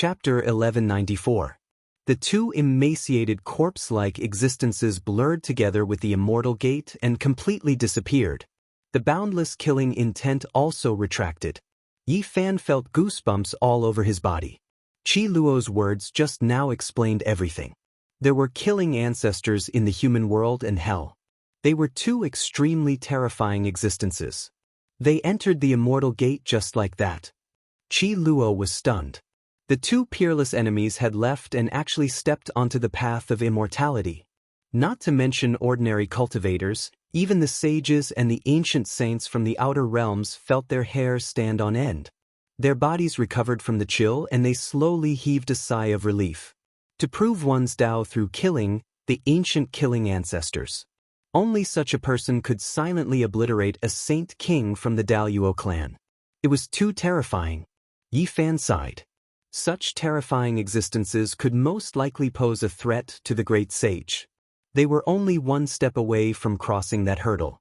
Chapter 1194. The two emaciated corpse-like existences blurred together with the immortal gate and completely disappeared. The boundless killing intent also retracted. Yi Fan felt goosebumps all over his body. Qi Luo's words just now explained everything. There were killing ancestors in the human world and hell. They were two extremely terrifying existences. They entered the immortal gate just like that. Qi Luo was stunned. The two peerless enemies had left and actually stepped onto the path of immortality. Not to mention ordinary cultivators, even the sages and the ancient saints from the outer realms felt their hair stand on end. Their bodies recovered from the chill and they slowly heaved a sigh of relief. To prove one's Dao through killing, the ancient killing ancestors. Only such a person could silently obliterate a saint king from the Daoist clan. It was too terrifying. Yi Fan sighed. Such terrifying existences could most likely pose a threat to the great sage. They were only one step away from crossing that hurdle.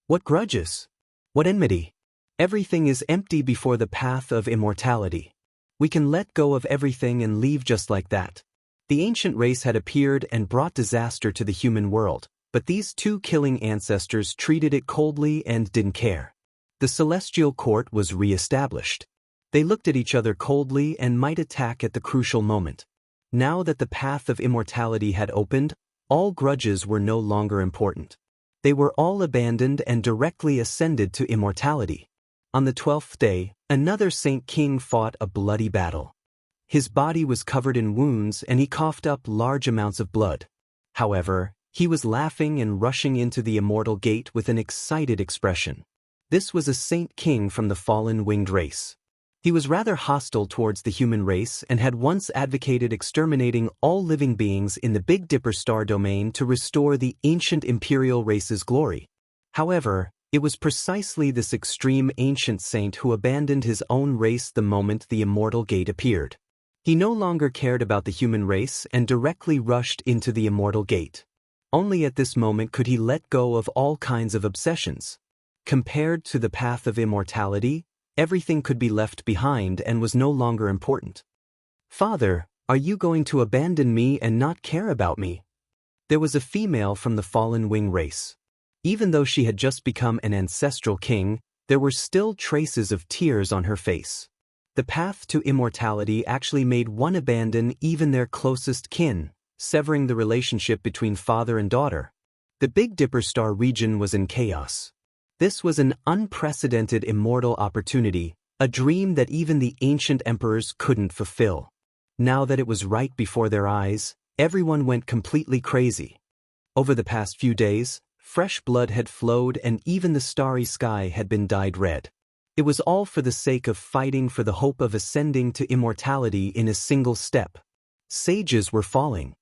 What grudges? What enmity? Everything is empty before the path of immortality. We can let go of everything and leave just like that. The ancient race had appeared and brought disaster to the human world, but these two killing ancestors treated it coldly and didn't care. The celestial court was re-established. They looked at each other coldly and might attack at the crucial moment. Now that the path of immortality had opened, all grudges were no longer important. They were all abandoned and directly ascended to immortality. On the 12th day, another Saint King fought a bloody battle. His body was covered in wounds and he coughed up large amounts of blood. However, he was laughing and rushing into the immortal gate with an excited expression. This was a Saint King from the fallen winged race. He was rather hostile towards the human race and had once advocated exterminating all living beings in the Big Dipper star domain to restore the ancient imperial race's glory. However, it was precisely this extreme ancient saint who abandoned his own race the moment the immortal gate appeared. He no longer cared about the human race and directly rushed into the immortal gate. Only at this moment could he let go of all kinds of obsessions. Compared to the path of immortality, everything could be left behind and was no longer important. Father, are you going to abandon me and not care about me? There was a female from the fallen wing race. Even though she had just become an ancestral king, there were still traces of tears on her face. The path to immortality actually made one abandon even their closest kin, severing the relationship between father and daughter. The Big Dipper star region was in chaos. This was an unprecedented immortal opportunity, a dream that even the ancient emperors couldn't fulfill. Now that it was right before their eyes, everyone went completely crazy. Over the past few days, fresh blood had flowed and even the starry sky had been dyed red. It was all for the sake of fighting for the hope of ascending to immortality in a single step. Sages were falling.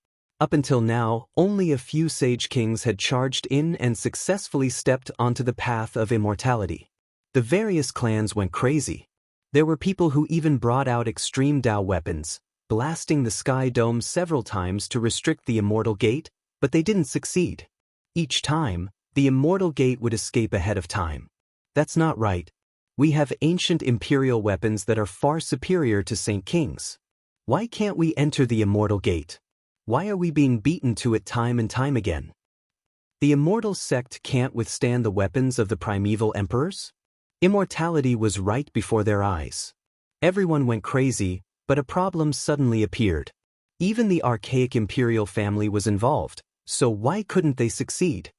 Up until now, only a few sage kings had charged in and successfully stepped onto the path of immortality. The various clans went crazy. There were people who even brought out extreme Dao weapons, blasting the sky dome several times to restrict the immortal gate, but they didn't succeed. Each time, the immortal gate would escape ahead of time. That's not right. We have ancient imperial weapons that are far superior to Saint Kings. Why can't we enter the immortal gate? Why are we being beaten to it time and time again? The immortal sect can't withstand the weapons of the primeval emperors? Immortality was right before their eyes. Everyone went crazy, but a problem suddenly appeared. Even the archaic imperial family was involved, so why couldn't they succeed?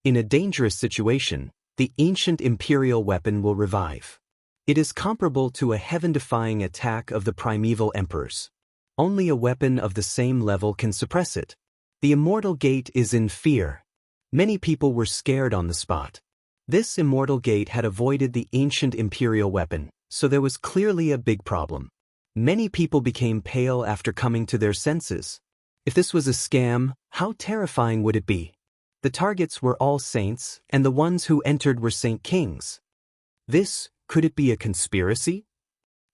In a dangerous situation, the ancient imperial weapon will revive. It is comparable to a heaven-defying attack of the primeval emperors. Only a weapon of the same level can suppress it. The immortal gate is in fear. Many people were scared on the spot. This immortal gate had avoided the ancient imperial weapon, so there was clearly a big problem. Many people became pale after coming to their senses. If this was a scam, how terrifying would it be? The targets were all saints, and the ones who entered were Saint Kings. Could it be a conspiracy?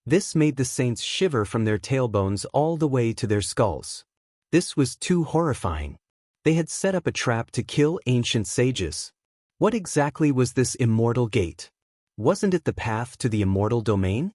This made the saints shiver from their tailbones all the way to their skulls. This was too horrifying. They had set up a trap to kill ancient sages. What exactly was this immortal gate? Wasn't it the path to the immortal domain?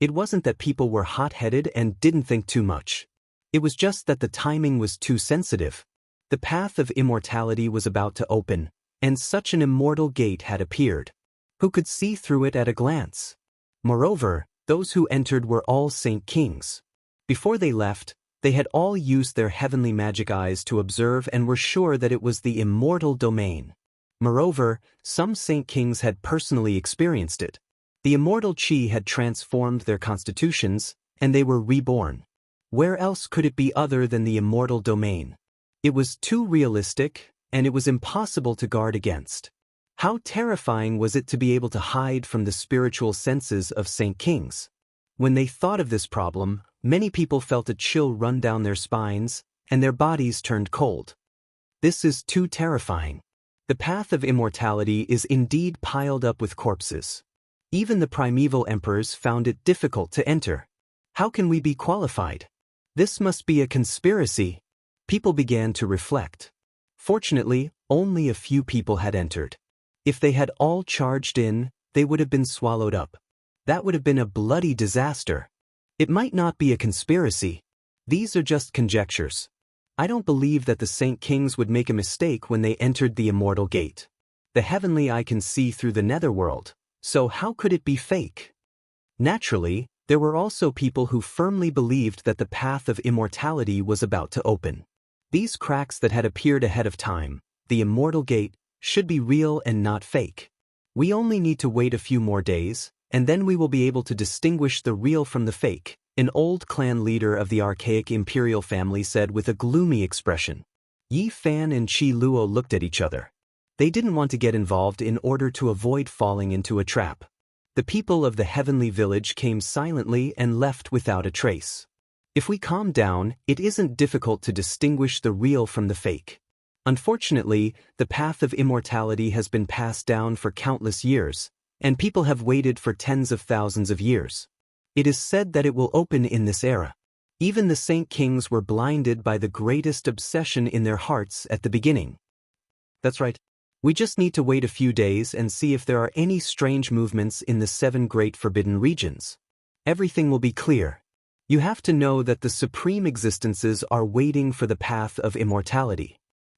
It wasn't that people were hot-headed and didn't think too much. It was just that the timing was too sensitive. The path of immortality was about to open, and such an immortal gate had appeared. Who could see through it at a glance? Moreover, those who entered were all Saint Kings. Before they left, they had all used their heavenly magic eyes to observe and were sure that it was the immortal domain. Moreover, some Saint Kings had personally experienced it. The immortal chi had transformed their constitutions, and they were reborn. Where else could it be other than the immortal domain? It was too realistic, and it was impossible to guard against. How terrifying was it to be able to hide from the spiritual senses of Saint Kings? When they thought of this problem, many people felt a chill run down their spines, and their bodies turned cold. This is too terrifying. The path of immortality is indeed piled up with corpses. Even the primeval emperors found it difficult to enter. How can we be qualified? This must be a conspiracy. People began to reflect. Fortunately, only a few people had entered. If they had all charged in, they would have been swallowed up. That would have been a bloody disaster. It might not be a conspiracy. These are just conjectures. I don't believe that the Saint Kings would make a mistake when they entered the immortal gate. The heavenly eye can see through the netherworld, so how could it be fake? Naturally, there were also people who firmly believed that the path of immortality was about to open. These cracks that had appeared ahead of time, the immortal gate, should be real and not fake. We only need to wait a few more days, and then we will be able to distinguish the real from the fake, an old clan leader of the archaic imperial family said with a gloomy expression. Yi Fan and Qi Luo looked at each other. They didn't want to get involved in order to avoid falling into a trap. The people of the heavenly village came silently and left without a trace. If we calm down, it isn't difficult to distinguish the real from the fake. Unfortunately, the path of immortality has been passed down for countless years, and people have waited for tens of thousands of years. It is said that it will open in this era. Even the Saint Kings were blinded by the greatest obsession in their hearts at the beginning. That's right. We just need to wait a few days and see if there are any strange movements in the 7 great forbidden regions. Everything will be clear. You have to know that the supreme existences are waiting for the path of immortality.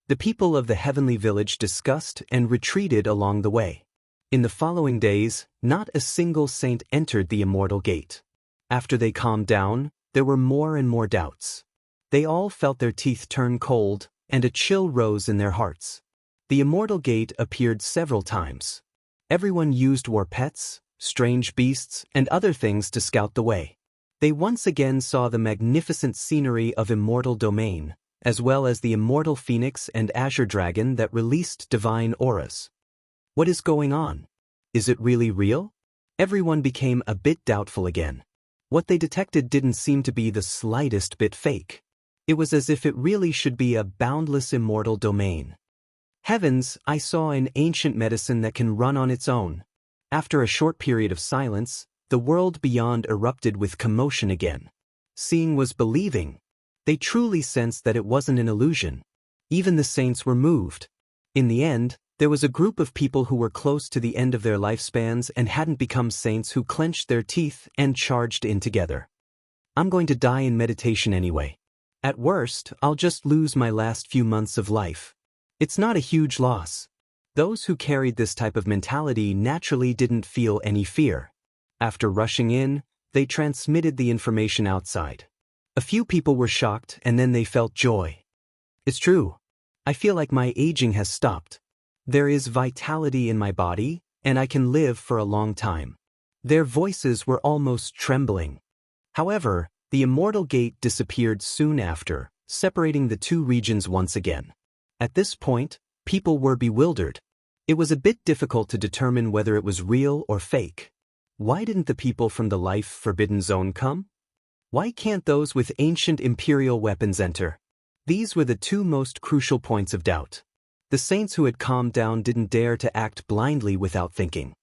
The people of the heavenly village discussed and retreated along the way. In the following days, not a single saint entered the immortal gate. After they calmed down, there were more and more doubts. They all felt their teeth turn cold, and a chill rose in their hearts. The immortal gate appeared several times. Everyone used war pets, strange beasts, and other things to scout the way. They once again saw the magnificent scenery of Immortal Domain, as well as the immortal phoenix and azure dragon that released divine auras. What is going on? Is it really real? Everyone became a bit doubtful again. What they detected didn't seem to be the slightest bit fake. It was as if it really should be a boundless immortal domain. Heavens, I saw an ancient medicine that can run on its own. After a short period of silence, the world beyond erupted with commotion again. Seeing was believing. They truly sensed that it wasn't an illusion. Even the saints were moved. In the end, there was a group of people who were close to the end of their lifespans and hadn't become saints who clenched their teeth and charged in together. I'm going to die in meditation anyway. At worst, I'll just lose my last few months of life. It's not a huge loss. Those who carried this type of mentality naturally didn't feel any fear. After rushing in, they transmitted the information outside. A few people were shocked and then they felt joy. It's true. I feel like my aging has stopped. There is vitality in my body, and I can live for a long time. Their voices were almost trembling. However, the immortal gate disappeared soon after, separating the 2 regions once again. At this point, people were bewildered. It was a bit difficult to determine whether it was real or fake. Why didn't the people from the Life Forbidden Zone come? Why can't those with ancient imperial weapons enter? These were the 2 most crucial points of doubt. The saints who had calmed down didn't dare to act blindly without thinking.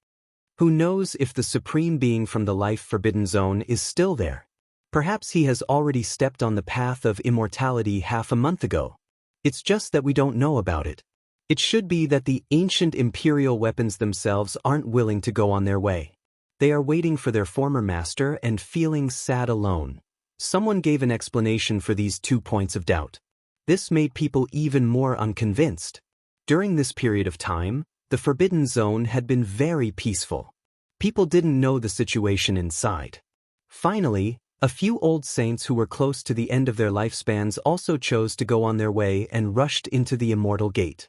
Who knows if the supreme being from the Life Forbidden Zone is still there? Perhaps he has already stepped on the path of immortality half a month ago. It's just that we don't know about it. It should be that the ancient imperial weapons themselves aren't willing to go on their way. They are waiting for their former master and feeling sad alone. Someone gave an explanation for these 2 points of doubt. This made people even more unconvinced. During this period of time, the Forbidden Zone had been very peaceful. People didn't know the situation inside. Finally, a few old saints who were close to the end of their lifespans also chose to go on their way and rushed into the Immortal Gate.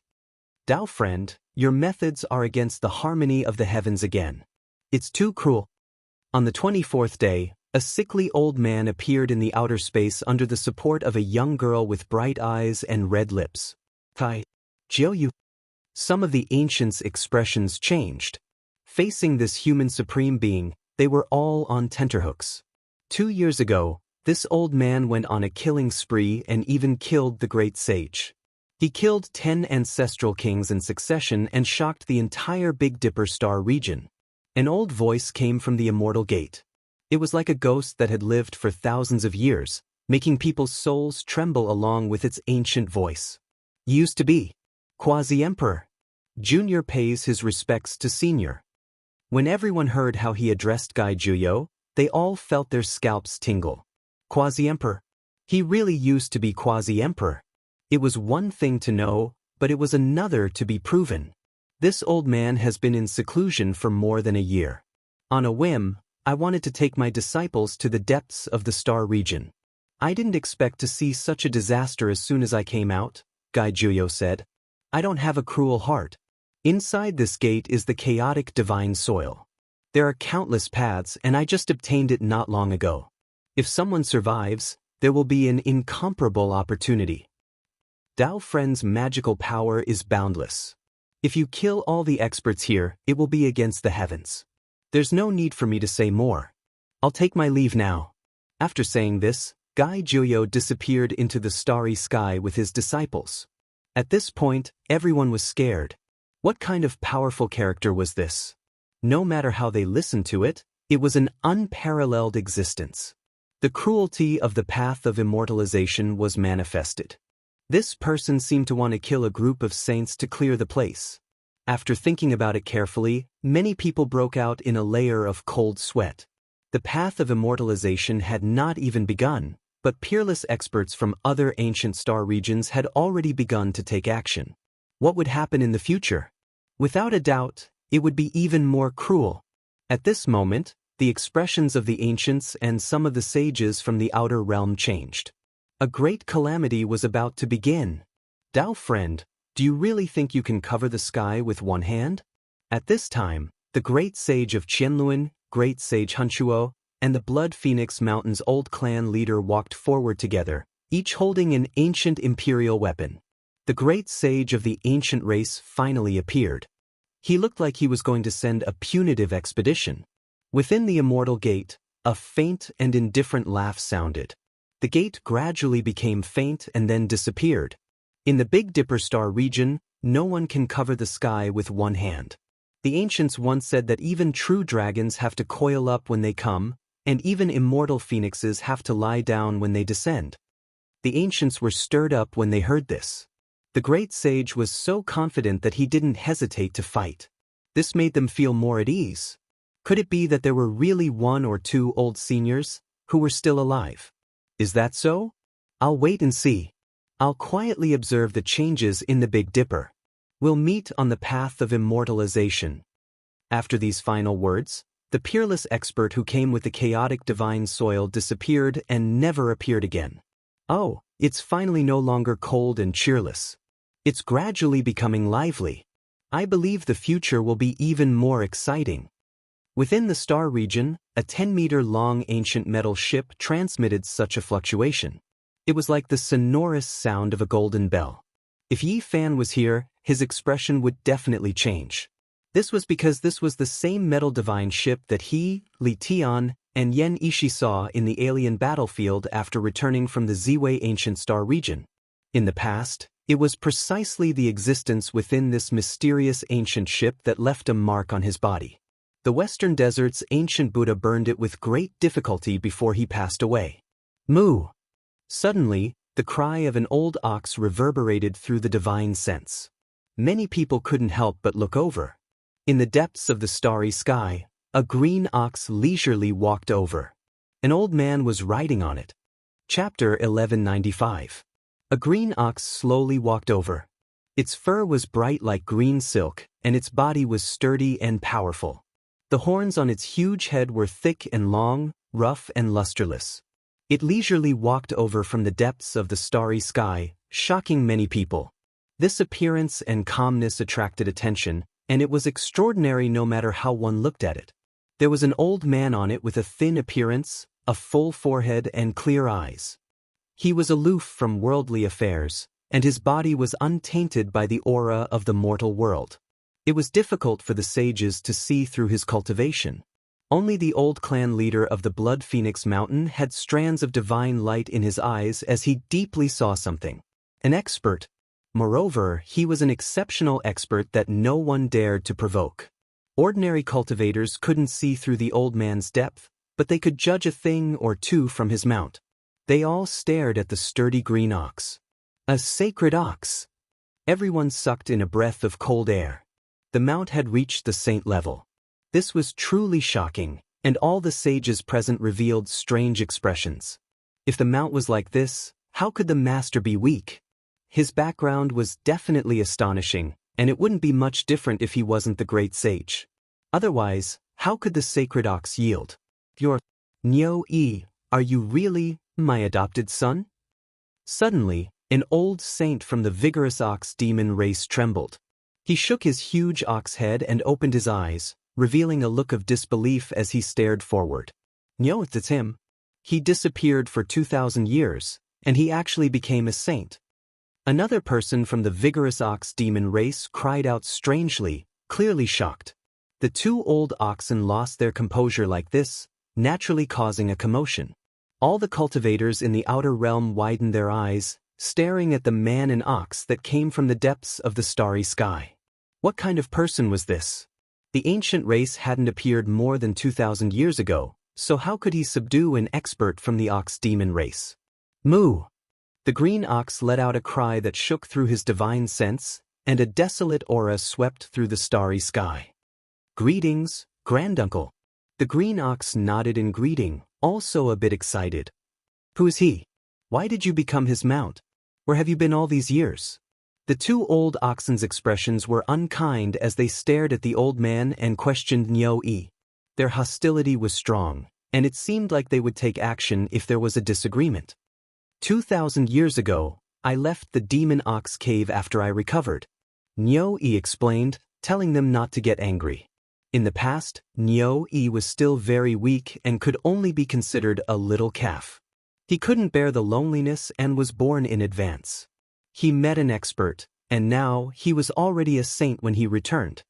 Dao friend, your methods are against the harmony of the heavens again. It's too cruel. On the 24th day, a sickly old man appeared in the outer space under the support of a young girl with bright eyes and red lips. Tai, Jiu. Some of the ancients' expressions changed. Facing this human supreme being, they were all on tenterhooks. 2 years ago, this old man went on a killing spree and even killed the great sage. He killed 10 ancestral kings in succession and shocked the entire Big Dipper star region. An old voice came from the Immortal Gate. It was like a ghost that had lived for thousands of years, making people's souls tremble along with its ancient voice. Used to be. Quasi-Emperor. Junior pays his respects to Senior. When everyone heard how he addressed Gai Juyo, they all felt their scalps tingle. Quasi-Emperor. He really used to be Quasi-Emperor. It was one thing to know, but it was another to be proven. This old man has been in seclusion for more than a year. On a whim, I wanted to take my disciples to the depths of the star region. I didn't expect to see such a disaster as soon as I came out, Gai Juyo said. I don't have a cruel heart. Inside this gate is the chaotic divine soil. There are countless paths and I just obtained it not long ago. If someone survives, there will be an incomparable opportunity. Dao Friend's magical power is boundless. If you kill all the experts here, it will be against the heavens. There's no need for me to say more. I'll take my leave now. After saying this, Gai Juyo disappeared into the starry sky with his disciples. At this point, everyone was scared. What kind of powerful character was this? No matter how they listened to it, it was an unparalleled existence. The cruelty of the path of immortalization was manifested. This person seemed to want to kill a group of saints to clear the place. After thinking about it carefully, many people broke out in a layer of cold sweat. The path of immortalization had not even begun, but peerless experts from other ancient star regions had already begun to take action. What would happen in the future? Without a doubt, it would be even more cruel. At this moment, the expressions of the ancients and some of the sages from the outer realm changed. A great calamity was about to begin. Dao friend, do you really think you can cover the sky with one hand? At this time, the great sage of Qianluan, great sage Hunchuo, and the Blood Phoenix Mountain's old clan leader walked forward together, each holding an ancient imperial weapon. The great sage of the ancient race finally appeared. He looked like he was going to send a punitive expedition. Within the Immortal Gate, a faint and indifferent laugh sounded. The gate gradually became faint and then disappeared. In the Big Dipper star region, no one can cover the sky with one hand. The ancients once said that even true dragons have to coil up when they come, and even immortal phoenixes have to lie down when they descend. The ancients were stirred up when they heard this. The great sage was so confident that he didn't hesitate to fight. This made them feel more at ease. Could it be that there were really 1 or 2 old seniors who were still alive? Is that so? I'll wait and see. I'll quietly observe the changes in the Big Dipper. We'll meet on the path of immortalization. After these final words, the peerless expert who came with the chaotic divine soil disappeared and never appeared again. Oh, it's finally no longer cold and cheerless. It's gradually becoming lively. I believe the future will be even more exciting. Within the star region, a 10-meter-long ancient metal ship transmitted such a fluctuation. It was like the sonorous sound of a golden bell. If Yi Fan was here, his expression would definitely change. This was because this was the same metal divine ship that he, Li Tian, and Yen Ishi saw in the alien battlefield after returning from the Ziwei ancient star region. In the past, it was precisely the existence within this mysterious ancient ship that left a mark on his body. The Western Desert's ancient Buddha burned it with great difficulty before he passed away. Moo! Suddenly, the cry of an old ox reverberated through the divine sense. Many people couldn't help but look over. In the depths of the starry sky, A green ox leisurely walked over. An old man was riding on it. Chapter 1195. A green ox slowly walked over. Its fur was bright like green silk, and its body was sturdy and powerful. The horns on its huge head were thick and long, rough and lusterless. It leisurely walked over from the depths of the starry sky, shocking many people. This appearance and calmness attracted attention, and it was extraordinary no matter how one looked at it. There was an old man on it with a thin appearance, a full forehead and clear eyes. He was aloof from worldly affairs, and his body was untainted by the aura of the mortal world. It was difficult for the sages to see through his cultivation. Only the old clan leader of the Blood Phoenix Mountain had strands of divine light in his eyes as he deeply saw something. An expert. Moreover, he was an exceptional expert that no one dared to provoke. Ordinary cultivators couldn't see through the old man's depth, but they could judge a thing or two from his mount. They all stared at the sturdy green ox. A sacred ox! Everyone sucked in a breath of cold air. The mount had reached the saint level. This was truly shocking, and all the sages present revealed strange expressions. If the mount was like this, how could the master be weak? His background was definitely astonishing, and it wouldn't be much different if he wasn't the great sage. Otherwise, how could the sacred ox yield? Your Niu-yi, are you really my adopted son? Suddenly, an old saint from the vigorous ox demon race trembled. He shook his huge ox head and opened his eyes, revealing a look of disbelief as he stared forward. No, it's him. He disappeared for 2,000 years, and he actually became a saint. Another person from the vigorous ox demon race cried out strangely, clearly shocked. The two old oxen lost their composure like this, naturally causing a commotion. All the cultivators in the outer realm widened their eyes, staring at the man and ox that came from the depths of the starry sky. What kind of person was this? The ancient race hadn't appeared more than 2,000 years ago, so how could he subdue an expert from the ox demon race? Moo! The green ox let out a cry that shook through his divine sense, and a desolate aura swept through the starry sky. Greetings, granduncle. The green ox nodded in greeting, also a bit excited. Who is he? Why did you become his mount? Where have you been all these years? The two old oxen's expressions were unkind as they stared at the old man and questioned Niu-yi. Their hostility was strong, and it seemed like they would take action if there was a disagreement. 2,000 years ago, I left the demon ox cave after I recovered. Niu-yi explained, telling them not to get angry. In the past, Niu-yi was still very weak and could only be considered a little calf. He couldn't bear the loneliness and was born in advance. He met an expert, and now he was already a saint when he returned.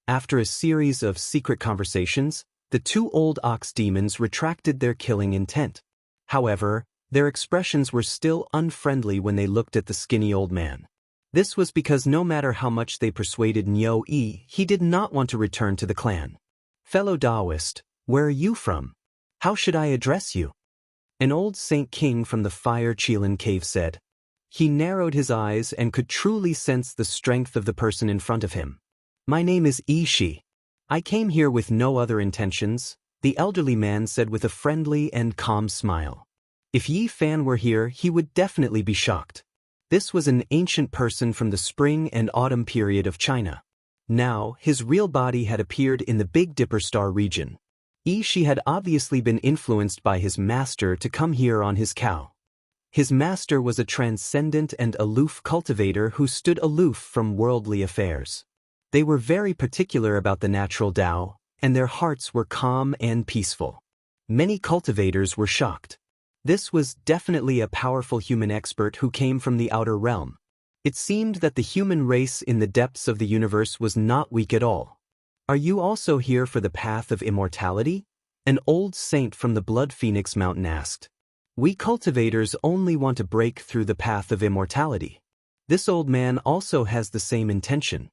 After a series of secret conversations, the two old ox demons retracted their killing intent. However, their expressions were still unfriendly when they looked at the skinny old man. This was because no matter how much they persuaded Niu-yi, he did not want to return to the clan. Fellow Daoist, where are you from? How should I address you? An old saint king from the Fire Qilin cave said. He narrowed his eyes and could truly sense the strength of the person in front of him. My name is Ishi. I came here with no other intentions, the elderly man said with a friendly and calm smile. If Yi Fan were here, he would definitely be shocked. This was an ancient person from the spring and autumn period of China. Now, his real body had appeared in the Big Dipper Star region. Ishi had obviously been influenced by his master to come here on his cow. His master was a transcendent and aloof cultivator who stood aloof from worldly affairs. They were very particular about the natural Tao, and their hearts were calm and peaceful. Many cultivators were shocked. This was definitely a powerful human expert who came from the outer realm. It seemed that the human race in the depths of the universe was not weak at all. Are you also here for the path of immortality? An old saint from the Blood Phoenix Mountain asked. We cultivators only want to break through the path of immortality. This old man also has the same intention.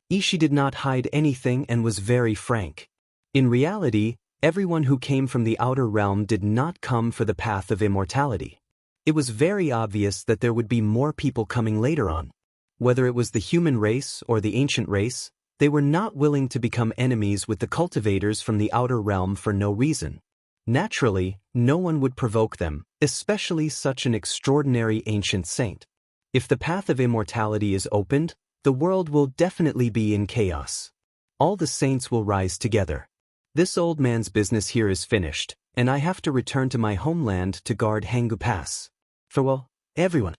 Ishi did not hide anything and was very frank. In reality, everyone who came from the outer realm did not come for the path of immortality. It was very obvious that there would be more people coming later on. Whether it was the human race or the ancient race, They were not willing to become enemies with the cultivators from the outer realm for no reason. Naturally, no one would provoke them, especially such an extraordinary ancient saint. If the path of immortality is opened, the world will definitely be in chaos. All the saints will rise together. This old man's business here is finished, and I have to return to my homeland to guard Hangu Pass. Farewell, everyone.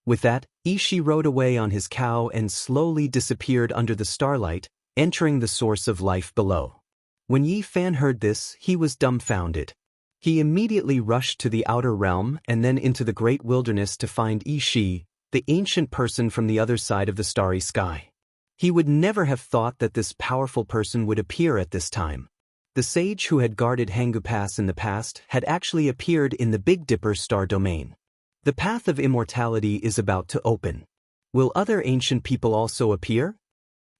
With that, Ishi rode away on his cow and slowly disappeared under the starlight, entering the source of life below. When Yi Fan heard this, he was dumbfounded. He immediately rushed to the outer realm and then into the great wilderness to find Ishi, the ancient person from the other side of the starry sky. He would never have thought that this powerful person would appear at this time. The sage who had guarded Hangu Pass in the past had actually appeared in the Big Dipper star domain. The path of immortality is about to open. Will other ancient people also appear?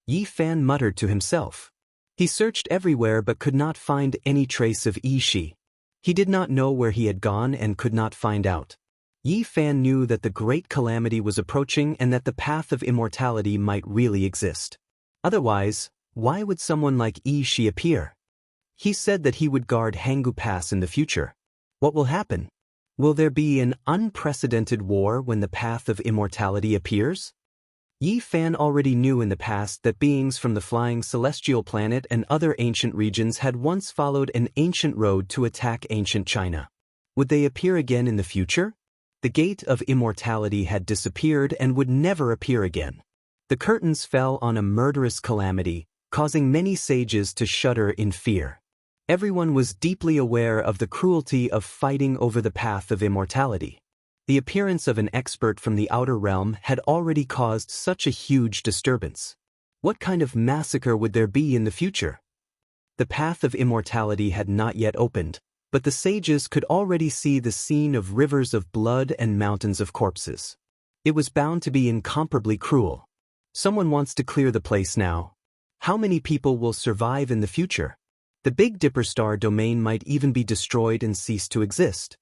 Yi Fan muttered to himself. He searched everywhere but could not find any trace of Ishi. He did not know where he had gone and could not find out. Yi Fan knew that the great calamity was approaching and that the path of immortality might really exist. Otherwise, why would someone like Ishi appear? He said that he would guard Hangu Pass in the future. What will happen? Will there be an unprecedented war when the path of immortality appears? Yi Fan already knew in the past that beings from the flying celestial planet and other ancient regions had once followed an ancient road to attack ancient China. Would they appear again in the future? The gate of immortality had disappeared and would never appear again. The curtains fell on a murderous calamity, causing many sages to shudder in fear. Everyone was deeply aware of the cruelty of fighting over the path of immortality. The appearance of an expert from the outer realm had already caused such a huge disturbance. What kind of massacre would there be in the future? The path of immortality had not yet opened, but the sages could already see the scene of rivers of blood and mountains of corpses. It was bound to be incomparably cruel. Someone wants to clear the place now. How many people will survive in the future? The Big Dipper star domain might even be destroyed and cease to exist.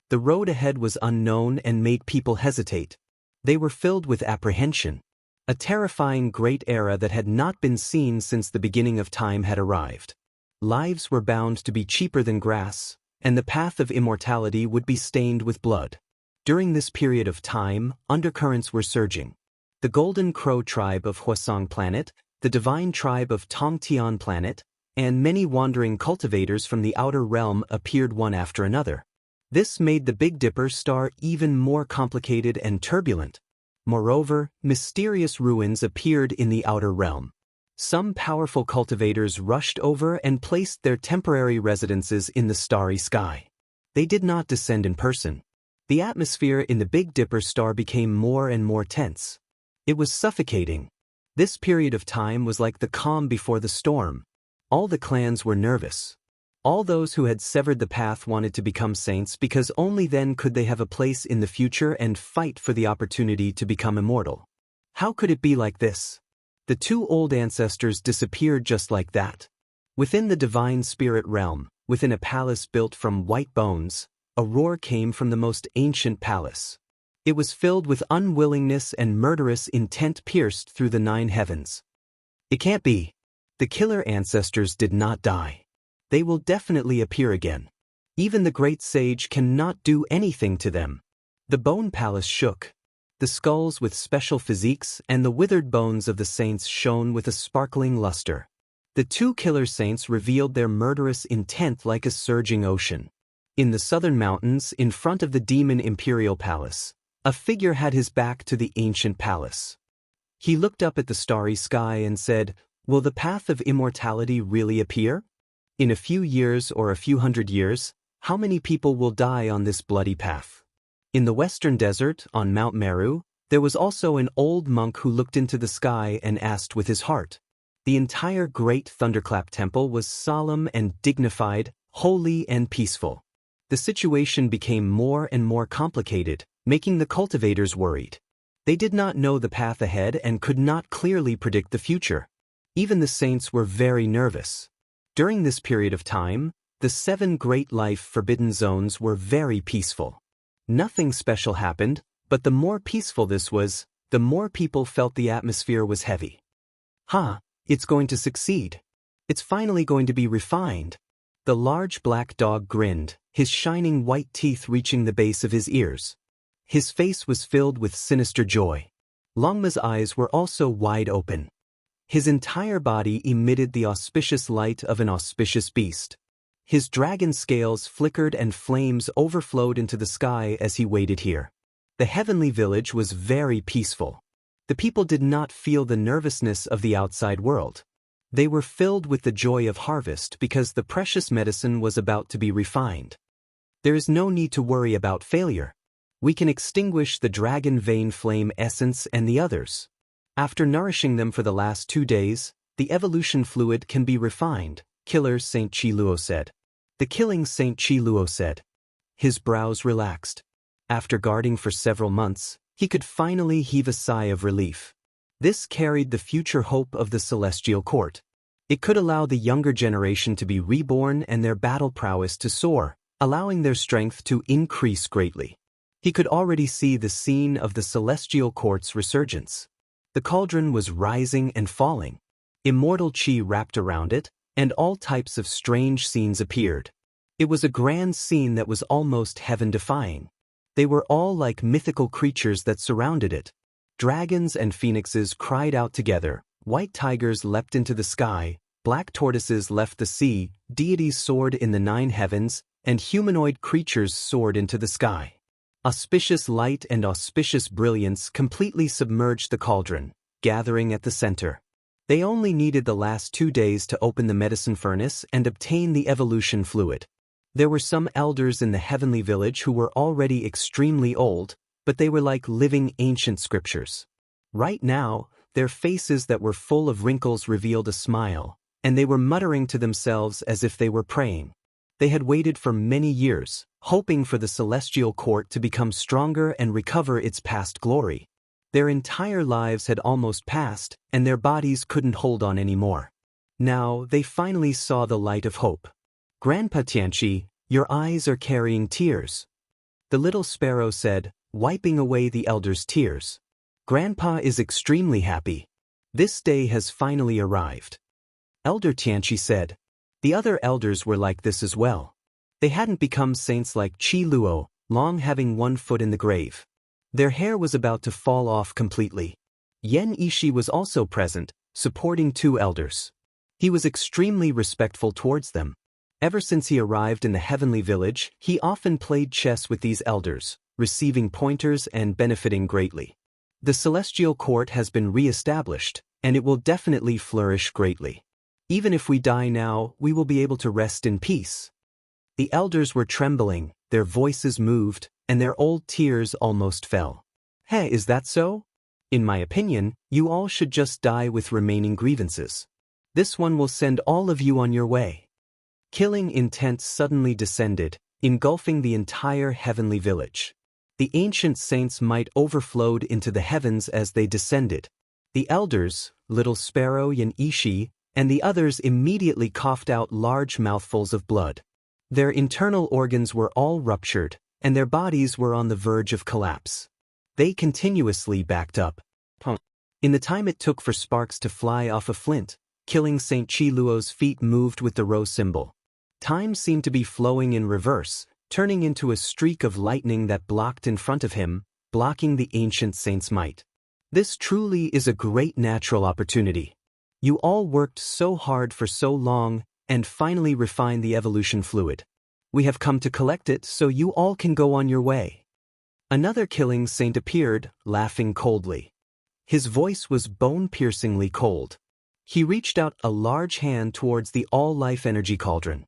The road ahead was unknown and made people hesitate. They were filled with apprehension. A terrifying great era that had not been seen since the beginning of time had arrived. Lives were bound to be cheaper than grass, and the path of immortality would be stained with blood. During this period of time, undercurrents were surging. The Golden Crow tribe of Huasong planet, the divine tribe of Tongtian planet, and many wandering cultivators from the outer realm appeared one after another. This made the Big Dipper star even more complicated and turbulent. Moreover, mysterious ruins appeared in the outer realm. Some powerful cultivators rushed over and placed their temporary residences in the starry sky. They did not descend in person. The atmosphere in the Big Dipper star became more and more tense. It was suffocating. This period of time was like the calm before the storm. All the clans were nervous. All those who had severed the path wanted to become saints because only then could they have a place in the future and fight for the opportunity to become immortal. How could it be like this? The two old ancestors disappeared just like that. Within the divine spirit realm, within a palace built from white bones, a roar came from the most ancient palace. It was filled with unwillingness and murderous intent pierced through the 9 heavens. It can't be. The killer ancestors did not die. They will definitely appear again. Even the great sage cannot do anything to them. The bone palace shook. The skulls with special physiques and the withered bones of the saints shone with a sparkling luster. The 2 killer saints revealed their murderous intent like a surging ocean. In the southern mountains, in front of the demon imperial palace, a figure had his back to the ancient palace. He looked up at the starry sky and said, "Will the path of immortality really appear? In a few years or a few hundred years, how many people will die on this bloody path?" In the western desert, on Mount Meru, there was also an old monk who looked into the sky and asked with his heart. The entire great thunderclap temple was solemn and dignified, holy and peaceful. The situation became more and more complicated, making the cultivators worried. They did not know the path ahead and could not clearly predict the future. Even the saints were very nervous. During this period of time, the 7 great life forbidden zones were very peaceful. Nothing special happened, but the more peaceful this was, the more people felt the atmosphere was heavy. It's going to succeed. It's finally going to be refined. The large black dog grinned, his shining white teeth reaching the base of his ears. His face was filled with sinister joy. Longma's eyes were also wide open. His entire body emitted the auspicious light of an auspicious beast. His dragon scales flickered and flames overflowed into the sky as he waited here. The heavenly village was very peaceful. The people did not feel the nervousness of the outside world. They were filled with the joy of harvest because the precious medicine was about to be refined. There is no need to worry about failure. We can extinguish the dragon vein flame essence and the others. After nourishing them for the last 2 days, the evolution fluid can be refined, Killer Saint Qiluo said. The killing Saint Qiluo said. His brows relaxed. After guarding for several months, he could finally heave a sigh of relief. This carried the future hope of the celestial court. It could allow the younger generation to be reborn and their battle prowess to soar, allowing their strength to increase greatly. He could already see the scene of the celestial court's resurgence. The cauldron was rising and falling. Immortal chi wrapped around it, and all types of strange scenes appeared. It was a grand scene that was almost heaven-defying. They were all like mythical creatures that surrounded it. Dragons and phoenixes cried out together, white tigers leapt into the sky, black tortoises left the sea, deities soared in the 9 heavens, and humanoid creatures soared into the sky. Auspicious light and auspicious brilliance completely submerged the cauldron, gathering at the center. They only needed the last 2 days to open the medicine furnace and obtain the evolution fluid. There were some elders in the heavenly village who were already extremely old, but they were like living ancient scriptures. Right now, their faces that were full of wrinkles revealed a smile, and they were muttering to themselves as if they were praying. They had waited for many years, hoping for the celestial court to become stronger and recover its past glory. Their entire lives had almost passed, and their bodies couldn't hold on anymore. Now, they finally saw the light of hope. Grandpa Tianqi, your eyes are carrying tears. The little sparrow said, wiping away the elder's tears. Grandpa is extremely happy. This day has finally arrived. Elder Tianqi said. The other elders were like this as well. They hadn't become saints like Qiluo, long having one foot in the grave. Their hair was about to fall off completely. Yan Yishi was also present, supporting 2 elders. He was extremely respectful towards them. Ever since he arrived in the heavenly village, he often played chess with these elders, receiving pointers and benefiting greatly. The celestial court has been re-established, and it will definitely flourish greatly. Even if we die now, we will be able to rest in peace. The elders were trembling, their voices moved, and their old tears almost fell. Hey, is that so? In my opinion, you all should just die with remaining grievances. This one will send all of you on your way. Killing intent suddenly descended, engulfing the entire heavenly village. The ancient saints' might overflowed into the heavens as they descended. The elders, Little Sparrow Yan Yishi, and the others immediately coughed out large mouthfuls of blood. Their internal organs were all ruptured, and their bodies were on the verge of collapse. They continuously backed up. In the time it took for sparks to fly off a flint, killing Saint Qiluo's feet moved with the rho symbol. Time seemed to be flowing in reverse, turning into a streak of lightning that blocked in front of him, blocking the ancient saint's might. This truly is a great natural opportunity. You all worked so hard for so long, and finally refined the evolution fluid. We have come to collect it so you all can go on your way. Another killing saint appeared, laughing coldly. His voice was bone-piercingly cold. He reached out a large hand towards the all-life energy cauldron.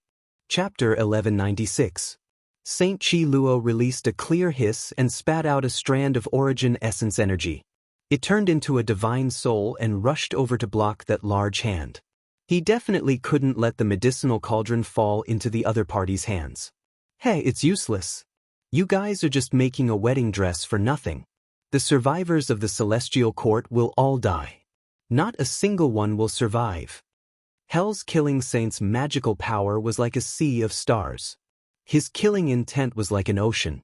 Chapter 1196. Saint Qiluo released a clear hiss and spat out a strand of origin essence energy. It turned into a divine soul and rushed over to block that large hand. He definitely couldn't let the medicinal cauldron fall into the other party's hands. Hey, it's useless. You guys are just making a wedding dress for nothing. The survivors of the celestial court will all die. Not a single one will survive. Hell's killing saint's magical power was like a sea of stars. His killing intent was like an ocean.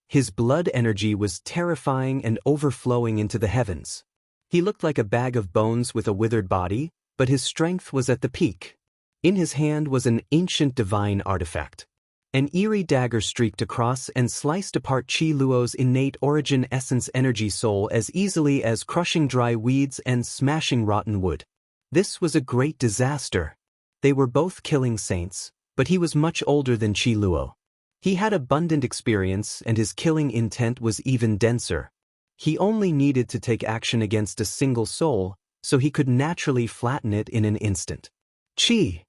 His blood energy was terrifying and overflowing into the heavens. He looked like a bag of bones with a withered body, but his strength was at the peak. In his hand was an ancient divine artifact. An eerie dagger streaked across and sliced apart Qi Luo's innate origin essence energy soul as easily as crushing dry weeds and smashing rotten wood. This was a great disaster. They were both killing saints, but he was much older than Qi Luo. He had abundant experience and his killing intent was even denser. He only needed to take action against a single soul, so he could naturally flatten it in an instant. Qi!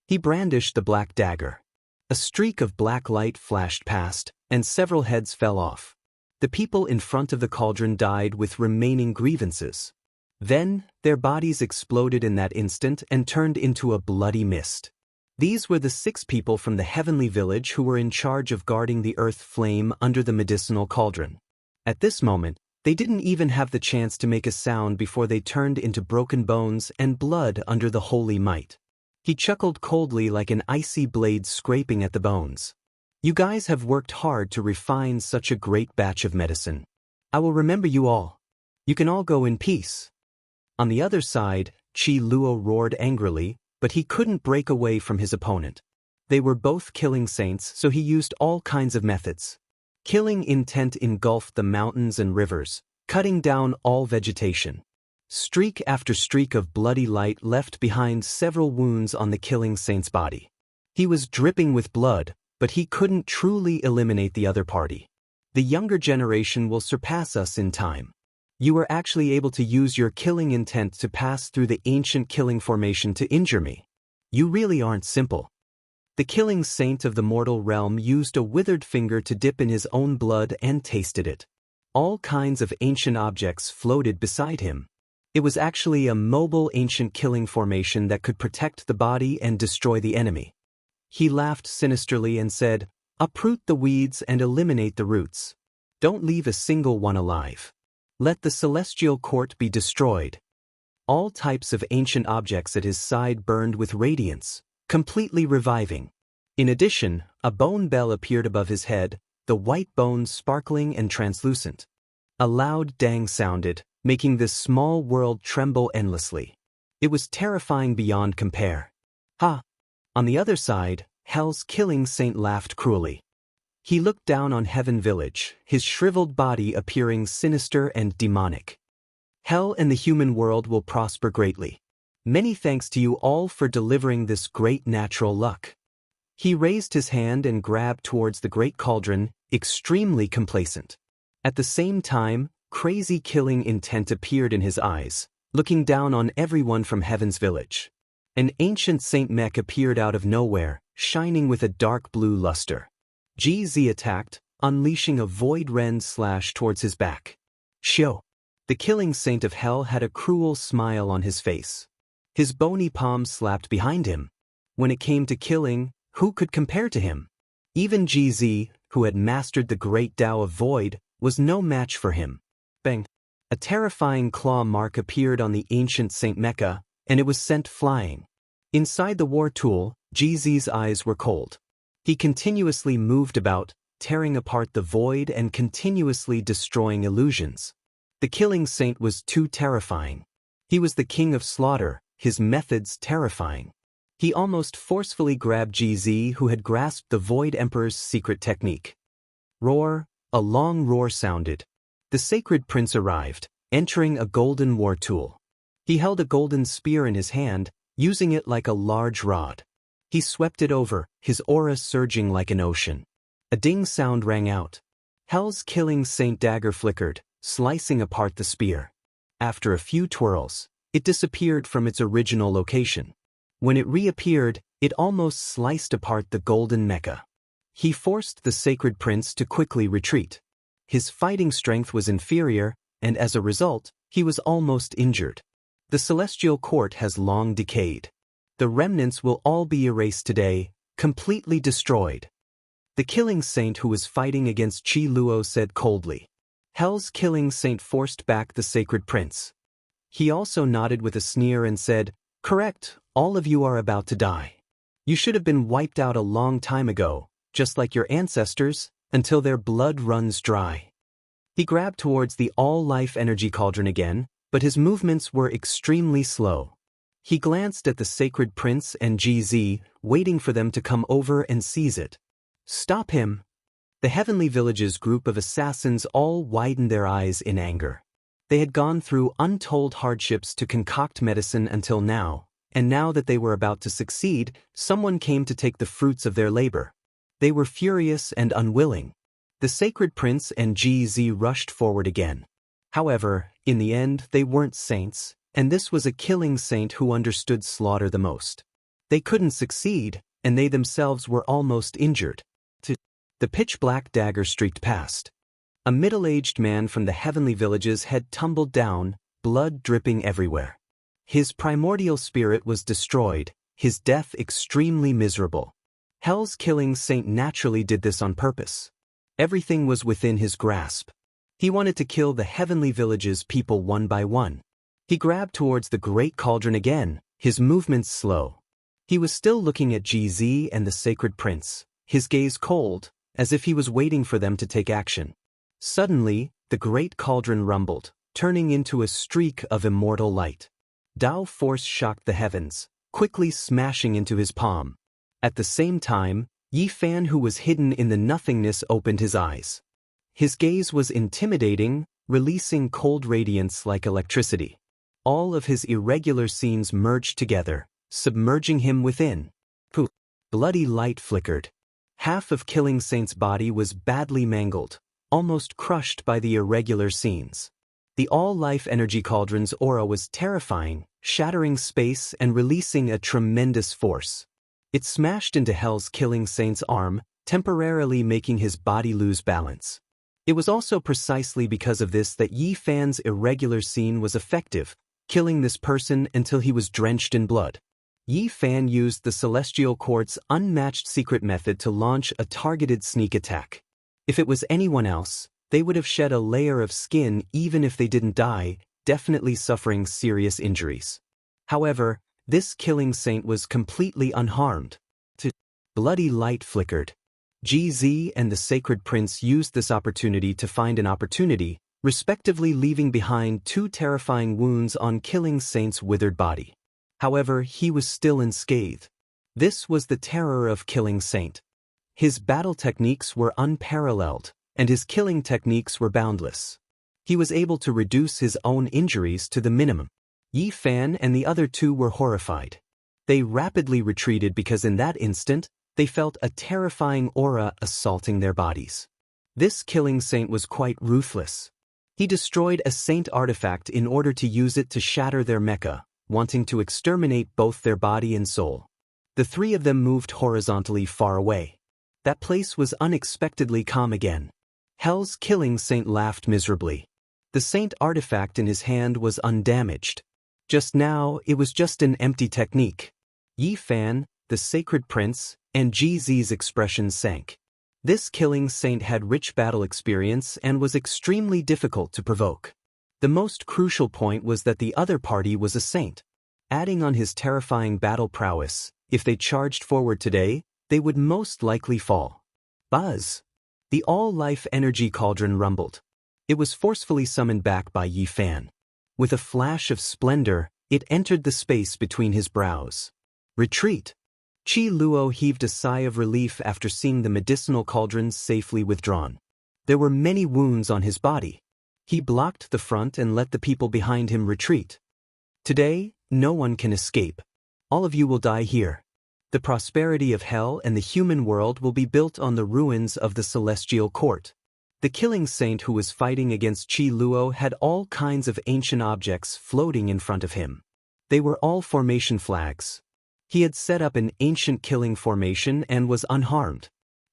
He brandished the black dagger. A streak of black light flashed past, and several heads fell off. The people in front of the cauldron died with remaining grievances. Then, their bodies exploded in that instant and turned into a bloody mist. These were the 6 people from the heavenly village who were in charge of guarding the earth flame under the medicinal cauldron. At this moment, they didn't even have the chance to make a sound before they turned into broken bones and blood under the holy might. He chuckled coldly like an icy blade scraping at the bones. You guys have worked hard to refine such a great batch of medicine. I will remember you all. You can all go in peace. On the other side, Qi Luo roared angrily, but he couldn't break away from his opponent. They were both killing saints, so he used all kinds of methods. Killing intent engulfed the mountains and rivers, cutting down all vegetation. Streak after streak of bloody light left behind several wounds on the killing saint's body. He was dripping with blood, but he couldn't truly eliminate the other party. The younger generation will surpass us in time. You were actually able to use your killing intent to pass through the ancient killing formation to injure me. You really aren't simple. The killing saint of the mortal realm used a withered finger to dip in his own blood and tasted it. All kinds of ancient objects floated beside him. It was actually a mobile ancient killing formation that could protect the body and destroy the enemy. He laughed sinisterly and said, "Uproot the weeds and eliminate the roots. Don't leave a single one alive. Let the celestial court be destroyed." All types of ancient objects at his side burned with radiance, completely reviving. In addition, a bone bell appeared above his head, the white bones sparkling and translucent. A loud dang sounded, making this small world tremble endlessly. It was terrifying beyond compare. Ha! On the other side, Hell's killing saint laughed cruelly. He looked down on Heaven Village, his shriveled body appearing sinister and demonic. Hell and the human world will prosper greatly. Many thanks to you all for delivering this great natural luck. He raised his hand and grabbed towards the great cauldron, extremely complacent. At the same time, crazy killing intent appeared in his eyes, looking down on everyone from Heaven's Village. An ancient Saint Mech appeared out of nowhere, shining with a dark blue luster. GZ attacked, unleashing a void rend slash towards his back. Shio! The killing saint of hell had a cruel smile on his face. His bony palms slapped behind him. When it came to killing, who could compare to him? Even GZ, who had mastered the great Tao of Void, was no match for him. Bang! A terrifying claw mark appeared on the ancient Saint Mecha, and it was sent flying. Inside the war tool, GZ's eyes were cold. He continuously moved about, tearing apart the void and continuously destroying illusions. The killing saint was too terrifying. He was the king of slaughter, his methods terrifying. He almost forcefully grabbed GZ, who had grasped the Void Emperor's secret technique. Roar! A long roar sounded. The sacred prince arrived, entering a golden war tool. He held a golden spear in his hand, using it like a large rod. He swept it over, his aura surging like an ocean. A ding sound rang out. Hell's killing saint dagger flickered, slicing apart the spear. After a few twirls, it disappeared from its original location. When it reappeared, it almost sliced apart the golden mecha. He forced the sacred prince to quickly retreat. His fighting strength was inferior, and as a result, he was almost injured. The celestial court has long decayed. The remnants will all be erased today, completely destroyed. The killing saint who was fighting against Qi Luo said coldly. Hell's killing saint forced back the sacred prince. He also nodded with a sneer and said, "Correct, all of you are about to die. You should have been wiped out a long time ago, just like your ancestors, until their blood runs dry." He grabbed towards the all-life energy cauldron again, but his movements were extremely slow. He glanced at the sacred prince and GZ, waiting for them to come over and seize it. Stop him! The Heavenly Village's group of assassins all widened their eyes in anger. They had gone through untold hardships to concoct medicine until now, and now that they were about to succeed, someone came to take the fruits of their labor. They were furious and unwilling. The sacred prince and GZ rushed forward again. However, in the end, they weren't saints, and this was a killing saint who understood slaughter the most. They couldn't succeed, and they themselves were almost injured. The pitch-black dagger streaked past. A middle-aged man from the Heavenly Villages had tumbled down, blood dripping everywhere. His primordial spirit was destroyed, his death extremely miserable. Hell's killing saint naturally did this on purpose. Everything was within his grasp. He wanted to kill the Heavenly Village's people one by one. He grabbed towards the great cauldron again, his movements slow. He was still looking at GZ and the sacred prince, his gaze cold, as if he was waiting for them to take action. Suddenly, the great cauldron rumbled, turning into a streak of immortal light. Dao force shocked the heavens, quickly smashing into his palm. At the same time, Yi Fan, who was hidden in the nothingness, opened his eyes. His gaze was intimidating, releasing cold radiance like electricity. All of his irregular scenes merged together, submerging him within. Poof! Bloody light flickered. Half of Killing Saint's body was badly mangled, almost crushed by the irregular scenes. The all-life energy cauldron's aura was terrifying, shattering space and releasing a tremendous force. It smashed into Hell's Killing Saint's arm, temporarily making his body lose balance. It was also precisely because of this that Yi Fan's irregular scene was effective, killing this person until he was drenched in blood. Yi Fan used the Celestial Court's unmatched secret method to launch a targeted sneak attack. If it was anyone else, they would have shed a layer of skin even if they didn't die, definitely suffering serious injuries. However, this killing saint was completely unharmed. Bloody light flickered. GZ and the sacred prince used this opportunity to find an opportunity, respectively leaving behind 2 terrifying wounds on Killing Saint's withered body. However, he was still unscathed. This was the terror of Killing Saint. His battle techniques were unparalleled, and his killing techniques were boundless. He was able to reduce his own injuries to the minimum. Yi Fan and the other 2 were horrified. They rapidly retreated because in that instant, they felt a terrifying aura assaulting their bodies. This killing saint was quite ruthless. He destroyed a saint artifact in order to use it to shatter their mecha, wanting to exterminate both their body and soul. The 3 of them moved horizontally far away. That place was unexpectedly calm again. Hell's Killing Saint laughed miserably. The saint artifact in his hand was undamaged. Just now, it was just an empty technique. Yi Fan, the sacred prince, and GZ's expression sank. This killing saint had rich battle experience and was extremely difficult to provoke. The most crucial point was that the other party was a saint. Adding on his terrifying battle prowess, if they charged forward today, they would most likely fall. Buzz! The all-life energy cauldron rumbled. It was forcefully summoned back by Yi Fan. With a flash of splendor, it entered the space between his brows. Retreat! Qi Luo heaved a sigh of relief after seeing the medicinal cauldron safely withdrawn. There were many wounds on his body. He blocked the front and let the people behind him retreat. Today, no one can escape. All of you will die here. The prosperity of Hell and the human world will be built on the ruins of the Celestial Court. The killing saint who was fighting against Qi Luo had all kinds of ancient objects floating in front of him. They were all formation flags. He had set up an ancient killing formation and was unharmed.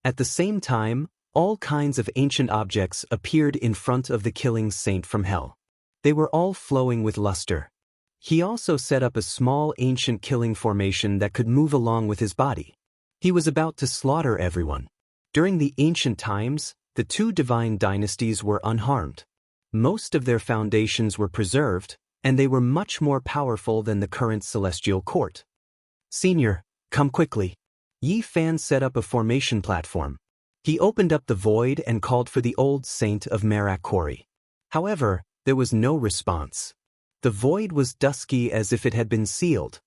At the same time, all kinds of ancient objects appeared in front of the killing saint from Hell. They were all flowing with luster. He also set up a small ancient killing formation that could move along with his body. He was about to slaughter everyone. During the ancient times, the 2 divine dynasties were unharmed. Most of their foundations were preserved, and they were much more powerful than the current Celestial Court. Senior, come quickly. Yi Fan set up a formation platform. He opened up the void and called for the old saint of Merak Quarry. However, there was no response. The void was dusky as if it had been sealed.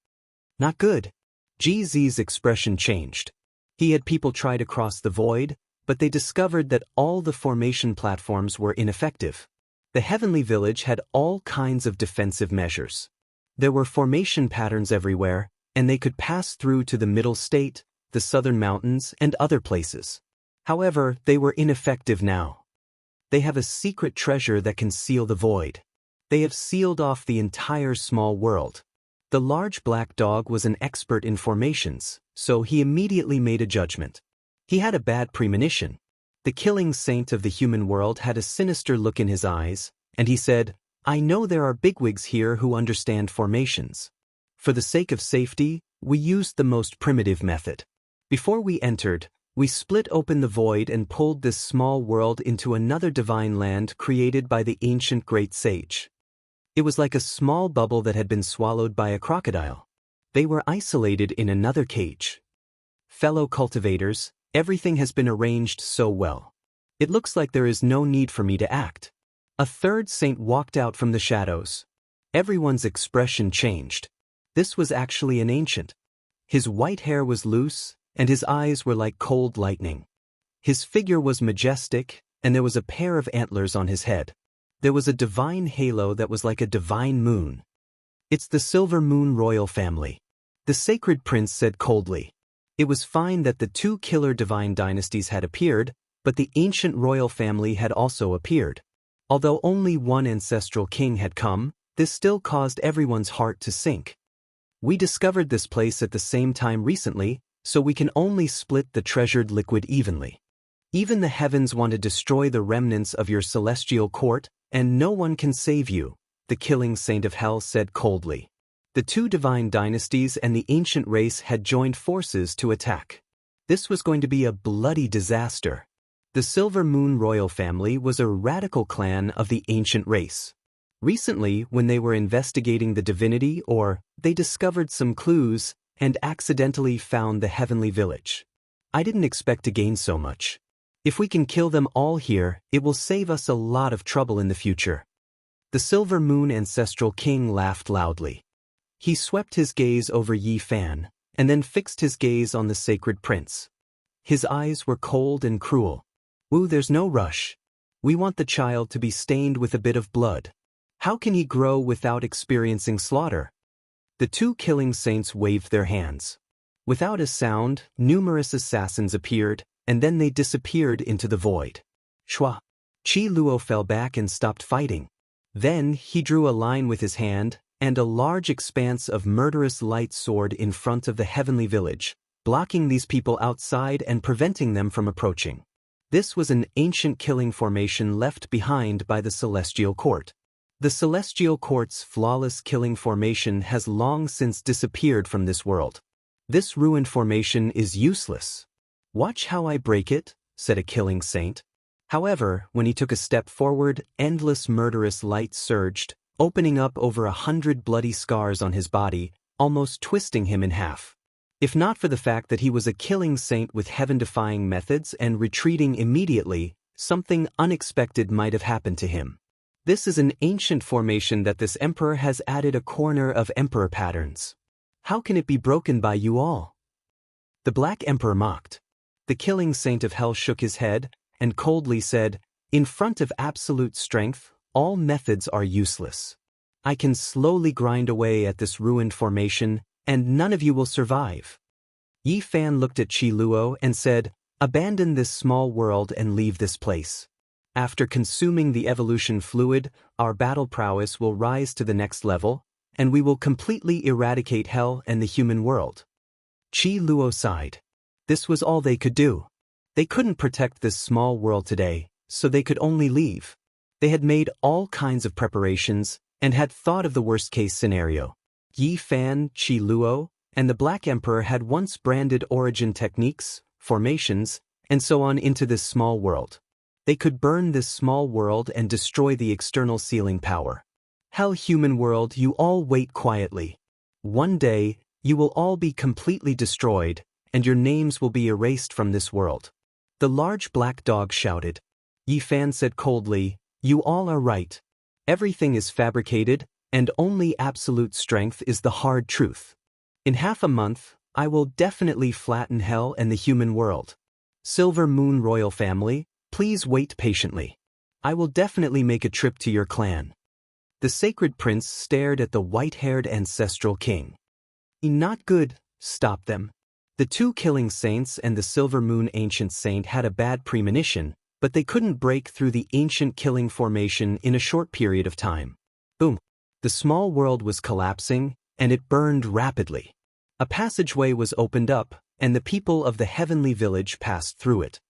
Not good. GZ's expression changed. He had people try to cross the void, but they discovered that all the formation platforms were ineffective. The heavenly village had all kinds of defensive measures. There were formation patterns everywhere, and they could pass through to the middle state, the southern mountains, and other places. However, they were ineffective now. They have a secret treasure that can seal the void. They have sealed off the entire small world. The large black dog was an expert in formations, so he immediately made a judgment. He had a bad premonition. The killing saint of the human world had a sinister look in his eyes, and he said, "I know there are bigwigs here who understand formations. For the sake of safety, we used the most primitive method. Before we entered, we split open the void and pulled this small world into another divine land created by the ancient great sage. It was like a small bubble that had been swallowed by a crocodile. They were isolated in another cage. Fellow cultivators, everything has been arranged so well. It looks like there is no need for me to act." A third saint walked out from the shadows. Everyone's expression changed. This was actually an ancient. His white hair was loose, and his eyes were like cold lightning. His figure was majestic, and there was a pair of antlers on his head. There was a divine halo that was like a divine moon. "It's the Silver Moon royal family," the sacred prince said coldly. It was fine that the two killer divine dynasties had appeared, but the ancient royal family had also appeared. Although only one ancestral king had come, this still caused everyone's heart to sink. "We discovered this place at the same time recently, so we can only split the treasured liquid evenly. Even the heavens want to destroy the remnants of your celestial court, and no one can save you," the killing saint of hell said coldly. The two divine dynasties and the ancient race had joined forces to attack. This was going to be a bloody disaster. The Silver Moon royal family was a radical clan of the ancient race. Recently, when they were investigating the divinity, they discovered some clues and accidentally found the heavenly village. "I didn't expect to gain so much. If we can kill them all here, it will save us a lot of trouble in the future." The Silver Moon ancestral king laughed loudly. He swept his gaze over Yi Fan, and then fixed his gaze on the sacred prince. His eyes were cold and cruel. "Wu, there's no rush. We want the child to be stained with a bit of blood. How can he grow without experiencing slaughter?" The two killing saints waved their hands. Without a sound, numerous assassins appeared, and then they disappeared into the void. Shua! Qi Luo fell back and stopped fighting. Then he drew a line with his hand, and a large expanse of murderous light soared in front of the heavenly village, blocking these people outside and preventing them from approaching. This was an ancient killing formation left behind by the Celestial Court. The Celestial Court's flawless killing formation has long since disappeared from this world. "This ruined formation is useless. Watch how I break it," said a killing saint. However, when he took a step forward, endless murderous light surged, opening up over 100 bloody scars on his body, almost twisting him in half. If not for the fact that he was a killing saint with heaven-defying methods and retreating immediately, something unexpected might have happened to him. This is an ancient formation that this emperor has added a corner of emperor patterns. How can it be broken by you all? The Black Emperor mocked. The killing saint of hell shook his head and coldly said, "In front of absolute strength, all methods are useless. I can slowly grind away at this ruined formation, and none of you will survive." Yi Fan looked at Qi Luo and said, "Abandon this small world and leave this place. After consuming the evolution fluid, our battle prowess will rise to the next level, and we will completely eradicate hell and the human world." Qi Luo sighed. This was all they could do. They couldn't protect this small world today, so they could only leave. They had made all kinds of preparations and had thought of the worst-case scenario. Yi Fan, Qi Luo, and the Black Emperor had once branded origin techniques, formations, and so on into this small world. They could burn this small world and destroy the external sealing power. Hell, human world, you all wait quietly. One day, you will all be completely destroyed, and your names will be erased from this world. The large black dog shouted. Yi Fan said coldly, "You all are right. Everything is fabricated, and only absolute strength is the hard truth. In half a month, I will definitely flatten hell and the human world. Silver Moon royal family, please wait patiently. I will definitely make a trip to your clan. The sacred prince stared at the white-haired ancestral king. Not good, stop them. The two killing saints and the Silver Moon ancient saint had a bad premonition, but they couldn't break through the ancient killing formation in a short period of time. Boom. The small world was collapsing, and it burned rapidly. A passageway was opened up, and the people of the heavenly village passed through it.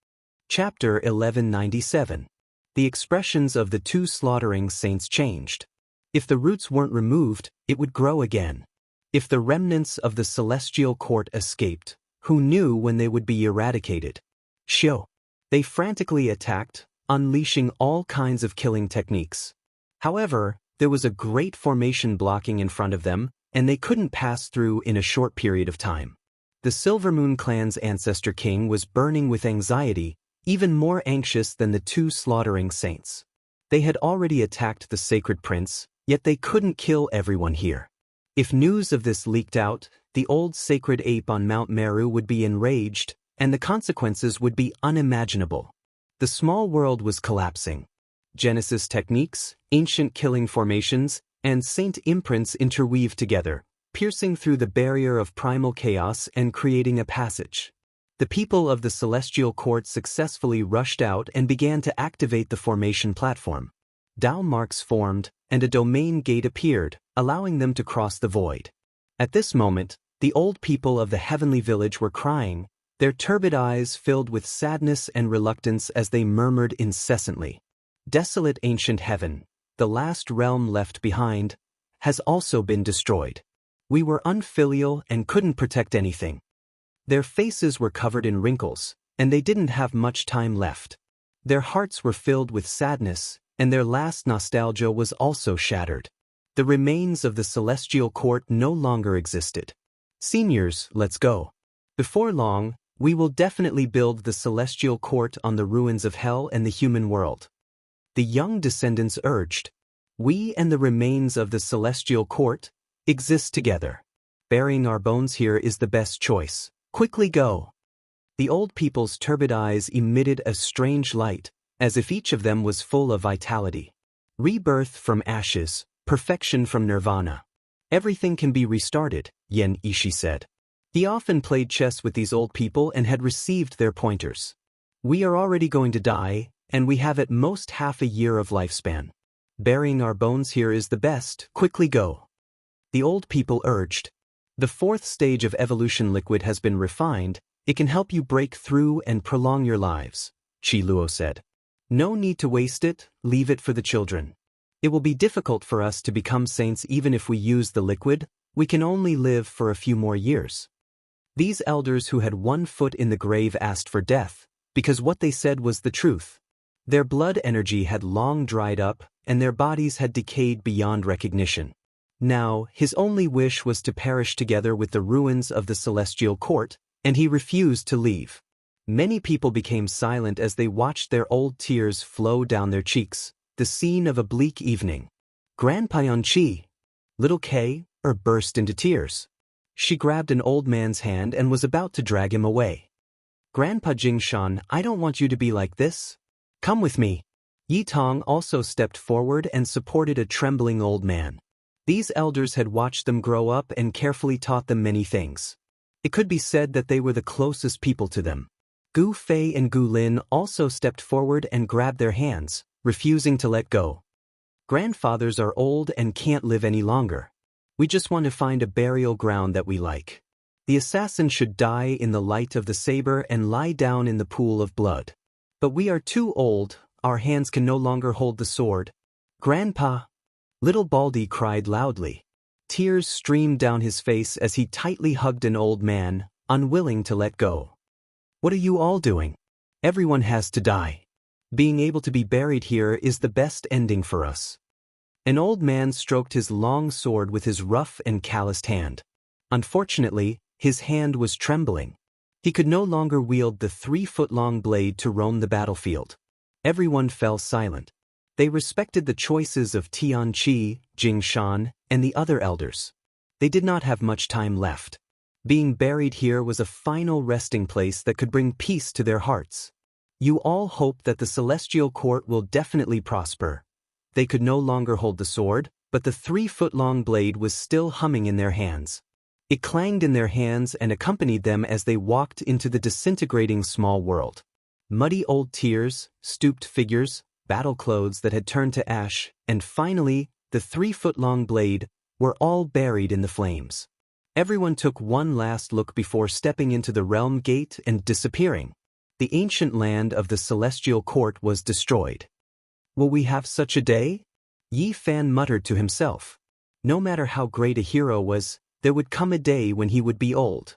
Chapter 1197. The expressions of the two slaughtering saints changed. If the roots weren't removed, it would grow again. If the remnants of the celestial court escaped, who knew when they would be eradicated? Shio. They frantically attacked, unleashing all kinds of killing techniques. However, there was a great formation blocking in front of them, and they couldn't pass through in a short period of time. The Silver Moon clan's ancestor king was burning with anxiety, even more anxious than the two slaughtering saints. They had already attacked the sacred prince, yet they couldn't kill everyone here. If news of this leaked out, the old sacred ape on Mount Meru would be enraged, and the consequences would be unimaginable. The small world was collapsing. Genesis techniques, ancient killing formations, and saint imprints interweaved together, piercing through the barrier of primal chaos and creating a passage. The people of the celestial court successfully rushed out and began to activate the formation platform. Dao marks formed, and a domain gate appeared, allowing them to cross the void. At this moment, the old people of the heavenly village were crying, their turbid eyes filled with sadness and reluctance as they murmured incessantly. Desolate ancient heaven, the last realm left behind, has also been destroyed. We were unfilial and couldn't protect anything. Their faces were covered in wrinkles, and they didn't have much time left. Their hearts were filled with sadness, and their last nostalgia was also shattered. The remains of the celestial court no longer existed. Seniors, let's go. Before long, we will definitely build the celestial court on the ruins of hell and the human world. The young descendants urged. We and the remains of the celestial court exist together. Burying our bones here is the best choice. Quickly go. The old people's turbid eyes emitted a strange light, as if each of them was full of vitality. Rebirth from ashes, perfection from nirvana. Everything can be restarted, Yen Ishi said. He often played chess with these old people and had received their pointers. We are already going to die, and we have at most half a year of lifespan. Burying our bones here is the best, quickly go. The old people urged. The fourth stage of evolution liquid has been refined, it can help you break through and prolong your lives, Chi Luo said. No need to waste it, leave it for the children. It will be difficult for us to become saints even if we use the liquid, we can only live for a few more years. These elders who had one foot in the grave asked for death, because what they said was the truth. Their blood energy had long dried up, and their bodies had decayed beyond recognition. Now, his only wish was to perish together with the ruins of the celestial court, and he refused to leave. Many people became silent as they watched their old tears flow down their cheeks, the scene of a bleak evening. Grandpa Yanqi, little Kay, burst into tears. She grabbed an old man's hand and was about to drag him away. Grandpa Jingshan, I don't want you to be like this. Come with me. Yi Tong also stepped forward and supported a trembling old man. These elders had watched them grow up and carefully taught them many things. It could be said that they were the closest people to them. Gu Fei and Gu Lin also stepped forward and grabbed their hands, refusing to let go. Grandfathers are old and can't live any longer. We just want to find a burial ground that we like. The assassin should die in the light of the saber and lie down in the pool of blood. But we are too old, our hands can no longer hold the sword. Grandpa! Little Baldy cried loudly. Tears streamed down his face as he tightly hugged an old man, unwilling to let go. What are you all doing? Everyone has to die. Being able to be buried here is the best ending for us. An old man stroked his long sword with his rough and calloused hand. Unfortunately, his hand was trembling. He could no longer wield the 3-foot-long blade to roam the battlefield. Everyone fell silent. They respected the choices of Tianqi, Jingshan, and the other elders. They did not have much time left. Being buried here was a final resting place that could bring peace to their hearts. You all hope that the celestial court will definitely prosper. They could no longer hold the sword, but the 3-foot-long blade was still humming in their hands. It clanged in their hands and accompanied them as they walked into the disintegrating small world. Muddy old tears, stooped figures, battle clothes that had turned to ash, and finally, the 3-foot-long blade, were all buried in the flames. Everyone took one last look before stepping into the realm gate and disappearing. The ancient land of the celestial court was destroyed. Will we have such a day? Yi Fan muttered to himself. No matter how great a hero was, there would come a day when he would be old.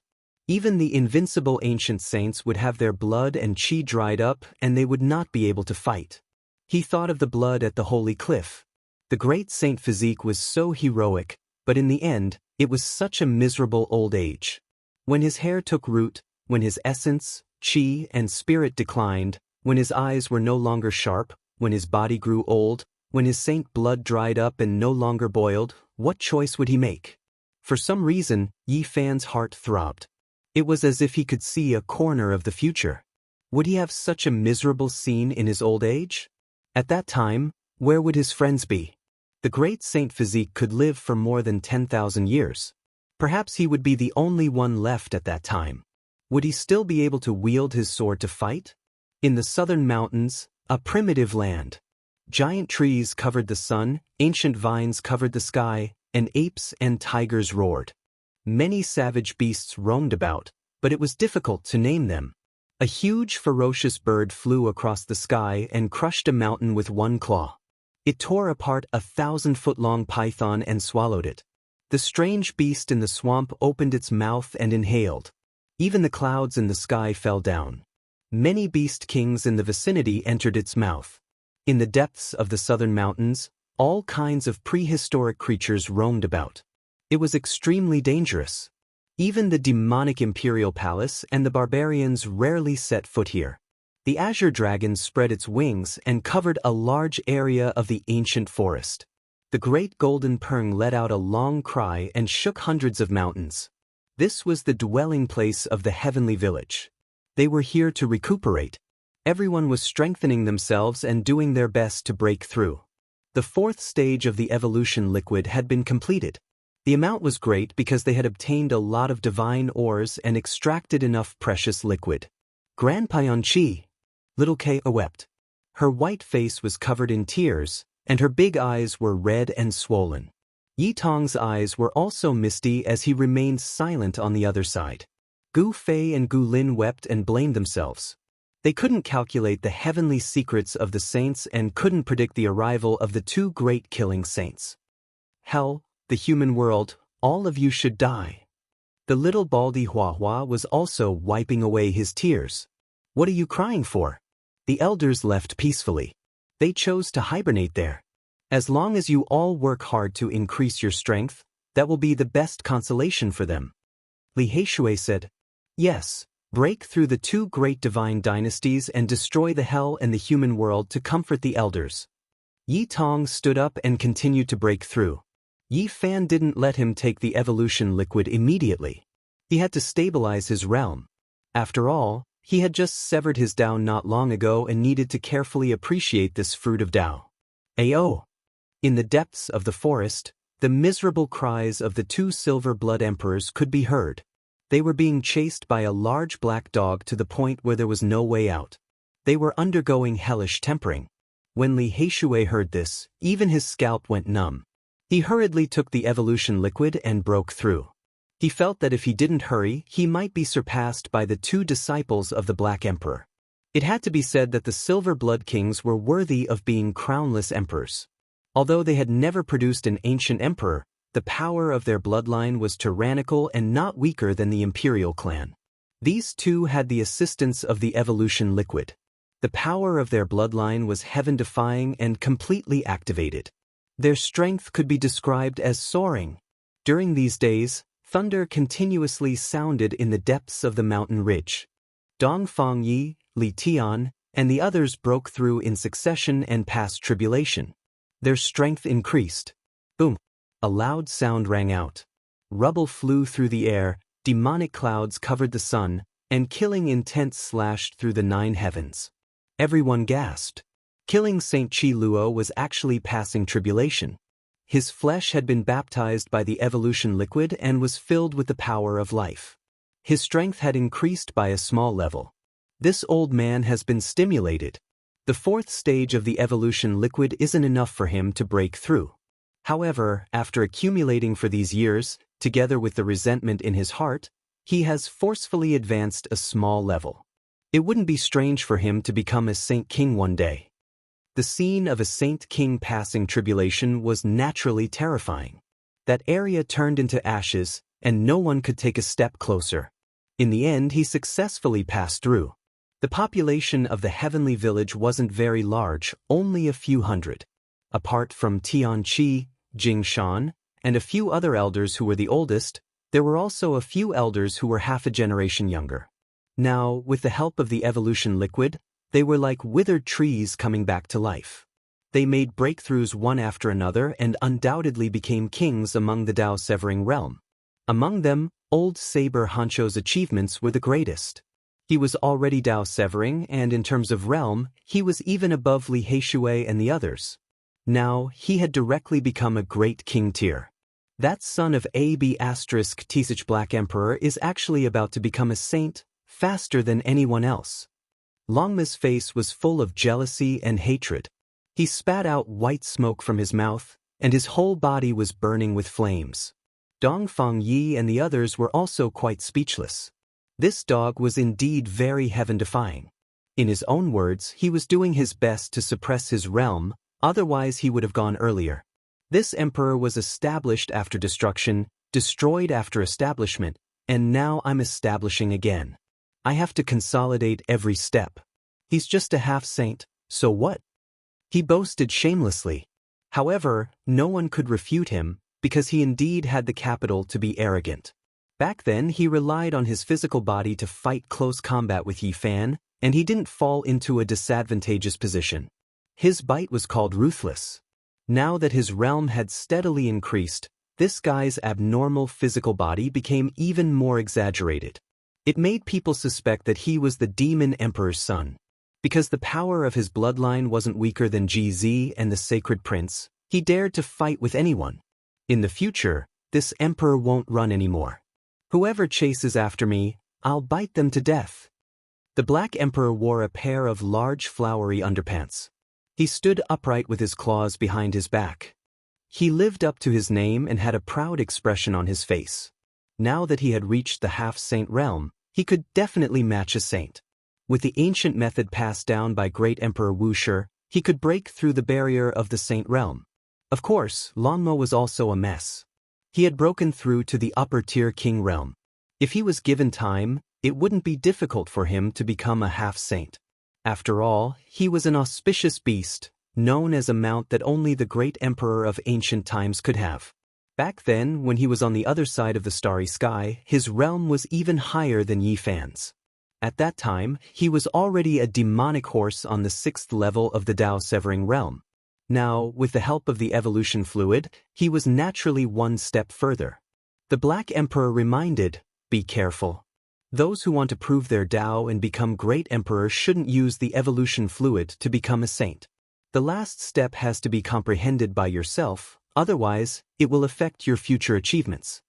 Even the invincible ancient saints would have their blood and chi dried up and they would not be able to fight. He thought of the blood at the holy cliff. The great Saint Physique was so heroic, but in the end, it was such a miserable old age. When his hair took root, when his essence, chi, and spirit declined, when his eyes were no longer sharp, when his body grew old, when his saint blood dried up and no longer boiled, what choice would he make? For some reason, Yi Fan's heart throbbed. It was as if he could see a corner of the future. Would he have such a miserable scene in his old age? At that time, where would his friends be? The great Saint Physique could live for more than 10,000 years. Perhaps he would be the only one left at that time. Would he still be able to wield his sword to fight? In the southern mountains, a primitive land. Giant trees covered the sun, ancient vines covered the sky, and apes and tigers roared. Many savage beasts roamed about, but it was difficult to name them. A huge ferocious bird flew across the sky and crushed a mountain with one claw. It tore apart a 1,000-foot-long python and swallowed it. The strange beast in the swamp opened its mouth and inhaled. Even the clouds in the sky fell down. Many beast kings in the vicinity entered its mouth. In the depths of the southern mountains, all kinds of prehistoric creatures roamed about. It was extremely dangerous. Even the demonic imperial palace and the barbarians rarely set foot here. The azure dragon spread its wings and covered a large area of the ancient forest. The great golden peng let out a long cry and shook hundreds of mountains. This was the dwelling place of the heavenly village. They were here to recuperate. Everyone was strengthening themselves and doing their best to break through. The 4th stage of the evolution liquid had been completed. The amount was great because they had obtained a lot of divine ores and extracted enough precious liquid. Grandpa Yanqi, little Kay wept. Her white face was covered in tears, and her big eyes were red and swollen. Yi Tong's eyes were also misty as he remained silent on the other side. Gu Fei and Gu Lin wept and blamed themselves. They couldn't calculate the heavenly secrets of the saints and couldn't predict the arrival of the 2 great killing saints. Hell, the human world, all of you should die. The little Baldy Huahua was also wiping away his tears. What are you crying for? The elders left peacefully. They chose to hibernate there. As long as you all work hard to increase your strength, that will be the best consolation for them. Li Heishui said, yes, break through the 2 great divine dynasties and destroy the hell and the human world to comfort the elders. Yi Tong stood up and continued to break through. Yi Fan didn't let him take the evolution liquid immediately. He had to stabilize his realm. After all, he had just severed his Dao not long ago and needed to carefully appreciate this fruit of Dao. Ayo! In the depths of the forest, the miserable cries of the 2 silver blood emperors could be heard. They were being chased by a large black dog to the point where there was no way out. They were undergoing hellish tempering. When Li Heishui heard this, even his scalp went numb. He hurriedly took the evolution liquid and broke through. He felt that if he didn't hurry, he might be surpassed by the 2 disciples of the Black Emperor. It had to be said that the Silver Blood Kings were worthy of being crownless emperors. Although they had never produced an ancient emperor, the power of their bloodline was tyrannical and not weaker than the imperial clan. These 2 had the assistance of the evolution liquid. The power of their bloodline was heaven-defying and completely activated. Their strength could be described as soaring. During these days, thunder continuously sounded in the depths of the mountain ridge. Dong Fangyi, Li Tian, and the others broke through in succession and passed tribulation. Their strength increased. Boom! A loud sound rang out. Rubble flew through the air, demonic clouds covered the sun, and killing intent slashed through the 9 heavens. Everyone gasped. Killing Saint Chi Luo was actually passing tribulation. His flesh had been baptized by the evolution liquid and was filled with the power of life. His strength had increased by a small level. This old man has been stimulated. The 4th stage of the evolution liquid isn't enough for him to break through. However, after accumulating for these years, together with the resentment in his heart, he has forcefully advanced a small level. It wouldn't be strange for him to become a Saint King one day. The scene of a Saint King passing tribulation was naturally terrifying. That area turned into ashes, and no one could take a step closer. In the end, he successfully passed through. The population of the heavenly village wasn't very large, only a few hundred. Apart from Tianqi, Jingshan, and a few other elders who were the oldest, there were also a few elders who were half a generation younger. Now, with the help of the evolution liquid, they were like withered trees coming back to life. They made breakthroughs one after another and undoubtedly became kings among the Dao Severing realm. Among them, old Saber Hancho's achievements were the greatest. He was already Dao Severing, and in terms of realm, he was even above Li Heishui and the others. Now, he had directly become a great king tier. That son of AB** Tisich Black Emperor is actually about to become a saint, faster than anyone else. Longma's face was full of jealousy and hatred. He spat out white smoke from his mouth, and his whole body was burning with flames. Dongfang Yi and the others were also quite speechless. This dog was indeed very heaven-defying. In his own words, he was doing his best to suppress his realm, otherwise he would have gone earlier. This emperor was established after destruction, destroyed after establishment, and now I'm establishing again. I have to consolidate every step. He's just a half-saint, so what? He boasted shamelessly. However, no one could refute him, because he indeed had the capital to be arrogant. Back then, he relied on his physical body to fight close combat with Yi Fan, and he didn't fall into a disadvantageous position. His bite was called ruthless. Now that his realm had steadily increased, this guy's abnormal physical body became even more exaggerated. It made people suspect that he was the demon emperor's son. Because the power of his bloodline wasn't weaker than GZ and the sacred prince, he dared to fight with anyone. In the future, this emperor won't run anymore. Whoever chases after me, I'll bite them to death. The Black Emperor wore a pair of large flowery underpants. He stood upright with his claws behind his back. He lived up to his name and had a proud expression on his face. Now that he had reached the half-saint realm, he could definitely match a saint. With the ancient method passed down by great Emperor Wuxia, he could break through the barrier of the saint realm. Of course, Longmo was also a mess. He had broken through to the upper-tier king realm. If he was given time, it wouldn't be difficult for him to become a half-saint. After all, he was an auspicious beast, known as a mount that only the great emperor of ancient times could have. Back then, when he was on the other side of the starry sky, his realm was even higher than Yi Fan's. At that time, he was already a demonic horse on the 6th level of the Dao Severing realm. Now, with the help of the evolution fluid, he was naturally one step further. The Black Emperor reminded, be careful. Those who want to prove their Dao and become great emperors shouldn't use the evolution fluid to become a saint. The last step has to be comprehended by yourself, otherwise, it will affect your future achievements.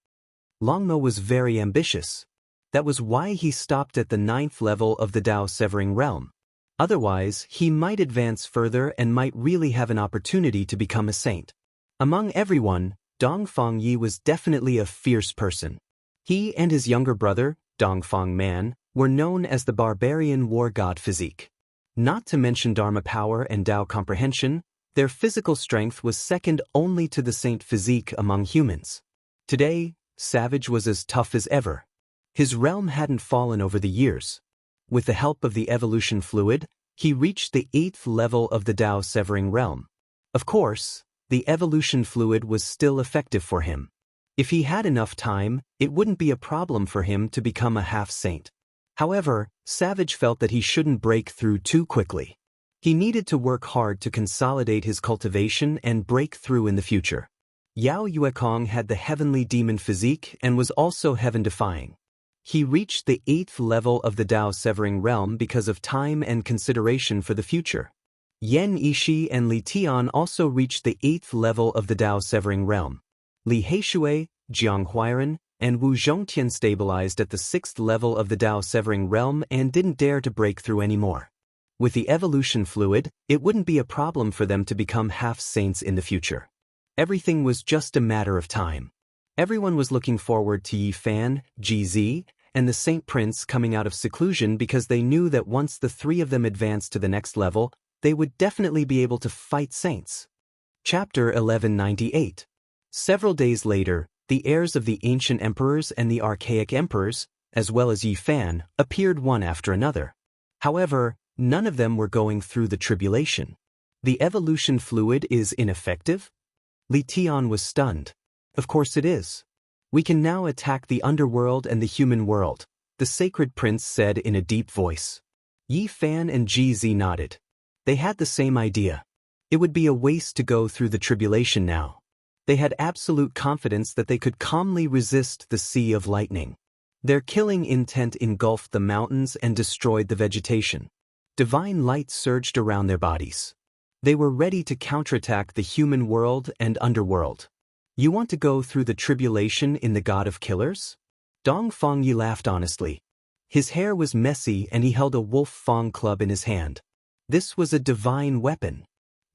Longmo was very ambitious. That was why he stopped at the 9th level of the Dao Severing realm. Otherwise, he might advance further and might really have an opportunity to become a saint. Among everyone, Dongfang Yi was definitely a fierce person. He and his younger brother, Dongfang Man, were known as the barbarian war god physique. Not to mention Dharma power and Dao comprehension, their physical strength was second only to the saint physique among humans. Today, Savage was as tough as ever. His realm hadn't fallen over the years. With the help of the evolution fluid, he reached the 8th level of the Dao Severing realm. Of course, the evolution fluid was still effective for him. If he had enough time, it wouldn't be a problem for him to become a half-saint. However, Savage felt that he shouldn't break through too quickly. He needed to work hard to consolidate his cultivation and break through in the future. Yao Yuekong had the heavenly demon physique and was also heaven-defying. He reached the 8th level of the Dao Severing Realm because of time and consideration for the future. Yan Yishi and Li Tian also reached the 8th level of the Dao Severing Realm. Li Heishui, Jiang Huairan, and Wu Zhongtian stabilized at the 6th level of the Dao Severing Realm and didn't dare to break through anymore. With the evolution fluid, it wouldn't be a problem for them to become half-saints in the future. Everything was just a matter of time. Everyone was looking forward to Yi Fan, GZ, and the Saint Prince coming out of seclusion because they knew that once the three of them advanced to the next level, they would definitely be able to fight saints. Chapter 1198. Several days later, the heirs of the ancient emperors and the archaic emperors, as well as Yi Fan, appeared one after another. However, none of them were going through the tribulation. The evolution fluid is ineffective? Li Tian was stunned. Of course it is. We can now attack the underworld and the human world, the sacred prince said in a deep voice. Yi Fan and GZ nodded. They had the same idea. It would be a waste to go through the tribulation now. They had absolute confidence that they could calmly resist the sea of lightning. Their killing intent engulfed the mountains and destroyed the vegetation. Divine light surged around their bodies. They were ready to counterattack the human world and underworld. You want to go through the tribulation in the God of Killers? Dong Fangyi laughed honestly. His hair was messy and he held a wolf fang club in his hand. This was a divine weapon.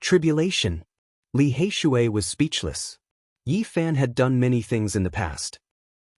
Tribulation. Li Heishui was speechless. Yi Fan had done many things in the past.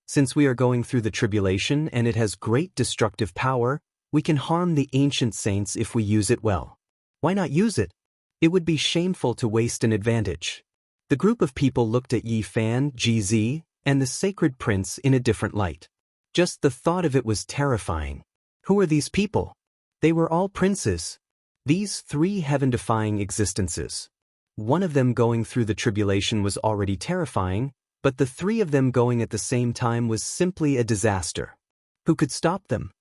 Since we are going through the tribulation and it has great destructive power, we can harm the ancient saints if we use it well. Why not use it? It would be shameful to waste an advantage. The group of people looked at Yi Fan, GZ, and the sacred prince in a different light. Just the thought of it was terrifying. Who are these people? They were all princes. These three heaven-defying existences. One of them going through the tribulation was already terrifying, but the three of them going at the same time was simply a disaster. Who could stop them?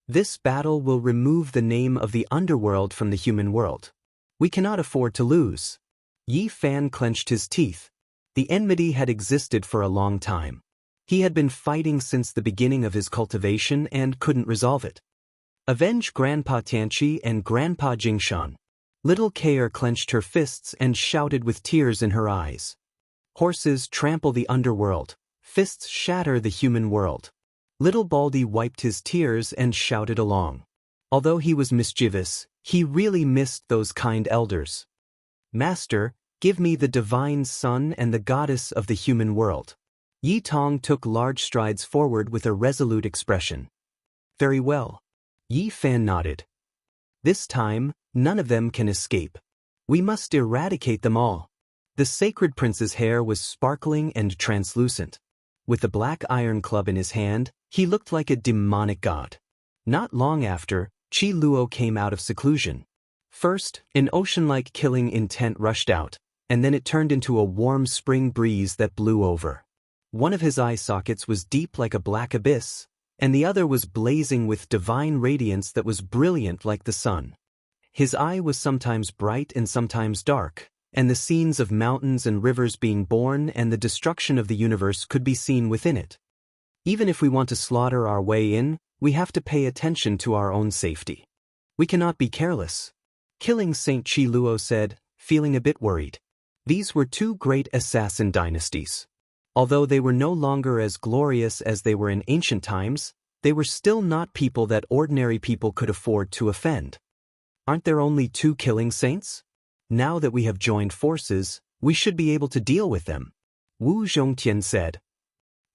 This battle will remove the name of the underworld from the human world. We cannot afford to lose. Yi Fan clenched his teeth. The enmity had existed for a long time. He had been fighting since the beginning of his cultivation and couldn't resolve it. Avenge Grandpa Tianqi and Grandpa Jingshan. Little Kair clenched her fists and shouted with tears in her eyes. Horses trample the underworld. Fists shatter the human world. Little Baldy wiped his tears and shouted along. Although he was mischievous, he really missed those kind elders. Master, give me the divine sun and the goddess of the human world. Yi Tong took large strides forward with a resolute expression. Very well. Yi Fan nodded. This time, none of them can escape. We must eradicate them all. The sacred prince's hair was sparkling and translucent. With the black iron club in his hand, he looked like a demonic god. Not long after, Qi Luo came out of seclusion. First, an ocean-like killing intent rushed out, and then it turned into a warm spring breeze that blew over. One of his eye sockets was deep like a black abyss, and the other was blazing with divine radiance that was brilliant like the sun. His eye was sometimes bright and sometimes dark, and the scenes of mountains and rivers being born and the destruction of the universe could be seen within it. Even if we want to slaughter our way in, we have to pay attention to our own safety. We cannot be careless. Killing Saint Qi Luo said, feeling a bit worried. These were two great assassin dynasties. Although they were no longer as glorious as they were in ancient times, they were still not people that ordinary people could afford to offend. Aren't there only two killing saints? Now that we have joined forces, we should be able to deal with them. Wu Zhongtian said.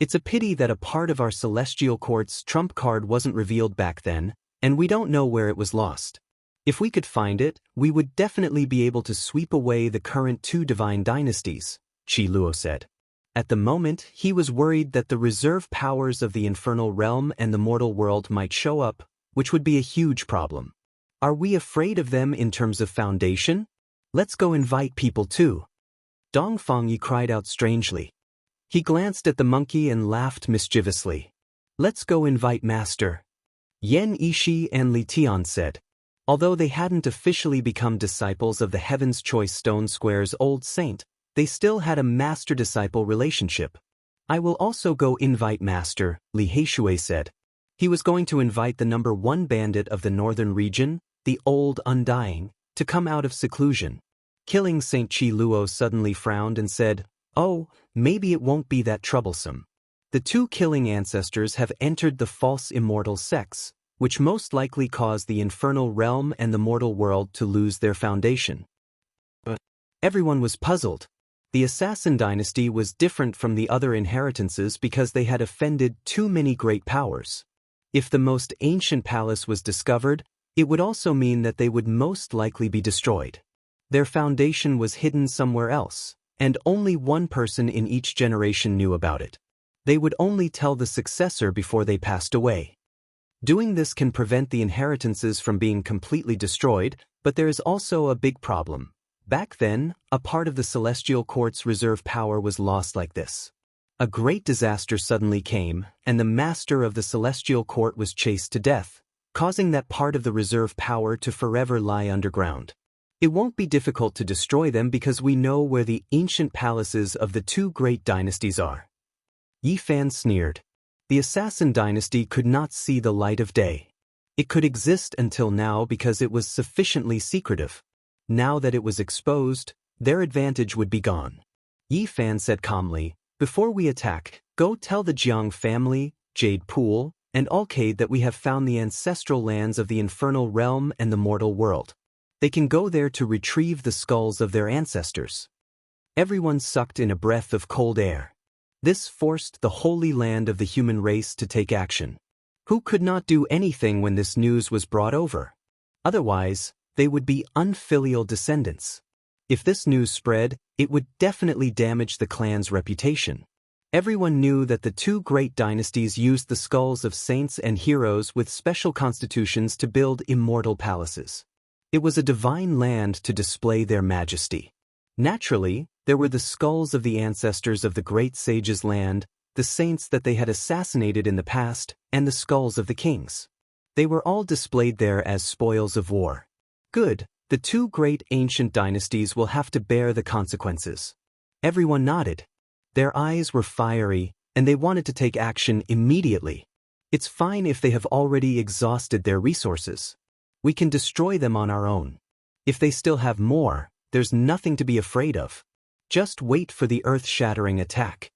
It's a pity that a part of our celestial court's trump card wasn't revealed back then, and we don't know where it was lost. If we could find it, we would definitely be able to sweep away the current two divine dynasties, Qi Luo said. At the moment, he was worried that the reserve powers of the infernal realm and the mortal world might show up, which would be a huge problem. Are we afraid of them in terms of foundation? Let's go invite people too. Dong Fangyi cried out strangely. He glanced at the monkey and laughed mischievously. Let's go invite Master. Yan Yishi and Li Tian said. Although they hadn't officially become disciples of the Heaven's Choice Stone Square's old saint, they still had a master-disciple relationship. I will also go invite Master, Li Heishui said. He was going to invite the #1 bandit of the northern region, the Old Undying, to come out of seclusion. Killing St. Chi Luo suddenly frowned and said, "Oh, maybe it won't be that troublesome. The two killing ancestors have entered the false immortal sects, which most likely caused the infernal realm and the mortal world to lose their foundation." But everyone was puzzled. The assassin dynasty was different from the other inheritances because they had offended too many great powers. If the most ancient palace was discovered, it would also mean that they would most likely be destroyed. Their foundation was hidden somewhere else, and only one person in each generation knew about it. They would only tell the successor before they passed away. Doing this can prevent the inheritances from being completely destroyed, but there is also a big problem. Back then, a part of the Celestial Court's reserve power was lost like this. A great disaster suddenly came, and the master of the Celestial Court was chased to death, causing that part of the reserve power to forever lie underground. It won't be difficult to destroy them because we know where the ancient palaces of the two great dynasties are. Yi Fan sneered. The assassin dynasty could not see the light of day. It could exist until now because it was sufficiently secretive. Now that it was exposed, their advantage would be gone. Yi Fan said calmly, "Before we attack, go tell the Jiang family, Jade Pool, and Alcade that we have found the ancestral lands of the infernal realm and the mortal world. They can go there to retrieve the skulls of their ancestors." Everyone sucked in a breath of cold air. This forced the holy land of the human race to take action. Who could not do anything when this news was brought over? Otherwise, they would be unfilial descendants. If this news spread, it would definitely damage the clan's reputation. Everyone knew that the two great dynasties used the skulls of saints and heroes with special constitutions to build immortal palaces. It was a divine land to display their majesty. Naturally, there were the skulls of the ancestors of the great sages' land, the saints that they had assassinated in the past, and the skulls of the kings. They were all displayed there as spoils of war. Good, the two great ancient dynasties will have to bear the consequences. Everyone nodded. Their eyes were fiery, and they wanted to take action immediately. It's fine if they have already exhausted their resources. We can destroy them on our own. If they still have more, there's nothing to be afraid of. Just wait for the earth-shattering attack.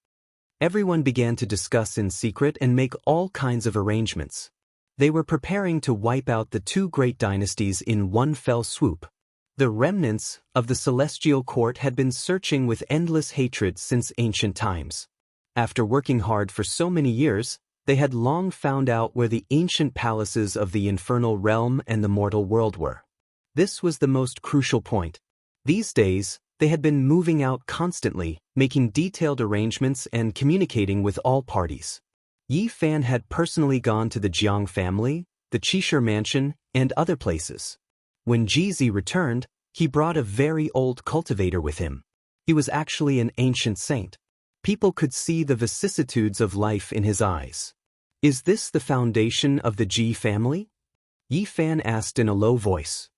Everyone began to discuss in secret and make all kinds of arrangements. They were preparing to wipe out the two great dynasties in one fell swoop. The remnants of the Celestial Court had been searching with endless hatred since ancient times. After working hard for so many years, they had long found out where the ancient palaces of the infernal realm and the mortal world were. This was the most crucial point. These days, they had been moving out constantly, making detailed arrangements and communicating with all parties. Yi Fan had personally gone to the Jiang family, the Qishir mansion, and other places. When Jizi returned, he brought a very old cultivator with him. He was actually an ancient saint. People could see the vicissitudes of life in his eyes. "Is this the foundation of the Ji family?" Yi Fan asked in a low voice.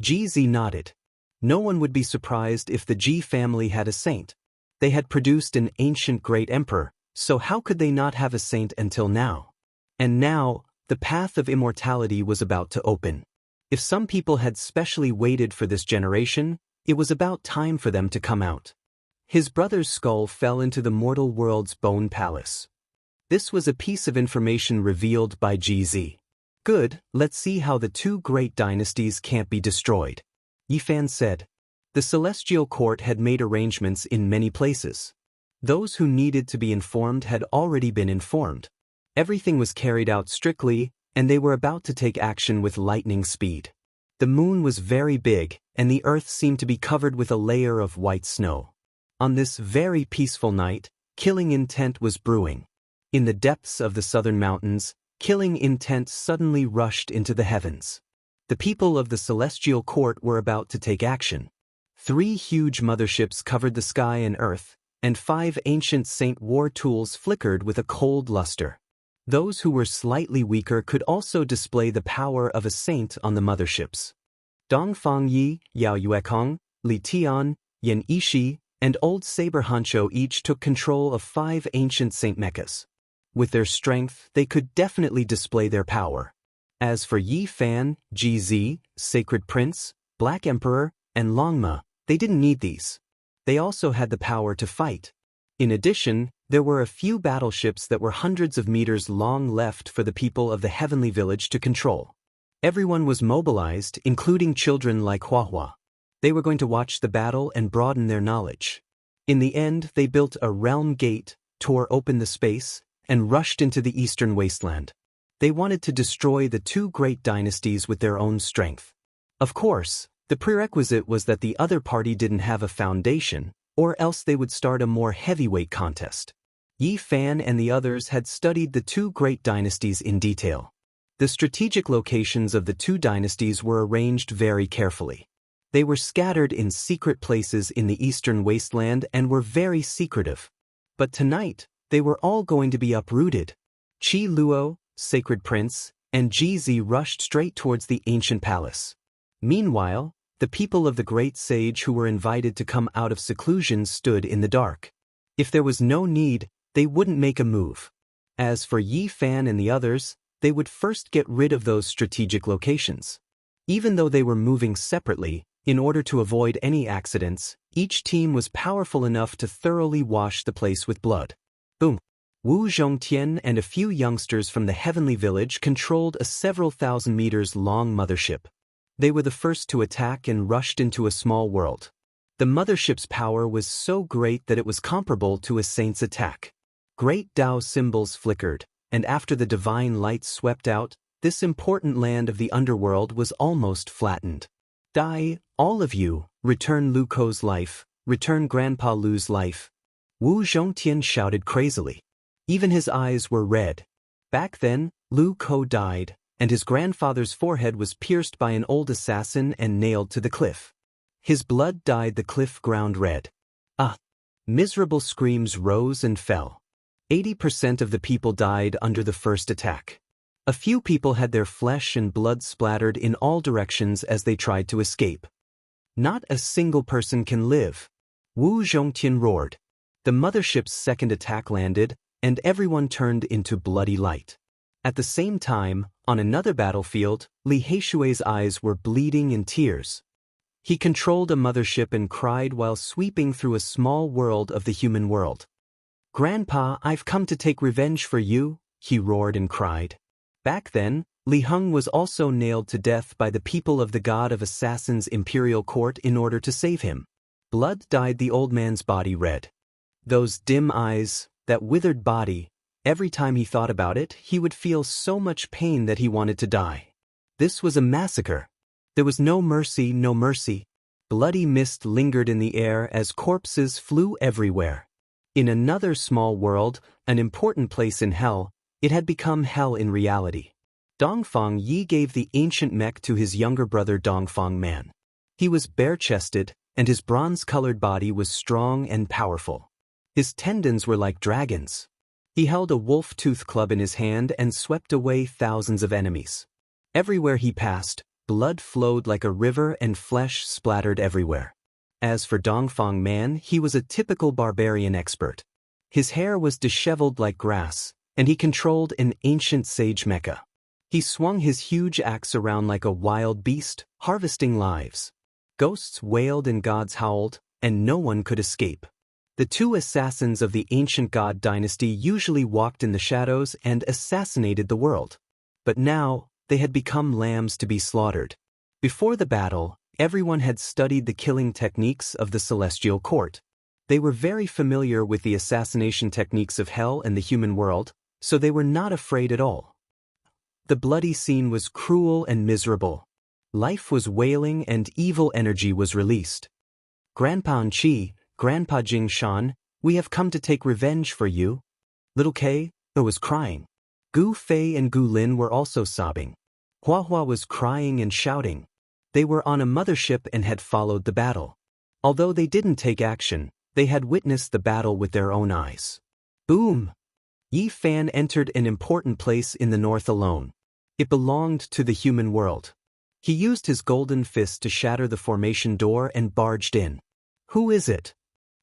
Jizi nodded. No one would be surprised if the Ji family had a saint. They had produced an ancient great emperor, so how could they not have a saint until now? And now, the path of immortality was about to open. If some people had specially waited for this generation, it was about time for them to come out. His brother's skull fell into the mortal world's bone palace. This was a piece of information revealed by GZ. Good, let's see how the two great dynasties can't be destroyed. Yi Fan said. The Celestial Court had made arrangements in many places. Those who needed to be informed had already been informed. Everything was carried out strictly, and they were about to take action with lightning speed. The moon was very big, and the earth seemed to be covered with a layer of white snow. On this very peaceful night, killing intent was brewing. In the depths of the southern mountains, killing intent suddenly rushed into the heavens. The people of the Celestial Court were about to take action. 3 huge motherships covered the sky and earth, and 5 ancient saint war tools flickered with a cold luster. Those who were slightly weaker could also display the power of a saint on the motherships. Dongfang Yi, Yao Yuekong, Li Tian, Yan Yishi, and Old Saber Hancho each took control of 5 ancient Saint Mechas. With their strength, they could definitely display their power. As for Yi Fan, GZ, Sacred Prince, Black Emperor, and Longma, they didn't need these. They also had the power to fight. In addition, there were a few battleships that were hundreds of meters long left for the people of the Heavenly Village to control. Everyone was mobilized, including children like Huahua. They were going to watch the battle and broaden their knowledge. In the end, they built a realm gate, tore open the space, and rushed into the eastern wasteland. They wanted to destroy the 2 great dynasties with their own strength. Of course, the prerequisite was that the other party didn't have a foundation, or else they would start a more heavyweight contest. Yi Fan and the others had studied the 2 great dynasties in detail. The strategic locations of the 2 dynasties were arranged very carefully. They were scattered in secret places in the eastern wasteland and were very secretive. But tonight, they were all going to be uprooted. Qi Luo, Sacred Prince, and GZ rushed straight towards the ancient palace. Meanwhile, the people of the great sage who were invited to come out of seclusion stood in the dark. If there was no need, they wouldn't make a move. As for Yi Fan and the others, they would first get rid of those strategic locations. Even though they were moving separately, in order to avoid any accidents, each team was powerful enough to thoroughly wash the place with blood. Boom! Wu Zhongtian and a few youngsters from the Heavenly Village controlled a several thousand meters long mothership. They were the first to attack and rushed into a small world. The mothership's power was so great that it was comparable to a saint's attack. Great Dao symbols flickered, and after the divine light swept out, this important land of the underworld was almost flattened. Die, all of you, return Lu Ko's life, return Grandpa Lu's life. Wu Zhongtian shouted crazily. Even his eyes were red. Back then, Lu Ko died, and his grandfather's forehead was pierced by an old assassin and nailed to the cliff. His blood dyed the cliff ground red. Miserable screams rose and fell. 80% of the people died under the first attack. A few people had their flesh and blood splattered in all directions as they tried to escape. Not a single person can live. Wu Zhongtian roared. The mothership's second attack landed, and everyone turned into bloody light. At the same time, on another battlefield, Li Heishui's eyes were bleeding in tears. He controlled a mothership and cried while sweeping through a small world of the human world. "Grandpa, I've come to take revenge for you," he roared and cried. Back then, Li Heng was also nailed to death by the people of the God of Assassins' imperial court in order to save him. Blood dyed the old man's body red. Those dim eyes, that withered body, every time he thought about it, he would feel so much pain that he wanted to die. This was a massacre. There was no mercy, no mercy. Bloody mist lingered in the air as corpses flew everywhere. In another small world, an important place in hell, it had become hell in reality. Dongfang Yi gave the ancient mech to his younger brother Dongfang Man. He was bare-chested, and his bronze-colored body was strong and powerful. His tendons were like dragons. He held a wolf-tooth club in his hand and swept away thousands of enemies. Everywhere he passed, blood flowed like a river and flesh splattered everywhere. As for Dongfang Man, he was a typical barbarian expert. His hair was disheveled like grass, and he controlled an ancient sage mecha. He swung his huge axe around like a wild beast, harvesting lives. Ghosts wailed and gods howled, and no one could escape. The 2 assassins of the ancient god dynasty usually walked in the shadows and assassinated the world. But now, they had become lambs to be slaughtered. Before the battle, everyone had studied the killing techniques of the celestial court. They were very familiar with the assassination techniques of hell and the human world, so they were not afraid at all. The bloody scene was cruel and miserable. Life was wailing and evil energy was released. "Grandpa Qi, Grandpa Jingshan, we have come to take revenge for you." Little Kei was crying. Gu Fei and Gu Lin were also sobbing. Huahua was crying and shouting. They were on a mothership and had followed the battle. Although they didn't take action, they had witnessed the battle with their own eyes. Boom! Yi Fan entered an important place in the north alone. It belonged to the human world. He used his golden fist to shatter the formation door and barged in. "Who is it?"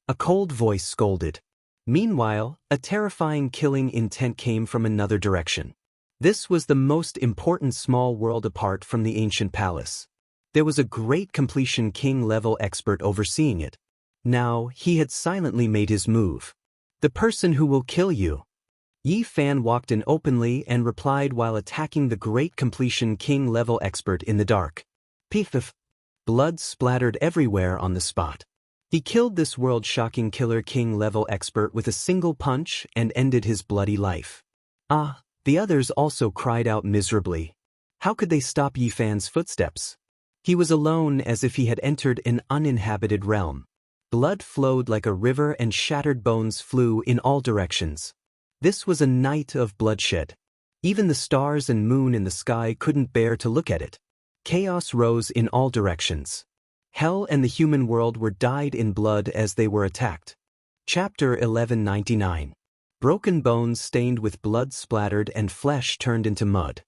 A cold voice scolded. Meanwhile, a terrifying killing intent came from another direction. This was the most important small world apart from the ancient palace. There was a great completion king-level expert overseeing it. Now, he had silently made his move. The person who will kill you. Yi Fan walked in openly and replied while attacking the great completion king-level expert in the dark. Piff. Blood splattered everywhere on the spot. He killed this world-shocking killer king-level expert with a single punch and ended his bloody life. The others also cried out miserably. How could they stop Yi Fan's footsteps? He was alone as if he had entered an uninhabited realm. Blood flowed like a river and shattered bones flew in all directions. This was a night of bloodshed. Even the stars and moon in the sky couldn't bear to look at it. Chaos rose in all directions. Hell and the human world were dyed in blood as they were attacked. Chapter 1199. Broken bones stained with blood splattered and flesh turned into mud.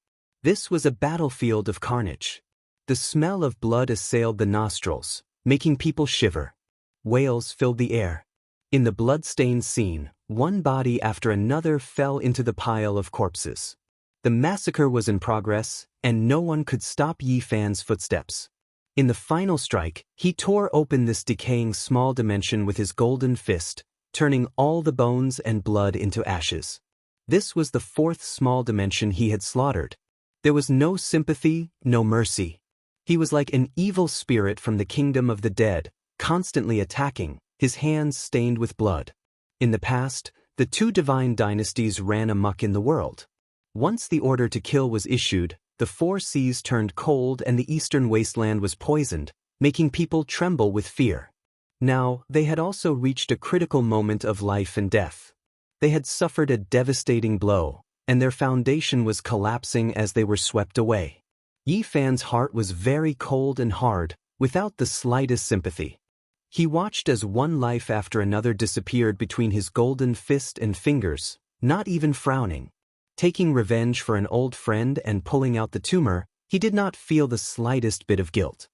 This was a battlefield of carnage. The smell of blood assailed the nostrils, making people shiver. Wails filled the air. In the blood-stained scene, one body after another fell into the pile of corpses. The massacre was in progress, and no one could stop Yi Fan's footsteps. In the final strike, he tore open this decaying small dimension with his golden fist, turning all the bones and blood into ashes. This was the fourth small dimension he had slaughtered. There was no sympathy, no mercy. He was like an evil spirit from the kingdom of the dead, constantly attacking, his hands stained with blood. In the past, the two divine dynasties ran amok in the world. Once the order to kill was issued, the four seas turned cold and the eastern wasteland was poisoned, making people tremble with fear. Now, they had also reached a critical moment of life and death. They had suffered a devastating blow, and their foundation was collapsing as they were swept away. Yi Fan's heart was very cold and hard, without the slightest sympathy. He watched as one life after another disappeared between his golden fist and fingers, not even frowning. Taking revenge for an old friend and pulling out the tumor, he did not feel the slightest bit of guilt.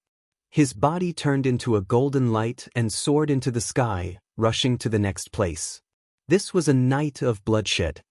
His body turned into a golden light and soared into the sky, rushing to the next place. This was a night of bloodshed.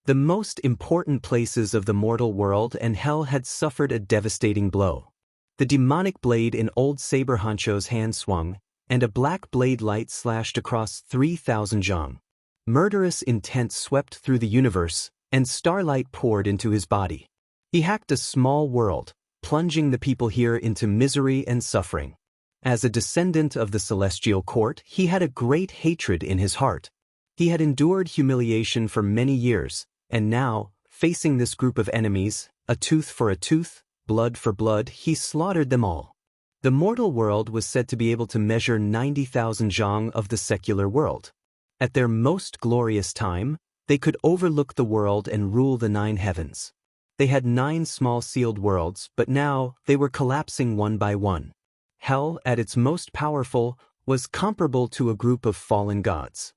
The most important places of the mortal world and hell had suffered a devastating blow. The demonic blade in old Saber Hancho's hand swung, and a black blade light slashed across 3,000 zhang. Murderous intent swept through the universe, and starlight poured into his body. He hacked a small world, plunging the people here into misery and suffering. As a descendant of the celestial court, he had a great hatred in his heart. He had endured humiliation for many years, and now, facing this group of enemies, a tooth for a tooth, blood for blood, he slaughtered them all. The mortal world was said to be able to measure 90,000 zhang of the secular world. At their most glorious time, they could overlook the world and rule the 9 heavens. They had 9 small sealed worlds, but now they were collapsing one by one. Hell, at its most powerful, was comparable to a group of fallen gods.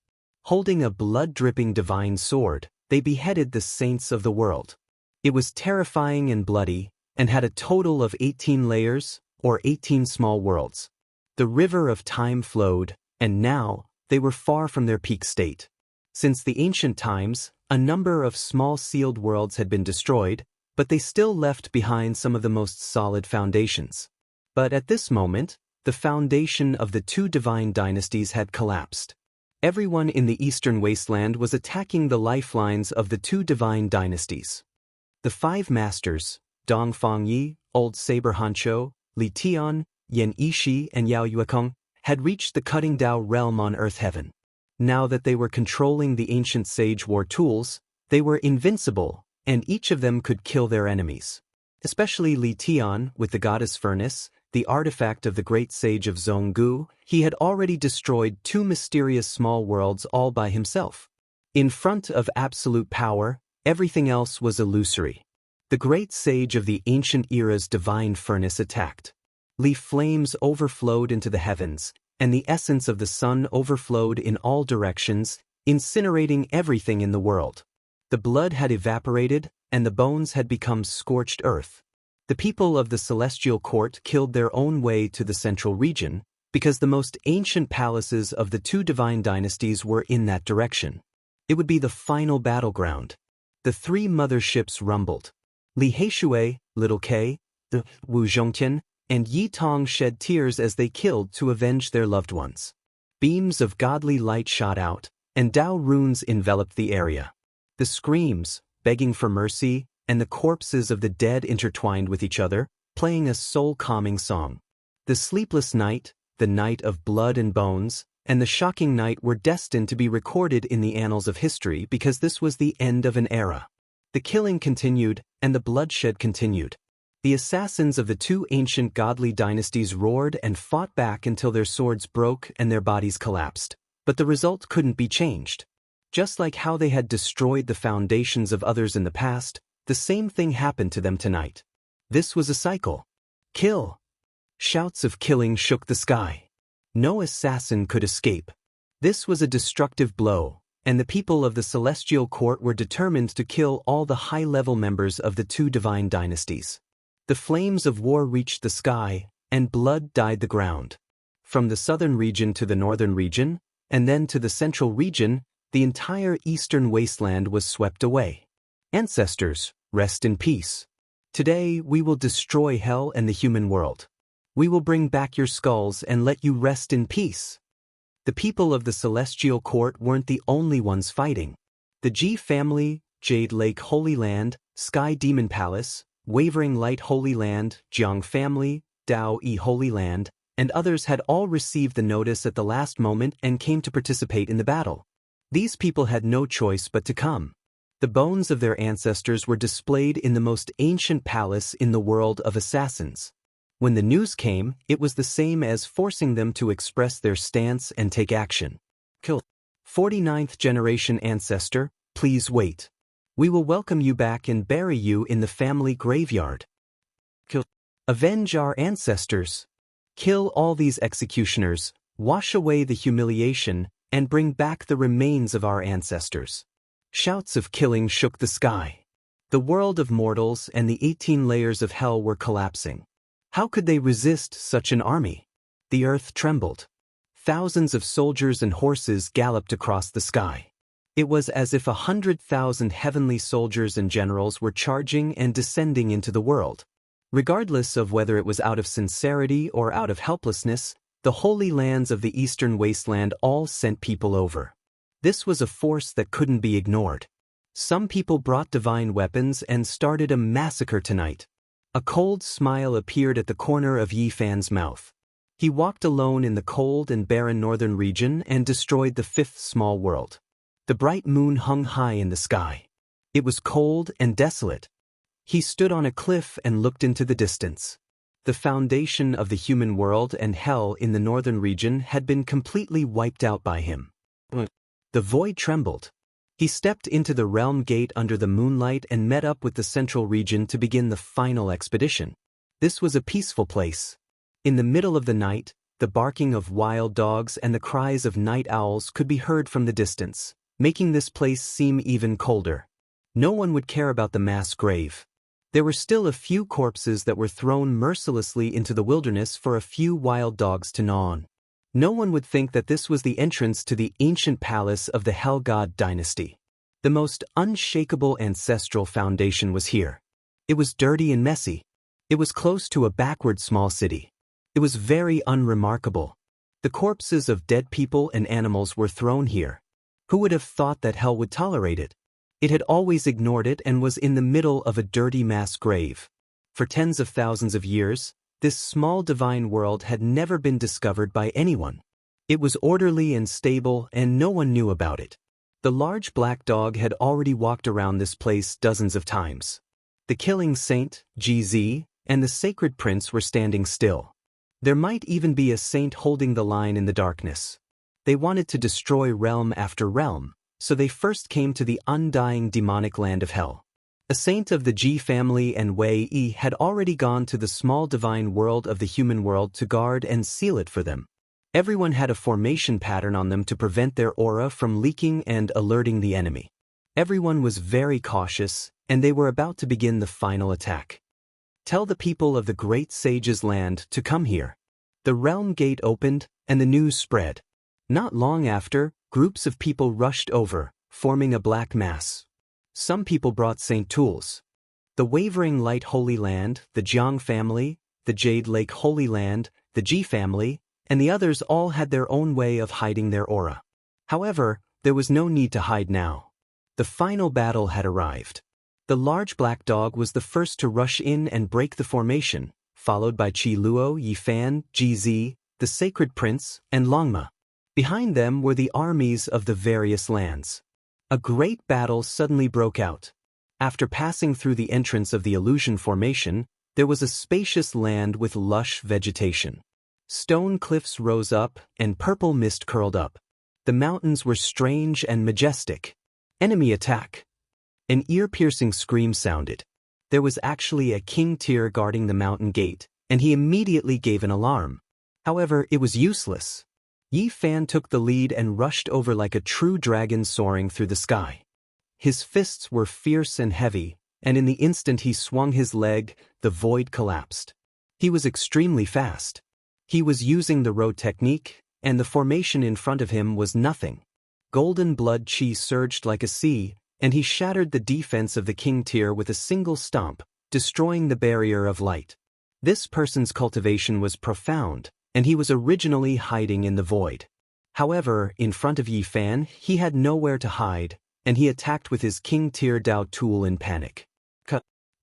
Holding a blood-dripping divine sword, they beheaded the saints of the world. It was terrifying and bloody, and had a total of 18 layers, or 18 small worlds. The river of time flowed, and now, they were far from their peak state. Since the ancient times, a number of small sealed worlds had been destroyed, but they still left behind some of the most solid foundations. But at this moment, the foundation of the two divine dynasties had collapsed. Everyone in the eastern wasteland was attacking the lifelines of the two divine dynasties. The 5 masters, Dong Fangyi, Old Saber Hancho, Li Tian, Yan Yishi, and Yao Yuekong, had reached the cutting Dao realm on Earth Heaven. Now that they were controlling the ancient sage war tools, they were invincible, and each of them could kill their enemies. Especially Li Tian, with the goddess furnace, the artifact of the great sage of Zhonggu, he had already destroyed 2 mysterious small worlds all by himself. In front of absolute power, everything else was illusory. The great sage of the ancient era's divine furnace attacked. Li flames overflowed into the heavens, and the essence of the sun overflowed in all directions, incinerating everything in the world. The blood had evaporated, and the bones had become scorched earth. The people of the celestial court killed their own way to the central region, because the most ancient palaces of the two divine dynasties were in that direction. It would be the final battleground. The three motherships rumbled. Li Heishui, Little K, the Wu Zhongtian, and Yi Tong shed tears as they killed to avenge their loved ones. Beams of godly light shot out, and Dao runes enveloped the area. The screams, begging for mercy, and the corpses of the dead intertwined with each other, playing a soul-calming song. The sleepless night, the night of blood and bones, and the shocking night were destined to be recorded in the annals of history because this was the end of an era. The killing continued, and the bloodshed continued. The assassins of the two ancient godly dynasties roared and fought back until their swords broke and their bodies collapsed. But the result couldn't be changed. Just like how they had destroyed the foundations of others in the past, the same thing happened to them tonight. This was a cycle. Kill! Shouts of killing shook the sky. No assassin could escape. This was a destructive blow, and the people of the celestial court were determined to kill all the high-level members of the two divine dynasties. The flames of war reached the sky, and blood dyed the ground. From the southern region to the northern region, and then to the central region, the entire eastern wasteland was swept away. Ancestors, rest in peace. Today we will destroy hell and the human world. We will bring back your skulls and let you rest in peace. The people of the celestial court weren't the only ones fighting. The Ji family, Jade Lake Holy Land, Sky Demon Palace, Wavering Light Holy Land, Jiang family, Dao Yi Holy Land, and others had all received the notice at the last moment and came to participate in the battle. These people had no choice but to come. The bones of their ancestors were displayed in the most ancient palace in the world of assassins. When the news came, it was the same as forcing them to express their stance and take action. Kill. 49th generation ancestor, please wait. We will welcome you back and bury you in the family graveyard. Kill. Avenge our ancestors. Kill all these executioners, wash away the humiliation, and bring back the remains of our ancestors. Shouts of killing shook the sky. The world of mortals and the 18 layers of hell were collapsing. How could they resist such an army? The earth trembled. Thousands of soldiers and horses galloped across the sky. It was as if 100,000 heavenly soldiers and generals were charging and descending into the world. Regardless of whether it was out of sincerity or out of helplessness, the holy lands of the eastern wasteland all sent people over. This was a force that couldn't be ignored. Some people brought divine weapons and started a massacre tonight. A cold smile appeared at the corner of Yi Fan's mouth. He walked alone in the cold and barren northern region and destroyed the fifth small world. The bright moon hung high in the sky. It was cold and desolate. He stood on a cliff and looked into the distance. The foundation of the human world and hell in the northern region had been completely wiped out by him. The void trembled. He stepped into the realm gate under the moonlight and met up with the central region to begin the final expedition. This was a peaceful place. In the middle of the night, the barking of wild dogs and the cries of night owls could be heard from the distance, making this place seem even colder. No one would care about the mass grave. There were still a few corpses that were thrown mercilessly into the wilderness for a few wild dogs to gnaw on. No one would think that this was the entrance to the ancient palace of the Hell God dynasty. The most unshakable ancestral foundation was here. It was dirty and messy. It was close to a backward small city. It was very unremarkable. The corpses of dead people and animals were thrown here. Who would have thought that hell would tolerate it? It had always ignored it and was in the middle of a dirty mass grave. For tens of thousands of years, this small divine world had never been discovered by anyone. It was orderly and stable, and no one knew about it. The large black dog had already walked around this place dozens of times. The killing saint, GZ, and the sacred prince were standing still. There might even be a saint holding the line in the darkness. They wanted to destroy realm after realm, so they first came to the undying demonic land of hell. A saint of the Ji family and Wei Yi had already gone to the small divine world of the human world to guard and seal it for them. Everyone had a formation pattern on them to prevent their aura from leaking and alerting the enemy. Everyone was very cautious, and they were about to begin the final attack. Tell the people of the great sage's land to come here. The realm gate opened, and the news spread. Not long after, groups of people rushed over, forming a black mass. Some people brought Saint tools. The Wavering Light Holy Land, the Jiang family, the Jade Lake Holy Land, the Ji family, and the others all had their own way of hiding their aura. However, there was no need to hide now. The final battle had arrived. The large black dog was the first to rush in and break the formation, followed by Qi Luo, Yifan, Ji, the Sacred Prince, and Longma. Behind them were the armies of the various lands. A great battle suddenly broke out. After passing through the entrance of the illusion formation, there was a spacious land with lush vegetation. Stone cliffs rose up, and purple mist curled up. The mountains were strange and majestic. Enemy attack. An ear-piercing scream sounded. There was actually a king tier guarding the mountain gate, and he immediately gave an alarm. However, it was useless. Yi Fan took the lead and rushed over like a true dragon soaring through the sky. His fists were fierce and heavy, and in the instant he swung his leg, the void collapsed. He was extremely fast. He was using the road technique, and the formation in front of him was nothing. Golden blood chi surged like a sea, and he shattered the defense of the king tier with a single stomp, destroying the barrier of light. This person's cultivation was profound, and he was originally hiding in the void. However, in front of Yi Fan, he had nowhere to hide, and he attacked with his king tier Dao tool in panic.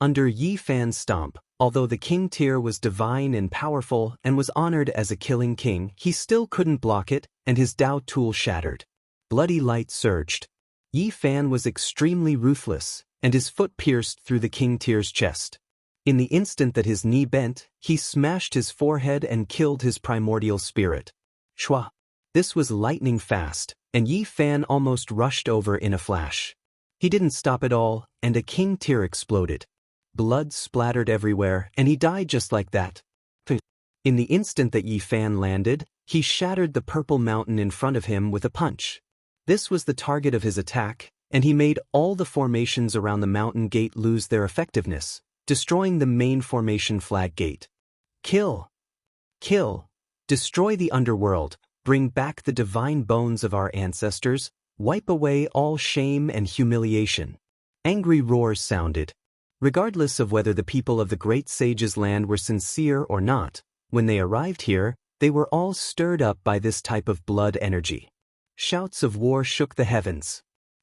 Under Yi Fan's stomp, although the king tier was divine and powerful and was honored as a killing king, he still couldn't block it, and his Dao tool shattered. Bloody light surged. Yi Fan was extremely ruthless, and his foot pierced through the king tier's chest. In the instant that his knee bent, he smashed his forehead and killed his primordial spirit. Chua! This was lightning fast, and Yi Fan almost rushed over in a flash. He didn't stop at all, and a king tier exploded. Blood splattered everywhere, and he died just like that. In the instant that Yi Fan landed, he shattered the purple mountain in front of him with a punch. This was the target of his attack, and he made all the formations around the mountain gate lose their effectiveness, destroying the main formation flag gate. Kill! Kill! Destroy the underworld, bring back the divine bones of our ancestors, wipe away all shame and humiliation. Angry roars sounded. Regardless of whether the people of the great sage's land were sincere or not, when they arrived here, they were all stirred up by this type of blood energy. Shouts of war shook the heavens.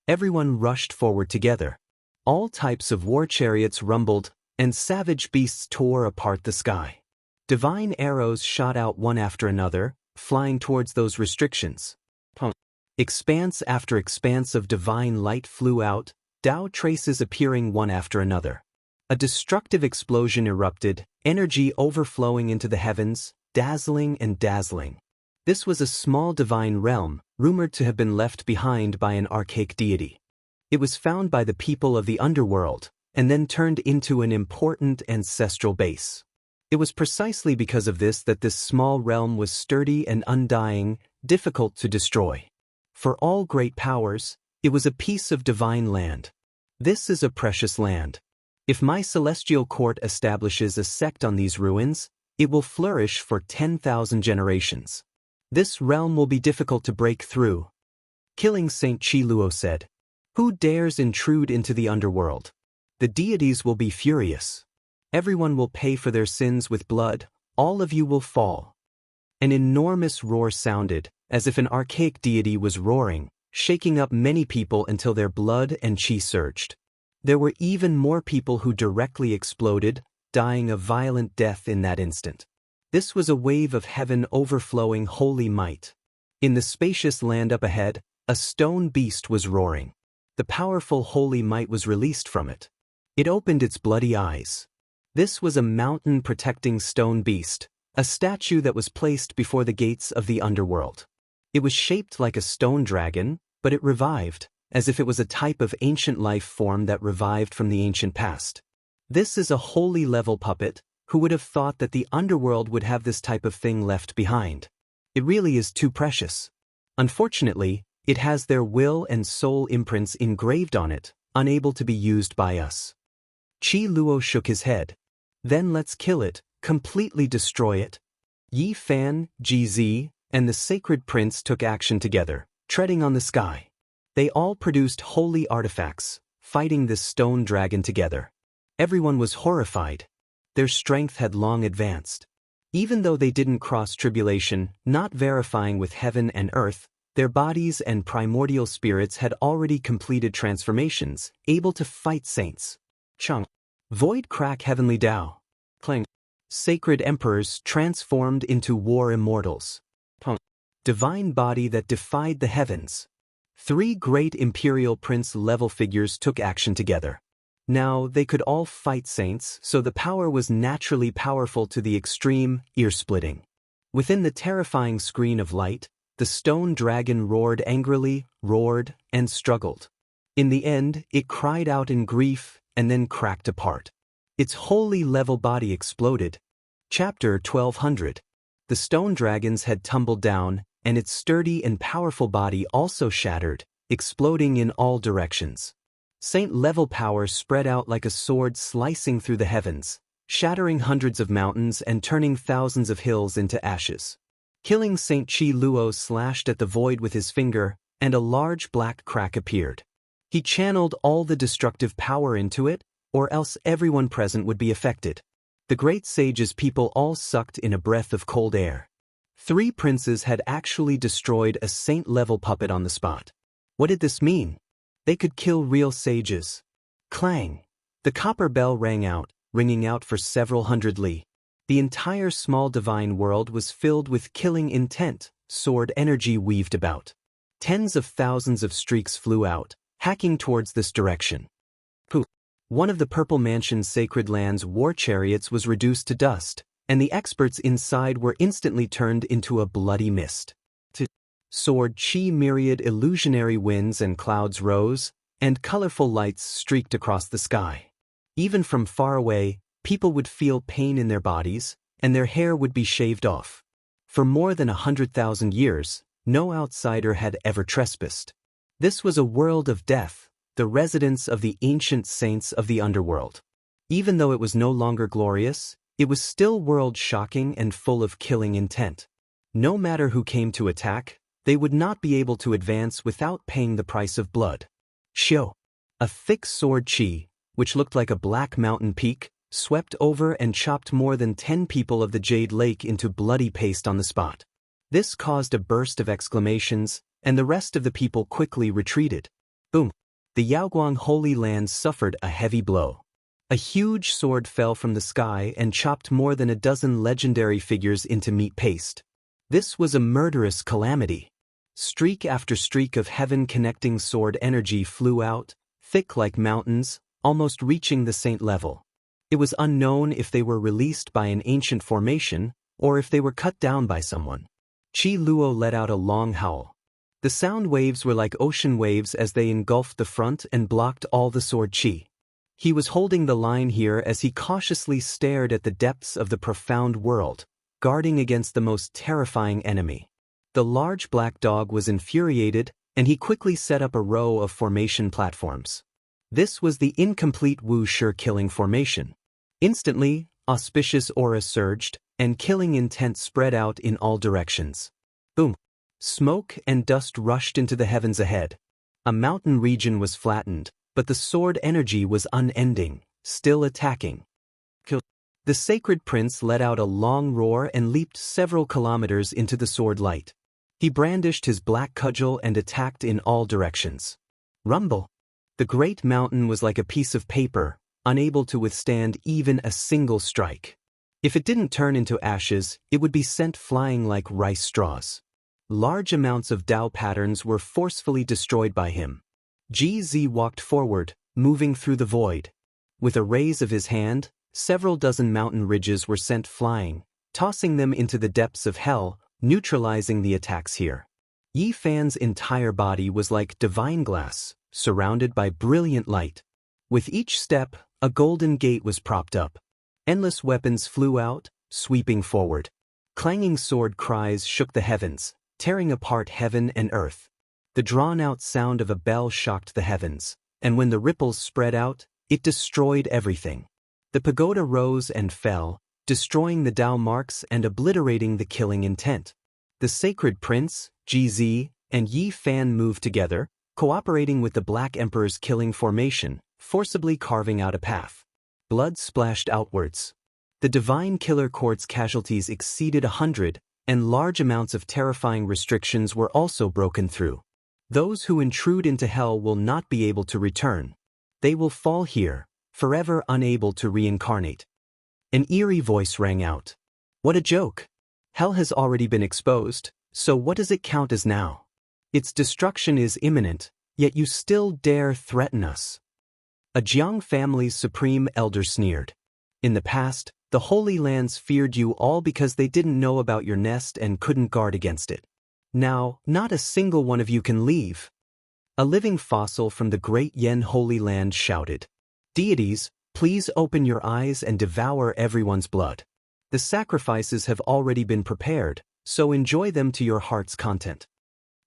Everyone rushed forward together. All types of war chariots rumbled, and savage beasts tore apart the sky. Divine arrows shot out one after another, flying towards those restrictions. Expanse after expanse of divine light flew out, Dao traces appearing one after another. A destructive explosion erupted, energy overflowing into the heavens, dazzling and dazzling. This was a small divine realm, rumored to have been left behind by an archaic deity. It was found by the people of the underworld, and then turned into an important ancestral base. It was precisely because of this that this small realm was sturdy and undying, difficult to destroy. For all great powers, it was a piece of divine land. This is a precious land. If my celestial court establishes a sect on these ruins, it will flourish for 10,000 generations. This realm will be difficult to break through. Killing Saint Qi Luo said, "Who dares intrude into the underworld? The deities will be furious. Everyone will pay for their sins with blood, all of you will fall." An enormous roar sounded, as if an archaic deity was roaring, shaking up many people until their blood and qi surged. There were even more people who directly exploded, dying a violent death in that instant. This was a wave of heaven overflowing holy might. In the spacious land up ahead, a stone beast was roaring. The powerful holy might was released from it. It opened its bloody eyes. This was a mountain-protecting stone beast, a statue that was placed before the gates of the underworld. It was shaped like a stone dragon, but it revived, as if it was a type of ancient life form that revived from the ancient past. This is a holy level puppet. Who would have thought that the underworld would have this type of thing left behind? It really is too precious. Unfortunately, it has their will and soul imprints engraved on it, unable to be used by us. Qi Luo shook his head. Then let's kill it, completely destroy it. Yi Fan, GZ, and the sacred prince took action together, treading on the sky. They all produced holy artifacts, fighting this stone dragon together. Everyone was horrified. Their strength had long advanced. Even though they didn't cross tribulation, not verifying with heaven and earth, their bodies and primordial spirits had already completed transformations, able to fight saints. Chung. Void crack heavenly Dao. Clang. Sacred emperors transformed into war immortals. Punk. Divine body that defied the heavens. 3 great imperial prince-level figures took action together. Now, they could all fight saints, so the power was naturally powerful to the extreme, ear-splitting. Within the terrifying screen of light, the stone dragon roared angrily, roared, and struggled. In the end, it cried out in grief, and then cracked apart. Its holy level body exploded. Chapter 1200. The stone dragons had tumbled down, and its sturdy and powerful body also shattered, exploding in all directions. Saint-level power spread out like a sword slicing through the heavens, shattering hundreds of mountains and turning thousands of hills into ashes. Killing Saint Chi Luo slashed at the void with his finger, and a large black crack appeared. He channeled all the destructive power into it, or else everyone present would be affected. The great sage's people all sucked in a breath of cold air. 3 princes had actually destroyed a saint-level puppet on the spot. What did this mean? They could kill real sages. Clang! The copper bell rang out, ringing out for several hundred li. The entire small divine world was filled with killing intent, sword energy weaved about. Tens of thousands of streaks flew out, hacking towards this direction. Pooh! One of the Purple Mansion's sacred land's war chariots was reduced to dust, and the experts inside were instantly turned into a bloody mist. Soared chi myriad illusionary winds and clouds rose, and colorful lights streaked across the sky. Even from far away, people would feel pain in their bodies, and their hair would be shaved off. For more than 100,000 years, no outsider had ever trespassed. This was a world of death, the residence of the ancient saints of the underworld. Even though it was no longer glorious, it was still world-shocking and full of killing intent. No matter who came to attack, they would not be able to advance without paying the price of blood. Xiao. A thick sword chi, which looked like a black mountain peak, swept over and chopped more than 10 people of the Jade Lake into bloody paste on the spot. This caused a burst of exclamations, and the rest of the people quickly retreated. Boom! The Yaoguang Holy Land suffered a heavy blow. A huge sword fell from the sky and chopped more than a dozen legendary figures into meat paste. This was a murderous calamity. Streak after streak of heaven-connecting sword energy flew out, thick like mountains, almost reaching the saint level. It was unknown if they were released by an ancient formation, or if they were cut down by someone. Chi Luo let out a long howl. The sound waves were like ocean waves as they engulfed the front and blocked all the sword chi. He was holding the line here as he cautiously stared at the depths of the profound world, guarding against the most terrifying enemy. The large black dog was infuriated, and he quickly set up a row of formation platforms. This was the incomplete Wu Shi killing formation. Instantly, auspicious aura surged, and killing intent spread out in all directions. Boom! Smoke and dust rushed into the heavens ahead. A mountain region was flattened, but the sword energy was unending, still attacking. The sacred prince let out a long roar and leaped several kilometers into the sword light. He brandished his black cudgel and attacked in all directions. Rumble! The great mountain was like a piece of paper, unable to withstand even a single strike. If it didn't turn into ashes, it would be sent flying like rice straws. Large amounts of Dao patterns were forcefully destroyed by him. GZ walked forward, moving through the void. With a raise of his hand, several dozen mountain ridges were sent flying, tossing them into the depths of hell, neutralizing the attacks here. Yi Fan's entire body was like divine glass, surrounded by brilliant light. With each step, a golden gate was propped up. Endless weapons flew out, sweeping forward. Clanging sword cries shook the heavens, tearing apart heaven and earth. The drawn-out sound of a bell shocked the heavens, and when the ripples spread out, it destroyed everything. The pagoda rose and fell, destroying the Dao marks and obliterating the killing intent. The sacred prince, GZ, and Yi Fan moved together, cooperating with the Black Emperor's killing formation, forcibly carving out a path. Blood splashed outwards. The divine killer court's casualties exceeded 100, and large amounts of terrifying restrictions were also broken through. Those who intrude into hell will not be able to return. They will fall here, forever unable to reincarnate. An eerie voice rang out. What a joke! Hell has already been exposed, so what does it count as now? Its destruction is imminent, yet you still dare threaten us. A Jiang family's supreme elder sneered. In the past, the Holy Lands feared you all because they didn't know about your nest and couldn't guard against it. Now, not a single one of you can leave. A living fossil from the great Yen Holy Land shouted. Deities, please open your eyes and devour everyone's blood. The sacrifices have already been prepared, so enjoy them to your heart's content.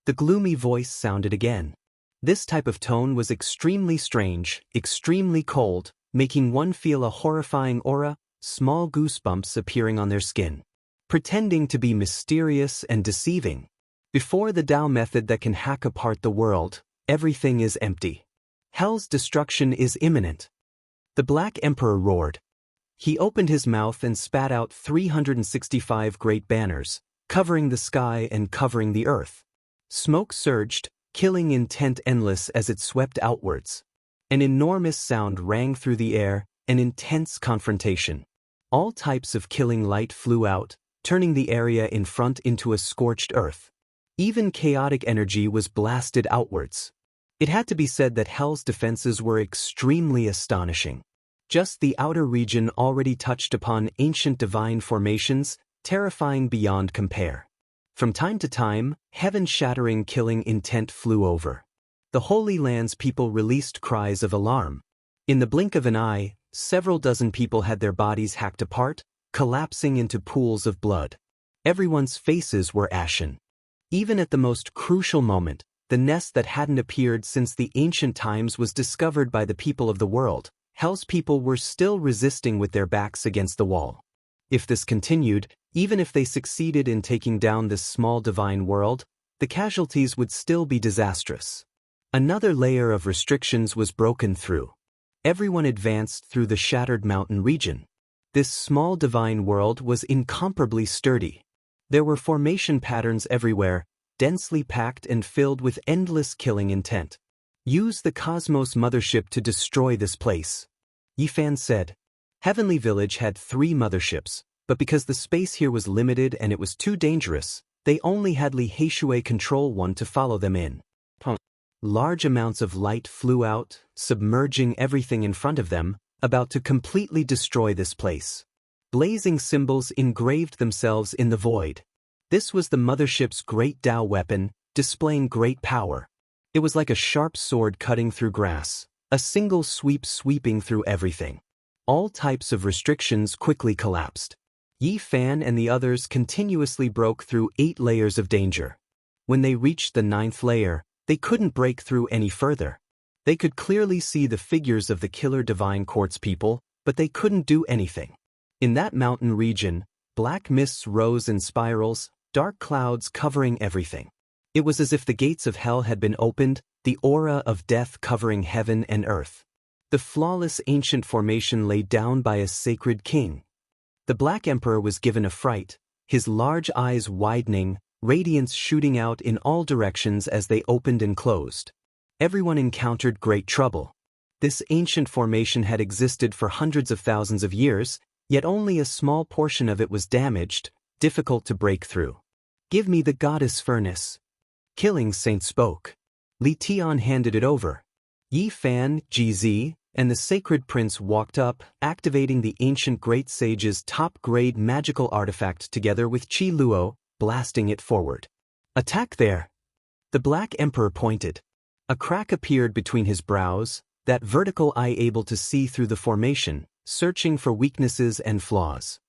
The gloomy voice sounded again. This type of tone was extremely strange, extremely cold, making one feel a horrifying aura, small goosebumps appearing on their skin. Pretending to be mysterious and deceiving. Before the Dao method that can hack apart the world, everything is empty. Hell's destruction is imminent. The Black Emperor roared. He opened his mouth and spat out 365 great banners, covering the sky and covering the earth. Smoke surged, killing intent endless as it swept outwards. An enormous sound rang through the air, an intense confrontation. All types of killing light flew out, turning the area in front into a scorched earth. Even chaotic energy was blasted outwards. It had to be said that Hell's defenses were extremely astonishing. Just the outer region already touched upon ancient divine formations, terrifying beyond compare. From time to time, heaven-shattering killing intent flew over. The Holy Land's people released cries of alarm. In the blink of an eye, several dozen people had their bodies hacked apart, collapsing into pools of blood. Everyone's faces were ashen. Even at the most crucial moment, the nest that hadn't appeared since the ancient times was discovered by the people of the world. Hell's people were still resisting with their backs against the wall. If this continued, even if they succeeded in taking down this small divine world, the casualties would still be disastrous. Another layer of restrictions was broken through. Everyone advanced through the shattered mountain region. This small divine world was incomparably sturdy. There were formation patterns everywhere, densely packed and filled with endless killing intent. Use the Cosmos Mothership to destroy this place. Yifan said. Heavenly Village had 3 motherships, but because the space here was limited and it was too dangerous, they only had Li Heishui control one to follow them in. Large amounts of light flew out, submerging everything in front of them, about to completely destroy this place. Blazing symbols engraved themselves in the void. This was the mothership's great Dao weapon, displaying great power. It was like a sharp sword cutting through grass, a single sweep sweeping through everything. All types of restrictions quickly collapsed. Yi Fan and the others continuously broke through 8 layers of danger. When they reached the 9th layer, they couldn't break through any further. They could clearly see the figures of the killer divine court's people, but they couldn't do anything. In that mountain region, black mists rose in spirals, dark clouds covering everything. It was as if the gates of hell had been opened, the aura of death covering heaven and earth. The flawless ancient formation laid down by a sacred king. The Black Emperor was given a fright, his large eyes widening, radiance shooting out in all directions as they opened and closed. Everyone encountered great trouble. This ancient formation had existed for hundreds of thousands of years, yet only a small portion of it was damaged, difficult to break through. Give me the goddess furnace. Killing Saint spoke. Li Tian handed it over. Yi Fan, GZ, and the sacred prince walked up, activating the ancient great sage's top-grade magical artifact together with Qi Luo, blasting it forward. Attack there! The Black Emperor pointed. A crack appeared between his brows, that vertical eye able to see through the formation, searching for weaknesses and flaws.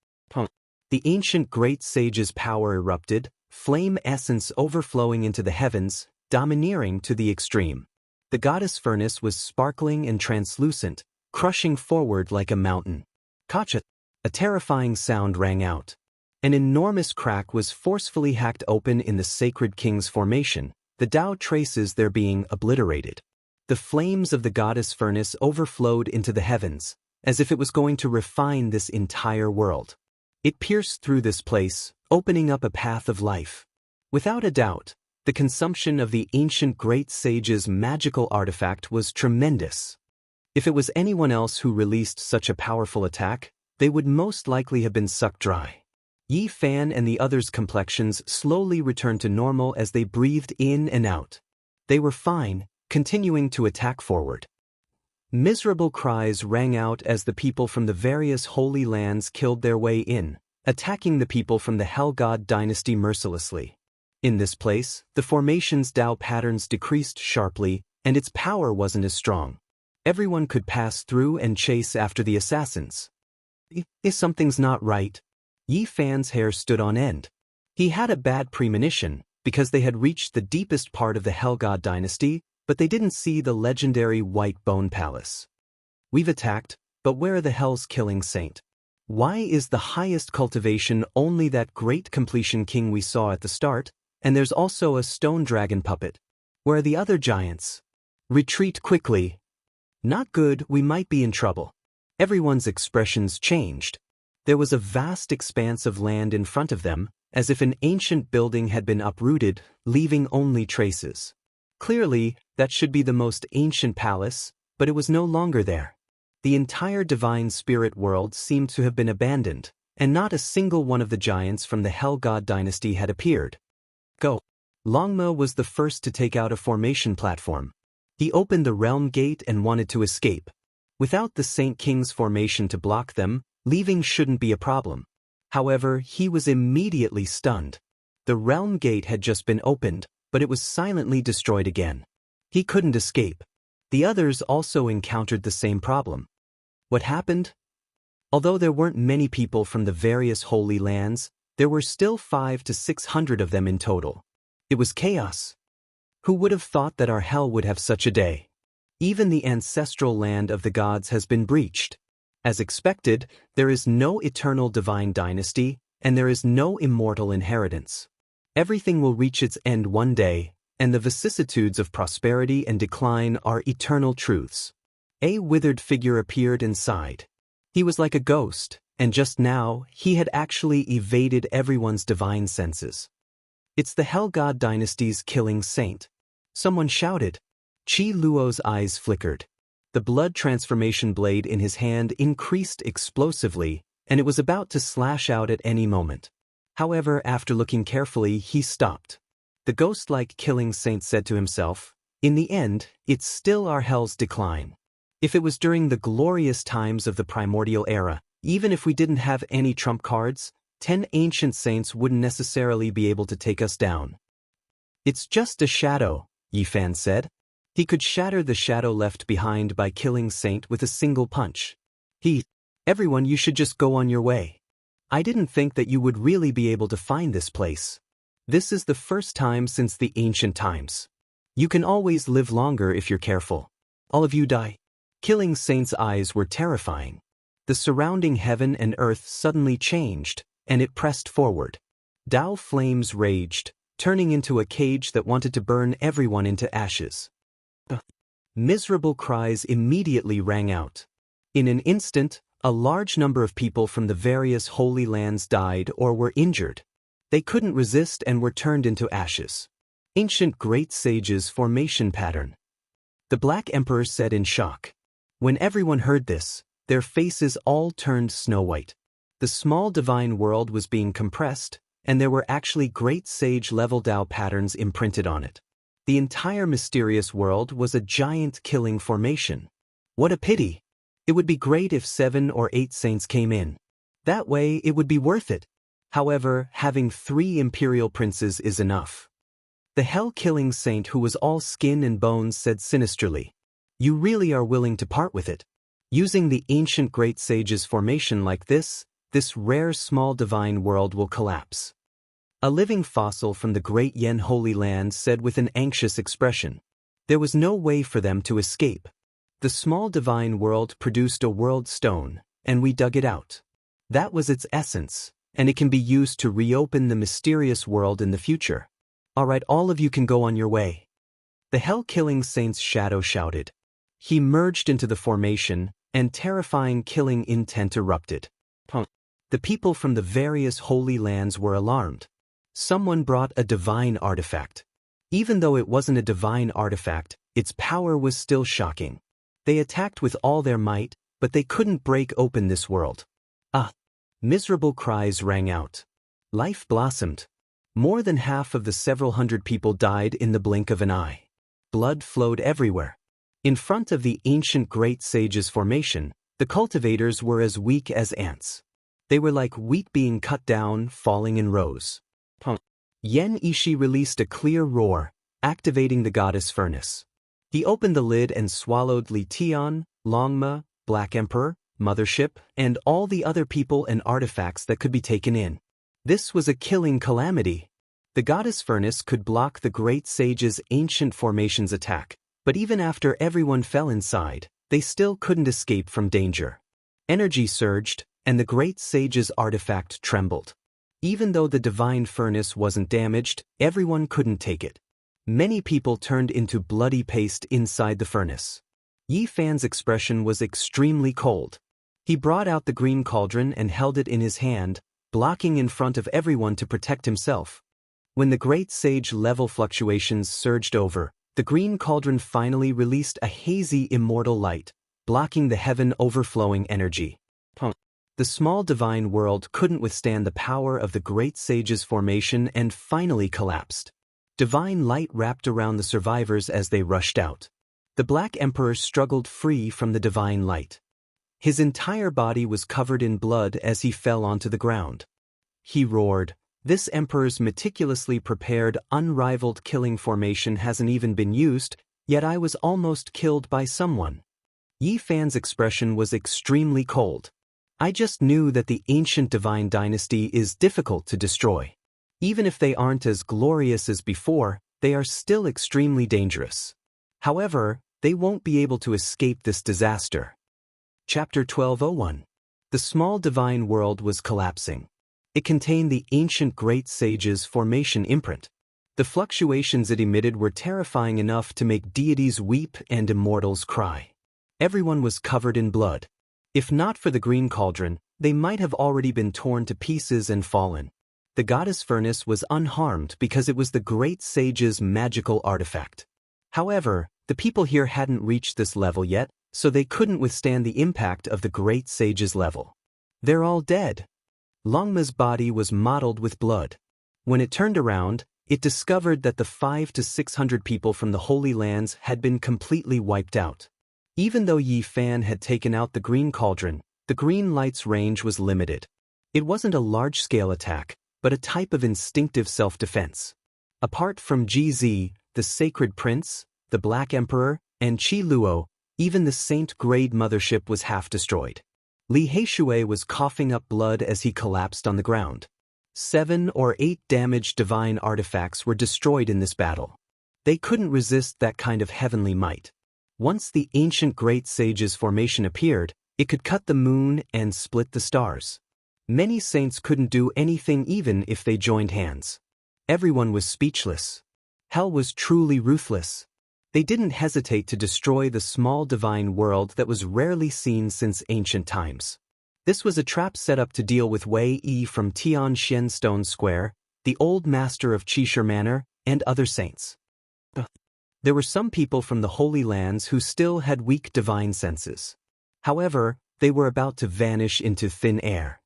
The ancient great sage's power erupted, flame essence overflowing into the heavens, domineering to the extreme. The goddess furnace was sparkling and translucent, crushing forward like a mountain. Kacha! A terrifying sound rang out. An enormous crack was forcefully hacked open in the sacred king's formation, the Tao traces there being obliterated. The flames of the goddess furnace overflowed into the heavens, as if it was going to refine this entire world. It pierced through this place, opening up a path of life. Without a doubt, the consumption of the ancient great sage's magical artifact was tremendous. If it was anyone else who released such a powerful attack, they would most likely have been sucked dry. Yi Fan and the others' complexions slowly returned to normal as they breathed in and out. They were fine, continuing to attack forward. Miserable cries rang out as the people from the various holy lands killed their way in, attacking the people from the Hell God dynasty mercilessly. In this place, the formation's Tao patterns decreased sharply, and its power wasn't as strong. Everyone could pass through and chase after the assassins. If something's not right. Yi Fan's hair stood on end. He had a bad premonition, because they had reached the deepest part of the Hell God dynasty, but they didn't see the legendary White Bone Palace. We've attacked, but where are the Hell's killing saint? Why is the highest cultivation only that great completion king we saw at the start, and there's also a stone dragon puppet? Where are the other giants? Retreat quickly. Not good, we might be in trouble. Everyone's expressions changed. There was a vast expanse of land in front of them, as if an ancient building had been uprooted, leaving only traces. Clearly, that should be the most ancient palace, but it was no longer there. The entire divine spirit world seemed to have been abandoned, and not a single one of the giants from the Hell God dynasty had appeared. Go. Longma was the first to take out a formation platform. He opened the realm gate and wanted to escape. Without the Saint King's formation to block them, leaving shouldn't be a problem. However, he was immediately stunned. The realm gate had just been opened, but it was silently destroyed again. He couldn't escape. The others also encountered the same problem. What happened? Although there weren't many people from the various holy lands, there were still 500 to 600 of them in total. It was chaos. Who would have thought that our hell would have such a day? Even the ancestral land of the gods has been breached. As expected, there is no eternal divine dynasty, and there is no immortal inheritance. Everything will reach its end one day, and the vicissitudes of prosperity and decline are eternal truths. A withered figure appeared and sighed. He was like a ghost, and just now, he had actually evaded everyone's divine senses. It's the Hell God dynasty's killing saint. Someone shouted. Qi Luo's eyes flickered. The blood transformation blade in his hand increased explosively, and it was about to slash out at any moment. However, after looking carefully, he stopped. The ghost-like killing saint said to himself, "In the end, it's still our hell's decline. If it was during the glorious times of the primordial era, even if we didn't have any trump cards, 10 ancient saints wouldn't necessarily be able to take us down." "It's just a shadow," Yi Fan said. He could shatter the shadow left behind by killing Saint with a single punch. Everyone, you should just go on your way. I didn't think that you would really be able to find this place. This is the first time since the ancient times. You can always live longer if you're careful. All of you die." Killing Saint's eyes were terrifying. The surrounding heaven and earth suddenly changed, and it pressed forward. Tao flames raged, turning into a cage that wanted to burn everyone into ashes. Miserable cries immediately rang out. In an instant, a large number of people from the various holy lands died or were injured. They couldn't resist and were turned into ashes. Ancient great sages' formation pattern. The Black Emperor said in shock. When everyone heard this, their faces all turned snow-white. The small divine world was being compressed, and there were actually great sage-level Tao patterns imprinted on it. The entire mysterious world was a giant killing formation. What a pity! It would be great if 7 or 8 saints came in. That way, it would be worth it. However, having 3 imperial princes is enough. The hell-killing saint who was all skin and bones said sinisterly, "You really are willing to part with it? Using the ancient great sage's formation like this rare small divine world will collapse." A living fossil from the great Yen Holy Land said with an anxious expression. There was no way for them to escape. The small divine world produced a world stone, and we dug it out. That was its essence, and it can be used to reopen the mysterious world in the future. Alright, all of you can go on your way. The hell-killing saint's shadow shouted. He merged into the formation, and terrifying killing intent erupted. The people from the various holy lands were alarmed. Someone brought a divine artifact. Even though it wasn't a divine artifact, its power was still shocking. They attacked with all their might, but they couldn't break open this world. Miserable cries rang out. Life blossomed. More than half of the several hundred people died in the blink of an eye. Blood flowed everywhere. In front of the ancient great sage's formation, the cultivators were as weak as ants. They were like wheat being cut down, falling in rows. Yen Ishi released a clear roar, activating the goddess furnace. He opened the lid and swallowed Li Tian, Longma, Black Emperor, Mothership, and all the other people and artifacts that could be taken in. This was a killing calamity. The goddess furnace could block the great sage's ancient formation's attack, but even after everyone fell inside, they still couldn't escape from danger. Energy surged, and the great sage's artifact trembled. Even though the divine furnace wasn't damaged, everyone couldn't take it. Many people turned into bloody paste inside the furnace. Yi Fan's expression was extremely cold. He brought out the green cauldron and held it in his hand, blocking in front of everyone to protect himself. When the great sage level fluctuations surged over, the green cauldron finally released a hazy immortal light, blocking the heaven overflowing energy. The small divine world couldn't withstand the power of the great sage's formation and finally collapsed. Divine light wrapped around the survivors as they rushed out. The Black Emperor struggled free from the divine light. His entire body was covered in blood as he fell onto the ground. He roared, "This emperor's meticulously prepared, unrivaled killing formation hasn't even been used, yet I was almost killed by someone." Yi Fan's expression was extremely cold. "I just knew that the ancient divine dynasty is difficult to destroy. Even if they aren't as glorious as before, they are still extremely dangerous. However, they won't be able to escape this disaster." Chapter 12:01. The small divine world was collapsing. It contained the ancient great sage's formation imprint. The fluctuations it emitted were terrifying enough to make deities weep and immortals cry. Everyone was covered in blood. If not for the green cauldron, they might have already been torn to pieces and fallen. The goddess furnace was unharmed because it was the great sage's magical artifact. However, the people here hadn't reached this level yet, so they couldn't withstand the impact of the great sage's level. They're all dead. Longma's body was mottled with blood. When it turned around, it discovered that the 500 to 600 people from the Holy Lands had been completely wiped out. Even though Yi Fan had taken out the green cauldron, the green light's range was limited. It wasn't a large-scale attack, but a type of instinctive self-defense. Apart from GZ, the Sacred Prince, the Black Emperor, and Qi Luo, even the Saint-grade mothership was half destroyed. Li Heishui was coughing up blood as he collapsed on the ground. 7 or 8 damaged divine artifacts were destroyed in this battle. They couldn't resist that kind of heavenly might. Once the ancient great sage's formation appeared, it could cut the moon and split the stars. Many saints couldn't do anything even if they joined hands. Everyone was speechless. Hell was truly ruthless. They didn't hesitate to destroy the small divine world that was rarely seen since ancient times. This was a trap set up to deal with Wei Yi from Tianxian Stone Square, the old master of Qishir Manor, and other saints. There were some people from the Holy Lands who still had weak divine senses. However, they were about to vanish into thin air.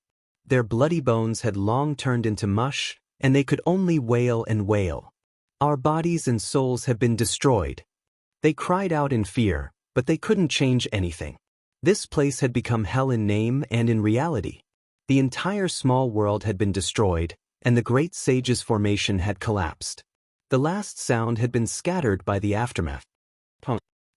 Their bloody bones had long turned into mush, and they could only wail and wail. "Our bodies and souls have been destroyed." They cried out in fear, but they couldn't change anything. This place had become hell in name and in reality. The entire small world had been destroyed, and the great sage's formation had collapsed. The last sound had been scattered by the aftermath.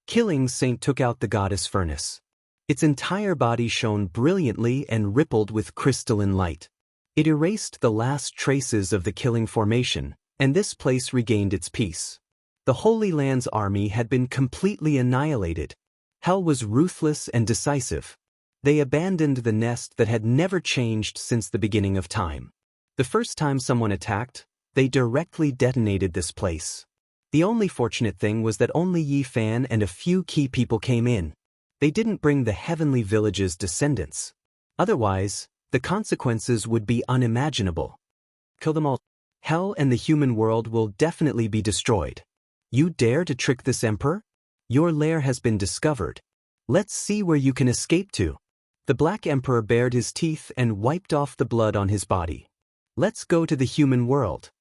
Killing Saint took out the goddess furnace. Its entire body shone brilliantly and rippled with crystalline light. It erased the last traces of the killing formation, and this place regained its peace. The Holy Land's army had been completely annihilated. Hell was ruthless and decisive. They abandoned the nest that had never changed since the beginning of time. The first time someone attacked, they directly detonated this place. The only fortunate thing was that only Yi Fan and a few key people came in. They didn't bring the heavenly village's descendants. Otherwise, the consequences would be unimaginable. Kill them all. Hell and the human world will definitely be destroyed. You dare to trick this emperor? Your lair has been discovered. Let's see where you can escape to. The Black Emperor bared his teeth and wiped off the blood on his body. Let's go to the human world.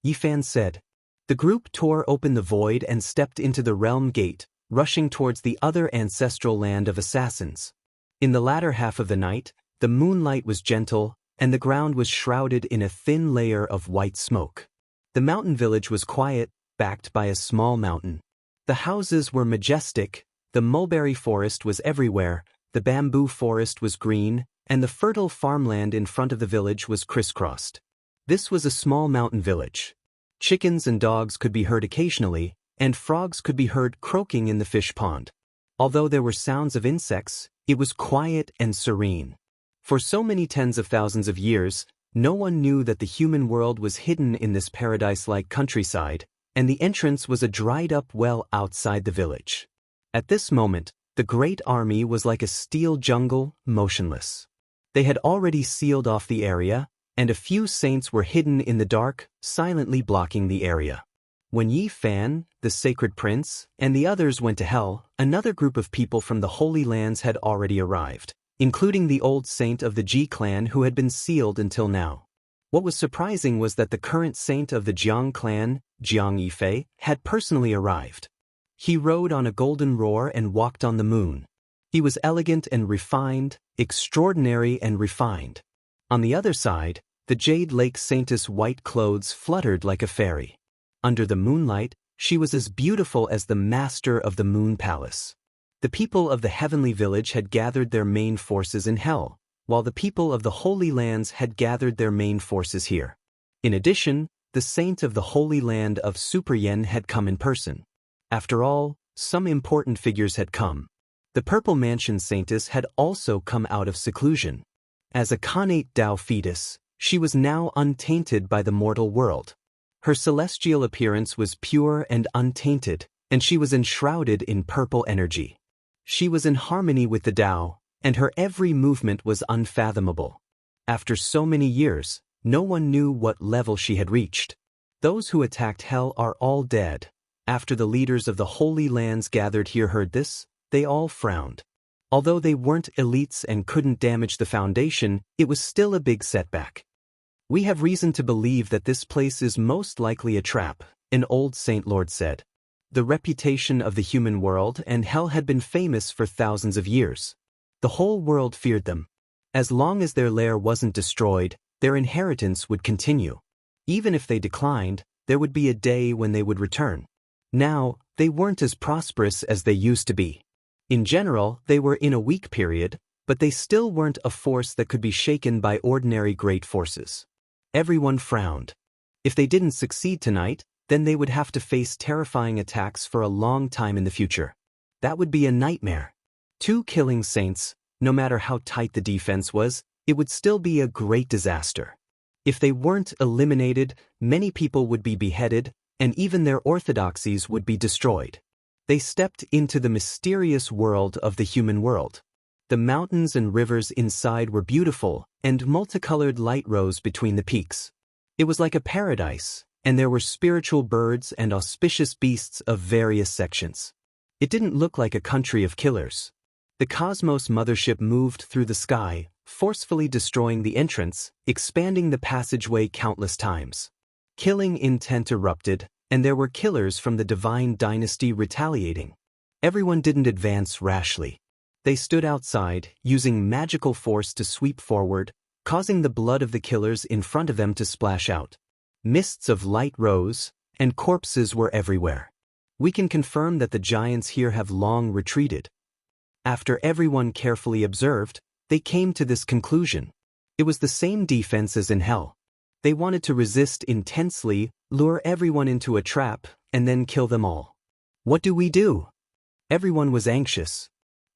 Yi Fan said. The group tore open the void and stepped into the realm gate, rushing towards the other ancestral land of assassins. In the latter half of the night, the moonlight was gentle, and the ground was shrouded in a thin layer of white smoke. The mountain village was quiet, backed by a small mountain. The houses were majestic, the mulberry forest was everywhere, the bamboo forest was green, and the fertile farmland in front of the village was crisscrossed. This was a small mountain village. Chickens and dogs could be heard occasionally, and frogs could be heard croaking in the fish pond. Although there were sounds of insects, it was quiet and serene. For so many tens of thousands of years, no one knew that the human world was hidden in this paradise-like countryside, and the entrance was a dried-up well outside the village. At this moment, the great army was like a steel jungle, motionless. They had already sealed off the area, and a few saints were hidden in the dark, silently blocking the area. When Yi Fan, the sacred prince, and the others went to hell, another group of people from the Holy Lands had already arrived, including the old saint of the Ji clan who had been sealed until now. What was surprising was that the current saint of the Jiang clan, Jiang Yifei, had personally arrived. He rode on a golden roar and walked on the moon. He was elegant and refined, extraordinary and refined. On the other side, the Jade Lake Saintess' white clothes fluttered like a fairy. Under the moonlight, she was as beautiful as the master of the Moon Palace. The people of the heavenly village had gathered their main forces in hell, while the people of the Holy Lands had gathered their main forces here. In addition, the saint of the Holy Land of Super Yen had come in person. After all, some important figures had come. The Purple Mansion Saintess had also come out of seclusion. As a Khanate Dao fetus, she was now untainted by the mortal world. Her celestial appearance was pure and untainted, and she was enshrouded in purple energy. She was in harmony with the Dao, and her every movement was unfathomable. After so many years, no one knew what level she had reached. Those who attacked hell are all dead. After the leaders of the Holy Lands gathered here heard this, they all frowned. Although they weren't elites and couldn't damage the foundation, it was still a big setback. We have reason to believe that this place is most likely a trap, an old Saint Lord said. The reputation of the human world and hell had been famous for thousands of years. The whole world feared them. As long as their lair wasn't destroyed, their inheritance would continue. Even if they declined, there would be a day when they would return. Now, they weren't as prosperous as they used to be. In general, they were in a weak period, but they still weren't a force that could be shaken by ordinary great forces. Everyone frowned. If they didn't succeed tonight, then they would have to face terrifying attacks for a long time in the future. That would be a nightmare. 2 killing saints, no matter how tight the defense was, it would still be a great disaster. If they weren't eliminated, many people would be beheaded, and even their orthodoxies would be destroyed. They stepped into the mysterious world of the human world. The mountains and rivers inside were beautiful, and multicolored light rose between the peaks. It was like a paradise, and there were spiritual birds and auspicious beasts of various sections. It didn't look like a country of killers. The Cosmos mothership moved through the sky, forcefully destroying the entrance, expanding the passageway countless times. Killing intent erupted, and there were killers from the divine dynasty retaliating. Everyone didn't advance rashly. They stood outside, using magical force to sweep forward, causing the blood of the killers in front of them to splash out. Mists of light rose, and corpses were everywhere. We can confirm that the giants here have long retreated. After everyone carefully observed, they came to this conclusion. It was the same defense as in hell. They wanted to resist intensely, lure everyone into a trap, and then kill them all. What do we do? Everyone was anxious.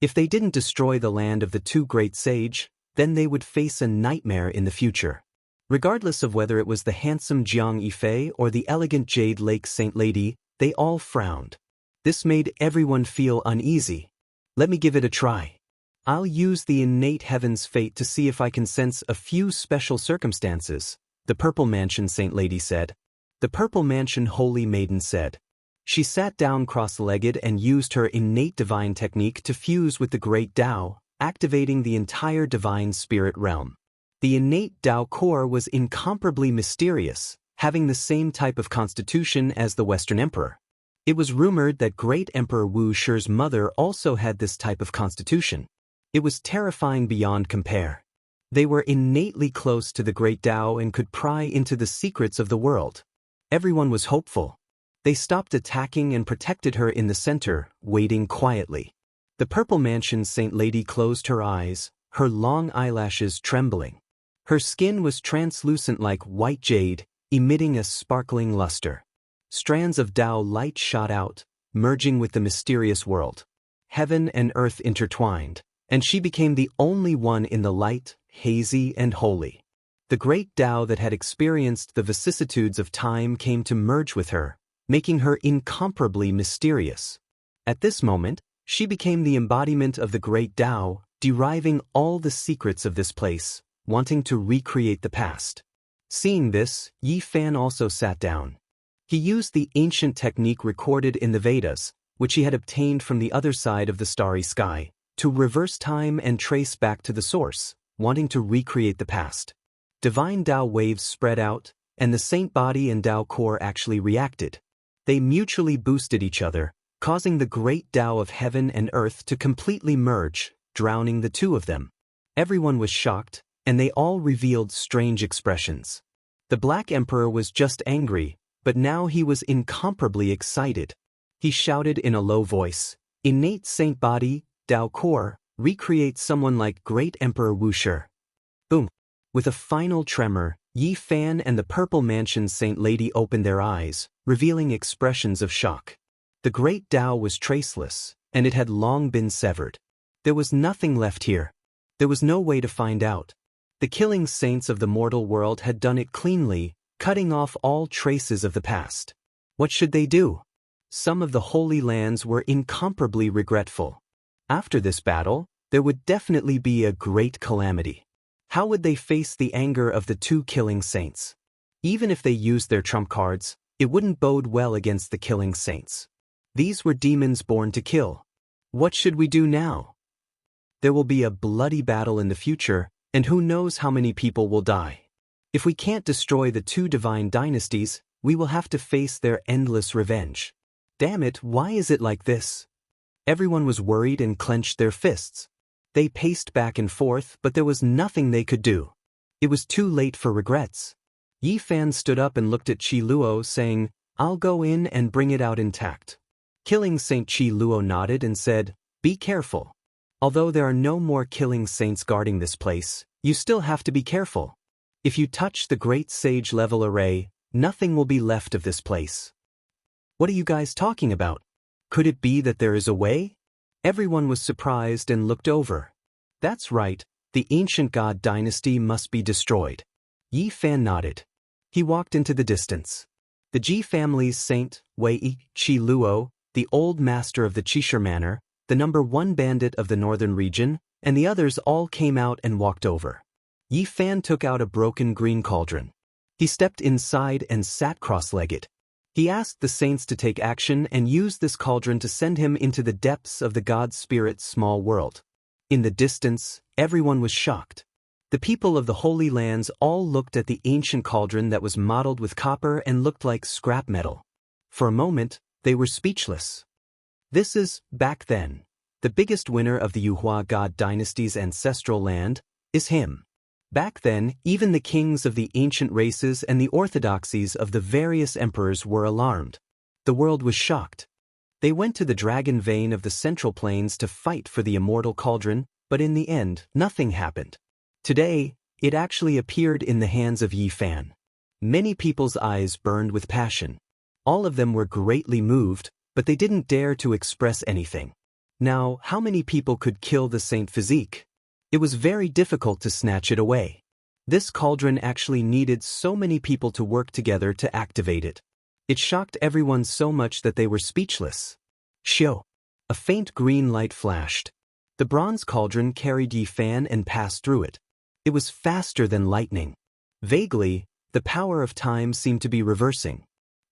If they didn't destroy the land of the two great sage, then they would face a nightmare in the future. Regardless of whether it was the handsome Jiang Yifei or the elegant Jade Lake Saint Lady, they all frowned. This made everyone feel uneasy. Let me give it a try. I'll use the innate heaven's fate to see if I can sense a few special circumstances, the Purple Mansion Saint Lady said. The Purple Mansion Holy Maiden said. She sat down cross-legged and used her innate divine technique to fuse with the great Tao, activating the entire divine spirit realm. The innate Tao core was incomparably mysterious, having the same type of constitution as the Western Emperor. It was rumored that Great Emperor Wu Shi's mother also had this type of constitution. It was terrifying beyond compare. They were innately close to the great Tao and could pry into the secrets of the world. Everyone was hopeful. They stopped attacking and protected her in the center, waiting quietly. The Purple Mansion Saint Lady closed her eyes, her long eyelashes trembling. Her skin was translucent like white jade, emitting a sparkling luster. Strands of Tao light shot out, merging with the mysterious world. Heaven and earth intertwined, and she became the only one in the light, hazy and holy. The great Tao that had experienced the vicissitudes of time came to merge with her, making her incomparably mysterious. At this moment, she became the embodiment of the great Tao, deriving all the secrets of this place, wanting to recreate the past. Seeing this, Yi Fan also sat down. He used the ancient technique recorded in the Vedas, which he had obtained from the other side of the starry sky, to reverse time and trace back to the source, wanting to recreate the past. Divine Tao waves spread out, and the saint body and Tao core actually reacted. They mutually boosted each other, causing the great Tao of heaven and earth to completely merge, drowning the two of them. Everyone was shocked, and they all revealed strange expressions. The Black Emperor was just angry, but now he was incomparably excited. He shouted in a low voice, "Innate saint body, Tao core, recreate someone like Great Emperor Wu Shi." Boom! With a final tremor, Yi Fan and the Purple Mansion Saint Lady opened their eyes, revealing expressions of shock. The great Tao was traceless, and it had long been severed. There was nothing left here. There was no way to find out. The killing saints of the mortal world had done it cleanly, cutting off all traces of the past. What should they do? Some of the Holy Lands were incomparably regretful. After this battle, there would definitely be a great calamity. How would they face the anger of the two killing saints? Even if they used their trump cards, it wouldn't bode well against the killing saints. These were demons born to kill. What should we do now? There will be a bloody battle in the future, and who knows how many people will die. If we can't destroy the two divine dynasties, we will have to face their endless revenge. Damn it, why is it like this? Everyone was worried and clenched their fists. They paced back and forth, but there was nothing they could do. It was too late for regrets. Yi Fan stood up and looked at Qi Luo, saying, "I'll go in and bring it out intact." Killing Saint Qi Luo nodded and said, "Be careful. Although there are no more killing saints guarding this place, you still have to be careful. If you touch the great sage level array, nothing will be left of this place." What are you guys talking about? Could it be that there is a way? Everyone was surprised and looked over. That's right, the ancient god dynasty must be destroyed. Yi Fan nodded. He walked into the distance. The Ji family's Saint, Wei Qi Luo, the old master of the Qishir Manor, the #1 bandit of the northern region, and the others all came out and walked over. Yi Fan took out a broken green cauldron. He stepped inside and sat cross-legged. He asked the saints to take action and use this cauldron to send him into the depths of the god spirit's small world. In the distance, everyone was shocked. The people of the Holy Lands all looked at the ancient cauldron that was modeled with copper and looked like scrap metal. For a moment, they were speechless. This is, back then, the biggest winner of the Yuhua god dynasty's ancestral land, is him. Back then, even the kings of the ancient races and the orthodoxies of the various emperors were alarmed. The world was shocked. They went to the dragon vein of the Central Plains to fight for the immortal cauldron, but in the end, nothing happened. Today, it actually appeared in the hands of Yi Fan. Many people's eyes burned with passion. All of them were greatly moved, but they didn't dare to express anything. Now, how many people could kill the saint physique? It was very difficult to snatch it away. This cauldron actually needed so many people to work together to activate it. It shocked everyone so much that they were speechless. Xiao. A faint green light flashed. The bronze cauldron carried Yi Fan and passed through it. It was faster than lightning. Vaguely, the power of time seemed to be reversing.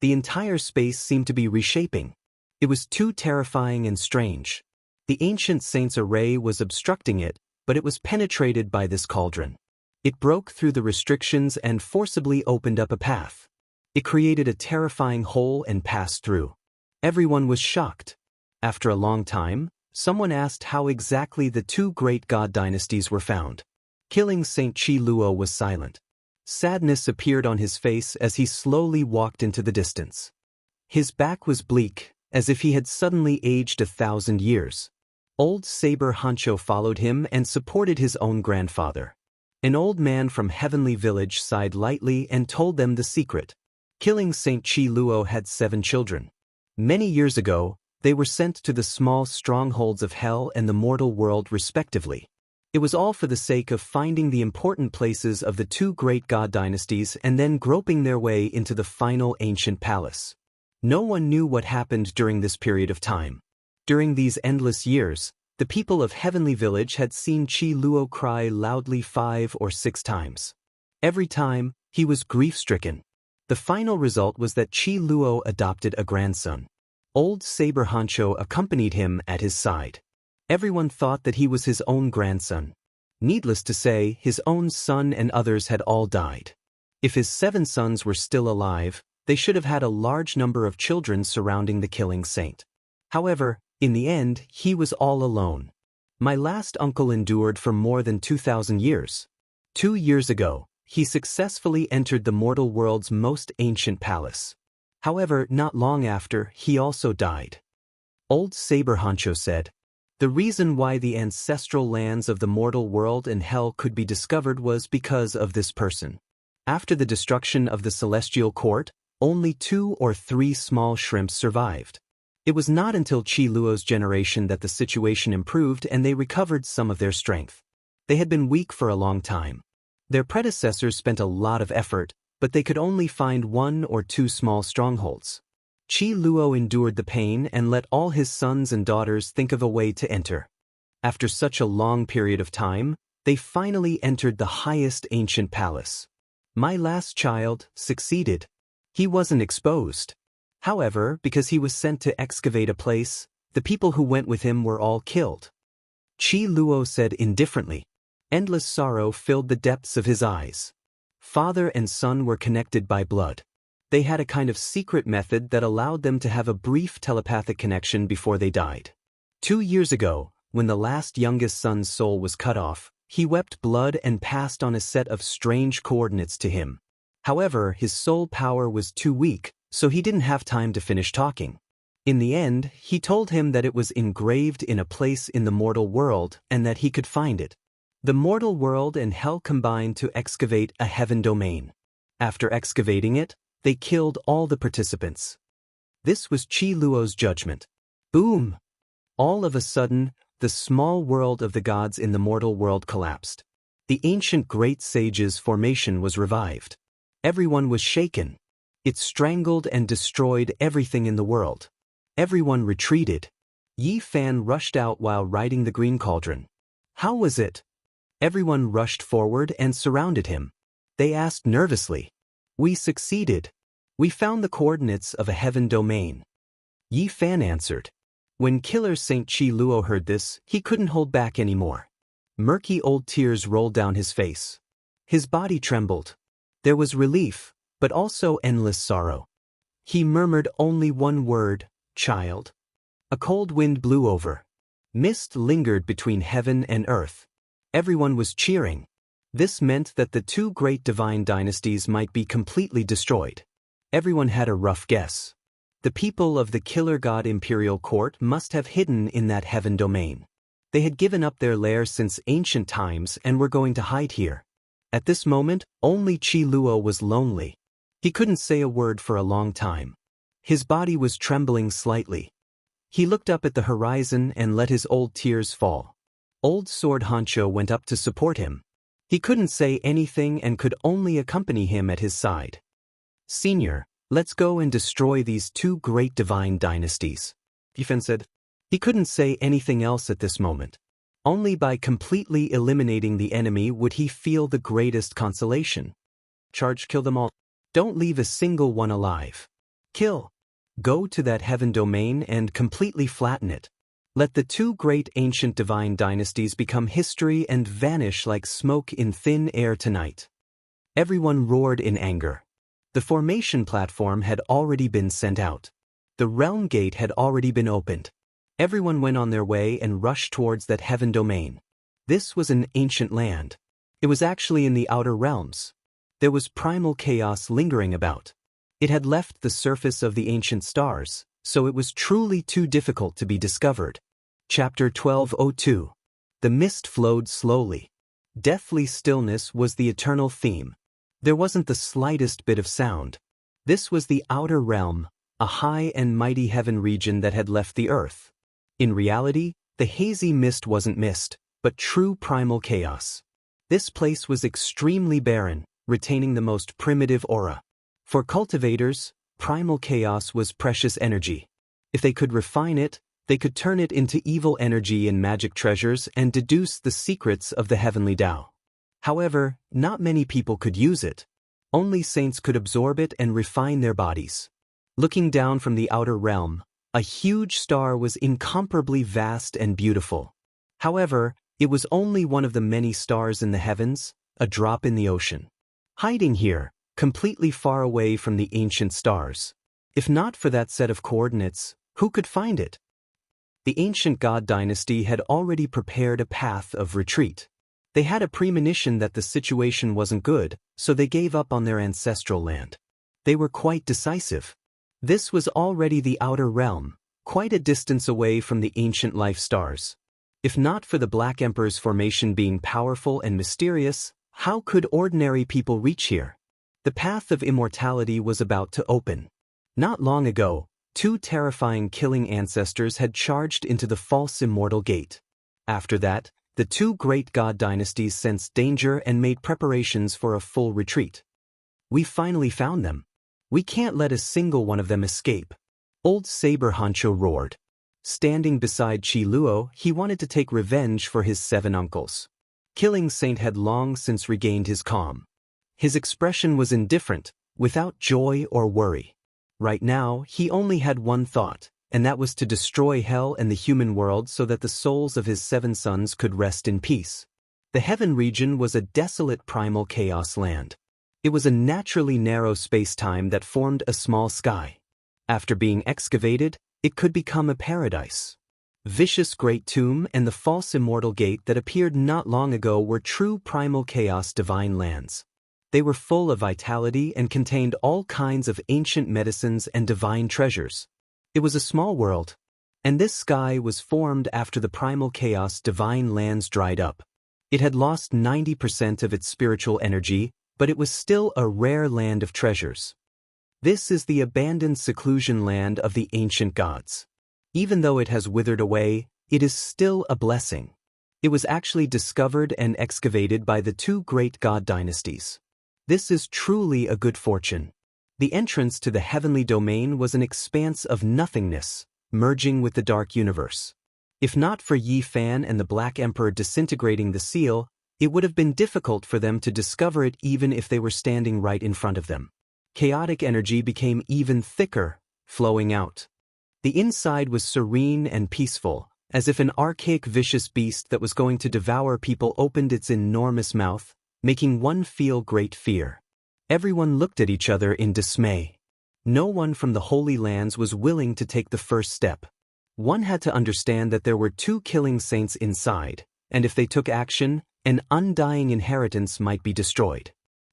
The entire space seemed to be reshaping. It was too terrifying and strange. The ancient saint's array was obstructing it, but it was penetrated by this cauldron. It broke through the restrictions and forcibly opened up a path. It created a terrifying hole and passed through. Everyone was shocked. After a long time, someone asked how exactly the two great god dynasties were found. Killing Saint Qi Luo was silent. Sadness appeared on his face as he slowly walked into the distance. His back was bleak, as if he had suddenly aged 1,000 years. Old Saber Hancho followed him and supported his own grandfather. An old man from Heavenly Village sighed lightly and told them the secret. Killing Saint Qi Luo had 7 children. Many years ago, they were sent to the small strongholds of Hell and the mortal world respectively. It was all for the sake of finding the important places of the two great god dynasties and then groping their way into the final ancient palace. No one knew what happened during this period of time. During these endless years, the people of Heavenly Village had seen Qi Luo cry loudly 5 or 6 times. Every time, he was grief-stricken. The final result was that Qi Luo adopted a grandson. Old Saber Hancho accompanied him at his side. Everyone thought that he was his own grandson. Needless to say, his own son and others had all died. If his 7 sons were still alive, they should have had a large number of children surrounding the killing saint. However, in the end, he was all alone. My last uncle endured for more than 2,000 years. 2 years ago, he successfully entered the mortal world's most ancient palace. However, not long after, he also died. Old Saber Hancho said, "The reason why the ancestral lands of the mortal world and hell could be discovered was because of this person. After the destruction of the celestial court, only 2 or 3 small shrimps survived. It was not until Qi Luo's generation that the situation improved and they recovered some of their strength. They had been weak for a long time. Their predecessors spent a lot of effort, but they could only find 1 or 2 small strongholds. Qi Luo endured the pain and let all his sons and daughters think of a way to enter. After such a long period of time, they finally entered the highest ancient palace. My last child succeeded. He wasn't exposed. However, because he was sent to excavate a place, the people who went with him were all killed." Qi Luo said indifferently. Endless sorrow filled the depths of his eyes. Father and son were connected by blood. They had a kind of secret method that allowed them to have a brief telepathic connection before they died. 2 years ago, when the last youngest son's soul was cut off, he wept blood and passed on a set of strange coordinates to him. However, his soul power was too weak, so he didn't have time to finish talking. In the end, he told him that it was engraved in a place in the mortal world and that he could find it. The mortal world and hell combined to excavate a heaven domain. After excavating it, they killed all the participants. This was Qi Luo's judgment. Boom! All of a sudden, the small world of the gods in the mortal world collapsed. The ancient great sage's formation was revived. Everyone was shaken. It strangled and destroyed everything in the world. Everyone retreated. Yi Fan rushed out while riding the green cauldron. How was it? Everyone rushed forward and surrounded him. They asked nervously. We succeeded. We found the coordinates of a heaven domain. Yi Fan answered. When Killer Saint Qi Luo heard this, he couldn't hold back anymore. Murky old tears rolled down his face. His body trembled. There was relief, but also endless sorrow. He murmured only one word, child. A cold wind blew over. Mist lingered between heaven and earth. Everyone was cheering. This meant that the two great divine dynasties might be completely destroyed. Everyone had a rough guess. The people of the killer god imperial court must have hidden in that heaven domain. They had given up their lair since ancient times and were going to hide here. At this moment, only Qi Luo was lonely. He couldn't say a word for a long time. His body was trembling slightly. He looked up at the horizon and let his old tears fall. Old Sword Hancho went up to support him. He couldn't say anything and could only accompany him at his side. "Senior, let's go and destroy these two great divine dynasties," Yifen said. He couldn't say anything else at this moment. Only by completely eliminating the enemy would he feel the greatest consolation. "Charge, kill them all. Don't leave a single one alive. Kill. Go to that heaven domain and completely flatten it. Let the two great ancient divine dynasties become history and vanish like smoke in thin air tonight." Everyone roared in anger. The formation platform had already been sent out. The realm gate had already been opened. Everyone went on their way and rushed towards that heaven domain. This was an ancient land. It was actually in the outer realms. There was primal chaos lingering about. It had left the surface of the ancient stars, so it was truly too difficult to be discovered. Chapter 1202. The mist flowed slowly. Deathly stillness was the eternal theme. There wasn't the slightest bit of sound. This was the outer realm, a high and mighty heaven region that had left the earth. In reality, the hazy mist wasn't mist, but true primal chaos. This place was extremely barren, retaining the most primitive aura. For cultivators, primal chaos was precious energy. If they could refine it, they could turn it into evil energy and magic treasures and deduce the secrets of the heavenly Tao. However, not many people could use it. Only saints could absorb it and refine their bodies. Looking down from the outer realm, a huge star was incomparably vast and beautiful. However, it was only one of the many stars in the heavens, a drop in the ocean. Hiding here, completely far away from the ancient stars. If not for that set of coordinates, who could find it? The ancient god dynasty had already prepared a path of retreat. They had a premonition that the situation wasn't good, so they gave up on their ancestral land. They were quite decisive. This was already the outer realm, quite a distance away from the ancient life stars. If not for the Black Emperor's formation being powerful and mysterious, how could ordinary people reach here? The path of immortality was about to open. Not long ago, two terrifying killing ancestors had charged into the false immortal gate. After that, the two great god dynasties sensed danger and made preparations for a full retreat. "We finally found them. We can't let a single one of them escape," Old Saber Hancho roared. Standing beside Qi Luo, he wanted to take revenge for his 7 uncles. Killing Saint had long since regained his calm. His expression was indifferent, without joy or worry. Right now, he only had one thought, and that was to destroy hell and the human world so that the souls of his 7 sons could rest in peace. The heaven region was a desolate primal chaos land. It was a naturally narrow space-time that formed a small sky. After being excavated, it could become a paradise. Vicious Great Tomb and the false immortal gate that appeared not long ago were true primal chaos divine lands. They were full of vitality and contained all kinds of ancient medicines and divine treasures. It was a small world, and this sky was formed after the primal chaos divine lands dried up. It had lost 90% of its spiritual energy, but it was still a rare land of treasures. This is the abandoned seclusion land of the ancient gods. Even though it has withered away, it is still a blessing. It was actually discovered and excavated by the two great god dynasties. This is truly a good fortune. The entrance to the heavenly domain was an expanse of nothingness, merging with the dark universe. If not for Yi Fan and the Black Emperor disintegrating the seal, it would have been difficult for them to discover it even if they were standing right in front of them. Chaotic energy became even thicker, flowing out. The inside was serene and peaceful, as if an archaic vicious beast that was going to devour people opened its enormous mouth, making one feel great fear. Everyone looked at each other in dismay. No one from the Holy Lands was willing to take the first step. One had to understand that there were 2 killing saints inside, and if they took action, an undying inheritance might be destroyed.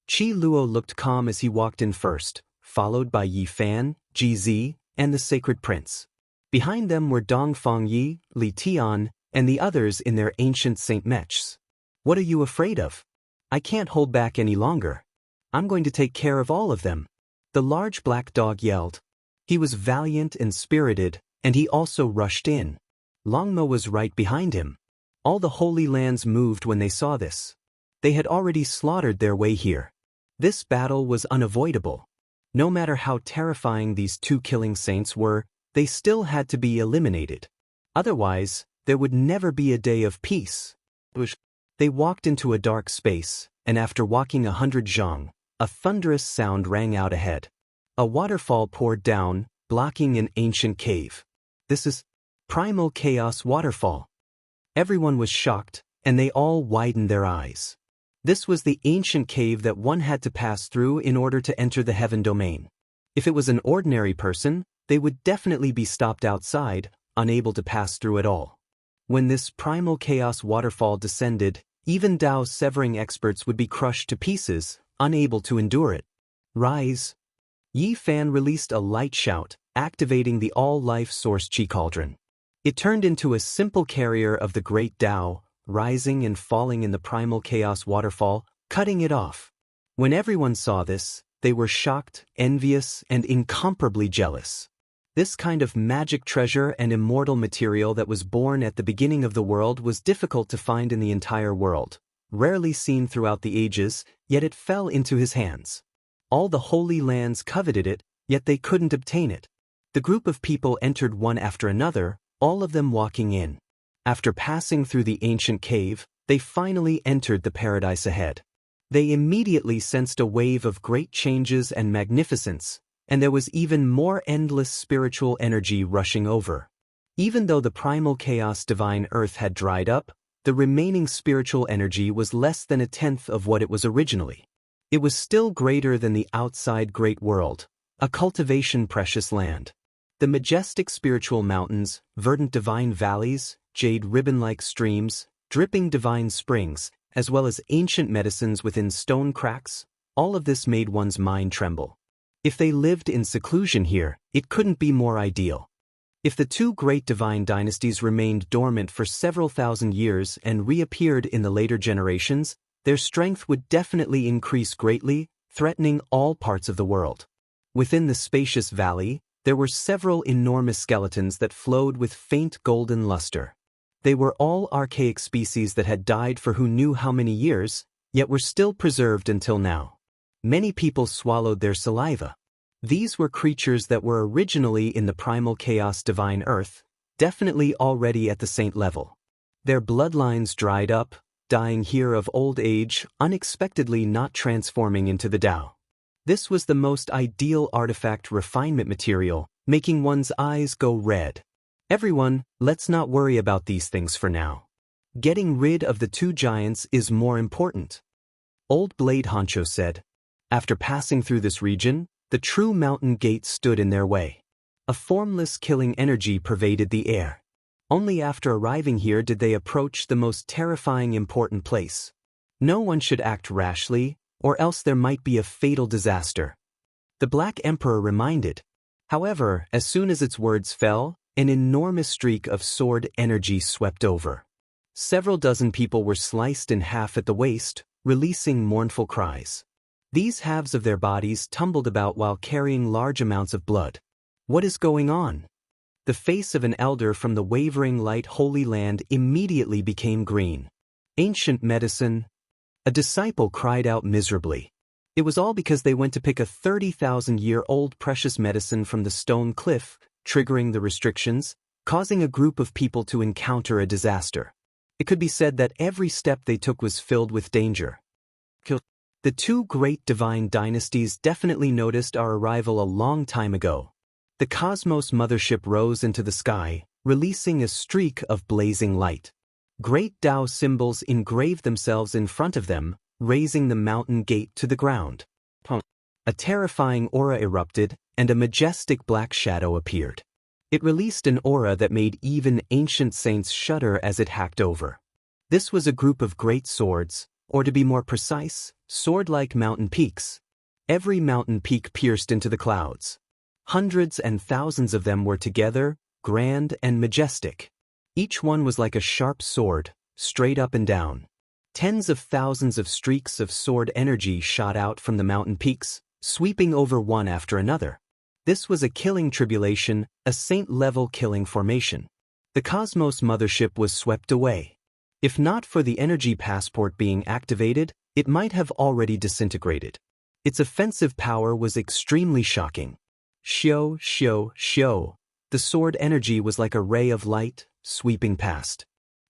Qi Luo looked calm as he walked in first, followed by Yi Fan, Ji Zi, and the Sacred Prince. Behind them were Dong Fangyi, Li Tian, and the others in their ancient Saint Mechs. "What are you afraid of? I can't hold back any longer. I'm going to take care of all of them," the large black dog yelled. He was valiant and spirited, and he also rushed in. Longmo was right behind him. All the Holy Lands moved when they saw this. They had already slaughtered their way here. This battle was unavoidable. No matter how terrifying these two killing saints were, they still had to be eliminated. Otherwise, there would never be a day of peace. They walked into a dark space, and after walking 100 zhang, a thunderous sound rang out ahead. A waterfall poured down, blocking an ancient cave. This is Primal Chaos Waterfall. Everyone was shocked, and they all widened their eyes. This was the ancient cave that one had to pass through in order to enter the heaven domain. If it was an ordinary person, they would definitely be stopped outside, unable to pass through at all. When this Primal Chaos Waterfall descended, even Dao severing experts would be crushed to pieces, unable to endure it. Rise! Yi Fan released a light shout, activating the all-life source Qi Cauldron. It turned into a simple carrier of the great Dao, rising and falling in the Primal Chaos Waterfall, cutting it off. When everyone saw this, they were shocked, envious, and incomparably jealous. This kind of magic treasure and immortal material that was born at the beginning of the world was difficult to find in the entire world, rarely seen throughout the ages, yet it fell into his hands. All the Holy Lands coveted it, yet they couldn't obtain it. The group of people entered one after another, all of them walking in. After passing through the ancient cave, they finally entered the paradise ahead. They immediately sensed a wave of great changes and magnificence, and there was even more endless spiritual energy rushing over. Even though the primal chaos divine earth had dried up, the remaining spiritual energy was less than 1/10 of what it was originally. It was still greater than the outside great world, a cultivation precious land. The majestic spiritual mountains, verdant divine valleys, jade ribbon-like streams, dripping divine springs, as well as ancient medicines within stone cracks, all of this made one's mind tremble. If they lived in seclusion here, it couldn't be more ideal. If the two great divine dynasties remained dormant for several thousand years and reappeared in the later generations, their strength would definitely increase greatly, threatening all parts of the world. Within the spacious valley, there were several enormous skeletons that flowed with faint golden luster. They were all archaic species that had died for who knew how many years, yet were still preserved until now. Many people swallowed their saliva. These were creatures that were originally in the primal chaos divine earth, definitely already at the saint level. Their bloodlines dried up, dying here of old age, unexpectedly not transforming into the Tao. This was the most ideal artifact refinement material, making one's eyes go red. Everyone, let's not worry about these things for now. Getting rid of the two giants is more important. Old Blade Honcho said. After passing through this region, the true mountain gate stood in their way. A formless killing energy pervaded the air. Only after arriving here did they approach the most terrifying important place. No one should act rashly, or else there might be a fatal disaster. The Black Emperor reminded. However, as soon as its words fell, an enormous streak of sword energy swept over. Several dozen people were sliced in half at the waist, releasing mournful cries. These halves of their bodies tumbled about while carrying large amounts of blood. What is going on? The face of an elder from the wavering light Holy Land immediately became green. Ancient medicine. A disciple cried out miserably. It was all because they went to pick a 30,000-year-old precious medicine from the stone cliff, triggering the restrictions, causing a group of people to encounter a disaster. It could be said that every step they took was filled with danger. The two great divine dynasties definitely noticed our arrival a long time ago. The Cosmos Mothership rose into the sky, releasing a streak of blazing light. Great Tao symbols engraved themselves in front of them, raising the mountain gate to the ground. A terrifying aura erupted, and a majestic black shadow appeared. It released an aura that made even ancient saints shudder as it hacked over. This was a group of great swords, or to be more precise, sword-like mountain peaks. Every mountain peak pierced into the clouds. Hundreds and thousands of them were together, grand and majestic. Each one was like a sharp sword, straight up and down. Tens of thousands of streaks of sword energy shot out from the mountain peaks, sweeping over one after another. This was a killing tribulation, a saint-level killing formation. The Cosmos mothership was swept away. If not for the energy passport being activated, it might have already disintegrated. Its offensive power was extremely shocking. Xiao, xiao, xiao. The sword energy was like a ray of light, sweeping past.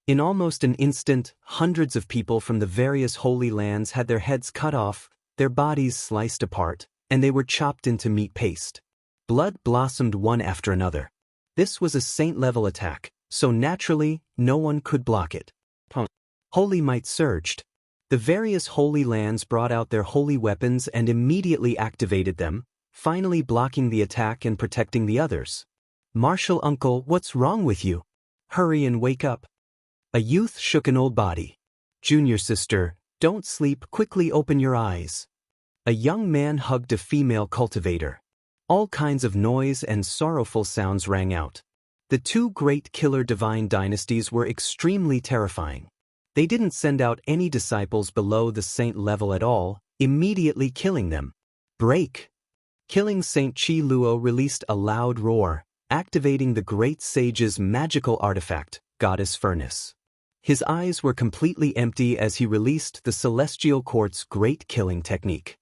In almost an instant, hundreds of people from the various holy lands had their heads cut off, their bodies sliced apart, and they were chopped into meat paste. Blood blossomed one after another. This was a saint-level attack, so naturally, no one could block it. Holy might surged. The various holy lands brought out their holy weapons and immediately activated them, finally blocking the attack and protecting the others. Martial uncle, what's wrong with you? Hurry and wake up. A youth shook an old body. Junior sister, don't sleep, quickly open your eyes. A young man hugged a female cultivator. All kinds of noise and sorrowful sounds rang out. The two great killer divine dynasties were extremely terrifying. They didn't send out any disciples below the saint level at all, immediately killing them. Break! Killing Saint Qi Luo released a loud roar, activating the great sage's magical artifact, Goddess Furnace. His eyes were completely empty as he released the celestial quartz great killing technique.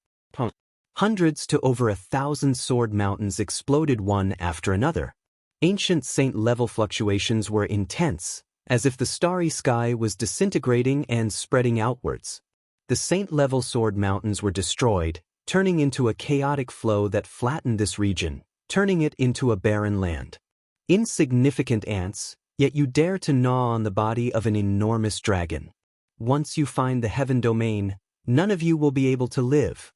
Hundreds to over 1,000 sword mountains exploded one after another. Ancient saint-level fluctuations were intense, as if the starry sky was disintegrating and spreading outwards. The saint-level sword mountains were destroyed, turning into a chaotic flow that flattened this region, turning it into a barren land. Insignificant ants, yet you dare to gnaw on the body of an enormous dragon. Once you find the heaven domain, none of you will be able to live.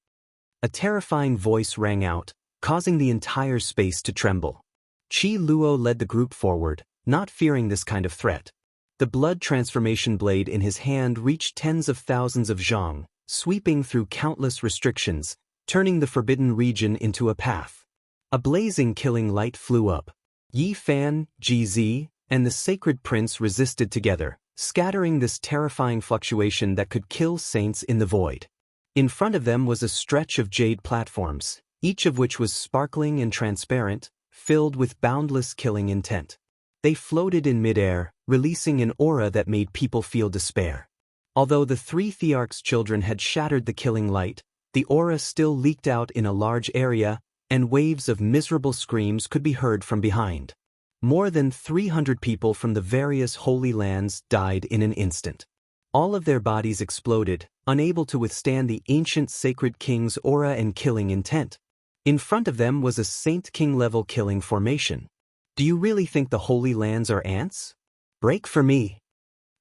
A terrifying voice rang out, causing the entire space to tremble. Qi Luo led the group forward, not fearing this kind of threat. The blood transformation blade in his hand reached tens of thousands of zhang, sweeping through countless restrictions, turning the forbidden region into a path. A blazing killing light flew up. Yi Fan, Ji, and the sacred prince resisted together, scattering this terrifying fluctuation that could kill saints in the void. In front of them was a stretch of jade platforms, each of which was sparkling and transparent, filled with boundless killing intent. They floated in midair, releasing an aura that made people feel despair. Although the three Thearch's children had shattered the killing light, the aura still leaked out in a large area, and waves of miserable screams could be heard from behind. More than 300 people from the various holy lands died in an instant. All of their bodies exploded, unable to withstand the ancient sacred king's aura and killing intent. In front of them was a Saint King-level killing formation. Do you really think the Holy Lands are ants? Break for me.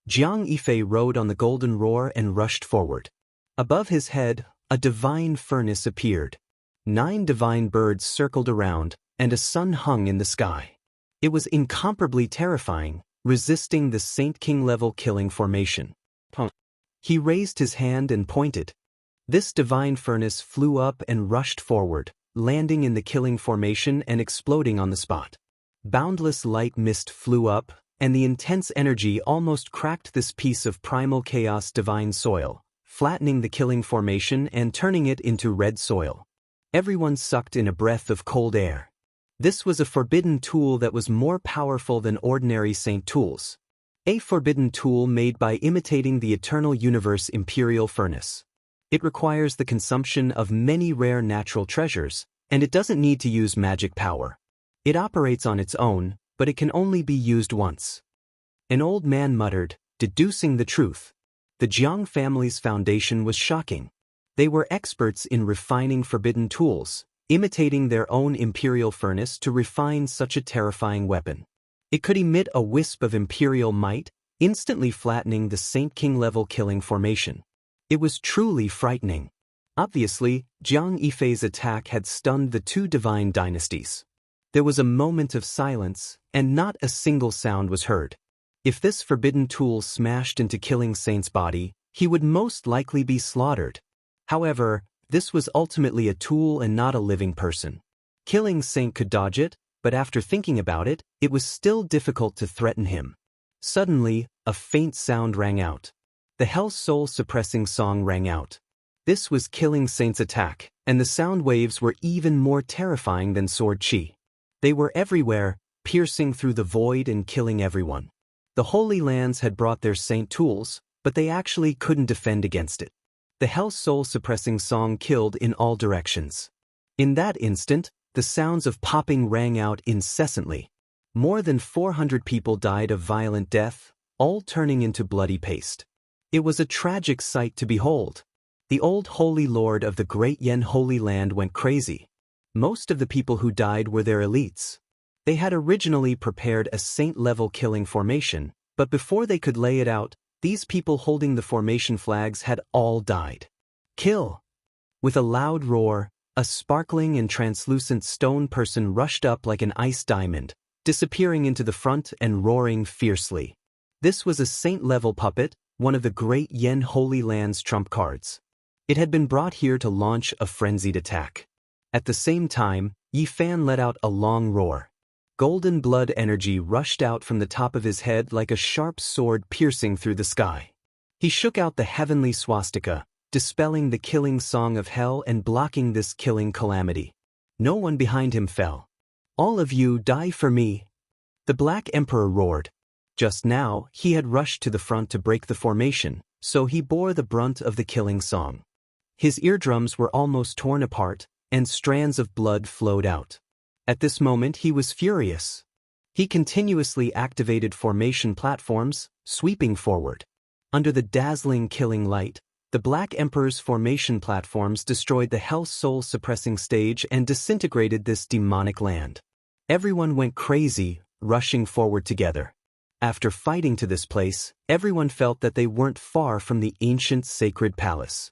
Jiang Yifei rode on the golden roar and rushed forward. Above his head, a divine furnace appeared. 9 divine birds circled around, and a sun hung in the sky. It was incomparably terrifying, resisting the Saint King-level killing formation. He raised his hand and pointed. This divine furnace flew up and rushed forward, landing in the killing formation and exploding on the spot. Boundless light mist flew up, and the intense energy almost cracked this piece of primal chaos divine soil, flattening the killing formation and turning it into red soil. Everyone sucked in a breath of cold air. This was a forbidden tool that was more powerful than ordinary saint tools. A forbidden tool made by imitating the eternal universe imperial furnace. It requires the consumption of many rare natural treasures, and it doesn't need to use magic power. It operates on its own, but it can only be used once. An old man muttered, deducing the truth. The Jiang family's foundation was shocking. They were experts in refining forbidden tools, imitating their own imperial furnace to refine such a terrifying weapon. It could emit a wisp of imperial might, instantly flattening the Saint King-level killing formation. It was truly frightening. Obviously, Jiang Yifei's attack had stunned the 2 divine dynasties. There was a moment of silence, and not a single sound was heard. If this forbidden tool smashed into Killing Saint's body, he would most likely be slaughtered. However, this was ultimately a tool and not a living person. Killing Saint could dodge it, but after thinking about it, it was still difficult to threaten him. Suddenly, a faint sound rang out. The Hell Soul suppressing song rang out. This was Killing Saint's attack, and the sound waves were even more terrifying than sword chi. They were everywhere, piercing through the void and killing everyone. The Holy Lands had brought their saint tools, but they actually couldn't defend against it. The hell's soul-suppressing song killed in all directions. In that instant, the sounds of popping rang out incessantly. More than 400 people died of violent death, all turning into bloody paste. It was a tragic sight to behold. The old Holy Lord of the Great Yen Holy Land went crazy. Most of the people who died were their elites. They had originally prepared a saint-level killing formation, but before they could lay it out, these people holding the formation flags had all died. Kill! With a loud roar, a sparkling and translucent stone person rushed up like an ice diamond, disappearing into the front and roaring fiercely. This was a saint-level puppet, one of the Great Yen Holy Land's trump cards. It had been brought here to launch a frenzied attack. At the same time, Yi Fan let out a long roar. Golden blood energy rushed out from the top of his head like a sharp sword piercing through the sky. He shook out the heavenly swastika, dispelling the killing song of hell and blocking this killing calamity. No one behind him fell. All of you die for me. The Black Emperor roared. Just now, he had rushed to the front to break the formation, so he bore the brunt of the killing song. His eardrums were almost torn apart, and strands of blood flowed out. At this moment he was furious. He continuously activated formation platforms, sweeping forward. Under the dazzling killing light, the Black Emperor's formation platforms destroyed the Hell Soul suppressing stage and disintegrated this demonic land. Everyone went crazy, rushing forward together. After fighting to this place, everyone felt that they weren't far from the ancient sacred palace.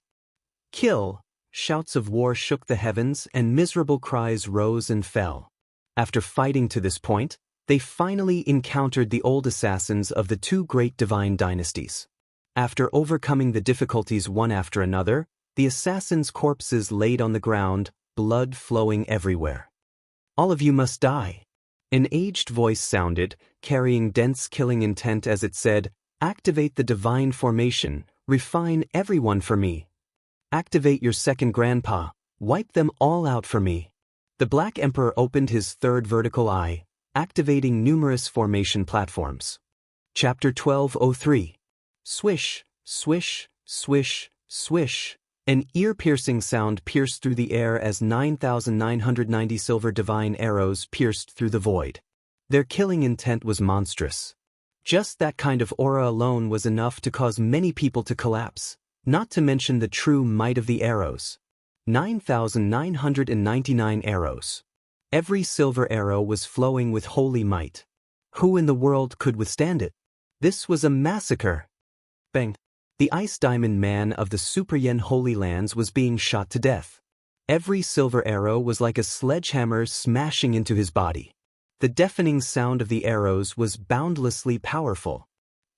Kill! Shouts of war shook the heavens and miserable cries rose and fell. After fighting to this point, they finally encountered the old assassins of the two great divine dynasties. After overcoming the difficulties one after another, the assassins' corpses laid on the ground, blood flowing everywhere. All of you must die. An aged voice sounded, carrying dense killing intent as it said, "Activate the divine formation, refine everyone for me. Activate your second grandpa, wipe them all out for me." The Black Emperor opened his third vertical eye, activating numerous formation platforms. Chapter 1203. Swish, swish, swish, swish. An ear-piercing sound pierced through the air as 9,990 silver divine arrows pierced through the void. Their killing intent was monstrous. Just that kind of aura alone was enough to cause many people to collapse, not to mention the true might of the arrows. 9,999 arrows. Every silver arrow was flowing with holy might. Who in the world could withstand it? This was a massacre. Bang! The Ice Diamond Man of the Super Yen Holy Lands was being shot to death. Every silver arrow was like a sledgehammer smashing into his body. The deafening sound of the arrows was boundlessly powerful.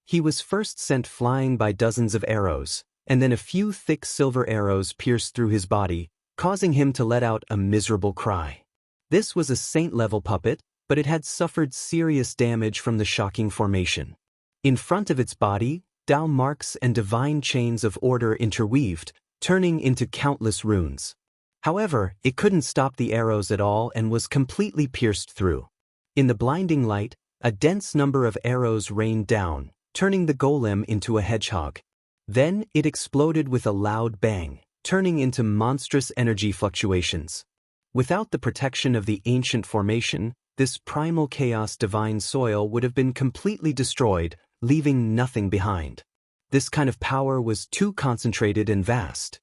He was first sent flying by dozens of arrows, and then a few thick silver arrows pierced through his body, causing him to let out a miserable cry. This was a saint-level puppet, but it had suffered serious damage from the shocking formation. In front of its body, Dao marks and divine chains of order interweaved, turning into countless runes. However, it couldn't stop the arrows at all and was completely pierced through. In the blinding light, a dense number of arrows rained down, turning the golem into a hedgehog. Then it exploded with a loud bang, turning into monstrous energy fluctuations. Without the protection of the ancient formation, this primal chaos divine soil would have been completely destroyed, leaving nothing behind. This kind of power was too concentrated and vast.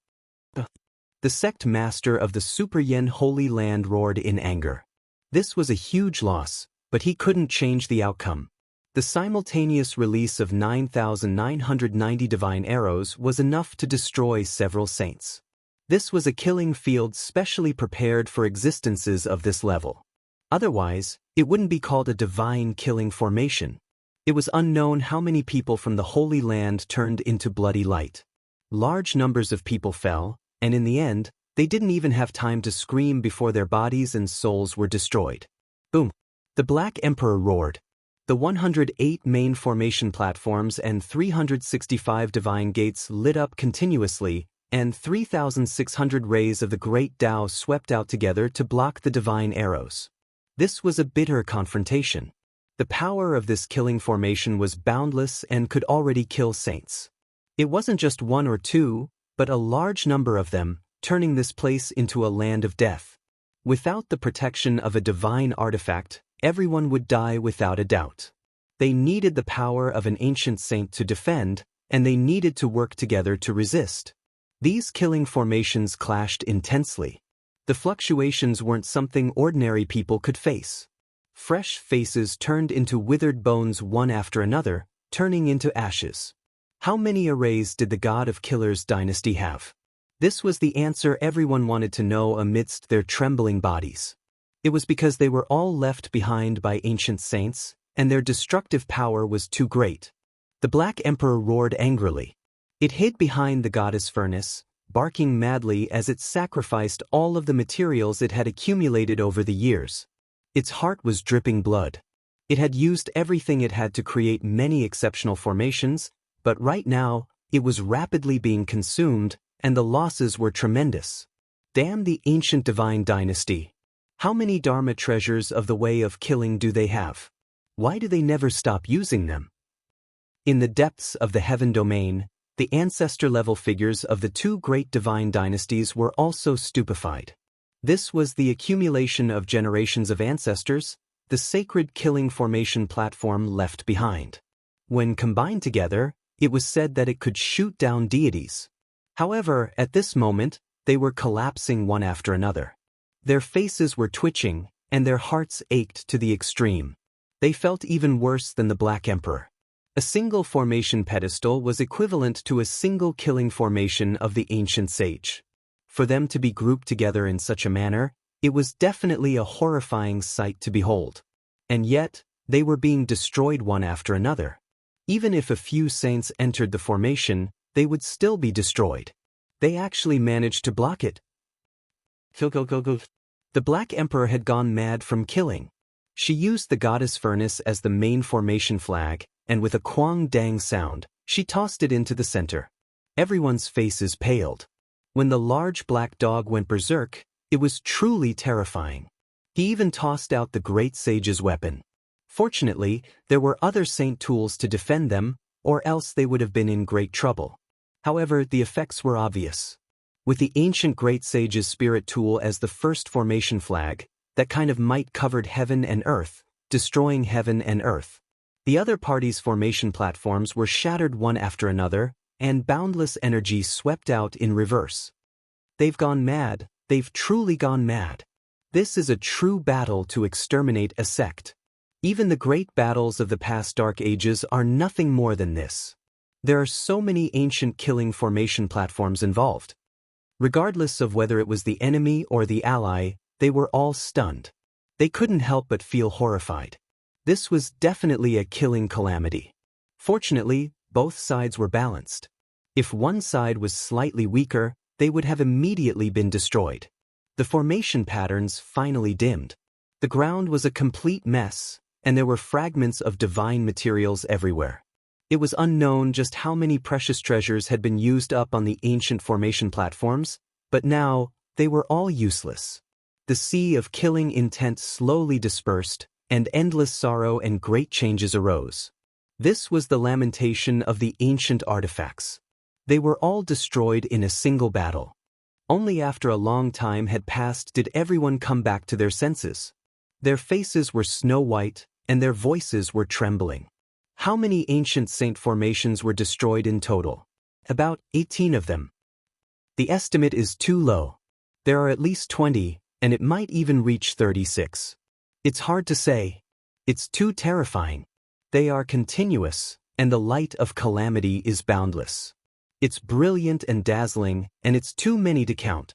The sect master of the Super Yen Holy Land roared in anger. This was a huge loss, but he couldn't change the outcome. The simultaneous release of 9,990 divine arrows was enough to destroy several saints. This was a killing field specially prepared for existences of this level. Otherwise, it wouldn't be called a divine killing formation. It was unknown how many people from the Holy Land turned into bloody light. Large numbers of people fell, and in the end, they didn't even have time to scream before their bodies and souls were destroyed. Boom! The Black Emperor roared. The 108 main formation platforms and 365 divine gates lit up continuously, and 3,600 rays of the great Tao swept out together to block the divine arrows. This was a bitter confrontation. The power of this killing formation was boundless and could already kill saints. It wasn't just one or two, but a large number of them, turning this place into a land of death. Without the protection of a divine artifact, everyone would die without a doubt. They needed the power of an ancient saint to defend, and they needed to work together to resist. These killing formations clashed intensely. The fluctuations weren't something ordinary people could face. Fresh faces turned into withered bones one after another, turning into ashes. How many arrays did the God of Killers dynasty have? This was the answer everyone wanted to know amidst their trembling bodies. It was because they were all left behind by ancient saints, and their destructive power was too great. The Black Emperor roared angrily. It hid behind the goddess furnace, barking madly as it sacrificed all of the materials it had accumulated over the years. Its heart was dripping blood. It had used everything it had to create many exceptional formations, but right now, it was rapidly being consumed, and the losses were tremendous. Damn the ancient divine dynasty. How many Dharma treasures of the way of killing do they have? Why do they never stop using them? In the depths of the heaven domain, the ancestor-level figures of the two great divine dynasties were also stupefied. This was the accumulation of generations of ancestors, the sacred killing formation platform left behind. When combined together, it was said that it could shoot down deities. However, at this moment, they were collapsing one after another. Their faces were twitching, and their hearts ached to the extreme. They felt even worse than the Black Emperor. A single formation pedestal was equivalent to a single killing formation of the ancient sage. For them to be grouped together in such a manner, it was definitely a horrifying sight to behold. And yet, they were being destroyed one after another. Even if a few saints entered the formation, they would still be destroyed. They actually managed to block it. The Black Emperor had gone mad from killing. She used the goddess furnace as the main formation flag, and with a quang dang sound, she tossed it into the center. Everyone's faces paled. When the large black dog went berserk, it was truly terrifying. He even tossed out the great sage's weapon. Fortunately, there were other saint tools to defend them, or else they would have been in great trouble. However, the effects were obvious. With the ancient great sage's spirit tool as the first formation flag, that kind of might covered heaven and earth, destroying heaven and earth. The other parties' formation platforms were shattered one after another, and boundless energy swept out in reverse. They've gone mad, they've truly gone mad. This is a true battle to exterminate a sect. Even the great battles of the past dark ages are nothing more than this. There are so many ancient killing formation platforms involved. Regardless of whether it was the enemy or the ally, they were all stunned. They couldn't help but feel horrified. This was definitely a killing calamity. Fortunately, both sides were balanced. If one side was slightly weaker, they would have immediately been destroyed. The formation patterns finally dimmed. The ground was a complete mess, and there were fragments of divine materials everywhere. It was unknown just how many precious treasures had been used up on the ancient formation platforms, but now, they were all useless. The sea of killing intent slowly dispersed, and endless sorrow and great changes arose. This was the lamentation of the ancient artifacts. They were all destroyed in a single battle. Only after a long time had passed did everyone come back to their senses. Their faces were snow white, and their voices were trembling. How many ancient saint formations were destroyed in total? About 18 of them. The estimate is too low. There are at least 20, and it might even reach 36. It's hard to say. It's too terrifying. They are continuous, and the light of calamity is boundless. It's brilliant and dazzling, and it's too many to count.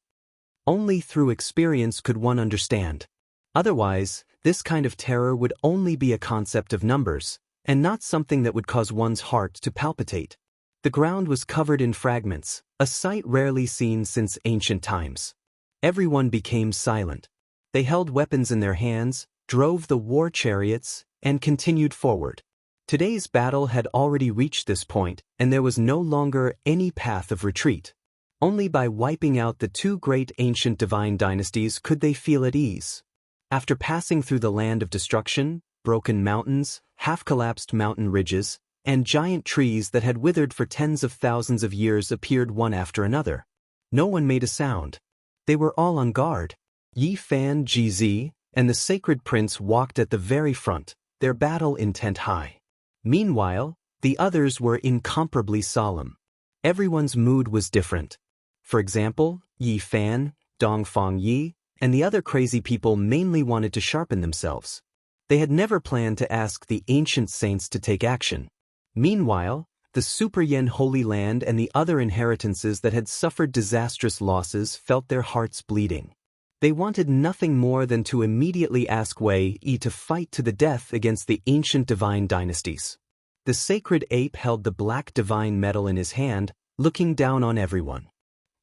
Only through experience could one understand. Otherwise, this kind of terror would only be a concept of numbers, and not something that would cause one's heart to palpitate. The ground was covered in fragments, a sight rarely seen since ancient times. Everyone became silent. They held weapons in their hands, drove the war chariots, and continued forward. Today's battle had already reached this point, and there was no longer any path of retreat. Only by wiping out the two great ancient divine dynasties could they feel at ease. After passing through the land of destruction, broken mountains, half-collapsed mountain ridges, and giant trees that had withered for tens of thousands of years appeared one after another. No one made a sound. They were all on guard. Yi Fan Gz and the sacred prince walked at the very front, their battle intent high. Meanwhile, the others were incomparably solemn. Everyone's mood was different. For example, Yi Fan, Dongfang Yi, and the other crazy people mainly wanted to sharpen themselves. They had never planned to ask the ancient saints to take action. Meanwhile, the Super Yen Holy Land and the other inheritances that had suffered disastrous losses felt their hearts bleeding. They wanted nothing more than to immediately ask Wei Yi to fight to the death against the ancient divine dynasties. The sacred ape held the black divine metal in his hand, looking down on everyone.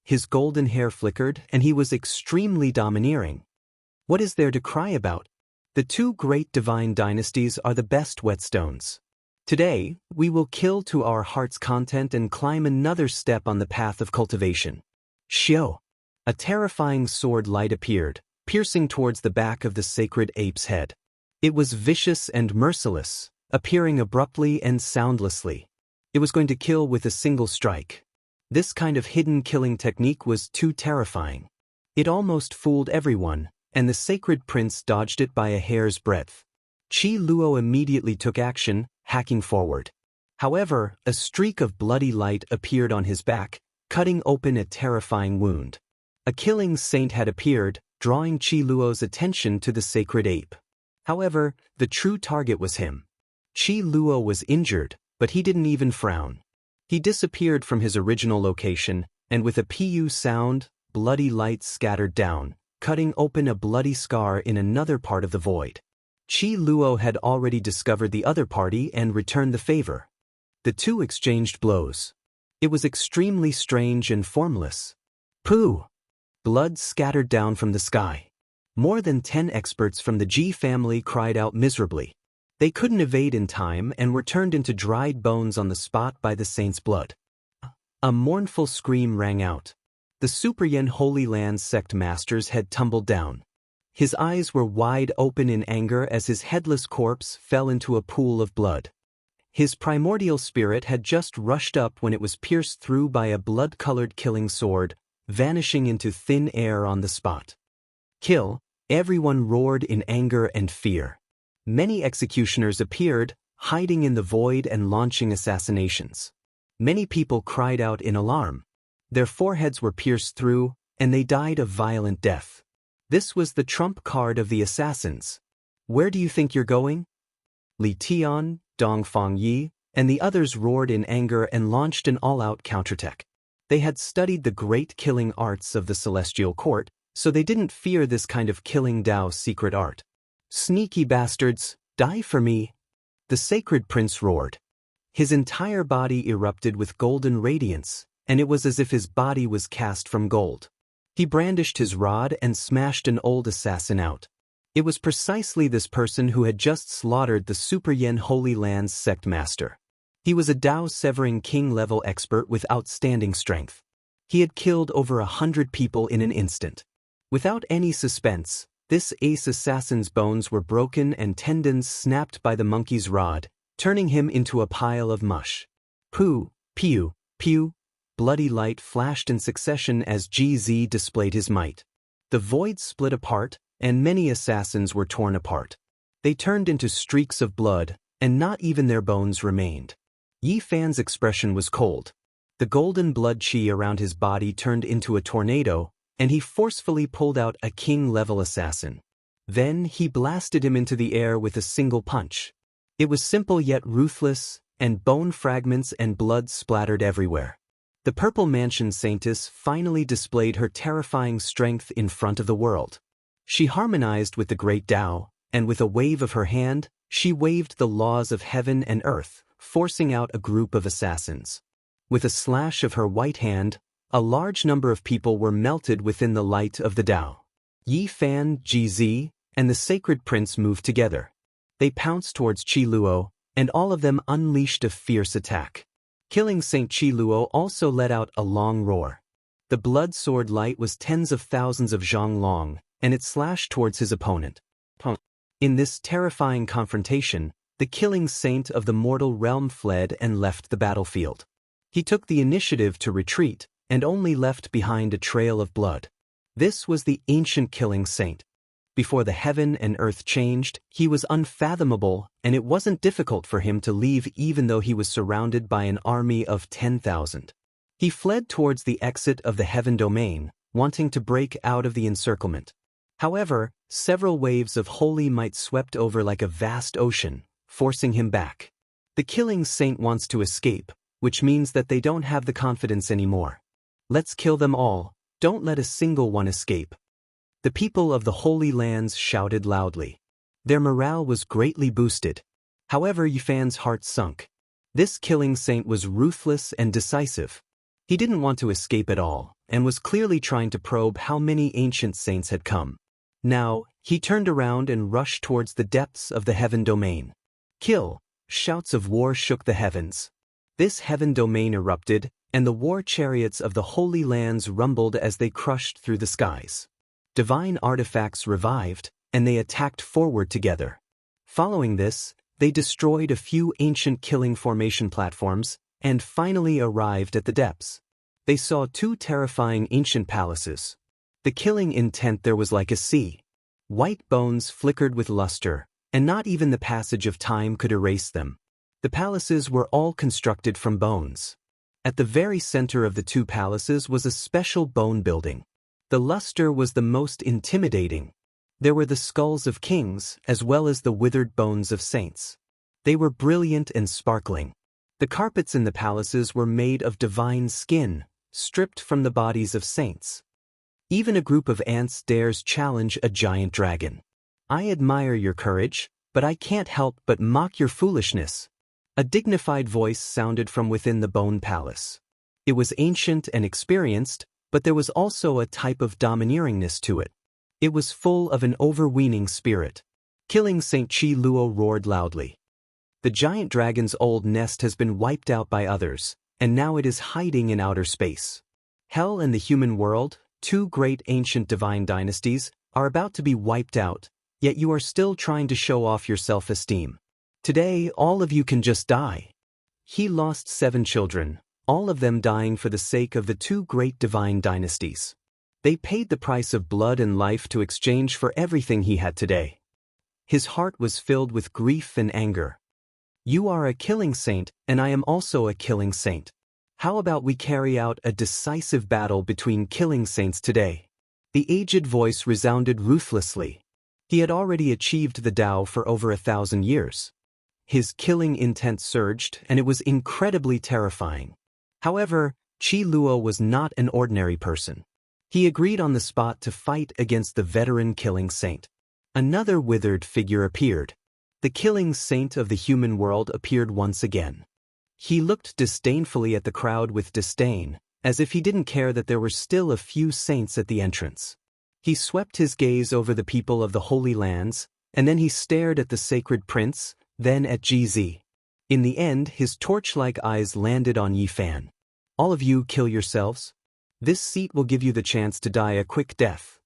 His golden hair flickered, and he was extremely domineering. What is there to cry about? The two great divine dynasties are the best whetstones. Today, we will kill to our heart's content and climb another step on the path of cultivation. Xiao. A terrifying sword light appeared, piercing towards the back of the sacred ape's head. It was vicious and merciless, appearing abruptly and soundlessly. It was going to kill with a single strike. This kind of hidden killing technique was too terrifying. It almost fooled everyone, and the sacred prince dodged it by a hair's breadth. Qi Luo immediately took action, hacking forward. However, a streak of bloody light appeared on his back, cutting open a terrifying wound. A killing saint had appeared, drawing Qi Luo's attention to the sacred ape. However, the true target was him. Qi Luo was injured, but he didn't even frown. He disappeared from his original location, and with a pu sound, bloody light scattered down, cutting open a bloody scar in another part of the void. Qi Luo had already discovered the other party and returned the favor. The two exchanged blows. It was extremely strange and formless. Pooh! Blood scattered down from the sky. More than 10 experts from the Ji family cried out miserably. They couldn't evade in time and were turned into dried bones on the spot by the saint's blood. A mournful scream rang out. The Super Yen Holy Land sect master's head tumbled down. His eyes were wide open in anger as his headless corpse fell into a pool of blood. His primordial spirit had just rushed up when it was pierced through by a blood-colored killing sword, vanishing into thin air on the spot. Kill! Everyone roared in anger and fear. Many executioners appeared, hiding in the void and launching assassinations. Many people cried out in alarm. Their foreheads were pierced through, and they died a violent death. This was the trump card of the assassins. Where do you think you're going? Li Tian, Dongfang Yi, and the others roared in anger and launched an all-out counterattack. They had studied the great killing arts of the celestial court, so they didn't fear this kind of killing Dao secret art. Sneaky bastards, die for me! The sacred prince roared. His entire body erupted with golden radiance, and it was as if his body was cast from gold. He brandished his rod and smashed an old assassin out. It was precisely this person who had just slaughtered the Super Yen Holy Land's sect master. He was a Dao-severing king-level expert with outstanding strength. He had killed over 100 people in an instant. Without any suspense, this ace assassin's bones were broken and tendons snapped by the monkey's rod, turning him into a pile of mush. Pooh, pew, pew. Bloody light flashed in succession as GZ displayed his might. The void split apart, and many assassins were torn apart. They turned into streaks of blood, and not even their bones remained. Yi Fan's expression was cold. The golden blood chi around his body turned into a tornado, and he forcefully pulled out a king-level assassin. Then he blasted him into the air with a single punch. It was simple yet ruthless, and bone fragments and blood splattered everywhere. The Purple Mansion Saintess finally displayed her terrifying strength in front of the world. She harmonized with the great Tao, and with a wave of her hand, she waved the laws of heaven and earth, forcing out a group of assassins. With a slash of her white hand, a large number of people were melted within the light of the Tao. Yi Fan, GZ, and the sacred prince moved together. They pounced towards Qi Luo, and all of them unleashed a fierce attack. Killing Saint Qi Luo also let out a long roar. The blood sword light was tens of thousands of zhang long, and it slashed towards his opponent. In this terrifying confrontation, the killing saint of the mortal realm fled and left the battlefield. He took the initiative to retreat, and only left behind a trail of blood. This was the ancient killing saint. Before the heaven and earth changed, he was unfathomable, and it wasn't difficult for him to leave even though he was surrounded by an army of 10,000. He fled towards the exit of the heaven domain, wanting to break out of the encirclement. However, several waves of holy might swept over like a vast ocean, forcing him back. The killing saint wants to escape, which means that they don't have the confidence anymore. Let's kill them all, don't let a single one escape. The people of the Holy Lands shouted loudly. Their morale was greatly boosted. However, Yifan's heart sunk. This killing saint was ruthless and decisive. He didn't want to escape at all, and was clearly trying to probe how many ancient saints had come. Now, he turned around and rushed towards the depths of the heaven domain. Kill! Shouts of war shook the heavens. This heaven domain erupted, and the war chariots of the Holy Lands rumbled as they crushed through the skies. Divine artifacts revived, and they attacked forward together. Following this, they destroyed a few ancient killing formation platforms, and finally arrived at the depths. They saw two terrifying ancient palaces. The killing intent there was like a sea. White bones flickered with luster, and not even the passage of time could erase them. The palaces were all constructed from bones. At the very center of the two palaces was a special bone building. The luster was the most intimidating. There were the skulls of kings as well as the withered bones of saints. They were brilliant and sparkling. The carpets in the palaces were made of divine skin, stripped from the bodies of saints. Even a group of ants dares challenge a giant dragon. I admire your courage, but I can't help but mock your foolishness. A dignified voice sounded from within the bone palace. It was ancient and experienced, but there was also a type of domineeringness to it. It was full of an overweening spirit. Killing Saint Chi Luo roared loudly. The giant dragon's old nest has been wiped out by others, and now it is hiding in outer space. Hell and the human world, two great ancient divine dynasties, are about to be wiped out, yet you are still trying to show off your self-esteem. Today, all of you can just die. He lost 7 children, all of them dying for the sake of the two great divine dynasties. They paid the price of blood and life to exchange for everything he had today. His heart was filled with grief and anger. You are a killing saint, and I am also a killing saint. How about we carry out a decisive battle between killing saints today? The aged voice resounded ruthlessly. He had already achieved the Tao for over 1,000 years. His killing intent surged, and it was incredibly terrifying. However, Chi Luo was not an ordinary person. He agreed on the spot to fight against the veteran killing saint. Another withered figure appeared. The killing saint of the human world appeared once again. He looked disdainfully at the crowd with disdain, as if he didn't care that there were still a few saints at the entrance. He swept his gaze over the people of the Holy Lands, and then he stared at the sacred prince, then at GZ. In the end, his torch-like eyes landed on Yifan. All of you kill yourselves. This seat will give you the chance to die a quick death.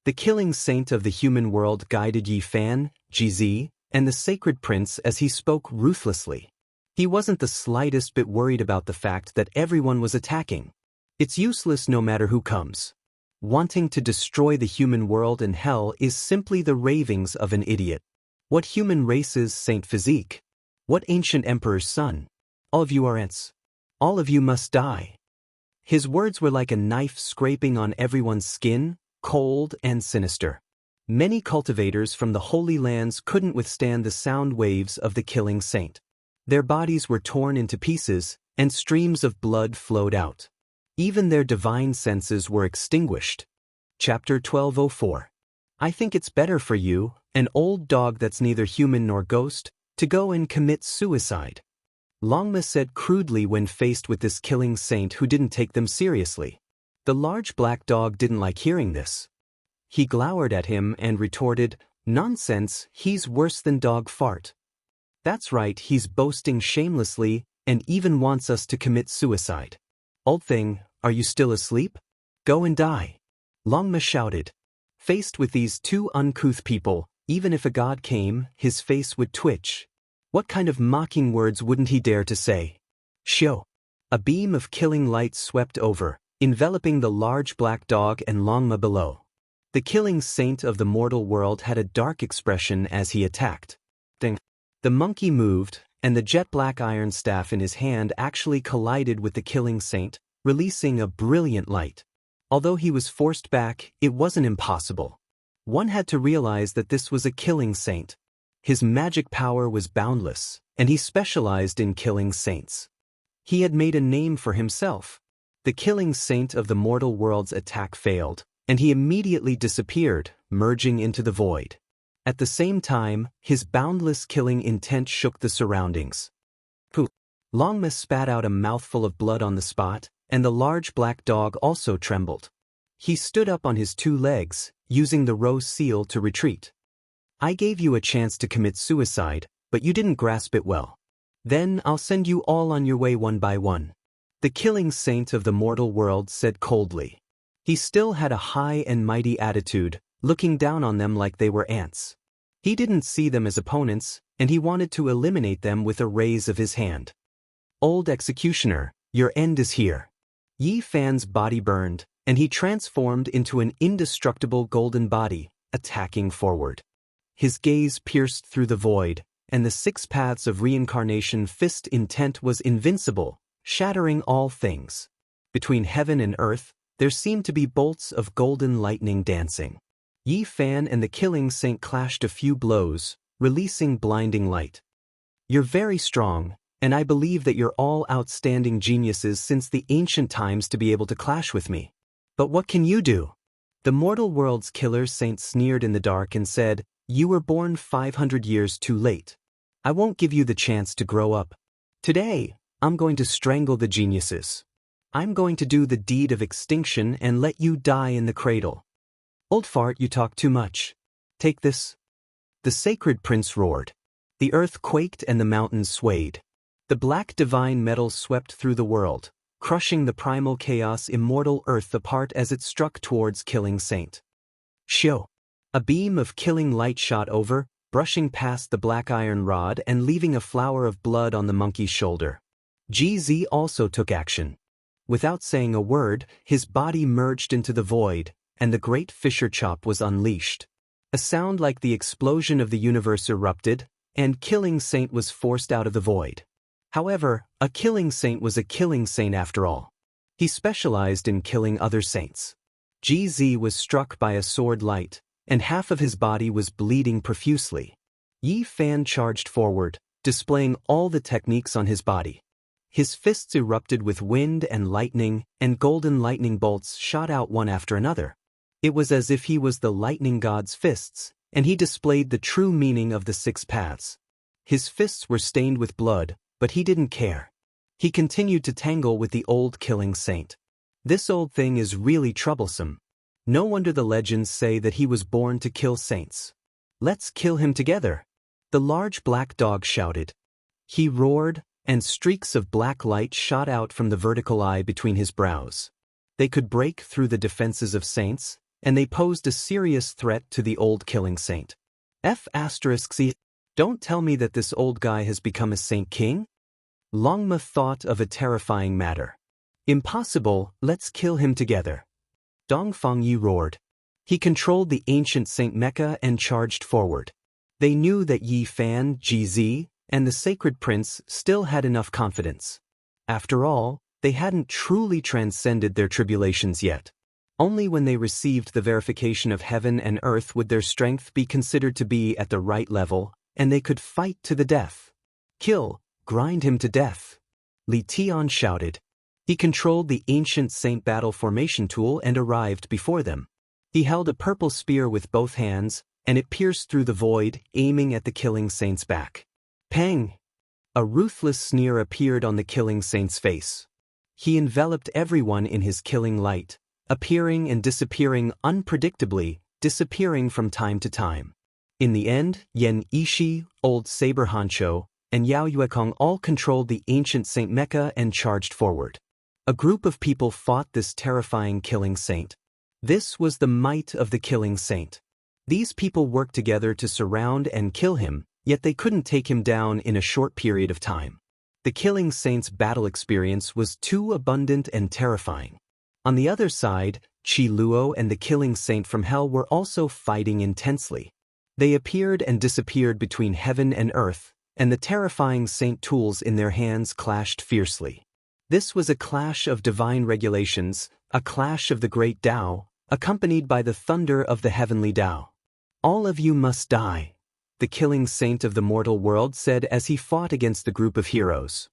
The killing saint of the human world guided Yifan, GZ, and the sacred prince as he spoke ruthlessly. He wasn't the slightest bit worried about the fact that everyone was attacking. It's useless no matter who comes. Wanting to destroy the human world and hell is simply the ravings of an idiot. What human race's Saint Physique? What ancient emperor's son? All of you are ants. All of you must die. His words were like a knife scraping on everyone's skin, cold and sinister. Many cultivators from the Holy Lands couldn't withstand the sound waves of the killing saint. Their bodies were torn into pieces, and streams of blood flowed out. Even their divine senses were extinguished. Chapter 1204. I think it's better for you, an old dog that's neither human nor ghost, to go and commit suicide. Longma said crudely when faced with this killing saint who didn't take them seriously. The large black dog didn't like hearing this. He glowered at him and retorted, "Nonsense, he's worse than dog fart." That's right, he's boasting shamelessly and even wants us to commit suicide. Old thing, are you still asleep? Go and die. Longma shouted. Faced with these two uncouth people, even if a god came, his face would twitch. What kind of mocking words wouldn't he dare to say? Shio. A beam of killing light swept over, enveloping the large black dog and Longma below. The killing saint of the mortal world had a dark expression as he attacked. Ding. The monkey moved, and the jet-black iron staff in his hand actually collided with the killing saint, releasing a brilliant light. Although he was forced back, it wasn't impossible. One had to realize that this was a killing saint. His magic power was boundless, and he specialized in killing saints. He had made a name for himself. The killing saint of the mortal world's attack failed, and he immediately disappeared, merging into the void. At the same time, his boundless killing intent shook the surroundings. Pooh! Longma spat out a mouthful of blood on the spot, and the large black dog also trembled. He stood up on his two legs, using the rose seal to retreat. I gave you a chance to commit suicide, but you didn't grasp it well. Then I'll send you all on your way one by one. The killing saint of the mortal world said coldly. He still had a high and mighty attitude, looking down on them like they were ants. He didn't see them as opponents, and he wanted to eliminate them with a raise of his hand. Old executioner, your end is here. Yi Fan's body burned, and he transformed into an indestructible golden body, attacking forward. His gaze pierced through the void, and the 6 paths of reincarnation fist intent was invincible, shattering all things. Between heaven and earth, there seemed to be bolts of golden lightning dancing. Yi Fan and the killing saint clashed a few blows, releasing blinding light. You're very strong, and I believe that you're all outstanding geniuses since the ancient times to be able to clash with me. But what can you do? The mortal world's killer saint sneered in the dark and said, You were born 500 years too late. I won't give you the chance to grow up. Today, I'm going to strangle the geniuses. I'm going to do the deed of extinction and let you die in the cradle. Old fart, you talk too much. Take this. The sacred prince roared. The earth quaked and the mountains swayed. The black divine metal swept through the world, crushing the primal chaos immortal earth apart as it struck towards killing saint. Shio. A beam of killing light shot over, brushing past the black iron rod and leaving a flower of blood on the monkey's shoulder. GZ also took action. Without saying a word, his body merged into the void, and the great Fisher Chop was unleashed. A sound like the explosion of the universe erupted, and killing saint was forced out of the void. However, a killing saint was a killing saint after all. He specialized in killing other saints. GZ was struck by a sword light, and half of his body was bleeding profusely. Yi Fan charged forward, displaying all the techniques on his body. His fists erupted with wind and lightning, and golden lightning bolts shot out one after another. It was as if he was the lightning god's fists, and he displayed the true meaning of the 6 paths. His fists were stained with blood, but he didn't care. He continued to tangle with the old killing saint. This old thing is really troublesome. No wonder the legends say that he was born to kill saints. Let's kill him together. The large black dog shouted. He roared, and streaks of black light shot out from the vertical eye between his brows. They could break through the defenses of saints, and they posed a serious threat to the old killing saint. F***C. Don't tell me that this old guy has become a saint king? Longma thought of a terrifying matter. Impossible, let's kill him together. Dongfang Yi roared. He controlled the ancient Saint Mecha and charged forward. They knew that Yi Fan, GZ, and the sacred prince still had enough confidence. After all, they hadn't truly transcended their tribulations yet. Only when they received the verification of heaven and earth would their strength be considered to be at the right level, and they could fight to the death. Kill, grind him to death. Li Tian shouted. He controlled the ancient saint battle formation tool and arrived before them. He held a purple spear with both hands, and it pierced through the void, aiming at the killing saint's back. Pang! A ruthless sneer appeared on the killing saint's face. He enveloped everyone in his killing light, appearing and disappearing unpredictably, disappearing from time to time. In the end, Yen Ishi, Old Saber Hancho, and Yao Yuekong all controlled the ancient Saint Mecha and charged forward. A group of people fought this terrifying killing saint. This was the might of the killing saint. These people worked together to surround and kill him, yet they couldn't take him down in a short period of time. The killing saint's battle experience was too abundant and terrifying. On the other side, Qi Luo and the killing saint from hell were also fighting intensely. They appeared and disappeared between heaven and earth, and the terrifying saint tools in their hands clashed fiercely. This was a clash of divine regulations, a clash of the great Tao, accompanied by the thunder of the heavenly Tao. "All of you must die," the killing saint of the mortal world said as he fought against the group of heroes.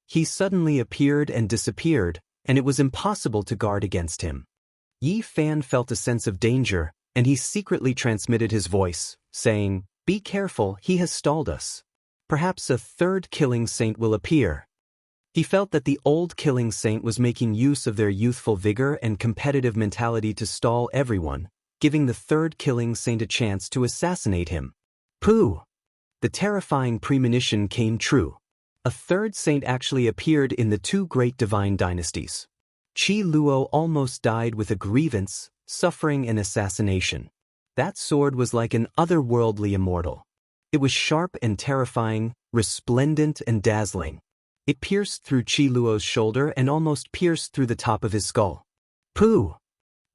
He suddenly appeared and disappeared, and it was impossible to guard against him. Yi Fan felt a sense of danger, and he secretly transmitted his voice, saying, "Be careful, he has stalled us. Perhaps a third killing saint will appear." He felt that the old killing saint was making use of their youthful vigor and competitive mentality to stall everyone, giving the third killing saint a chance to assassinate him. Pooh! The terrifying premonition came true. A third saint actually appeared in the two great divine dynasties. Qi Luo almost died with a grievance, suffering an assassination. That sword was like an otherworldly immortal. It was sharp and terrifying, resplendent and dazzling. It pierced through Qi Luo's shoulder and almost pierced through the top of his skull. Pooh!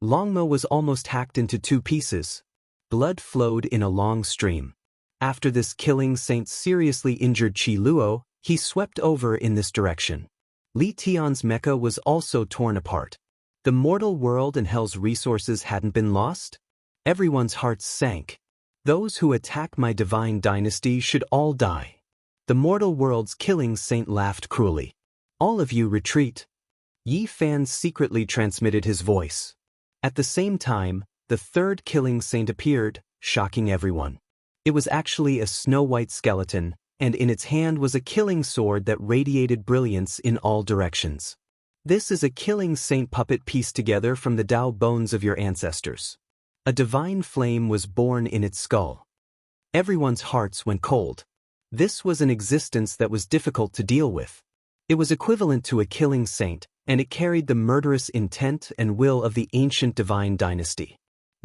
Longmo was almost hacked into two pieces. Blood flowed in a long stream. After this killing saint seriously injured Qi Luo, he swept over in this direction. Li Tian's mecha was also torn apart. The mortal world and hell's resources hadn't been lost? Everyone's hearts sank. Those who attack my divine dynasty should all die. The mortal world's killing saint laughed cruelly. "All of you retreat." Yi Fan secretly transmitted his voice. At the same time, the third killing saint appeared, shocking everyone. It was actually a snow-white skeleton, and in its hand was a killing sword that radiated brilliance in all directions. This is a killing saint puppet pieced together from the Tao bones of your ancestors. A divine flame was born in its skull. Everyone's hearts went cold. This was an existence that was difficult to deal with. It was equivalent to a killing saint, and it carried the murderous intent and will of the ancient divine dynasty.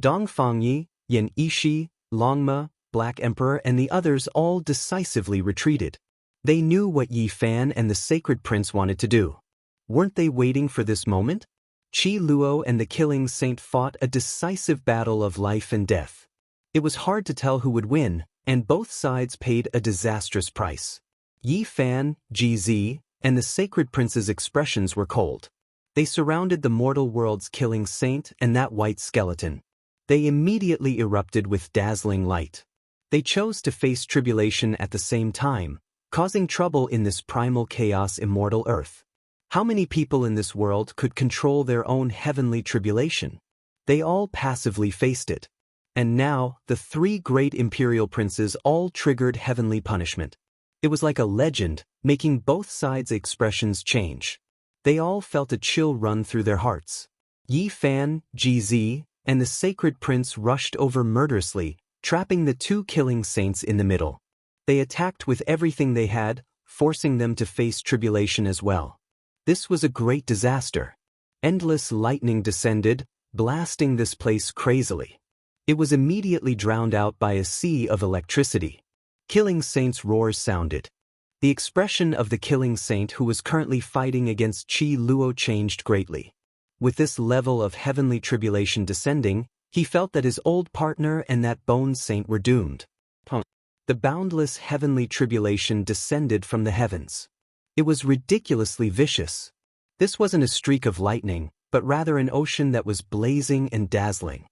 Dongfangyi, Yan Yishi, Longma, Black Emperor and the others all decisively retreated. They knew what Yi Fan and the Sacred Prince wanted to do. Weren't they waiting for this moment? Qi Luo and the killing saint fought a decisive battle of life and death. It was hard to tell who would win, and both sides paid a disastrous price. Yi Fan, GZ, and the Sacred Prince's expressions were cold. They surrounded the mortal world's killing saint and that white skeleton. They immediately erupted with dazzling light. They chose to face tribulation at the same time, causing trouble in this primal chaos immortal earth. How many people in this world could control their own heavenly tribulation? They all passively faced it. And now, the three great imperial princes all triggered heavenly punishment. It was like a legend, making both sides' expressions change. They all felt a chill run through their hearts. Yi Fan, GZ, and the Sacred Prince rushed over murderously, trapping the two killing saints in the middle. They attacked with everything they had, forcing them to face tribulation as well. This was a great disaster. Endless lightning descended, blasting this place crazily. It was immediately drowned out by a sea of electricity. Killing saints' roars sounded. The expression of the killing saint who was currently fighting against Qi Luo changed greatly. With this level of heavenly tribulation descending, he felt that his old partner and that bone saint were doomed. The boundless heavenly tribulation descended from the heavens. It was ridiculously vicious. This wasn't a streak of lightning, but rather an ocean that was blazing and dazzling.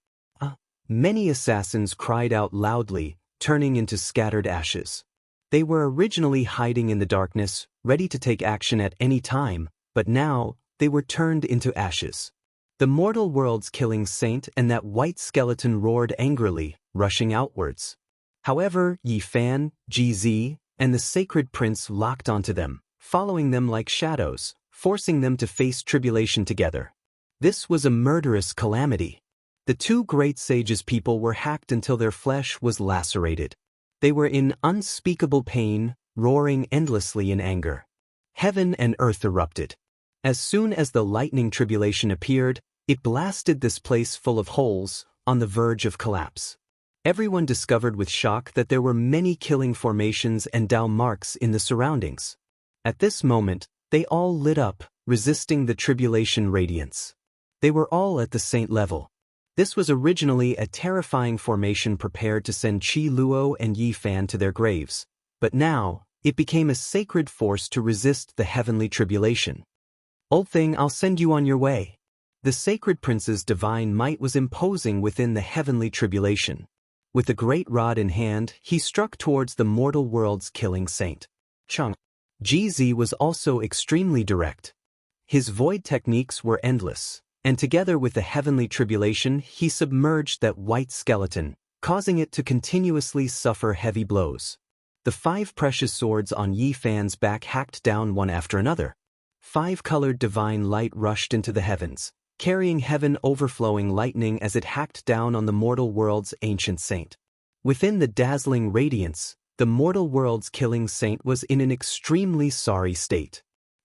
Many assassins cried out loudly, turning into scattered ashes. They were originally hiding in the darkness, ready to take action at any time, but now, they were turned into ashes. The mortal world's killing saint and that white skeleton roared angrily, rushing outwards. However, Yi Fan, GZ, and the Sacred Prince locked onto them, following them like shadows, forcing them to face tribulation together. This was a murderous calamity. The two great sages' people were hacked until their flesh was lacerated. They were in unspeakable pain, roaring endlessly in anger. Heaven and earth erupted. As soon as the lightning tribulation appeared, it blasted this place full of holes, on the verge of collapse. Everyone discovered with shock that there were many killing formations and Dao marks in the surroundings. At this moment, they all lit up, resisting the tribulation radiance. They were all at the saint level. This was originally a terrifying formation prepared to send Qi Luo and Yi Fan to their graves, but now, it became a sacred force to resist the heavenly tribulation. Old thing, I'll send you on your way. The sacred prince's divine might was imposing within the heavenly tribulation. With a great rod in hand, he struck towards the mortal world's killing saint. Cheng. GZ was also extremely direct. His void techniques were endless, and together with the heavenly tribulation he submerged that white skeleton, causing it to continuously suffer heavy blows. The 5 precious swords on Yi Fan's back hacked down one after another. 5-colored divine light rushed into the heavens, carrying heaven overflowing lightning as it hacked down on the mortal world's ancient saint. Within the dazzling radiance, the mortal world's killing saint was in an extremely sorry state.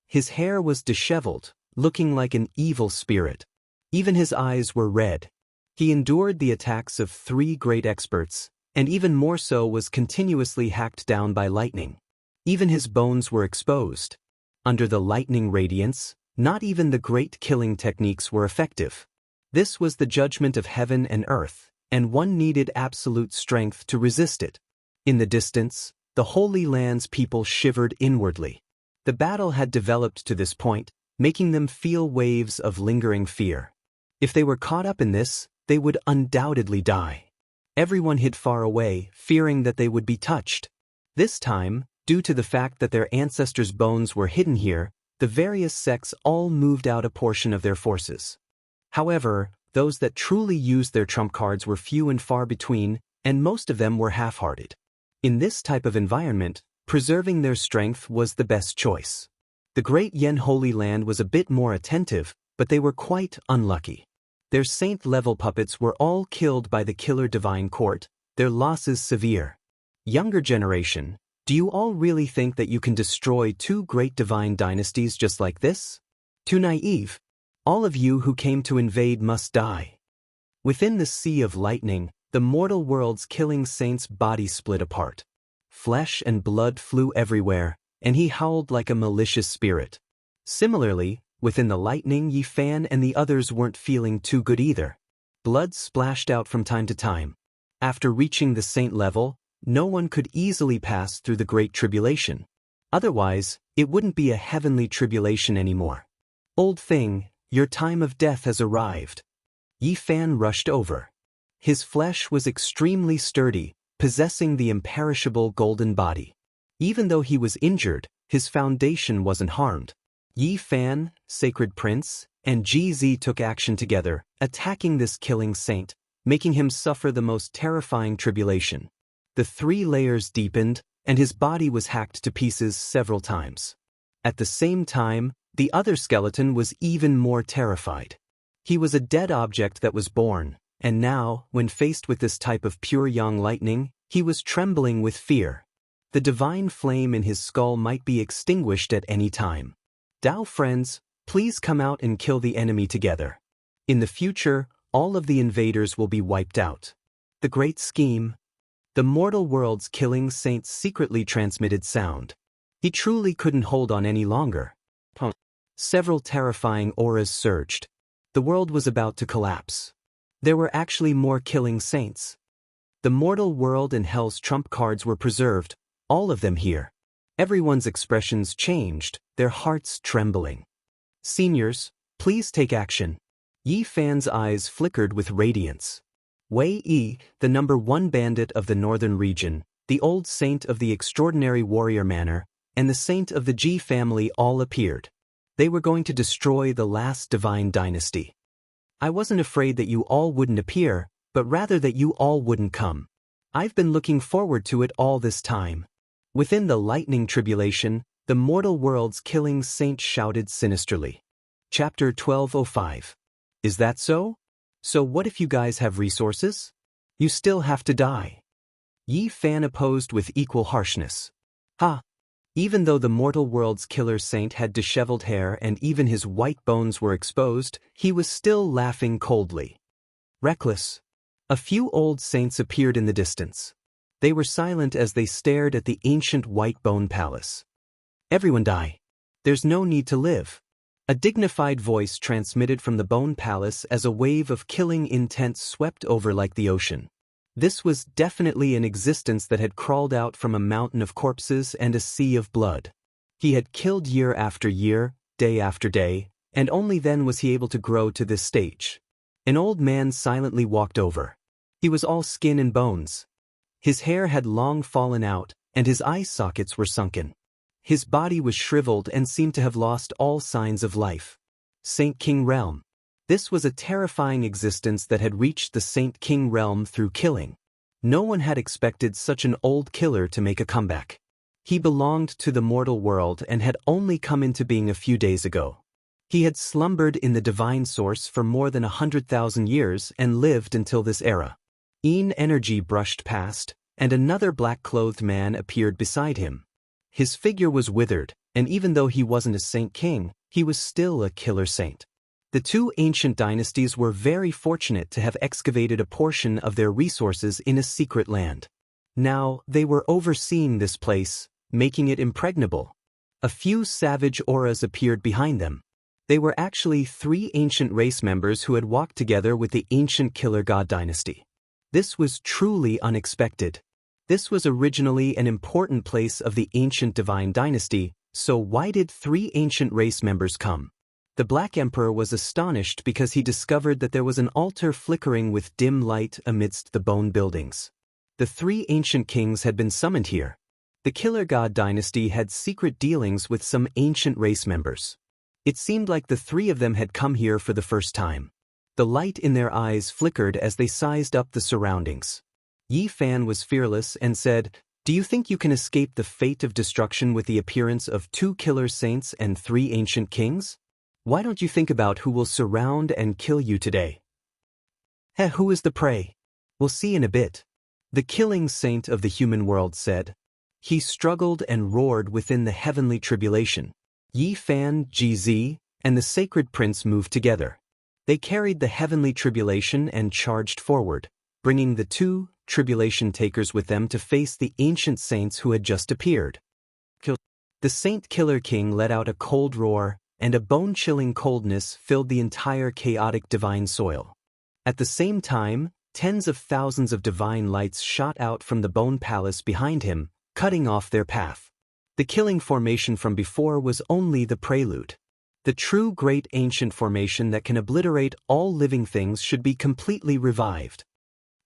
His hair was disheveled, looking like an evil spirit. Even his eyes were red. He endured the attacks of 3 great experts, and even more so was continuously hacked down by lightning. Even his bones were exposed. Under the lightning radiance, not even the great killing techniques were effective. This was the judgment of heaven and earth, and one needed absolute strength to resist it. In the distance, the Holy Land's people shivered inwardly. The battle had developed to this point, making them feel waves of lingering fear. If they were caught up in this, they would undoubtedly die. Everyone hid far away, fearing that they would be touched. This time, due to the fact that their ancestors' bones were hidden here, the various sects all moved out a portion of their forces. However, those that truly used their trump cards were few and far between, and most of them were half-hearted. In this type of environment, preserving their strength was the best choice. The Great Yen Holy Land was a bit more attentive, but they were quite unlucky. Their saint-level puppets were all killed by the killer divine court, their losses severe. Younger generation, do you all really think that you can destroy 2 great divine dynasties just like this? Too naive. All of you who came to invade must die. Within the sea of lightning, the mortal world's killing saint's body split apart. Flesh and blood flew everywhere, and he howled like a malicious spirit. Similarly, within the lightning, Yi Fan and the others weren't feeling too good either. Blood splashed out from time to time. After reaching the saint level, no one could easily pass through the Great Tribulation. Otherwise, it wouldn't be a heavenly tribulation anymore. Old thing, your time of death has arrived. Yi Fan rushed over. His flesh was extremely sturdy, possessing the imperishable golden body. Even though he was injured, his foundation wasn't harmed. Yi Fan, Sacred Prince, and GZ took action together, attacking this killing saint, making him suffer the most terrifying tribulation. The 3 layers deepened, and his body was hacked to pieces several times. At the same time, the other skeleton was even more terrified. He was a dead object that was born, and now, when faced with this type of pure yang lightning, he was trembling with fear. The divine flame in his skull might be extinguished at any time. Dao friends, please come out and kill the enemy together. In the future, all of the invaders will be wiped out. The great scheme. The mortal world's killing saint secretly transmitted sound. He truly couldn't hold on any longer. Several terrifying auras surged. The world was about to collapse. There were actually more killing saints. The mortal world and hell's trump cards were preserved, all of them here. Everyone's expressions changed, their hearts trembling. Seniors, please take action. Yi Fan's eyes flickered with radiance. Wei Yi, the #1 bandit of the northern region, the old saint of the extraordinary warrior manner, and the saint of the Ji family all appeared. They were going to destroy the last divine dynasty. I wasn't afraid that you all wouldn't appear, but rather that you all wouldn't come. I've been looking forward to it all this time. Within the lightning tribulation, the mortal world's killing saint shouted sinisterly. Chapter 1205. Is that so? So what if you guys have resources? You still have to die. Yi Fan opposed with equal harshness. Ha! Even though the mortal world's killer saint had disheveled hair and even his white bones were exposed, he was still laughing coldly. Reckless. A few old saints appeared in the distance. They were silent as they stared at the ancient white bone palace. Everyone die. There's no need to live. A dignified voice transmitted from the bone palace as a wave of killing intent swept over like the ocean. This was definitely an existence that had crawled out from a mountain of corpses and a sea of blood. He had killed year after year, day after day, and only then was he able to grow to this stage. An old man silently walked over. He was all skin and bones. His hair had long fallen out, and his eye sockets were sunken. His body was shriveled and seemed to have lost all signs of life. Saint King Realm. This was a terrifying existence that had reached the Saint King Realm through killing. No one had expected such an old killer to make a comeback. He belonged to the mortal world and had only come into being a few days ago. He had slumbered in the divine source for more than 100,000 years and lived until this era. Energy brushed past, and another black-clothed man appeared beside him. His figure was withered, and even though he wasn't a saint king, he was still a killer saint. The two ancient dynasties were very fortunate to have excavated a portion of their resources in a secret land. Now, they were overseeing this place, making it impregnable. A few savage auras appeared behind them. They were actually 3 ancient race members who had walked together with the ancient killer god dynasty. This was truly unexpected. This was originally an important place of the ancient divine dynasty, so why did 3 ancient race members come? The Black Emperor was astonished because he discovered that there was an altar flickering with dim light amidst the bone buildings. The 3 ancient kings had been summoned here. The killer god dynasty had secret dealings with some ancient race members. It seemed like the 3 of them had come here for the first time. The light in their eyes flickered as they sized up the surroundings. Yi Fan was fearless and said, "Do you think you can escape the fate of destruction with the appearance of 2 killer saints and 3 ancient kings? Why don't you think about who will surround and kill you today?" Who is the prey? We'll see in a bit. The killing saint of the human world said. He struggled and roared within the heavenly tribulation. Yi Fan, GZ, and the sacred prince moved together. They carried the heavenly tribulation and charged forward, bringing the 2 tribulation takers with them to face the ancient saints who had just appeared. The Saint Killer King let out a cold roar, and a bone-chilling coldness filled the entire chaotic divine soil. At the same time, tens of thousands of divine lights shot out from the bone palace behind him, cutting off their path. The killing formation from before was only the prelude. The true great ancient formation that can obliterate all living things should be completely revived.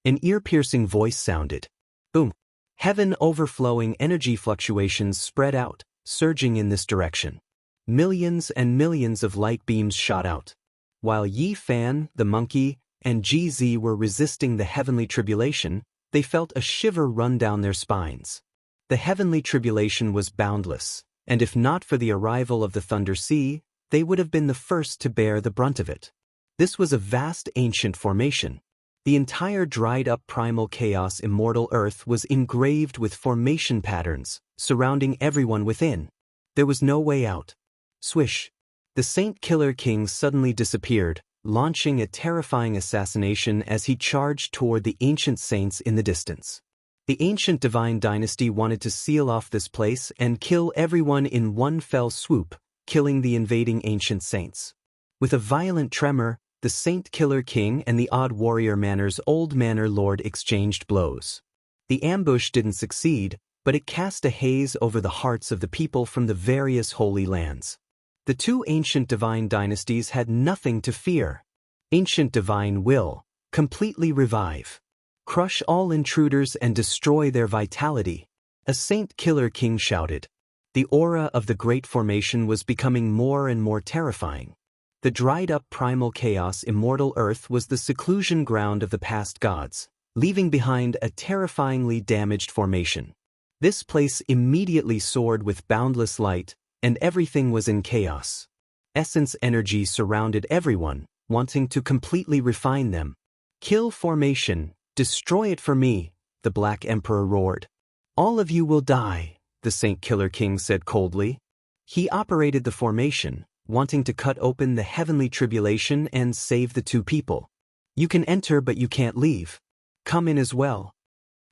An ear-piercing voice sounded. Boom. Heaven overflowing energy fluctuations spread out, surging in this direction. Millions and millions of light beams shot out. While Yi Fan, the monkey, and GZ were resisting the heavenly tribulation, they felt a shiver run down their spines. The heavenly tribulation was boundless, and if not for the arrival of the Thunder Sea, they would have been the first to bear the brunt of it. This was a vast ancient formation. The entire dried-up primal chaos immortal earth was engraved with formation patterns, surrounding everyone within. There was no way out. Swish. The Saint Killer King suddenly disappeared, launching a terrifying assassination as he charged toward the ancient saints in the distance. The ancient divine dynasty wanted to seal off this place and kill everyone in one fell swoop, killing the invading ancient saints. With a violent tremor, the Saint Killer King and the Odd Warrior Manor's Old Manor Lord exchanged blows. The ambush didn't succeed, but it cast a haze over the hearts of the people from the various holy lands. The 2 ancient divine dynasties had nothing to fear. Ancient divine will completely revive, crush all intruders and destroy their vitality. A Saint Killer King shouted. The aura of the Great Formation was becoming more and more terrifying. The dried-up primal chaos immortal earth was the seclusion ground of the past gods, leaving behind a terrifyingly damaged formation. This place immediately soared with boundless light, and everything was in chaos. Essence energy surrounded everyone, wanting to completely refine them. Kill formation, destroy it for me, the Black Emperor roared. All of you will die, the Saint Killer King said coldly. He operated the formation, wanting to cut open the heavenly tribulation and save the two people. You can enter but you can't leave. Come in as well.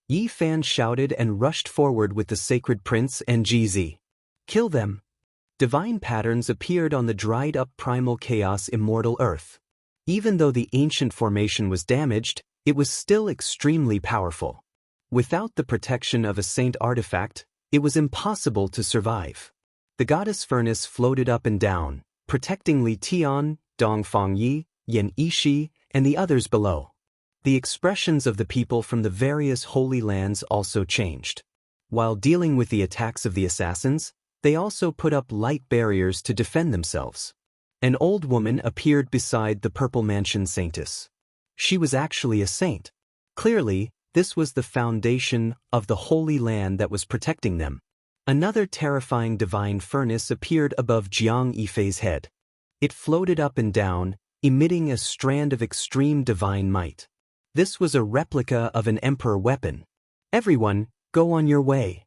Yi Fan shouted and rushed forward with the sacred prince and GZ. Kill them. Divine patterns appeared on the dried-up primal chaos immortal earth. Even though the ancient formation was damaged, it was still extremely powerful. Without the protection of a saint artifact, it was impossible to survive. The goddess furnace floated up and down, protecting Li Tian, Dongfang Yi, Yan Yishi, and the others below. The expressions of the people from the various holy lands also changed. While dealing with the attacks of the assassins, they also put up light barriers to defend themselves. An old woman appeared beside the purple mansion saintess. She was actually a saint. Clearly, this was the foundation of the holy land that was protecting them. Another terrifying divine furnace appeared above Jiang Yifei's head. It floated up and down, emitting a strand of extreme divine might. This was a replica of an emperor weapon. Everyone, go on your way.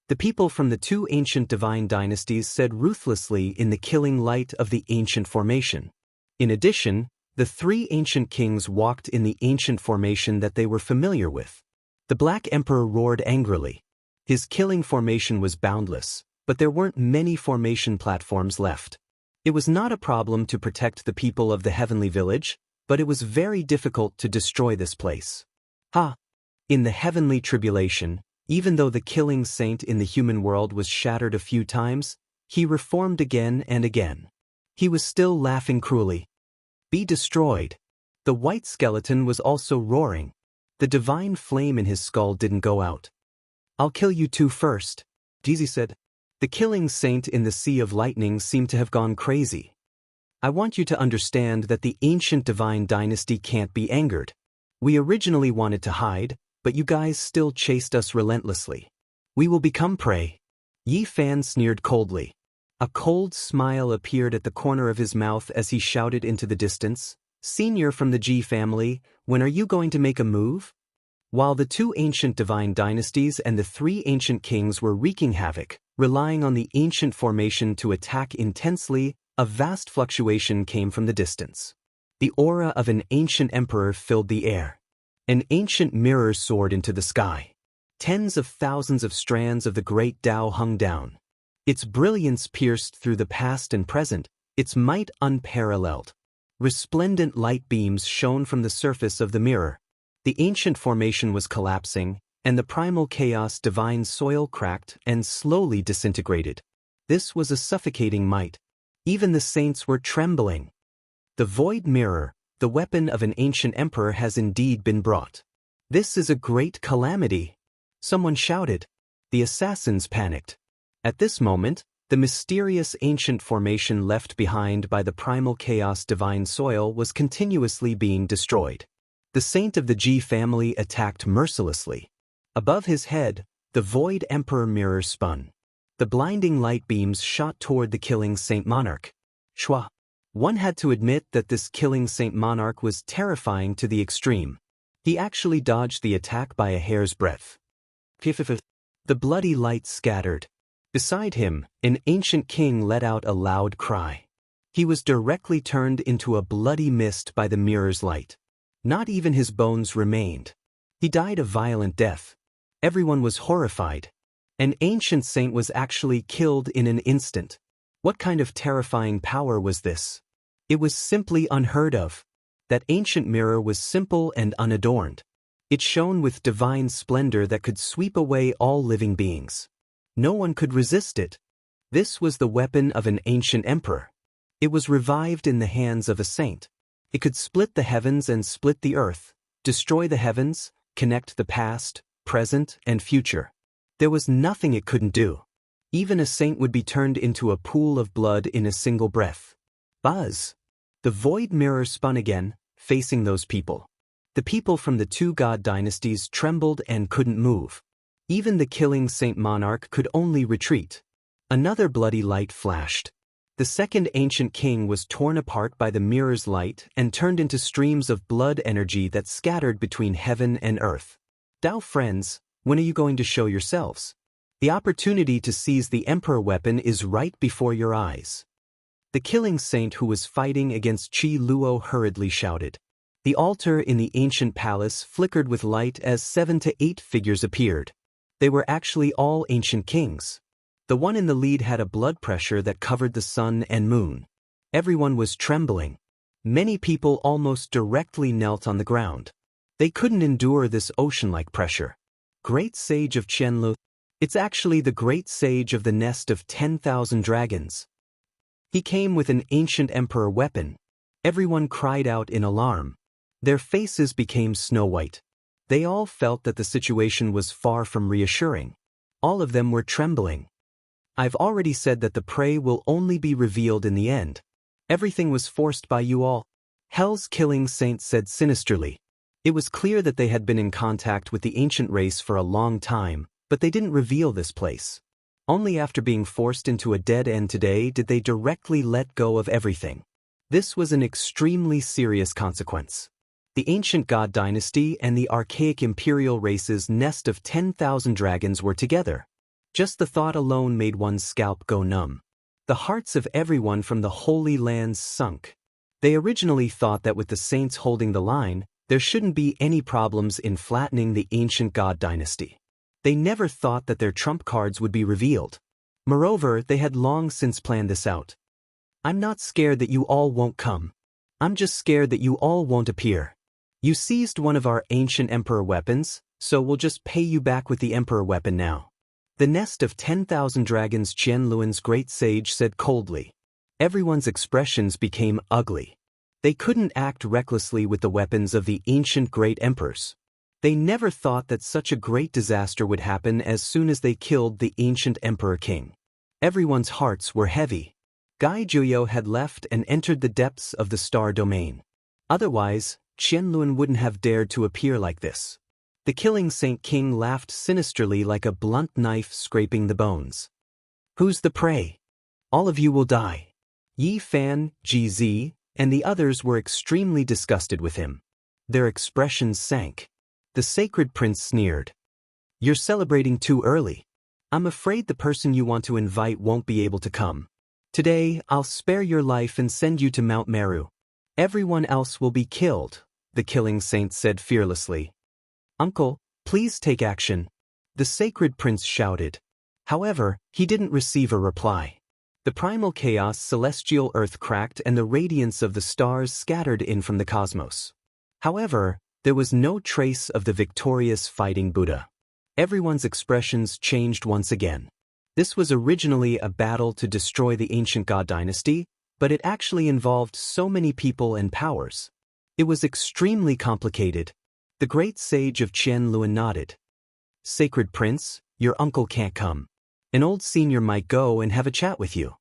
The people from the two ancient divine dynasties said ruthlessly in the killing light of the ancient formation. In addition, the three ancient kings walked in the ancient formation that they were familiar with. The Black Emperor roared angrily. His killing formation was boundless, but there weren't many formation platforms left. It was not a problem to protect the people of the heavenly village, but it was very difficult to destroy this place. In the heavenly tribulation, even though the killing saint in the human world was shattered a few times, he reformed again and again. He was still laughing cruelly. Be destroyed. The white skeleton was also roaring. The divine flame in his skull didn't go out. I'll kill you two first, Jizi said. The killing saint in the Sea of Lightning seemed to have gone crazy. I want you to understand that the ancient divine dynasty can't be angered. We originally wanted to hide, but you guys still chased us relentlessly. We will become prey. Yi Fan sneered coldly. A cold smile appeared at the corner of his mouth as he shouted into the distance, Senior from the Ji family, when are you going to make a move? While the two ancient divine dynasties and the three ancient kings were wreaking havoc, relying on the ancient formation to attack intensely, a vast fluctuation came from the distance. The aura of an ancient emperor filled the air. An ancient mirror soared into the sky. Tens of thousands of strands of the great Tao hung down. Its brilliance pierced through the past and present, its might unparalleled. Resplendent light beams shone from the surface of the mirror. The ancient formation was collapsing, and the primal chaos divine soil cracked and slowly disintegrated. This was a suffocating might. Even the saints were trembling. The void mirror, the weapon of an ancient emperor, has indeed been brought. This is a great calamity. Someone shouted. The assassins panicked. At this moment, the mysterious ancient formation left behind by the primal chaos divine soil was continuously being destroyed. The saint of the Ji family attacked mercilessly. Above his head, the void emperor mirror spun. The blinding light beams shot toward the killing Saint Monarch. Shua. One had to admit that this killing Saint Monarch was terrifying to the extreme. He actually dodged the attack by a hair's breadth. The bloody light scattered. Beside him, an ancient king let out a loud cry. He was directly turned into a bloody mist by the mirror's light. Not even his bones remained. He died a violent death. Everyone was horrified. An ancient saint was actually killed in an instant. What kind of terrifying power was this? It was simply unheard of. That ancient mirror was simple and unadorned. It shone with divine splendor that could sweep away all living beings. No one could resist it. This was the weapon of an ancient emperor. It was revived in the hands of a saint. It could split the heavens and split the earth, destroy the heavens, connect the past, present, and future. There was nothing it couldn't do. Even a saint would be turned into a pool of blood in a single breath. Buzz! The void mirror spun again, facing those people. The people from the two god dynasties trembled and couldn't move. Even the killing Saint Monarch could only retreat. Another bloody light flashed. The second ancient king was torn apart by the mirror's light and turned into streams of blood energy that scattered between heaven and earth. Dao friends, when are you going to show yourselves? The opportunity to seize the emperor weapon is right before your eyes. The killing saint who was fighting against Qi Luo hurriedly shouted. The altar in the ancient palace flickered with light as 7 to 8 figures appeared. They were actually all ancient kings. The one in the lead had a blood pressure that covered the sun and moon. Everyone was trembling. Many people almost directly knelt on the ground. They couldn't endure this ocean-like pressure. Great Sage of Qianlu. It's actually the Great Sage of the Nest of 10,000 Dragons. He came with an ancient emperor weapon. Everyone cried out in alarm. Their faces became snow-white. They all felt that the situation was far from reassuring. All of them were trembling. I've already said that the prey will only be revealed in the end. Everything was forced by you all. Hell's killing saint said sinisterly. It was clear that they had been in contact with the ancient race for a long time, but they didn't reveal this place. Only after being forced into a dead end today did they directly let go of everything. This was an extremely serious consequence. The ancient god dynasty and the archaic imperial race's nest of 10,000 dragons were together. Just the thought alone made one's scalp go numb. The hearts of everyone from the Holy Lands sunk. They originally thought that with the saints holding the line, there shouldn't be any problems in flattening the ancient god dynasty. They never thought that their trump cards would be revealed. Moreover, they had long since planned this out. I'm not scared that you all won't come. I'm just scared that you all won't appear. You seized one of our ancient emperor weapons, so we'll just pay you back with the emperor weapon now. The nest of 10,000 dragons, Qianluan's great sage said coldly. Everyone's expressions became ugly. They couldn't act recklessly with the weapons of the ancient great emperors. They never thought that such a great disaster would happen as soon as they killed the ancient emperor king. Everyone's hearts were heavy. Gai Juyo had left and entered the depths of the star domain. Otherwise, Qianluan wouldn't have dared to appear like this. The killing Saint King laughed sinisterly like a blunt knife scraping the bones. Who's the prey? All of you will die. Yi Fan, GZ, and the others were extremely disgusted with him. Their expressions sank. The sacred prince sneered. You're celebrating too early. I'm afraid the person you want to invite won't be able to come. Today, I'll spare your life and send you to Mount Meru. Everyone else will be killed, the killing saint said fearlessly. Uncle, please take action. The sacred prince shouted. However, he didn't receive a reply. The primal chaos celestial earth cracked and the radiance of the stars scattered in from the cosmos. However, there was no trace of the victorious fighting Buddha. Everyone's expressions changed once again. This was originally a battle to destroy the ancient god dynasty, but it actually involved so many people and powers. It was extremely complicated. The great sage of Qianluan nodded. Sacred Prince, your uncle can't come. An old senior might go and have a chat with you.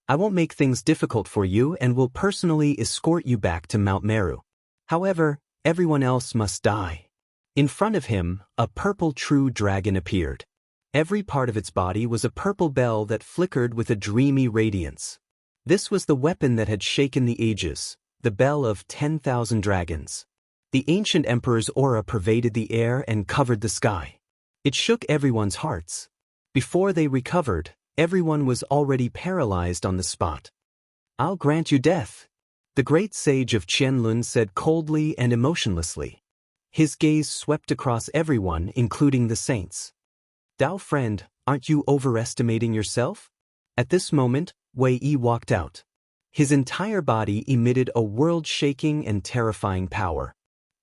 I won't make things difficult for you and will personally escort you back to Mount Meru. However, everyone else must die. In front of him, a purple true dragon appeared. Every part of its body was a purple bell that flickered with a dreamy radiance. This was the weapon that had shaken the ages, the bell of 10,000 dragons. The ancient emperor's aura pervaded the air and covered the sky. It shook everyone's hearts. Before they recovered, everyone was already paralyzed on the spot. I'll grant you death, the great sage of Qianlun said coldly and emotionlessly. His gaze swept across everyone, including the saints. Dao friend, aren't you overestimating yourself? At this moment, Wei Yi walked out. His entire body emitted a world-shaking and terrifying power.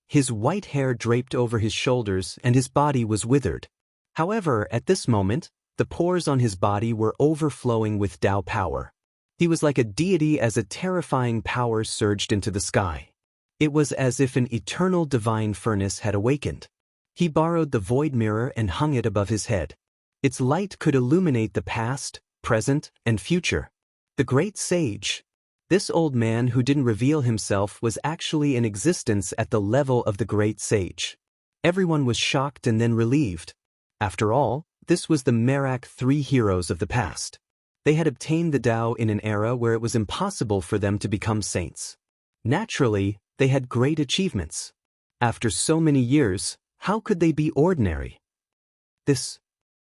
His white hair draped over his shoulders and his body was withered. However, at this moment, the pores on his body were overflowing with Dao power. He was like a deity as a terrifying power surged into the sky. It was as if an eternal divine furnace had awakened. He borrowed the void mirror and hung it above his head. Its light could illuminate the past, present, and future. The great sage. This old man who didn't reveal himself was actually in existence at the level of the great sage. Everyone was shocked and then relieved. After all, this was the Merak three heroes of the past. They had obtained the Tao in an era where it was impossible for them to become saints. Naturally, they had great achievements. After so many years, how could they be ordinary? This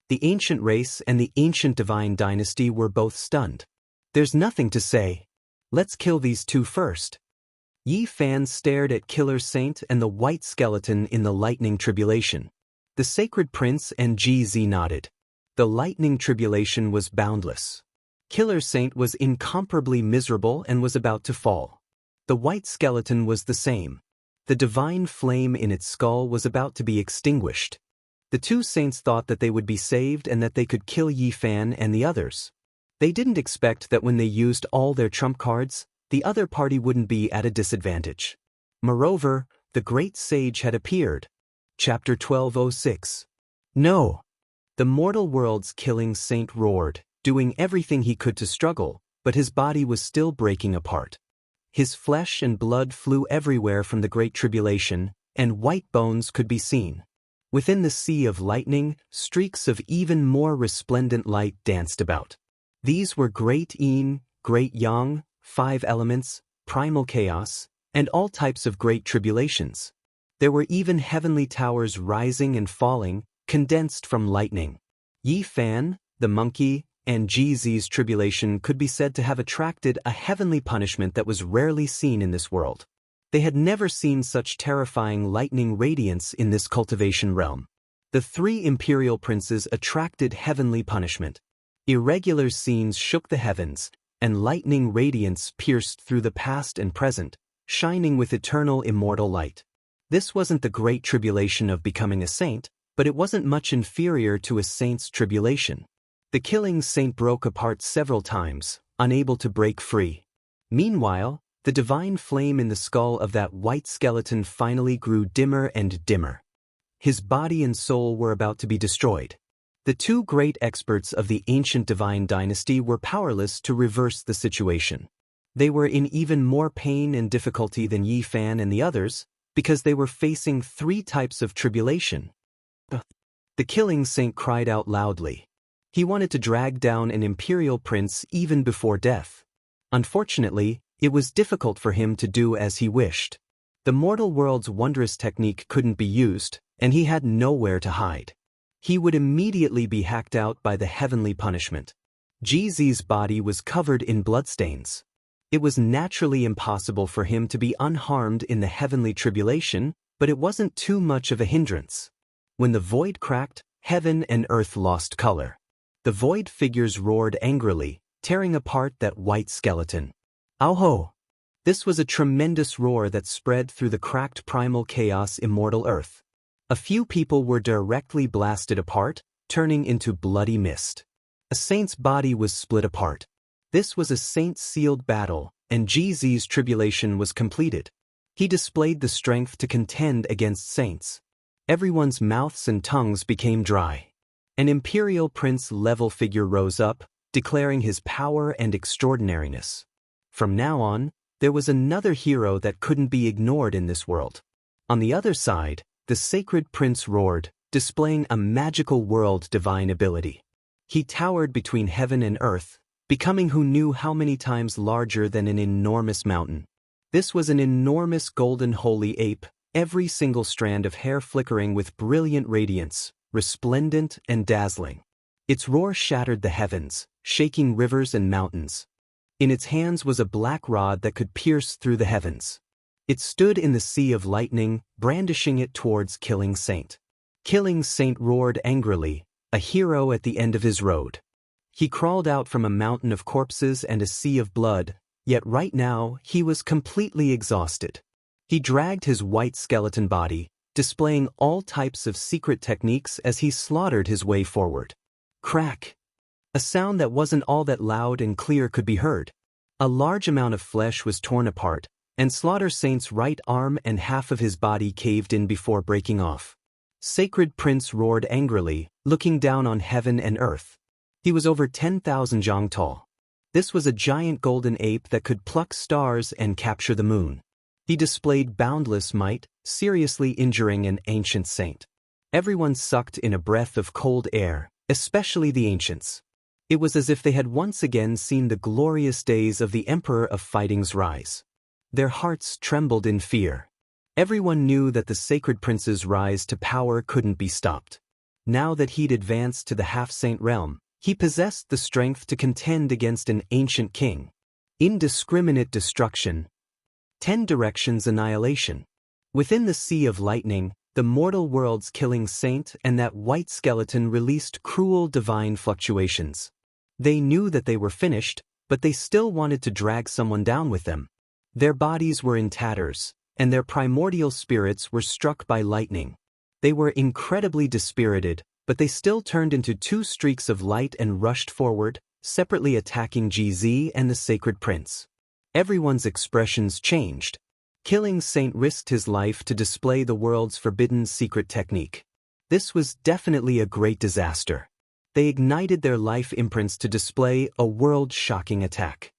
The ancient race and the ancient divine dynasty were both stunned. There's nothing to say. Let's kill these two first. Yi Fan stared at Killer Saint and the white skeleton in the lightning tribulation. The sacred prince and GZ nodded. The lightning tribulation was boundless. Killer Saint was incomparably miserable and was about to fall. The white skeleton was the same. The divine flame in its skull was about to be extinguished. The two saints thought that they would be saved and that they could kill Yi Fan and the others. They didn't expect that when they used all their trump cards, the other party wouldn't be at a disadvantage. Moreover, the great sage had appeared. Chapter 1206. No! The mortal world's killing saint roared, doing everything he could to struggle, but his body was still breaking apart. His flesh and blood flew everywhere from the great tribulation, and white bones could be seen. Within the sea of lightning, streaks of even more resplendent light danced about. These were Great Yin, Great Yang, 5 elements, primal chaos, and all types of great tribulations. There were even heavenly towers rising and falling, condensed from lightning. Yi Fan, the monkey, and GZ's tribulation could be said to have attracted a heavenly punishment that was rarely seen in this world. They had never seen such terrifying lightning radiance in this cultivation realm. The 3 imperial princes attracted heavenly punishment. Irregular scenes shook the heavens, and lightning radiance pierced through the past and present, shining with eternal immortal light. This wasn't the great tribulation of becoming a saint, but it wasn't much inferior to a saint's tribulation. The killing saint broke apart several times, unable to break free. Meanwhile, the divine flame in the skull of that white skeleton finally grew dimmer and dimmer. His body and soul were about to be destroyed. The 2 great experts of the ancient divine dynasty were powerless to reverse the situation. They were in even more pain and difficulty than Yi Fan and the others, because they were facing 3 types of tribulation. The killing saint cried out loudly. He wanted to drag down an imperial prince even before death. Unfortunately, it was difficult for him to do as he wished. The mortal world's wondrous technique couldn't be used, and he had nowhere to hide. He would immediately be hacked out by the heavenly punishment. GZ's body was covered in bloodstains. It was naturally impossible for him to be unharmed in the heavenly tribulation, but it wasn't too much of a hindrance. When the void cracked, heaven and earth lost color. The void figures roared angrily, tearing apart that white skeleton. Ow-ho! This was a tremendous roar that spread through the cracked primal chaos immortal earth. A few people were directly blasted apart, turning into bloody mist. A saint's body was split apart. This was a saint-sealed battle, and GZ's tribulation was completed. He displayed the strength to contend against saints. Everyone's mouths and tongues became dry. An imperial prince-level figure rose up, declaring his power and extraordinariness. From now on, there was another hero that couldn't be ignored in this world. On the other side, the sacred prince roared, displaying a magical world divine ability. He towered between heaven and earth, becoming who knew how many times larger than an enormous mountain. This was an enormous golden holy ape, every single strand of hair flickering with brilliant radiance, resplendent and dazzling. Its roar shattered the heavens, shaking rivers and mountains. In its hands was a black rod that could pierce through the heavens. It stood in the sea of lightning, brandishing it towards Killing Saint. Killing Saint roared angrily, a hero at the end of his road. He crawled out from a mountain of corpses and a sea of blood, yet right now he was completely exhausted. He dragged his white skeleton body, displaying all types of secret techniques as he slaughtered his way forward. Crack! A sound that wasn't all that loud and clear could be heard. A large amount of flesh was torn apart, and Slaughter Saint's right arm and half of his body caved in before breaking off. Sacred Prince roared angrily, looking down on heaven and earth. He was over 10,000 zhang tall. This was a giant golden ape that could pluck stars and capture the moon. He displayed boundless might, seriously injuring an ancient saint. Everyone sucked in a breath of cold air, especially the ancients. It was as if they had once again seen the glorious days of the Emperor of Fighting's rise. Their hearts trembled in fear. Everyone knew that the sacred prince's rise to power couldn't be stopped. Now that he'd advanced to the half-saint realm, he possessed the strength to contend against an ancient king. Indiscriminate destruction. 10 directions annihilation. Within the sea of lightning, the mortal world's killing saint and that white skeleton released cruel divine fluctuations. They knew that they were finished, but they still wanted to drag someone down with them. Their bodies were in tatters, and their primordial spirits were struck by lightning. They were incredibly dispirited, but they still turned into 2 streaks of light and rushed forward, separately attacking GZ and the Sacred Prince. Everyone's expressions changed. Killing Saint risked his life to display the world's forbidden secret technique. This was definitely a great disaster. They ignited their life imprints to display a world-shocking attack.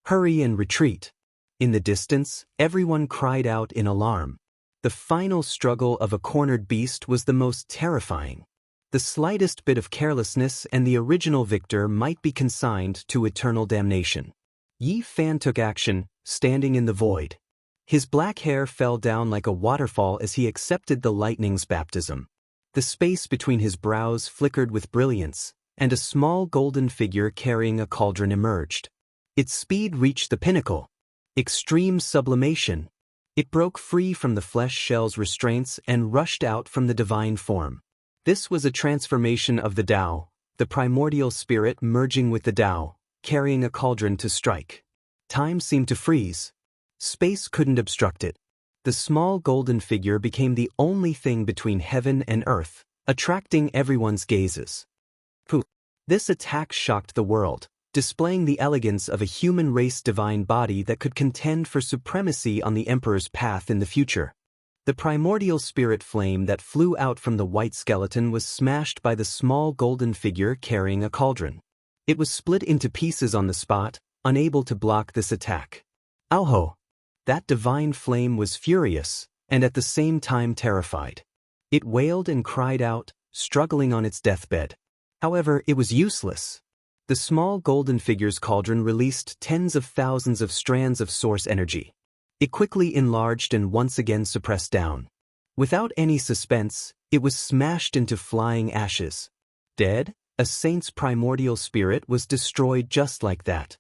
Hurry and retreat. In the distance, everyone cried out in alarm. The final struggle of a cornered beast was the most terrifying. The slightest bit of carelessness and the original victor might be consigned to eternal damnation. Yi Fan took action, standing in the void. His black hair fell down like a waterfall as he accepted the lightning's baptism. The space between his brows flickered with brilliance, and a small golden figure carrying a cauldron emerged. Its speed reached the pinnacle. Extreme sublimation. It broke free from the flesh shell's restraints and rushed out from the divine form. This was a transformation of the Tao, the primordial spirit merging with the Tao, carrying a cauldron to strike. Time seemed to freeze. Space couldn't obstruct it. The small golden figure became the only thing between heaven and earth, attracting everyone's gazes. Pooh! This attack shocked the world, displaying the elegance of a human race divine body that could contend for supremacy on the Emperor's path in the future. The primordial spirit flame that flew out from the white skeleton was smashed by the small golden figure carrying a cauldron. It was split into pieces on the spot, unable to block this attack. Auho! That divine flame was furious, and at the same time terrified. It wailed and cried out, struggling on its deathbed. However, it was useless. The small golden figure's cauldron released tens of thousands of strands of source energy. It quickly enlarged and once again suppressed down. Without any suspense, it was smashed into flying ashes. Dead, a saint's primordial spirit was destroyed just like that.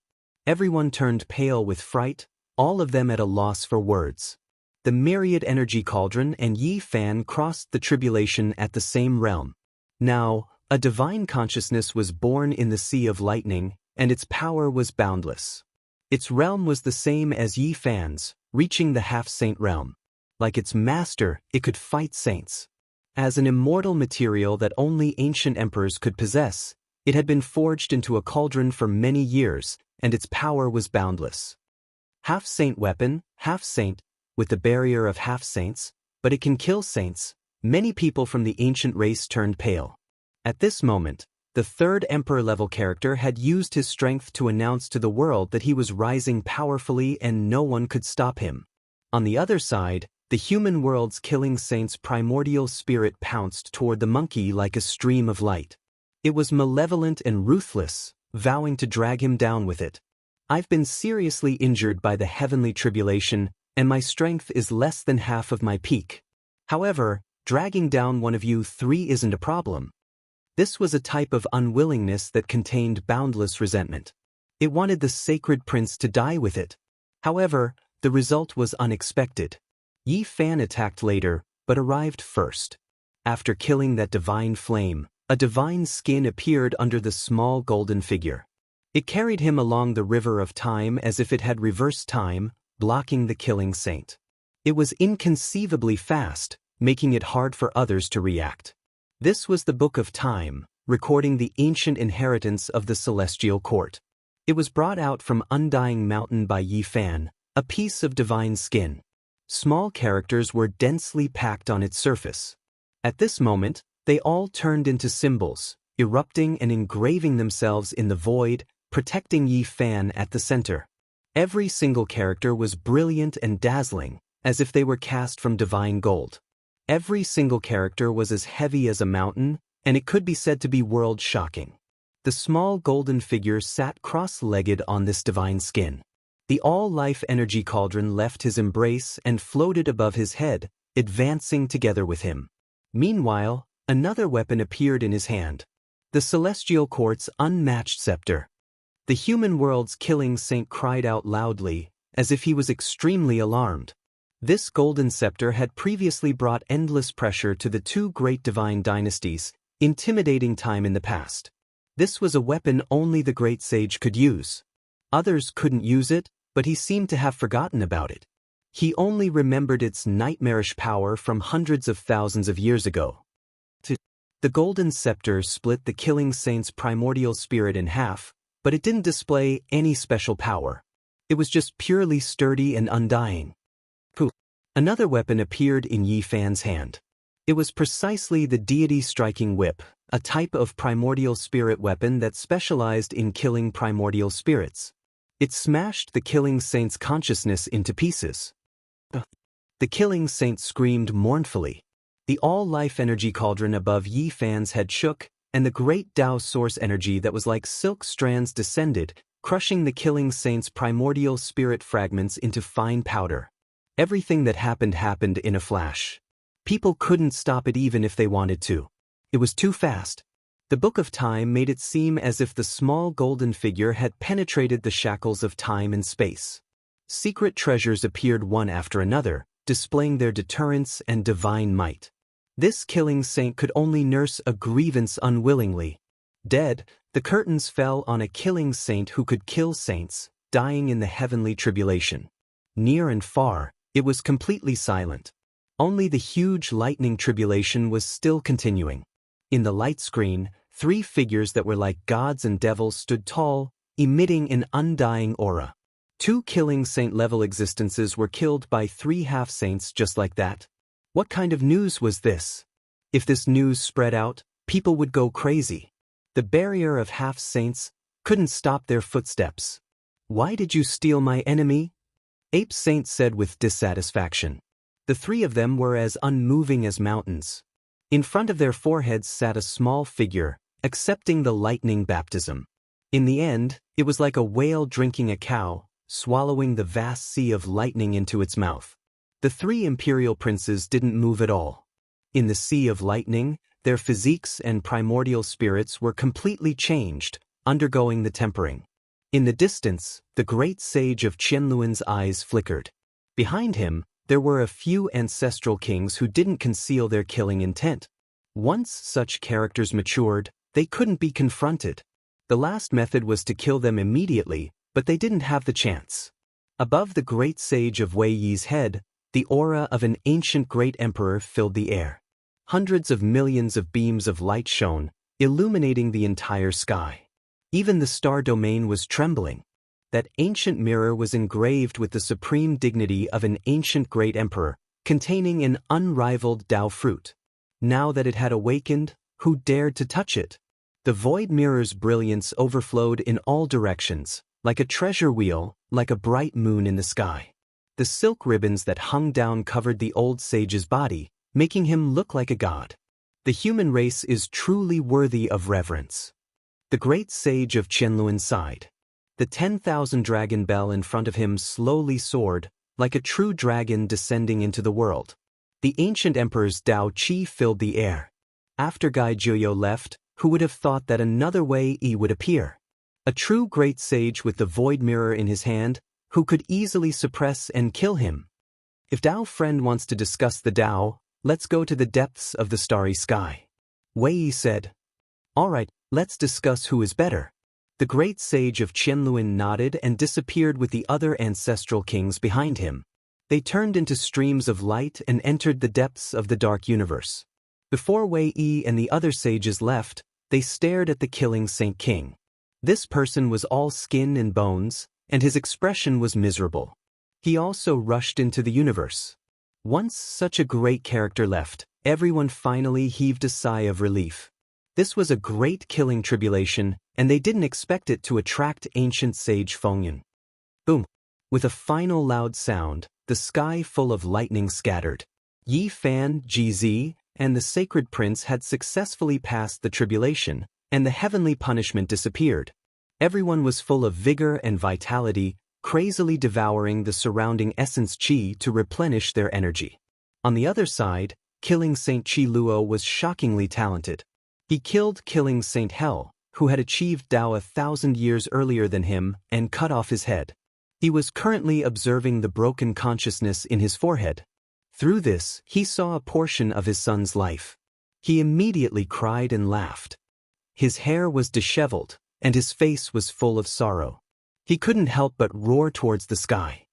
Everyone turned pale with fright, all of them at a loss for words. The myriad energy cauldron and Yi Fan crossed the tribulation at the same realm. Now, a divine consciousness was born in the sea of lightning, and its power was boundless. Its realm was the same as Yi Fan's, reaching the half-saint realm. Like its master, it could fight saints. As an immortal material that only ancient emperors could possess, it had been forged into a cauldron for many years, and its power was boundless. Half-saint weapon, half-saint, with the barrier of half-saints, but it can kill saints. Many people from the ancient race turned pale. At this moment, the third emperor-level character had used his strength to announce to the world that he was rising powerfully and no one could stop him. On the other side, the human world's killing saint's primordial spirit pounced toward the monkey like a stream of light. It was malevolent and ruthless, vowing to drag him down with it. I've been seriously injured by the heavenly tribulation, and my strength is less than half of my peak. However, dragging down one of you 3 isn't a problem. This was a type of unwillingness that contained boundless resentment. It wanted the Sacred Prince to die with it. However, the result was unexpected. Yi Fan attacked later, but arrived first. After killing that divine flame, a divine skin appeared under the small golden figure. It carried him along the river of time as if it had reversed time, blocking the killing saint. It was inconceivably fast, making it hard for others to react. This was the Book of Time, recording the ancient inheritance of the celestial court. It was brought out from Undying Mountain by Yi Fan, a piece of divine skin. Small characters were densely packed on its surface. At this moment, they all turned into symbols, erupting and engraving themselves in the void, protecting Yi Fan at the center. Every single character was brilliant and dazzling, as if they were cast from divine gold. Every single character was as heavy as a mountain, and it could be said to be world-shocking. The small golden figure sat cross-legged on this divine skin. The all-life energy cauldron left his embrace and floated above his head, advancing together with him. Meanwhile, Another weapon appeared in his hand. The celestial court's unmatched scepter. The human world's killing saint cried out loudly, as if he was extremely alarmed. This golden scepter had previously brought endless pressure to the two great divine dynasties, intimidating time in the past. This was a weapon only the great sage could use. Others couldn't use it, but he seemed to have forgotten about it. He only remembered its nightmarish power from hundreds of thousands of years ago. The golden scepter split the killing saint's primordial spirit in half, but it didn't display any special power. It was just purely sturdy and undying. Another weapon appeared in Yi Fan's hand. It was precisely the deity striking whip, a type of primordial spirit weapon that specialized in killing primordial spirits. It smashed the killing saint's consciousness into pieces. The killing saint screamed mournfully. The all-life energy cauldron above Yi Fan's head shook, and the great Tao source energy that was like silk strands descended, crushing the killing saint's primordial spirit fragments into fine powder. Everything that happened in a flash. People couldn't stop it even if they wanted to. It was too fast. The Book of Time made it seem as if the small golden figure had penetrated the shackles of time and space. Secret treasures appeared one after another, displaying their deterrence and divine might. This killing saint could only nurse a grievance unwillingly. Dead, the curtains fell on a killing saint who could kill saints, dying in the heavenly tribulation. Near and far, it was completely silent. Only the huge lightning tribulation was still continuing. In the light screen, 3 figures that were like gods and devils stood tall, emitting an undying aura. 2 killing saint-level existences were killed by 3 half-saints just like that. What kind of news was this? If this news spread out, people would go crazy. The barrier of half-saints couldn't stop their footsteps. "Why did you steal my enemy?" Ape Saint said with dissatisfaction. The 3 of them were as unmoving as mountains. In front of their foreheads sat a small figure, accepting the lightning baptism. In the end, it was like a whale drinking a cow, swallowing the vast sea of lightning into its mouth. The 3 imperial princes didn't move at all. In the sea of lightning, their physiques and primordial spirits were completely changed, undergoing the tempering. In the distance, the great sage of Qianluan's eyes flickered. Behind him, there were a few ancestral kings who didn't conceal their killing intent. Once such characters matured, they couldn't be confronted. The last method was to kill them immediately, but they didn't have the chance. Above the great sage of Wei Yi's head, the aura of an ancient great emperor filled the air. Hundreds of millions of beams of light shone, illuminating the entire sky. Even the star domain was trembling. That ancient mirror was engraved with the supreme dignity of an ancient great emperor, containing an unrivaled Tao fruit. Now that it had awakened, who dared to touch it? The void mirror's brilliance overflowed in all directions, like a treasure wheel, like a bright moon in the sky. The silk ribbons that hung down covered the old sage's body, making him look like a god. The human race is truly worthy of reverence. The great sage of Qianluan sighed. The 10,000 dragon bell in front of him slowly soared, like a true dragon descending into the world. The ancient emperor's Tao Qi filled the air. After Gai Jiuyo left, who would have thought that another Wei Yi would appear? A true great sage with the void mirror in his hand, who could easily suppress and kill him. If Tao friend wants to discuss the Tao, let's go to the depths of the starry sky. Wei Yi said. All right, let's discuss who is better. The great sage of Qianluan nodded and disappeared with the other ancestral kings behind him. They turned into streams of light and entered the depths of the dark universe. Before Wei Yi and the other sages left, they stared at the killing Saint King. This person was all skin and bones, and his expression was miserable. He also rushed into the universe. Once such a great character left, everyone finally heaved a sigh of relief. This was a great killing tribulation, and they didn't expect it to attract ancient sage Fengyan. Boom! With a final loud sound, the sky full of lightning scattered. Yi Fan, GZ, and the sacred prince had successfully passed the tribulation, and the heavenly punishment disappeared. Everyone was full of vigor and vitality, crazily devouring the surrounding essence qi to replenish their energy. On the other side, Killing Saint Qi Luo was shockingly talented. He killed Killing Saint Hell, who had achieved Dao 1,000 years earlier than him, and cut off his head. He was currently observing the broken consciousness in his forehead. Through this, he saw a portion of his son's life. He immediately cried and laughed. His hair was disheveled, and his face was full of sorrow. He couldn't help but roar towards the sky.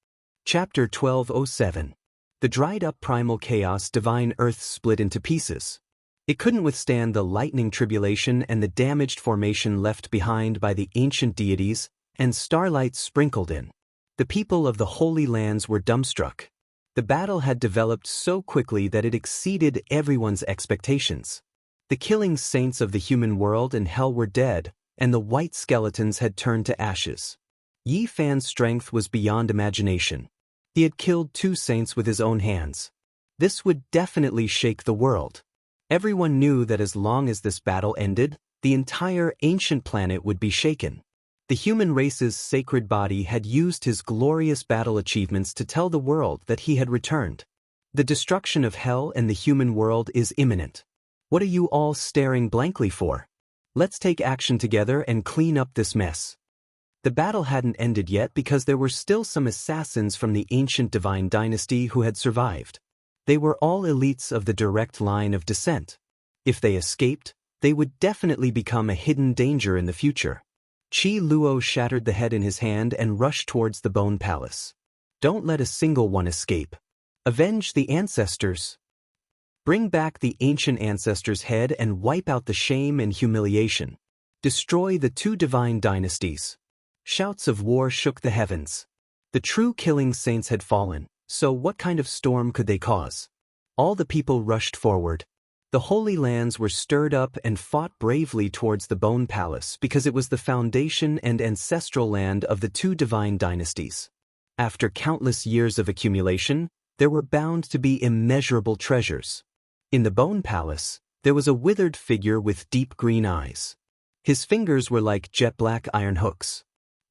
Chapter 1207. The dried-up primal chaos divine earth split into pieces. It couldn't withstand the lightning tribulation and the damaged formation left behind by the ancient deities, and starlight sprinkled in. The people of the Holy Lands were dumbstruck. The battle had developed so quickly that it exceeded everyone's expectations. The killing saints of the human world and hell were dead, and the white skeletons had turned to ashes. Yi Fan's strength was beyond imagination. He had killed 2 saints with his own hands. This would definitely shake the world. Everyone knew that as long as this battle ended, the entire ancient planet would be shaken. The human race's sacred body had used his glorious battle achievements to tell the world that he had returned. The destruction of hell and the human world is imminent. What are you all staring blankly for? Let's take action together and clean up this mess. The battle hadn't ended yet because there were still some assassins from the ancient divine dynasty who had survived. They were all elites of the direct line of descent. If they escaped, they would definitely become a hidden danger in the future. Qi Luo shattered the head in his hand and rushed towards the Bone Palace. Don't let a single one escape. Avenge the ancestors. Bring back the ancient ancestors' head and wipe out the shame and humiliation. Destroy the 2 divine dynasties. Shouts of war shook the heavens. The true killing saints had fallen, so what kind of storm could they cause? All the people rushed forward. The Holy Lands were stirred up and fought bravely towards the Bone Palace because it was the foundation and ancestral land of the 2 divine dynasties. After countless years of accumulation, there were bound to be immeasurable treasures. In the Bone Palace, there was a withered figure with deep green eyes. His fingers were like jet-black iron hooks.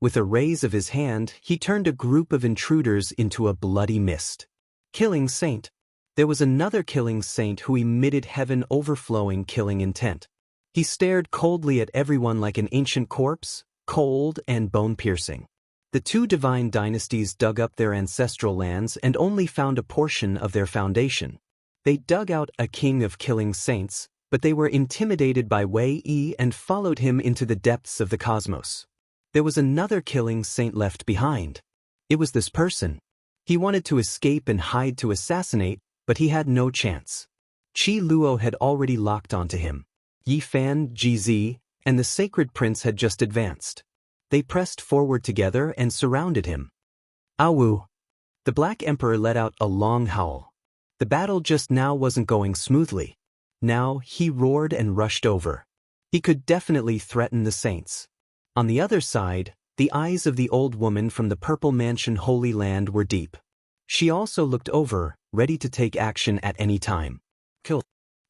With a raise of his hand, he turned a group of intruders into a bloody mist. Killing Saint. There was another killing saint who emitted heaven-overflowing killing intent. He stared coldly at everyone like an ancient corpse, cold and bone-piercing. The 2 divine dynasties dug up their ancestral lands and only found a portion of their foundation. They dug out a king of killing saints, but they were intimidated by Wei Yi and followed him into the depths of the cosmos. There was another killing saint left behind. It was this person. He wanted to escape and hide to assassinate, but he had no chance. Qi Luo had already locked onto him. Yi Fan, Jizi, and the Sacred Prince had just advanced. They pressed forward together and surrounded him. Awu! The Black Emperor let out a long howl. The battle just now wasn't going smoothly. Now he roared and rushed over. He could definitely threaten the saints. On the other side, the eyes of the old woman from the Purple Mansion Holy Land were deep. She also looked over, ready to take action at any time. Kill.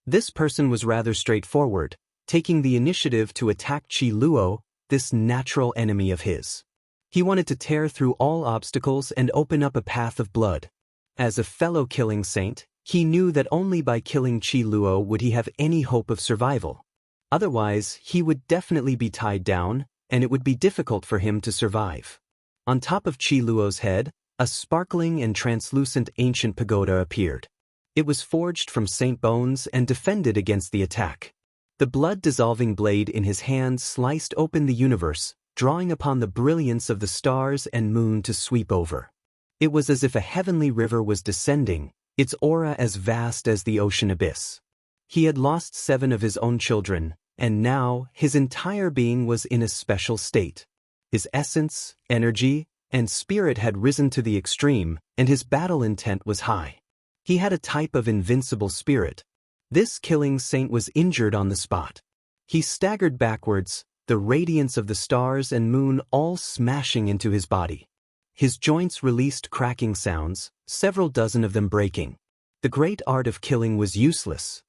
This person was rather straightforward, taking the initiative to attack Qi Luo, this natural enemy of his. He wanted to tear through all obstacles and open up a path of blood. As a fellow killing saint, he knew that only by killing Qi Luo would he have any hope of survival. Otherwise, he would definitely be tied down, and it would be difficult for him to survive. On top of Qi Luo's head, a sparkling and translucent ancient pagoda appeared. It was forged from saint bones and defended against the attack. The blood-dissolving blade in his hand sliced open the universe, drawing upon the brilliance of the stars and moon to sweep over. It was as if a heavenly river was descending, its aura as vast as the ocean abyss. He had lost 7 of his own children, and now his entire being was in a special state. His essence, energy, and spirit had risen to the extreme, and his battle intent was high. He had a type of invincible spirit. This killing saint was injured on the spot. He staggered backwards, the radiance of the stars and moon all smashing into his body. His joints released cracking sounds, several dozen of them breaking. The great art of killing was useless.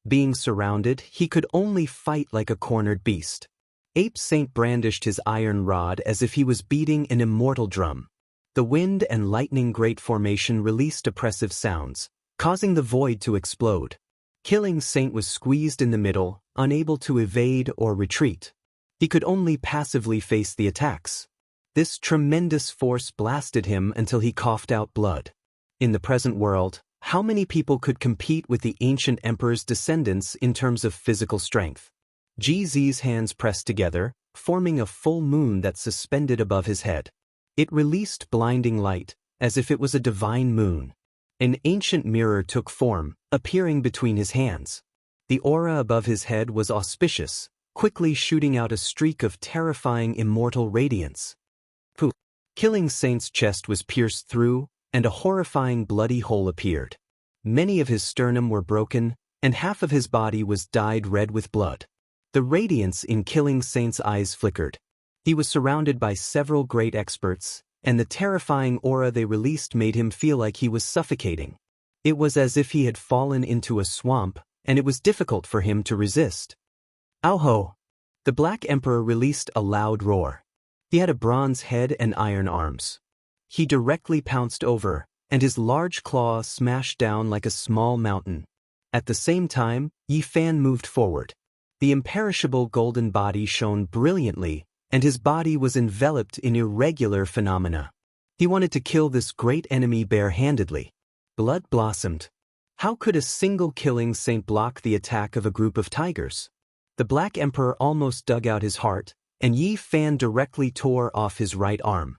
Being surrounded, he could only fight like a cornered beast. Ape Saint brandished his iron rod as if he was beating an immortal drum. The wind and lightning great formation released oppressive sounds, causing the void to explode. Killing Saint was squeezed in the middle, unable to evade or retreat. He could only passively face the attacks. This tremendous force blasted him until he coughed out blood. In the present world, how many people could compete with the ancient emperor's descendants in terms of physical strength? GZ's hands pressed together, forming a full moon that suspended above his head. It released blinding light, as if it was a divine moon. An ancient mirror took form, appearing between his hands. The aura above his head was auspicious, quickly shooting out a streak of terrifying immortal radiance. Poof! Killing Saint's chest was pierced through, and a horrifying bloody hole appeared. Many of his sternum were broken, and half of his body was dyed red with blood. The radiance in Killing Saint's eyes flickered. He was surrounded by several great experts, and the terrifying aura they released made him feel like he was suffocating. It was as if he had fallen into a swamp, and it was difficult for him to resist. Ow-ho! The Black Emperor released a loud roar. He had a bronze head and iron arms. He directly pounced over, and his large claw smashed down like a small mountain. At the same time, Yi Fan moved forward. The imperishable golden body shone brilliantly, and his body was enveloped in irregular phenomena. He wanted to kill this great enemy bare-handedly. Blood blossomed. How could a single Killing Saint block the attack of a group of tigers? The Black Emperor almost dug out his heart, and Yi Fan directly tore off his right arm.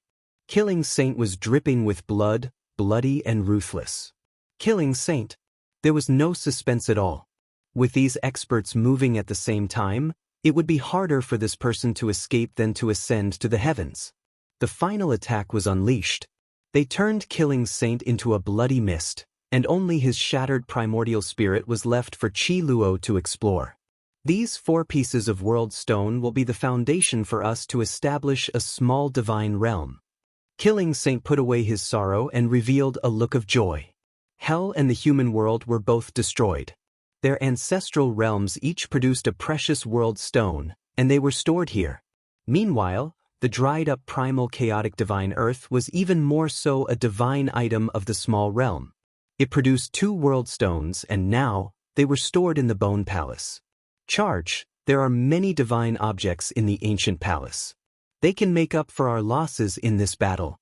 Killing Saint was dripping with blood, bloody and ruthless. Killing Saint. There was no suspense at all. With these experts moving at the same time, it would be harder for this person to escape than to ascend to the heavens. The final attack was unleashed. They turned Killing Saint into a bloody mist, and only his shattered primordial spirit was left for Qi Luo to explore. These 4 pieces of world stone will be the foundation for us to establish a small divine realm. Killing Saint put away his sorrow and revealed a look of joy. Hell and the human world were both destroyed. Their ancestral realms each produced a precious world stone, and they were stored here. Meanwhile, the dried-up primal chaotic divine earth was even more so a divine item of the small realm. It produced 2 world stones, and now, they were stored in the Bone Palace. Charge, there are many divine objects in the ancient palace. They can make up for our losses in this battle.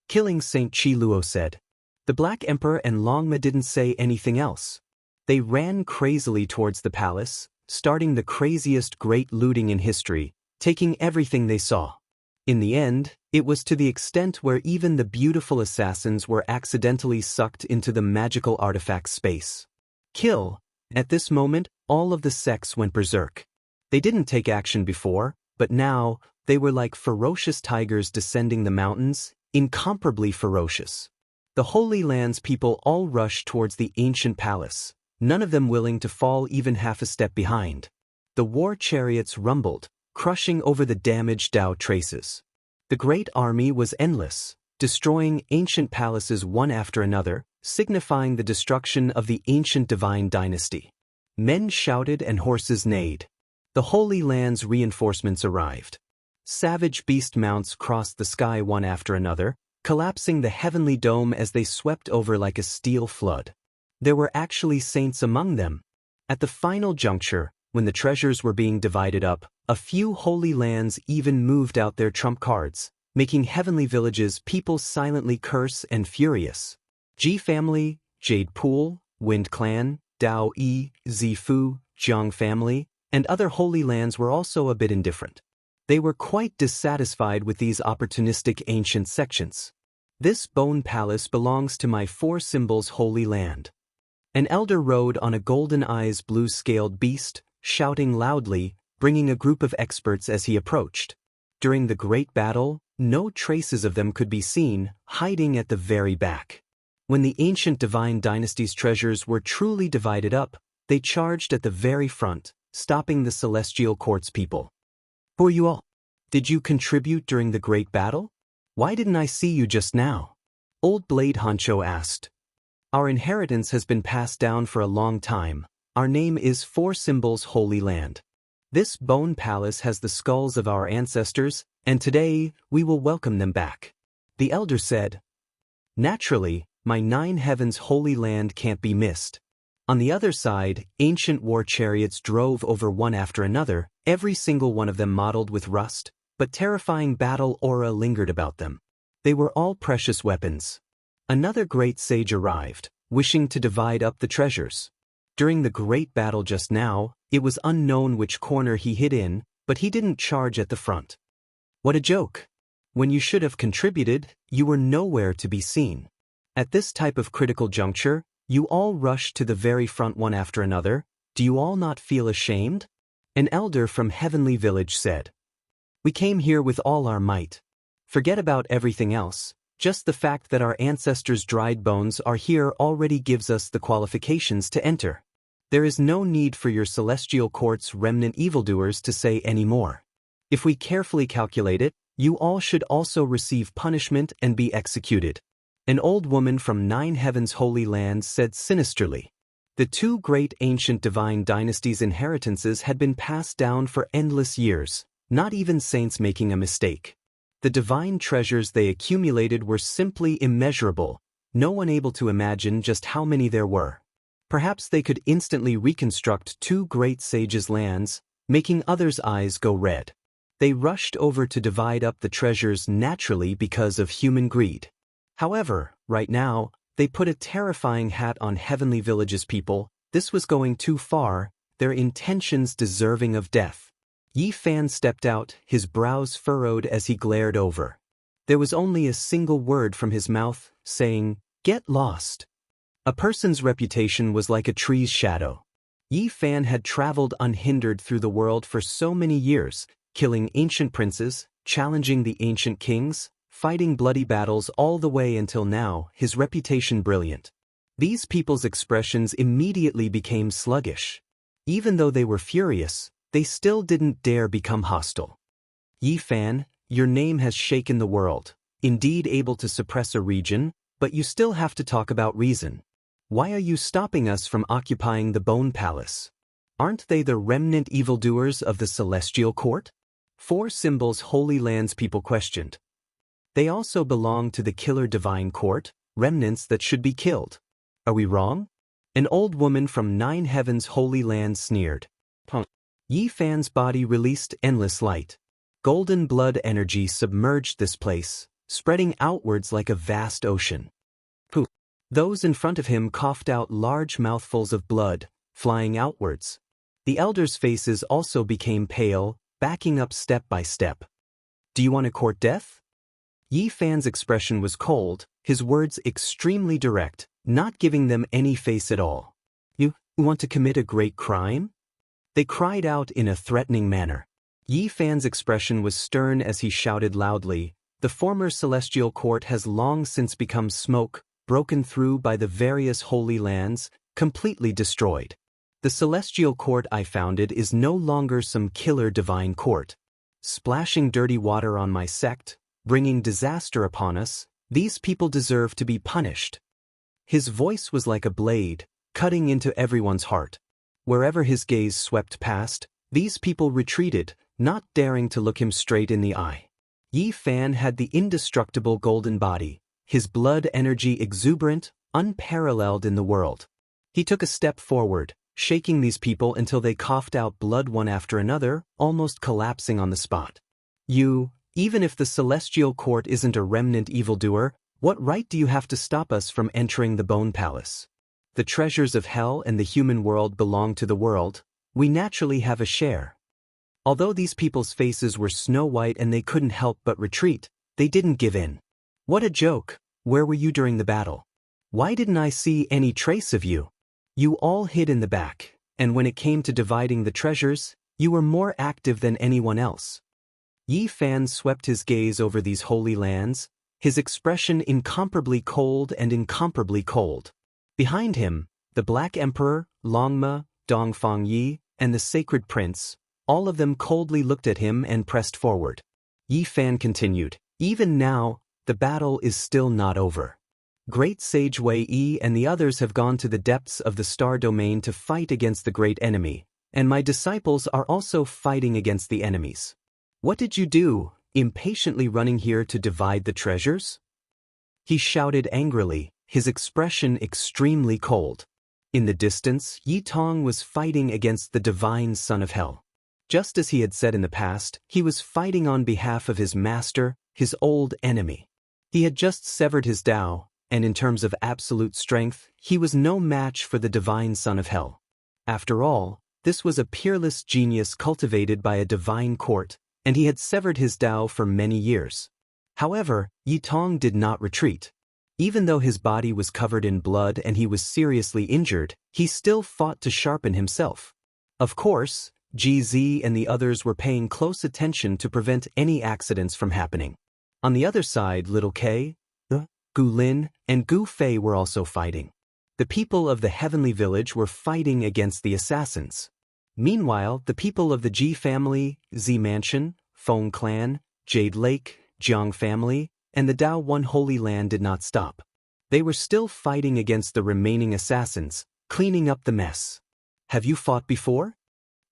Killing Saint Qi Luo said. The Black Emperor and Longma didn't say anything else. They ran crazily towards the palace, starting the craziest great looting in history, taking everything they saw. In the end, it was to the extent where even the beautiful assassins were accidentally sucked into the magical artifact space. Kill. At this moment, all of the sects went berserk. They didn't take action before, but now, they were like ferocious tigers descending the mountains, incomparably ferocious. The Holy Land's people all rushed towards the ancient palace, none of them willing to fall even half a step behind. The war chariots rumbled, crushing over the damaged Dao traces. The great army was endless, destroying ancient palaces one after another, signifying the destruction of the ancient divine dynasty. Men shouted and horses neighed. The Holy Land's reinforcements arrived. Savage beast mounts crossed the sky one after another, collapsing the heavenly dome as they swept over like a steel flood. There were actually saints among them. At the final juncture, when the treasures were being divided up, a few Holy Lands even moved out their trump cards, making heavenly villages people silently curse and furious. Ji family, Jade Pool, Wind Clan, Dao Yi, Zifu, Jiang family, and other Holy Lands were also a bit indifferent. They were quite dissatisfied with these opportunistic ancient sections. This bone palace belongs to my 4 symbols Holy Land. An elder rode on a golden eyes blue-scaled beast, shouting loudly, bringing a group of experts as he approached. During the great battle, no traces of them could be seen, hiding at the very back. When the ancient divine dynasty's treasures were truly divided up, they charged at the very front, stopping the celestial court's people. Who are you all? Did you contribute during the great battle? Why didn't I see you just now? Old Blade Honcho asked. Our inheritance has been passed down for a long time. Our name is 4 Symbols Holy Land. This bone palace has the skulls of our ancestors, and today we will welcome them back. The elder said. Naturally, my 9 heavens Holy Land can't be missed. On the other side, ancient war chariots drove over one after another, every single one of them mottled with rust, but terrifying battle aura lingered about them. They were all precious weapons. Another great sage arrived, wishing to divide up the treasures. During the great battle just now, it was unknown which corner he hid in, but he didn't charge at the front. What a joke! When you should have contributed, you were nowhere to be seen. At this type of critical juncture, you all rush to the very front one after another. Do you all not feel ashamed? An elder from Heavenly Village said. We came here with all our might. Forget about everything else. Just the fact that our ancestors' dried bones are here already gives us the qualifications to enter. There is no need for your celestial court's remnant evildoers to say any more. If we carefully calculate it, you all should also receive punishment and be executed. An old woman from 9 Heavens' holy lands said sinisterly. The 2 great ancient divine dynasties' inheritances had been passed down for endless years, not even saints making a mistake. The divine treasures they accumulated were simply immeasurable, no one able to imagine just how many there were. Perhaps they could instantly reconstruct 2 great sages' lands, making others' eyes go red. They rushed over to divide up the treasures naturally because of human greed. However, right now, they put a terrifying hat on Heavenly Village's people. This was going too far, their intentions deserving of death. Yi Fan stepped out, his brows furrowed as he glared over. There was only a single word from his mouth, saying, "Get lost." A person's reputation was like a tree's shadow. Yi Fan had traveled unhindered through the world for so many years, killing ancient princes, challenging the ancient kings, fighting bloody battles all the way until now, his reputation brilliant. These people's expressions immediately became sluggish. Even though they were furious, they still didn't dare become hostile. Yi Fan, your name has shaken the world, indeed able to suppress a region, but you still have to talk about reason. Why are you stopping us from occupying the Bone Palace? Aren't they the remnant evildoers of the Celestial Court? 4 Symbols Holy Lands people questioned. They also belong to the Killer Divine Court, remnants that should be killed. Are we wrong? An old woman from 9 Heavens' holy land sneered. Yi Fan's body released endless light. Golden blood energy submerged this place, spreading outwards like a vast ocean. Poof! Those in front of him coughed out large mouthfuls of blood, flying outwards. The elders' faces also became pale, backing up step by step. Do you want to court death? Yi Fan's expression was cold, his words extremely direct, not giving them any face at all. You want to commit a great crime? They cried out in a threatening manner. Yi Fan's expression was stern as he shouted loudly, "The former celestial court has long since become smoke, broken through by the various holy lands, completely destroyed. The celestial court I founded is no longer some killer divine court. Splashing dirty water on my sect, bringing disaster upon us, these people deserve to be punished." His voice was like a blade, cutting into everyone's heart. Wherever his gaze swept past, these people retreated, not daring to look him straight in the eye. Yi Fan had the indestructible golden body, his blood energy exuberant, unparalleled in the world. He took a step forward, shaking these people until they coughed out blood one after another, almost collapsing on the spot. Even if the Celestial Court isn't a remnant evildoer, what right do you have to stop us from entering the Bone Palace? The treasures of hell and the human world belong to the world. We naturally have a share. Although these people's faces were snow white and they couldn't help but retreat, they didn't give in. What a joke! Where were you during the battle? Why didn't I see any trace of you? You all hid in the back, and when it came to dividing the treasures, you were more active than anyone else. Yi Fan swept his gaze over these holy lands, his expression incomparably cold and incomparably cold. Behind him, the Black Emperor, Longma, Dongfang Yi, and the Sacred Prince, all of them coldly looked at him and pressed forward. Yi Fan continued, "Even now, the battle is still not over. Great Sage Wei Yi and the others have gone to the depths of the star domain to fight against the great enemy, and my disciples are also fighting against the enemies. What did you do, impatiently running here to divide the treasures?" He shouted angrily, his expression extremely cold. In the distance, Yi Tong was fighting against the divine son of hell. Just as he had said in the past, he was fighting on behalf of his master, his old enemy. He had just severed his Tao, and in terms of absolute strength, he was no match for the divine son of hell. After all, this was a peerless genius cultivated by a divine court, and he had severed his Tao for many years. However, Yi Tong did not retreat. Even though his body was covered in blood and he was seriously injured, he still fought to sharpen himself. Of course, GZ and the others were paying close attention to prevent any accidents from happening. On the other side, Little K, Gu Lin, and Gu Fei were also fighting. The people of the heavenly village were fighting against the assassins. Meanwhile, the people of the Ji family, Z Mansion, Feng clan, Jade Lake, Jiang family, and the Dao One Holy Land did not stop. They were still fighting against the remaining assassins, cleaning up the mess. Have you fought before?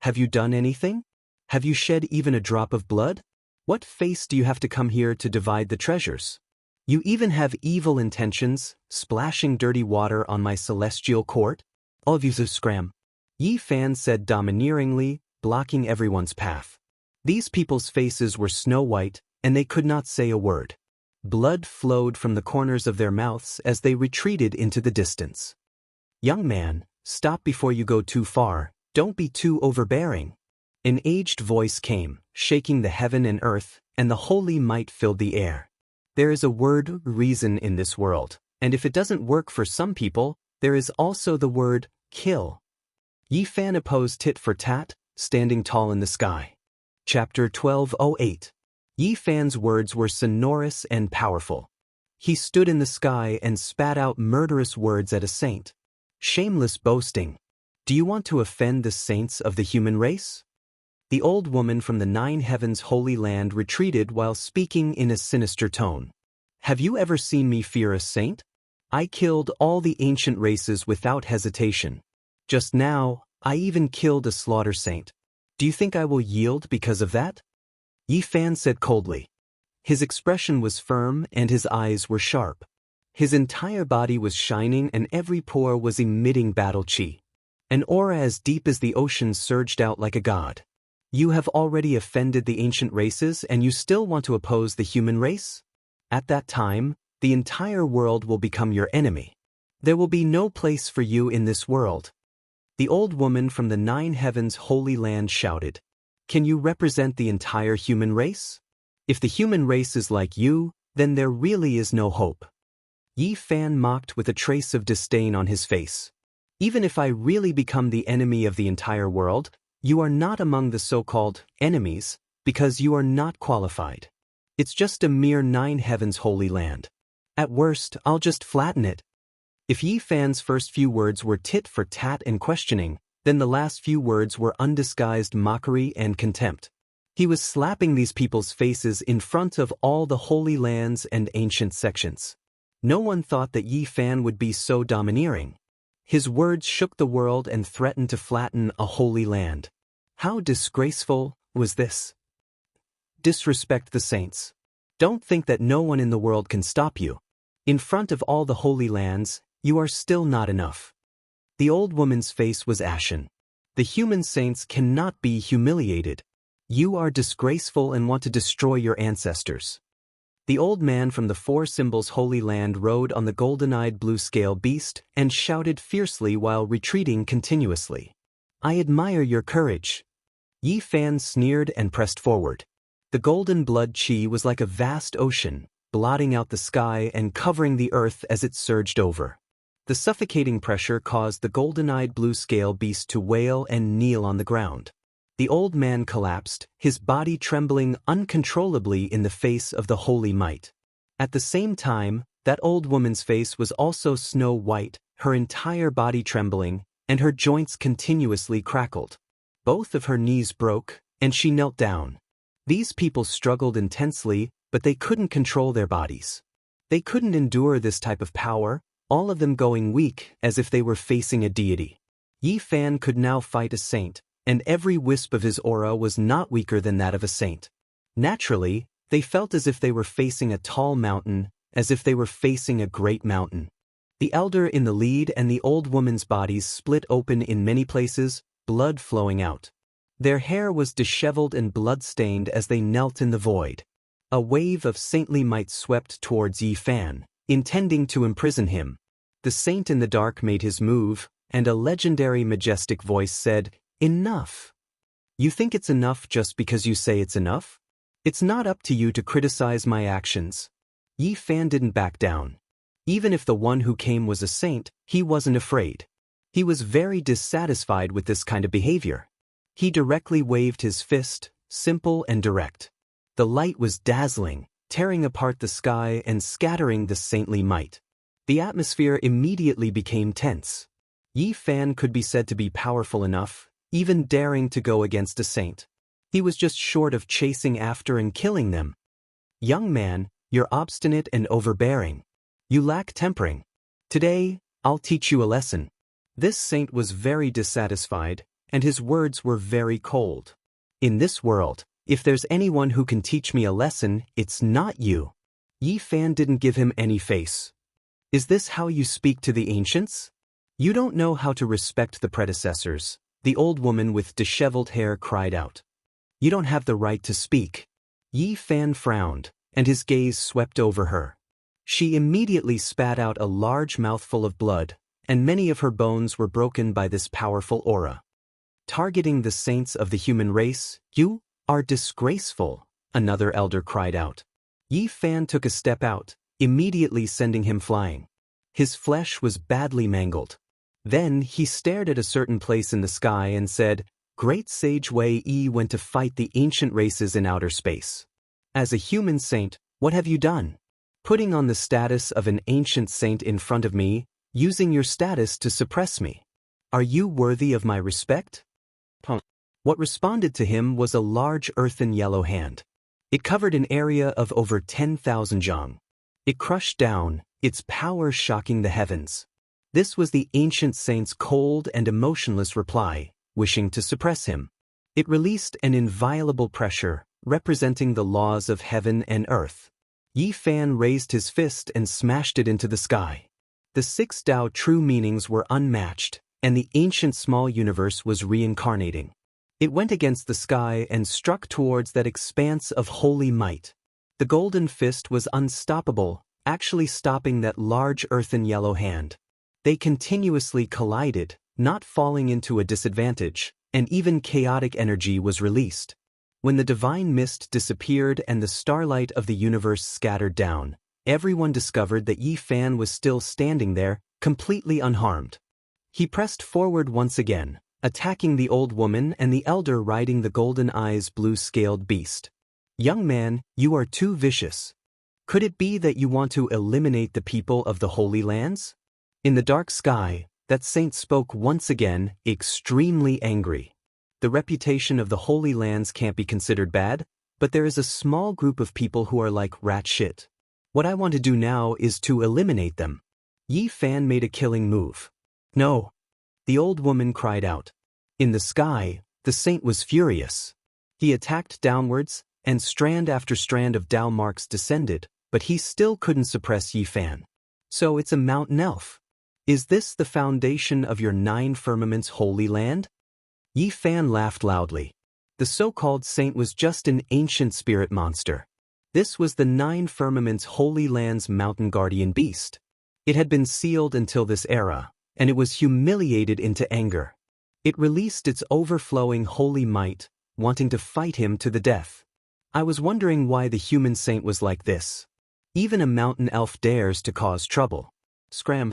Have you done anything? Have you shed even a drop of blood? What face do you have to come here to divide the treasures? You even have evil intentions, splashing dirty water on my celestial court? All of you scram. Yi Fan said domineeringly, blocking everyone's path. These people's faces were snow-white, and they could not say a word. Blood flowed from the corners of their mouths as they retreated into the distance. Young man, stop before you go too far, don't be too overbearing. An aged voice came, shaking the heaven and earth, and the holy might filled the air. There is a word, reason in this world, and if it doesn't work for some people, there is also the word, kill. Yi Fan opposed tit for tat, standing tall in the sky. Chapter 1208. Yi Fan's words were sonorous and powerful. He stood in the sky and spat out murderous words at a saint. Shameless boasting. Do you want to offend the saints of the human race? The old woman from the 9 heavens holy land retreated while speaking in a sinister tone. Have you ever seen me fear a saint? I killed all the ancient races without hesitation. Just now, I even killed a slaughter saint. Do you think I will yield because of that? Yi Fan said coldly. His expression was firm and his eyes were sharp. His entire body was shining and every pore was emitting battle chi. An aura as deep as the ocean surged out like a god. You have already offended the ancient races and you still want to oppose the human race? At that time, the entire world will become your enemy. There will be no place for you in this world. The old woman from the 9 heavens holy land shouted. Can you represent the entire human race? If the human race is like you, then there really is no hope. Yi Fan mocked with a trace of disdain on his face. Even if I really become the enemy of the entire world, you are not among the so-called enemies because you are not qualified. It's just a mere 9 heavens holy land. At worst, I'll just flatten it. If Yi Fan's first few words were tit for tat and questioning, then the last few words were undisguised mockery and contempt. He was slapping these people's faces in front of all the holy lands and ancient sections. No one thought that Yi Fan would be so domineering. His words shook the world and threatened to flatten a holy land. How disgraceful was this? Disrespect the saints. Don't think that no one in the world can stop you. In front of all the holy lands, you are still not enough. The old woman's face was ashen. The human saints cannot be humiliated. You are disgraceful and want to destroy your ancestors. The old man from the 4 symbols holy land rode on the golden-eyed blue-scale beast and shouted fiercely while retreating continuously. I admire your courage. Yi Fan sneered and pressed forward. The golden blood chi was like a vast ocean, blotting out the sky and covering the earth as it surged over. The suffocating pressure caused the golden-eyed blue-scale beast to wail and kneel on the ground. The old man collapsed, his body trembling uncontrollably in the face of the holy might. At the same time, that old woman's face was also snow-white, her entire body trembling, and her joints continuously crackled. Both of her knees broke, and she knelt down. These people struggled intensely, but they couldn't control their bodies. They couldn't endure this type of power, all of them going weak as if they were facing a deity. Yi Fan could now fight a saint, and every wisp of his aura was not weaker than that of a saint. Naturally, they felt as if they were facing a tall mountain, as if they were facing a great mountain. The elder in the lead and the old woman's bodies split open in many places, blood flowing out. Their hair was disheveled and blood-stained as they knelt in the void. A wave of saintly might swept towards Yi Fan, intending to imprison him. The saint in the dark made his move, and a legendary majestic voice said, "Enough. You think it's enough just because you say it's enough? It's not up to you to criticize my actions." Yi Fan didn't back down. Even if the one who came was a saint, he wasn't afraid. He was very dissatisfied with this kind of behavior. He directly waved his fist, simple and direct. The light was dazzling, tearing apart the sky and scattering the saintly might. The atmosphere immediately became tense. Yi Fan could be said to be powerful enough, even daring to go against a saint. He was just short of chasing after and killing them. "Young man, you're obstinate and overbearing. You lack tempering. Today, I'll teach you a lesson." This saint was very dissatisfied, and his words were very cold. "In this world, if there's anyone who can teach me a lesson, it's not you." Yi Fan didn't give him any face. "Is this how you speak to the ancients? You don't know how to respect the predecessors," the old woman with disheveled hair cried out. "You don't have the right to speak." Yi Fan frowned, and his gaze swept over her. She immediately spat out a large mouthful of blood, and many of her bones were broken by this powerful aura. "Targeting the saints of the human race, you are disgraceful," another elder cried out. Yi Fan took a step out, immediately sending him flying. His flesh was badly mangled. Then he stared at a certain place in the sky and said, "Great sage Wei Yi went to fight the ancient races in outer space. As a human saint, what have you done? Putting on the status of an ancient saint in front of me, using your status to suppress me. Are you worthy of my respect?" What responded to him was a large earthen yellow hand. It covered an area of over 10,000 zhang. It crushed down, its power shocking the heavens. This was the ancient saint's cold and emotionless reply, wishing to suppress him. It released an inviolable pressure, representing the laws of heaven and earth. Yi Fan raised his fist and smashed it into the sky. The six Tao true meanings were unmatched, and the ancient small universe was reincarnating. It went against the sky and struck towards that expanse of holy might. The golden fist was unstoppable, actually stopping that large earthen yellow hand. They continuously collided, not falling into a disadvantage, and even chaotic energy was released. When the divine mist disappeared and the starlight of the universe scattered down, everyone discovered that Yi Fan was still standing there, completely unharmed. He pressed forward once again, attacking the old woman and the elder riding the golden eyes blue-scaled beast. "Young man, you are too vicious. Could it be that you want to eliminate the people of the Holy Lands?" In the dark sky, that saint spoke once again, extremely angry. "The reputation of the Holy Lands can't be considered bad, but there is a small group of people who are like rat shit. What I want to do now is to eliminate them." Yi Fan made a killing move. "No!" the old woman cried out. In the sky, the saint was furious. He attacked downwards, and strand after strand of Tao marks descended, but he still couldn't suppress Yi Fan. "So it's a mountain elf. Is this the foundation of your 9 firmaments holy land?" Yi Fan laughed loudly. The so-called saint was just an ancient spirit monster. This was the 9 firmaments holy land's mountain guardian beast. It had been sealed until this era, and it was humiliated into anger. It released its overflowing holy might, wanting to fight him to the death. I was wondering why the human saint was like this. Even a mountain elf dares to cause trouble. Scram!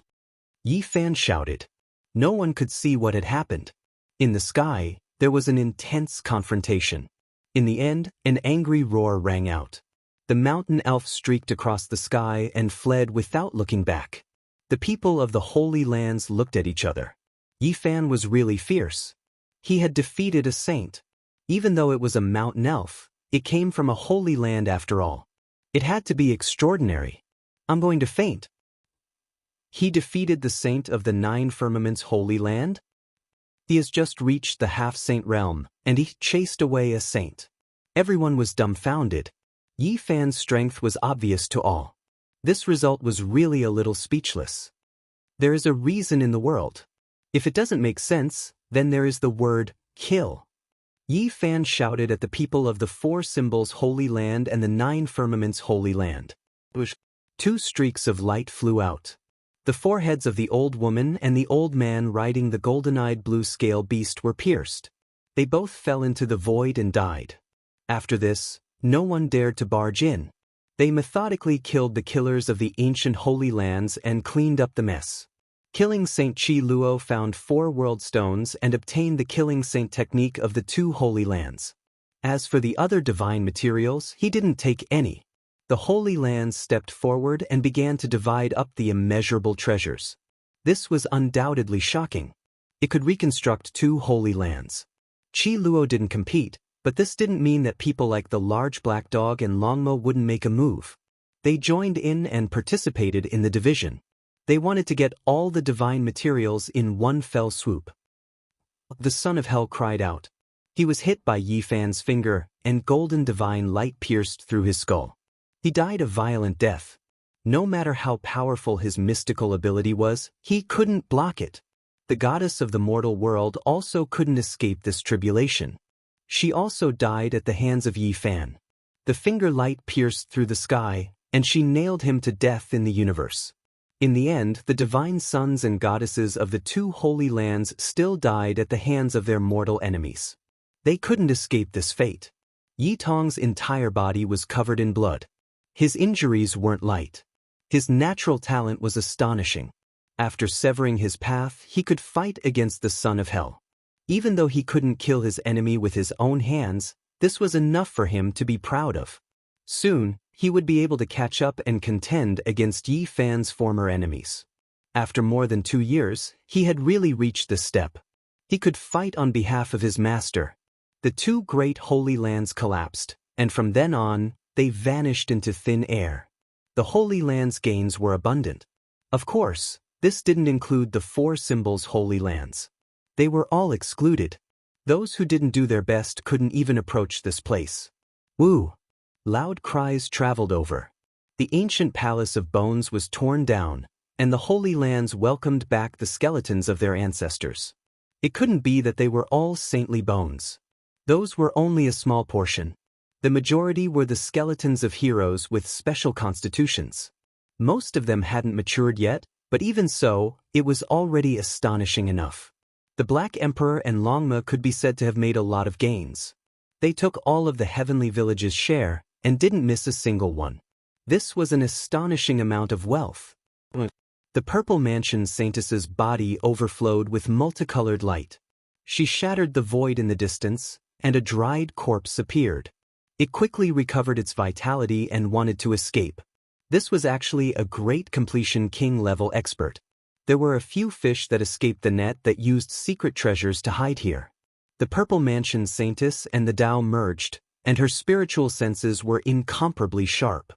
Yi Fan shouted. No one could see what had happened. In the sky, there was an intense confrontation. In the end, an angry roar rang out. The mountain elf streaked across the sky and fled without looking back. The people of the Holy Lands looked at each other. Yi Fan was really fierce. He had defeated a saint. Even though it was a mountain elf, it came from a holy land after all. It had to be extraordinary. I'm going to faint. He defeated the saint of the 9 firmaments holy land? He has just reached the half-saint realm, and he chased away a saint. Everyone was dumbfounded. Yi Fan's strength was obvious to all. This result was really a little speechless. There is a reason in the world. If it doesn't make sense, then there is the word kill. Yi Fan shouted at the people of the 4 symbols Holy Land and the 9 firmaments Holy Land. 2 streaks of light flew out. The foreheads of the old woman and the old man riding the golden-eyed blue scale beast were pierced. They both fell into the void and died. After this, no one dared to barge in. They methodically killed the killers of the ancient Holy Lands and cleaned up the mess. Killing Saint Chi Luo found 4 world stones and obtained the killing saint technique of the 2 Holy Lands. As for the other divine materials, he didn't take any. The Holy Lands stepped forward and began to divide up the immeasurable treasures. This was undoubtedly shocking. It could reconstruct 2 Holy Lands. Chi Luo didn't compete, but this didn't mean that people like the large black dog and Longmo wouldn't make a move. They joined in and participated in the division. They wanted to get all the divine materials in one fell swoop. The son of hell cried out. He was hit by Yi Fan's finger, and golden divine light pierced through his skull. He died a violent death. No matter how powerful his mystical ability was, he couldn't block it. The goddess of the mortal world also couldn't escape this tribulation. She also died at the hands of Yi Fan. The finger light pierced through the sky, and she nailed him to death in the universe. In the end, the divine sons and goddesses of the 2 Holy Lands still died at the hands of their mortal enemies. They couldn't escape this fate. Yi Tong's entire body was covered in blood. His injuries weren't light. His natural talent was astonishing. After severing his path, he could fight against the son of hell. Even though he couldn't kill his enemy with his own hands, this was enough for him to be proud of. Soon, he would be able to catch up and contend against Yi Fan's former enemies. After more than 2 years, he had really reached this step. He could fight on behalf of his master. The 2 great Holy Lands collapsed, and from then on, they vanished into thin air. The Holy Lands' gains were abundant. Of course, this didn't include the 4 symbols Holy Lands. They were all excluded. Those who didn't do their best couldn't even approach this place. Woo! Loud cries traveled over. The ancient palace of bones was torn down, and the Holy Lands welcomed back the skeletons of their ancestors. It couldn't be that they were all saintly bones. Those were only a small portion. The majority were the skeletons of heroes with special constitutions. Most of them hadn't matured yet, but even so, it was already astonishing enough. The Black Emperor and Longma could be said to have made a lot of gains. They took all of the heavenly village's share, and didn't miss a single one. This was an astonishing amount of wealth. The purple mansion saintess's body overflowed with multicolored light. She shattered the void in the distance, and a dried corpse appeared. It quickly recovered its vitality and wanted to escape. This was actually a great completion king-level expert. There were a few fish that escaped the net that used secret treasures to hide here. The purple mansion saintess and the Tao merged, and her spiritual senses were incomparably sharp.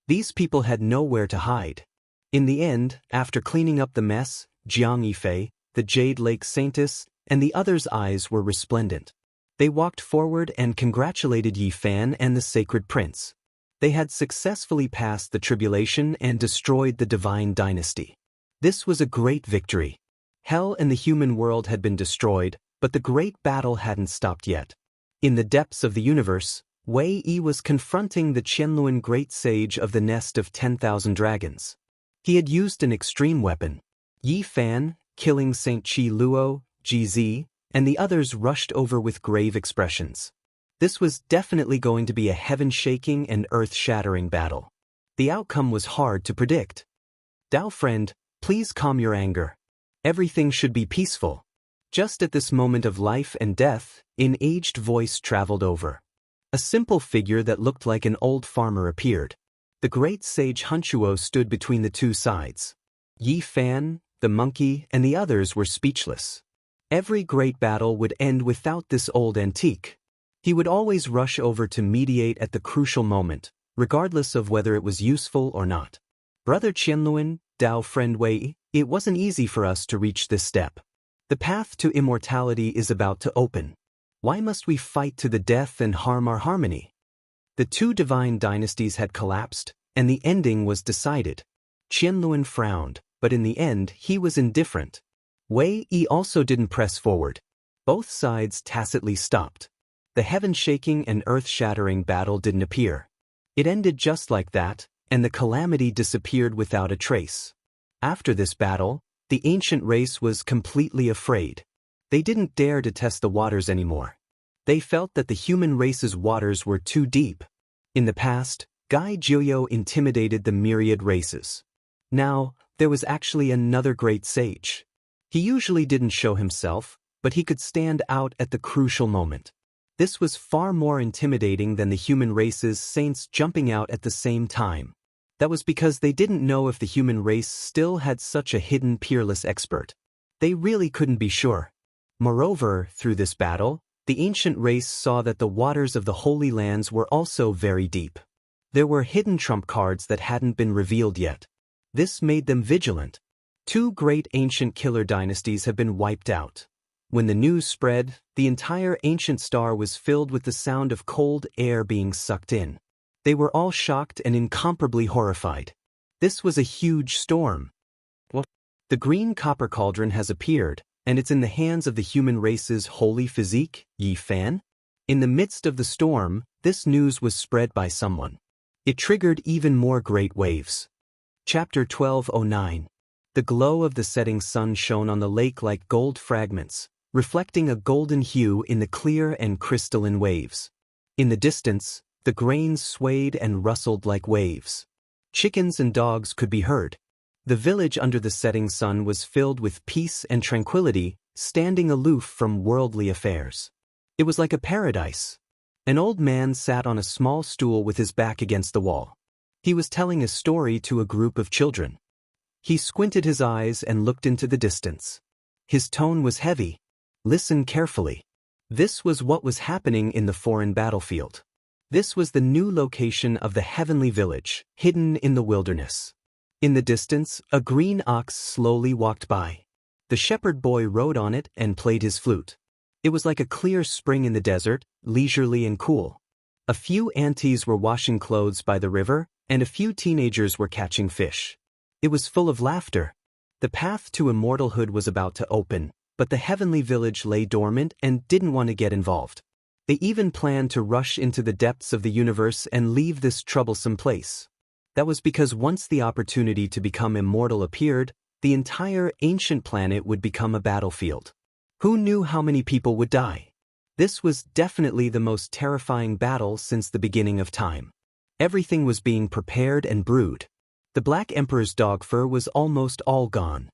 These people had nowhere to hide. In the end, after cleaning up the mess, Jiang Yifei, the Jade Lake Saintess, and the others' eyes were resplendent. They walked forward and congratulated Yi Fan and the Sacred Prince. They had successfully passed the tribulation and destroyed the divine dynasty. This was a great victory. Hell and the human world had been destroyed, but the great battle hadn't stopped yet. In the depths of the universe, Wei Yi was confronting the Qianluan great sage of the nest of 10,000 dragons. He had used an extreme weapon. Yi Fan, killing Saint Chi Luo, Ji Zi, and the others rushed over with grave expressions. This was definitely going to be a heaven-shaking and earth-shattering battle. The outcome was hard to predict. Dao friend, please calm your anger. Everything should be peaceful. Just at this moment of life and death, an aged voice traveled over. A simple figure that looked like an old farmer appeared. The great sage Hunchuo stood between the 2 sides. Yi Fan, the monkey, and the others were speechless. Every great battle would end without this old antique. He would always rush over to mediate at the crucial moment, regardless of whether it was useful or not. Brother Qianluan, Dao friend Wei, it wasn't easy for us to reach this step. The path to immortality is about to open. Why must we fight to the death and harm our harmony? The 2 divine dynasties had collapsed, and the ending was decided. Qianluan frowned, but in the end he was indifferent. Wei Yi also didn't press forward. Both sides tacitly stopped. The heaven-shaking and earth-shattering battle didn't appear. It ended just like that, and the calamity disappeared without a trace. After this battle, the ancient race was completely afraid. They didn't dare to test the waters anymore. They felt that the human race's waters were too deep. In the past, Gai Jiuyou intimidated the myriad races. Now, there was actually another great sage. He usually didn't show himself, but he could stand out at the crucial moment. This was far more intimidating than the human race's saints jumping out at the same time. That was because they didn't know if the human race still had such a hidden peerless expert. They really couldn't be sure. Moreover, through this battle, the ancient race saw that the waters of the Holy Lands were also very deep. There were hidden trump cards that hadn't been revealed yet. This made them vigilant. 2 great ancient killer dynasties have been wiped out. When the news spread, the entire ancient star was filled with the sound of cold air being sucked in. They were all shocked and incomparably horrified. This was a huge storm. Well, the green copper cauldron has appeared, and it's in the hands of the human race's holy physique, Yi Fan. In the midst of the storm, this news was spread by someone. It triggered even more great waves. Chapter 1209. The glow of the setting sun shone on the lake like gold fragments, reflecting a golden hue in the clear and crystalline waves. In the distance, the grains swayed and rustled like waves. Chickens and dogs could be heard. The village under the setting sun was filled with peace and tranquility, standing aloof from worldly affairs. It was like a paradise. An old man sat on a small stool with his back against the wall. He was telling a story to a group of children. He squinted his eyes and looked into the distance. His tone was heavy. Listen carefully. This was what was happening in the foreign battlefield. This was the new location of the heavenly village, hidden in the wilderness. In the distance, a green ox slowly walked by. The shepherd boy rode on it and played his flute. It was like a clear spring in the desert, leisurely and cool. A few aunties were washing clothes by the river, and a few teenagers were catching fish. It was full of laughter. The path to immortalhood was about to open, but the heavenly village lay dormant and didn't want to get involved. They even planned to rush into the depths of the universe and leave this troublesome place. That was because once the opportunity to become immortal appeared, the entire ancient planet would become a battlefield. Who knew how many people would die? This was definitely the most terrifying battle since the beginning of time. Everything was being prepared and brewed. The Black Emperor's dog fur was almost all gone.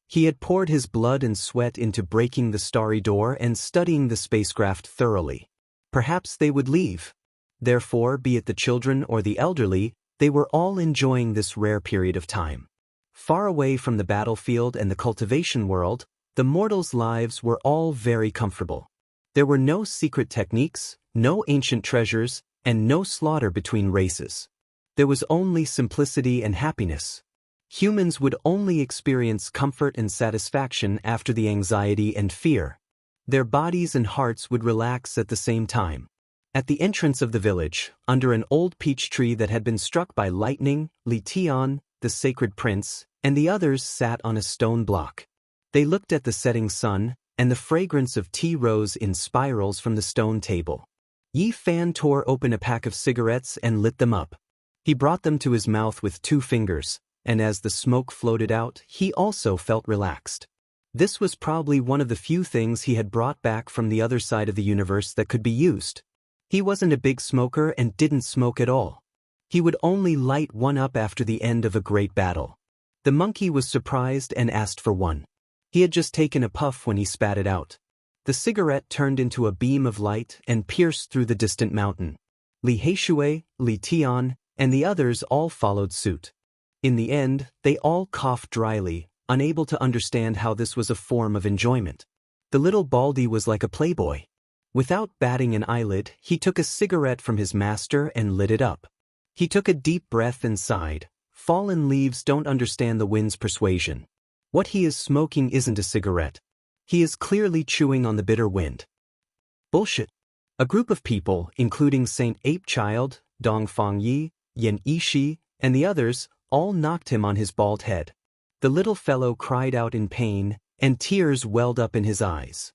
He had poured his blood and sweat into breaking the starry door and studying the spacecraft thoroughly. Perhaps they would leave. Therefore, be it the children or the elderly, they were all enjoying this rare period of time. Far away from the battlefield and the cultivation world, the mortals' lives were all very comfortable. There were no secret techniques, no ancient treasures, and no slaughter between races. There was only simplicity and happiness. Humans would only experience comfort and satisfaction after the anxiety and fear. Their bodies and hearts would relax at the same time. At the entrance of the village, under an old peach tree that had been struck by lightning, Li Tian, the sacred prince, and the others sat on a stone block. They looked at the setting sun, and the fragrance of tea rose in spirals from the stone table. Yi Fan tore open a pack of cigarettes and lit them up. He brought them to his mouth with 2 fingers, and as the smoke floated out, he also felt relaxed. This was probably one of the few things he had brought back from the other side of the universe that could be used. He wasn't a big smoker and didn't smoke at all. He would only light one up after the end of a great battle. The monkey was surprised and asked for one. He had just taken a puff when he spat it out. The cigarette turned into a beam of light and pierced through the distant mountain. Li Heishui, Li Tian, and the others all followed suit. In the end, they all coughed dryly, unable to understand how this was a form of enjoyment. The little baldy was like a playboy. Without batting an eyelid, he took a cigarette from his master and lit it up. He took a deep breath and sighed. Fallen leaves don't understand the wind's persuasion. What he is smoking isn't a cigarette. He is clearly chewing on the bitter wind. Bullshit. A group of people, including Saint Ape Child, Dong Fangyi, Yan Yishi, and the others, all knocked him on his bald head. The little fellow cried out in pain, and tears welled up in his eyes.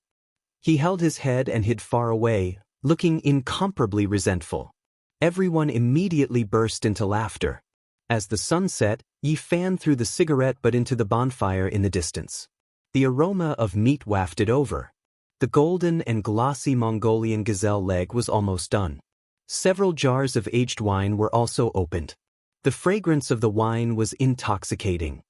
He held his head and hid far away, looking incomparably resentful. Everyone immediately burst into laughter. As the sun set, Yi Fan threw the cigarette butt into the bonfire in the distance. The aroma of meat wafted over. The golden and glossy Mongolian gazelle leg was almost done. Several jars of aged wine were also opened. The fragrance of the wine was intoxicating.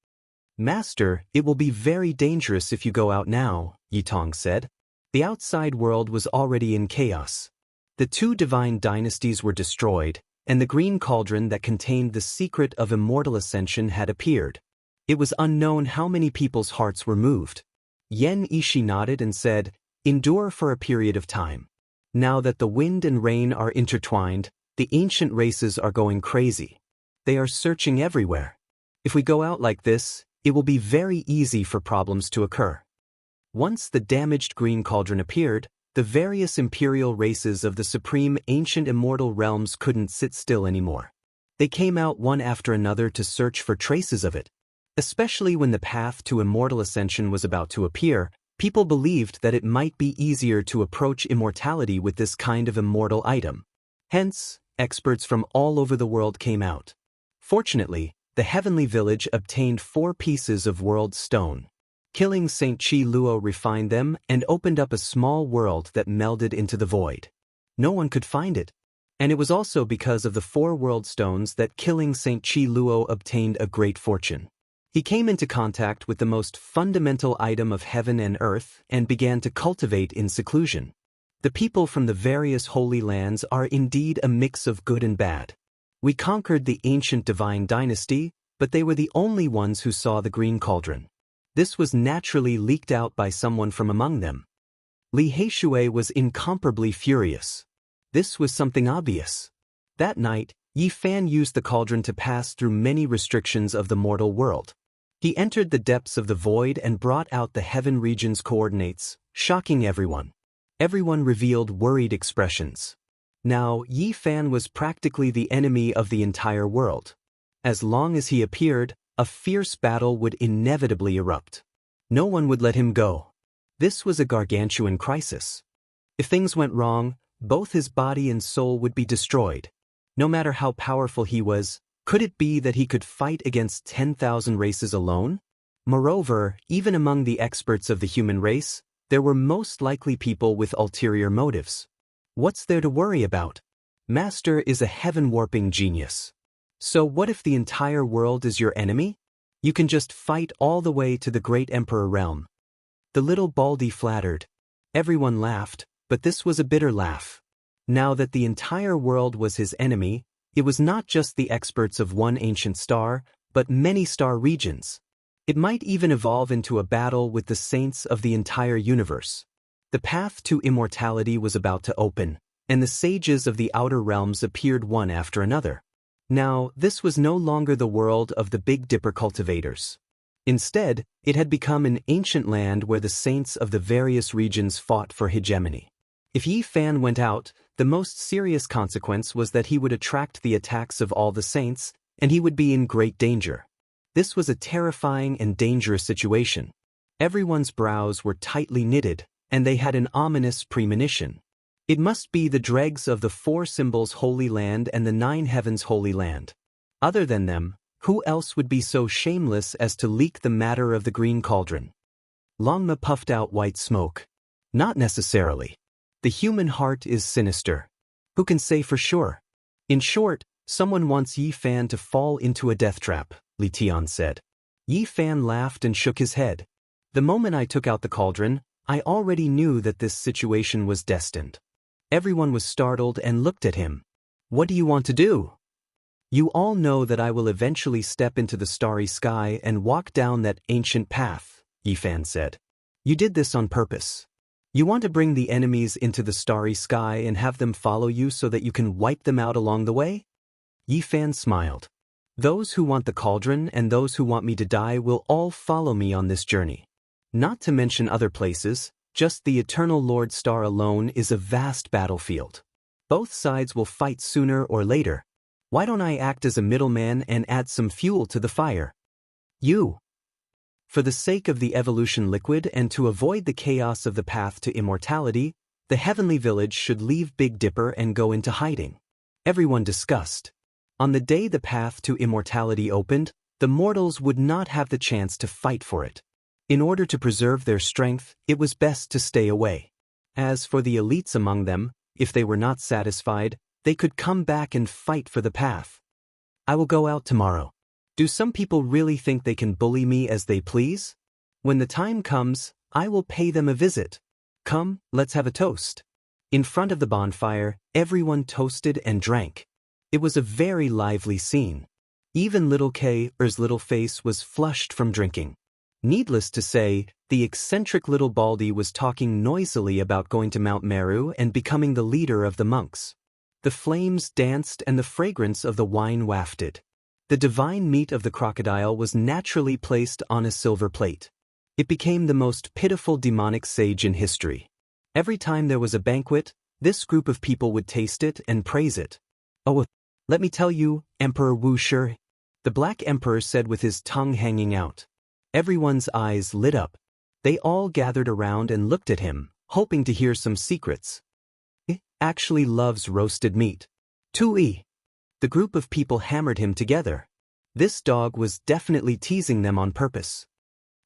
"Master, it will be very dangerous if you go out now," Yi Tong said. The outside world was already in chaos. The two divine dynasties were destroyed, and the green cauldron that contained the secret of immortal ascension had appeared. It was unknown how many people's hearts were moved. Yen Ishi nodded and said, "Endure for a period of time. Now that the wind and rain are intertwined, the ancient races are going crazy. They are searching everywhere. If we go out like this, it will be very easy for problems to occur." Once the damaged green cauldron appeared, the various imperial races of the supreme ancient immortal realms couldn't sit still anymore. They came out one after another to search for traces of it. Especially when the path to immortal ascension was about to appear, people believed that it might be easier to approach immortality with this kind of immortal item. Hence, experts from all over the world came out. Fortunately, the heavenly village obtained 4 pieces of world stone. Killing St. Chi Luo refined them and opened up a small world that melded into the void. No one could find it. And it was also because of the 4 world stones that killing St. Chi Luo obtained a great fortune. He came into contact with the most fundamental item of heaven and earth and began to cultivate in seclusion. The people from the various holy lands are indeed a mix of good and bad. We conquered the ancient divine dynasty, but they were the only ones who saw the green cauldron. This was naturally leaked out by someone from among them. Li Heishui was incomparably furious. This was something obvious. That night, Yi Fan used the cauldron to pass through many restrictions of the mortal world. He entered the depths of the void and brought out the heaven region's coordinates, shocking everyone. Everyone revealed worried expressions. Now, Yi Fan was practically the enemy of the entire world. As long as he appeared, a fierce battle would inevitably erupt. No one would let him go. This was a gargantuan crisis. If things went wrong, both his body and soul would be destroyed. No matter how powerful he was, could it be that he could fight against 10,000 races alone? Moreover, even among the experts of the human race, there were most likely people with ulterior motives. What's there to worry about? Master is a heaven-warping genius. So what if the entire world is your enemy? You can just fight all the way to the great emperor realm. The little Baldy flattered. Everyone laughed, but this was a bitter laugh. Now that the entire world was his enemy, it was not just the experts of one ancient star, but many star regions. It might even evolve into a battle with the saints of the entire universe. The path to immortality was about to open, and the sages of the outer realms appeared one after another. Now, this was no longer the world of the Big Dipper cultivators. Instead, it had become an ancient land where the saints of the various regions fought for hegemony. If Yi Fan went out, the most serious consequence was that he would attract the attacks of all the saints, and he would be in great danger. This was a terrifying and dangerous situation. Everyone's brows were tightly knitted, and they had an ominous premonition. It must be the dregs of the 4 symbols Holy Land and the 9 heavens Holy Land. Other than them, who else would be so shameless as to leak the matter of the green cauldron? Longma puffed out white smoke. Not necessarily. The human heart is sinister. Who can say for sure? In short, someone wants Yi Fan to fall into a death trap, Li Tian said. Yi Fan laughed and shook his head. The moment I took out the cauldron, I already knew that this situation was destined. Everyone was startled and looked at him. What do you want to do? You all know that I will eventually step into the starry sky and walk down that ancient path, Yi Fan said. You did this on purpose. You want to bring the enemies into the starry sky and have them follow you so that you can wipe them out along the way? Yi Fan smiled. Those who want the cauldron and those who want me to die will all follow me on this journey. Not to mention other places, just the eternal Lord Star alone is a vast battlefield. Both sides will fight sooner or later. Why don't I act as a middleman and add some fuel to the fire? You. For the sake of the evolution liquid and to avoid the chaos of the path to immortality, the heavenly village should leave Big Dipper and go into hiding. Everyone discussed. On the day the path to immortality opened, the mortals would not have the chance to fight for it. In order to preserve their strength, it was best to stay away. As for the elites among them, if they were not satisfied, they could come back and fight for the path. I will go out tomorrow. Do some people really think they can bully me as they please? When the time comes, I will pay them a visit. Come, let's have a toast. In front of the bonfire, everyone toasted and drank. It was a very lively scene. Even little K's little face was flushed from drinking. Needless to say, the eccentric little Baldy was talking noisily about going to Mount Meru and becoming the leader of the monks. The flames danced and the fragrance of the wine wafted. The divine meat of the crocodile was naturally placed on a silver plate. It became the most pitiful demonic sage in history. Every time there was a banquet, this group of people would taste it and praise it. Oh, let me tell you, Emperor Wu Shi, the Black Emperor said with his tongue hanging out. Everyone's eyes lit up. They all gathered around and looked at him, hoping to hear some secrets. He actually loves roasted meat. Tui. The group of people hammered him together. This dog was definitely teasing them on purpose.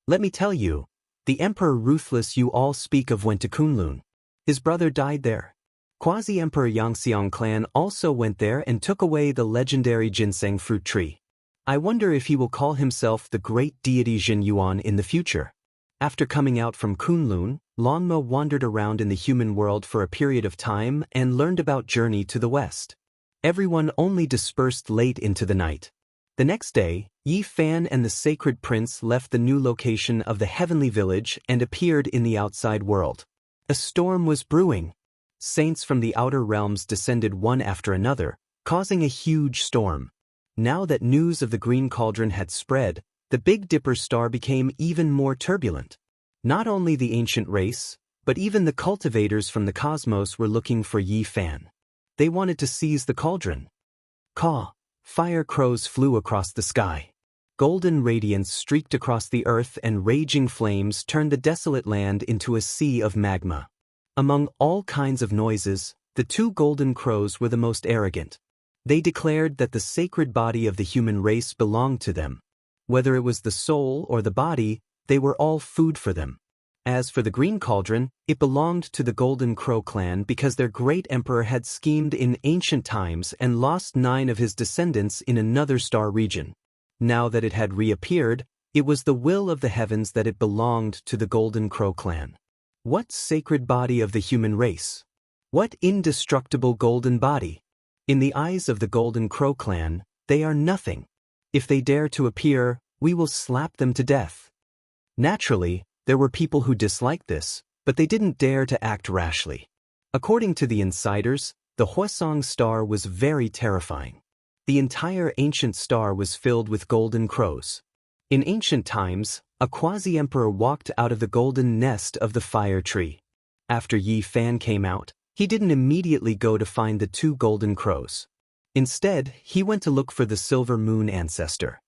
Let me tell you, the Emperor Ruthless you all speak of went to Kunlun. His brother died there. Quasi-Emperor Yangxiang clan also went there and took away the legendary ginseng fruit tree. I wonder if he will call himself the great deity Jin Yuan in the future. After coming out from Kunlun, Longmo wandered around in the human world for a period of time and learned about Journey to the West. Everyone only dispersed late into the night. The next day, Yi Fan and the Sacred Prince left the new location of the Heavenly Village and appeared in the outside world. A storm was brewing. Saints from the outer realms descended one after another, causing a huge storm. Now that news of the Green Cauldron had spread, the Big Dipper star became even more turbulent. Not only the ancient race, but even the cultivators from the cosmos were looking for Yi Fan. They wanted to seize the cauldron. Caw! Fire crows flew across the sky. Golden radiance streaked across the earth and raging flames turned the desolate land into a sea of magma. Among all kinds of noises, the two golden crows were the most arrogant. They declared that the sacred body of the human race belonged to them. Whether it was the soul or the body, they were all food for them. As for the Green Cauldron, it belonged to the Golden Crow clan because their great emperor had schemed in ancient times and lost 9 of his descendants in another star region. Now that it had reappeared, it was the will of the heavens that it belonged to the Golden Crow clan. What sacred body of the human race? What indestructible golden body? In the eyes of the Golden Crow clan, they are nothing. If they dare to appear, we will slap them to death. Naturally, there were people who disliked this, but they didn't dare to act rashly. According to the insiders, the Hwasong star was very terrifying. The entire ancient star was filled with golden crows. In ancient times, a quasi-emperor walked out of the golden nest of the fire tree. After Yi Fan came out, he didn't immediately go to find the 2 golden crows. Instead, he went to look for the silver moon ancestor.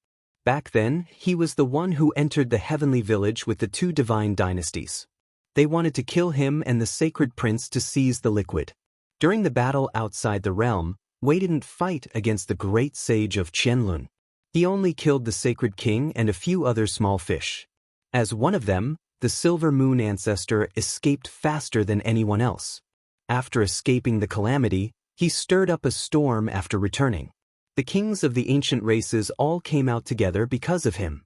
Back then, he was the one who entered the heavenly village with the 2 divine dynasties. They wanted to kill him and the sacred prince to seize the liquid. During the battle outside the realm, Wei didn't fight against the great sage of Qianlun. He only killed the sacred king and a few other small fish. As one of them, the silver moon ancestor escaped faster than anyone else. After escaping the calamity, he stirred up a storm after returning. The kings of the ancient races all came out together because of him.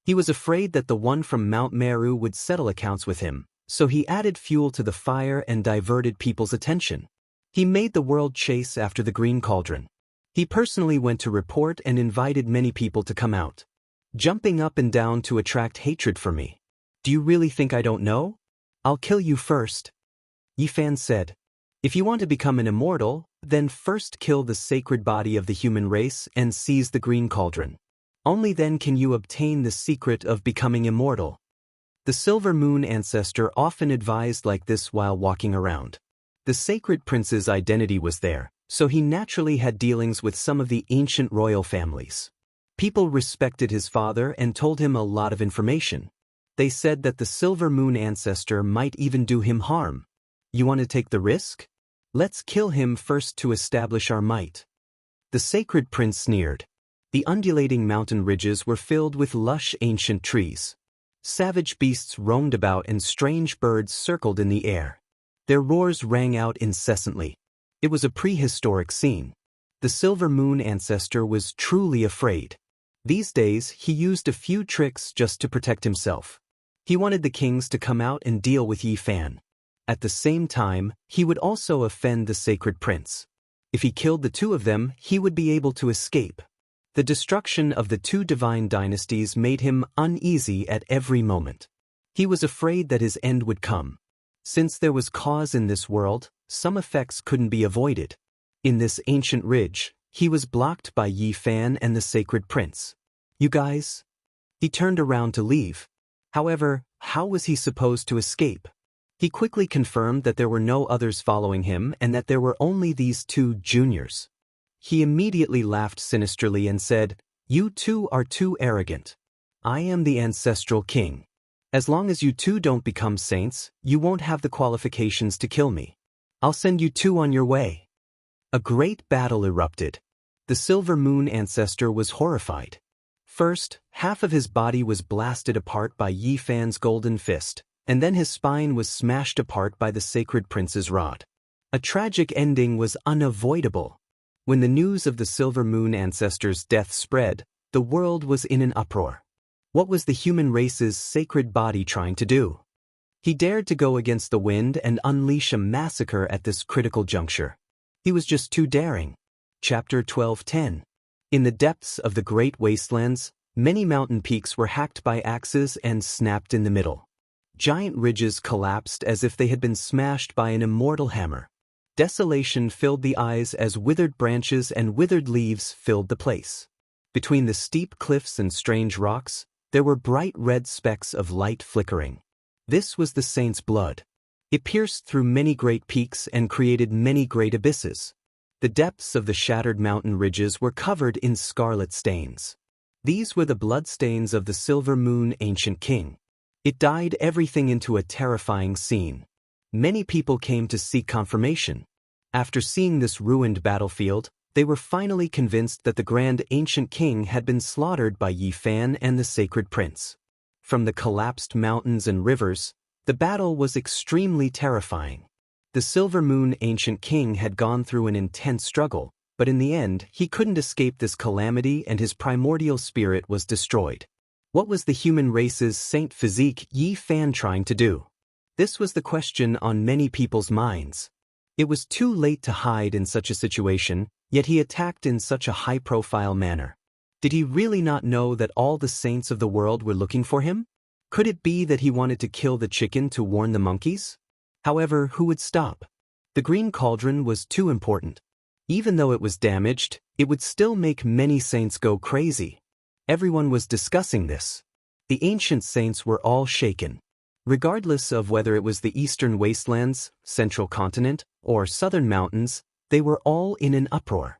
He was afraid that the one from Mount Meru would settle accounts with him, so he added fuel to the fire and diverted people's attention. He made the world chase after the Green Cauldron. He personally went to report and invited many people to come out, jumping up and down to attract hatred for me. Do you really think I don't know? I'll kill you first. Yi Fan said. If you want to become an immortal, then first kill the sacred body of the human race and seize the Green Cauldron. Only then can you obtain the secret of becoming immortal. The Silver Moon ancestor often advised like this while walking around. The sacred prince's identity was there, so he naturally had dealings with some of the ancient royal families. People respected his father and told him a lot of information. They said that the Silver Moon ancestor might even do him harm. You want to take the risk? Let's kill him first to establish our might. The sacred prince sneered. The undulating mountain ridges were filled with lush ancient trees. Savage beasts roamed about and strange birds circled in the air. Their roars rang out incessantly. It was a prehistoric scene. The Silver Moon ancestor was truly afraid. These days, he used a few tricks just to protect himself. He wanted the kings to come out and deal with Yi Fan. At the same time, he would also offend the sacred prince. If he killed the two of them, he would be able to escape. The destruction of the two divine dynasties made him uneasy at every moment. He was afraid that his end would come. Since there was cause in this world, some effects couldn't be avoided. In this ancient ridge, he was blocked by Yi Fan and the sacred prince. You guys? He turned around to leave. However, how was he supposed to escape? He quickly confirmed that there were no others following him and that there were only these two juniors. He immediately laughed sinisterly and said, "You two are too arrogant. I am the ancestral king. As long as you two don't become saints, you won't have the qualifications to kill me. I'll send you two on your way." A great battle erupted. The Silver Moon ancestor was horrified. First, half of his body was blasted apart by Yi Fan's golden fist, and then his spine was smashed apart by the sacred prince's rod. A tragic ending was unavoidable. When the news of the Silver Moon ancestor's death spread, the world was in an uproar. What was the human race's sacred body trying to do? He dared to go against the wind and unleash a massacre at this critical juncture. He was just too daring. Chapter 12:10. In the depths of the great wastelands, many mountain peaks were hacked by axes and snapped in the middle. Giant ridges collapsed as if they had been smashed by an immortal hammer. Desolation filled the eyes as withered branches and withered leaves filled the place. Between the steep cliffs and strange rocks, there were bright red specks of light flickering. This was the saint's blood. It pierced through many great peaks and created many great abysses. The depths of the shattered mountain ridges were covered in scarlet stains. These were the blood stains of the Silver Moon ancient king. It dyed everything into a terrifying scene. Many people came to seek confirmation. After seeing this ruined battlefield, they were finally convinced that the grand ancient king had been slaughtered by Yi Fan and the sacred prince. From the collapsed mountains and rivers, the battle was extremely terrifying. The Silver Moon ancient king had gone through an intense struggle, but in the end, he couldn't escape this calamity and his primordial spirit was destroyed. What was the human race's saint physique Yi Fan trying to do? This was the question on many people's minds. It was too late to hide in such a situation, yet he attacked in such a high-profile manner. Did he really not know that all the saints of the world were looking for him? Could it be that he wanted to kill the chicken to warn the monkeys? However, who would stop? The green cauldron was too important. Even though it was damaged, it would still make many saints go crazy. Everyone was discussing this. The ancient saints were all shaken. Regardless of whether it was the eastern wastelands, central continent, or southern mountains, they were all in an uproar.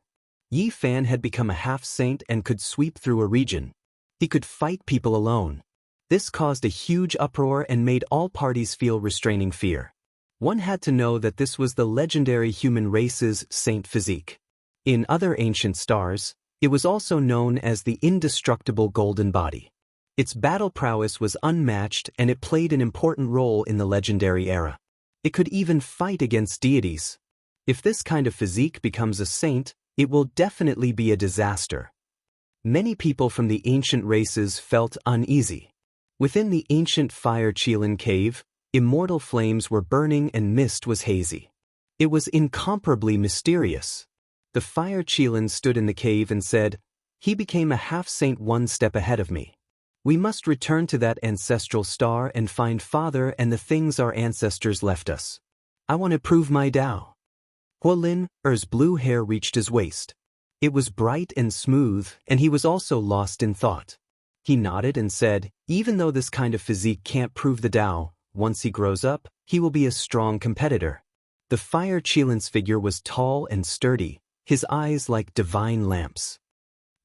Yi Fan had become a half-saint and could sweep through a region. He could fight people alone. This caused a huge uproar and made all parties feel restraining fear. One had to know that this was the legendary human race's saint physique. In other ancient stars, it was also known as the indestructible golden body. Its battle prowess was unmatched and it played an important role in the legendary era. It could even fight against deities. If this kind of physique becomes a saint, it will definitely be a disaster. Many people from the ancient races felt uneasy. Within the ancient Fire Qilin cave, immortal flames were burning and mist was hazy. It was incomparably mysterious. The Fire Qilin stood in the cave and said, "He became a half-saint one step ahead of me. We must return to that ancestral star and find Father and the things our ancestors left us. I want to prove my Dao." Lin Er's blue hair reached his waist. It was bright and smooth, and he was also lost in thought. He nodded and said, "Even though this kind of physique can't prove the Dao, once he grows up, he will be a strong competitor." The Fire Qilin's figure was tall and sturdy, his eyes like divine lamps.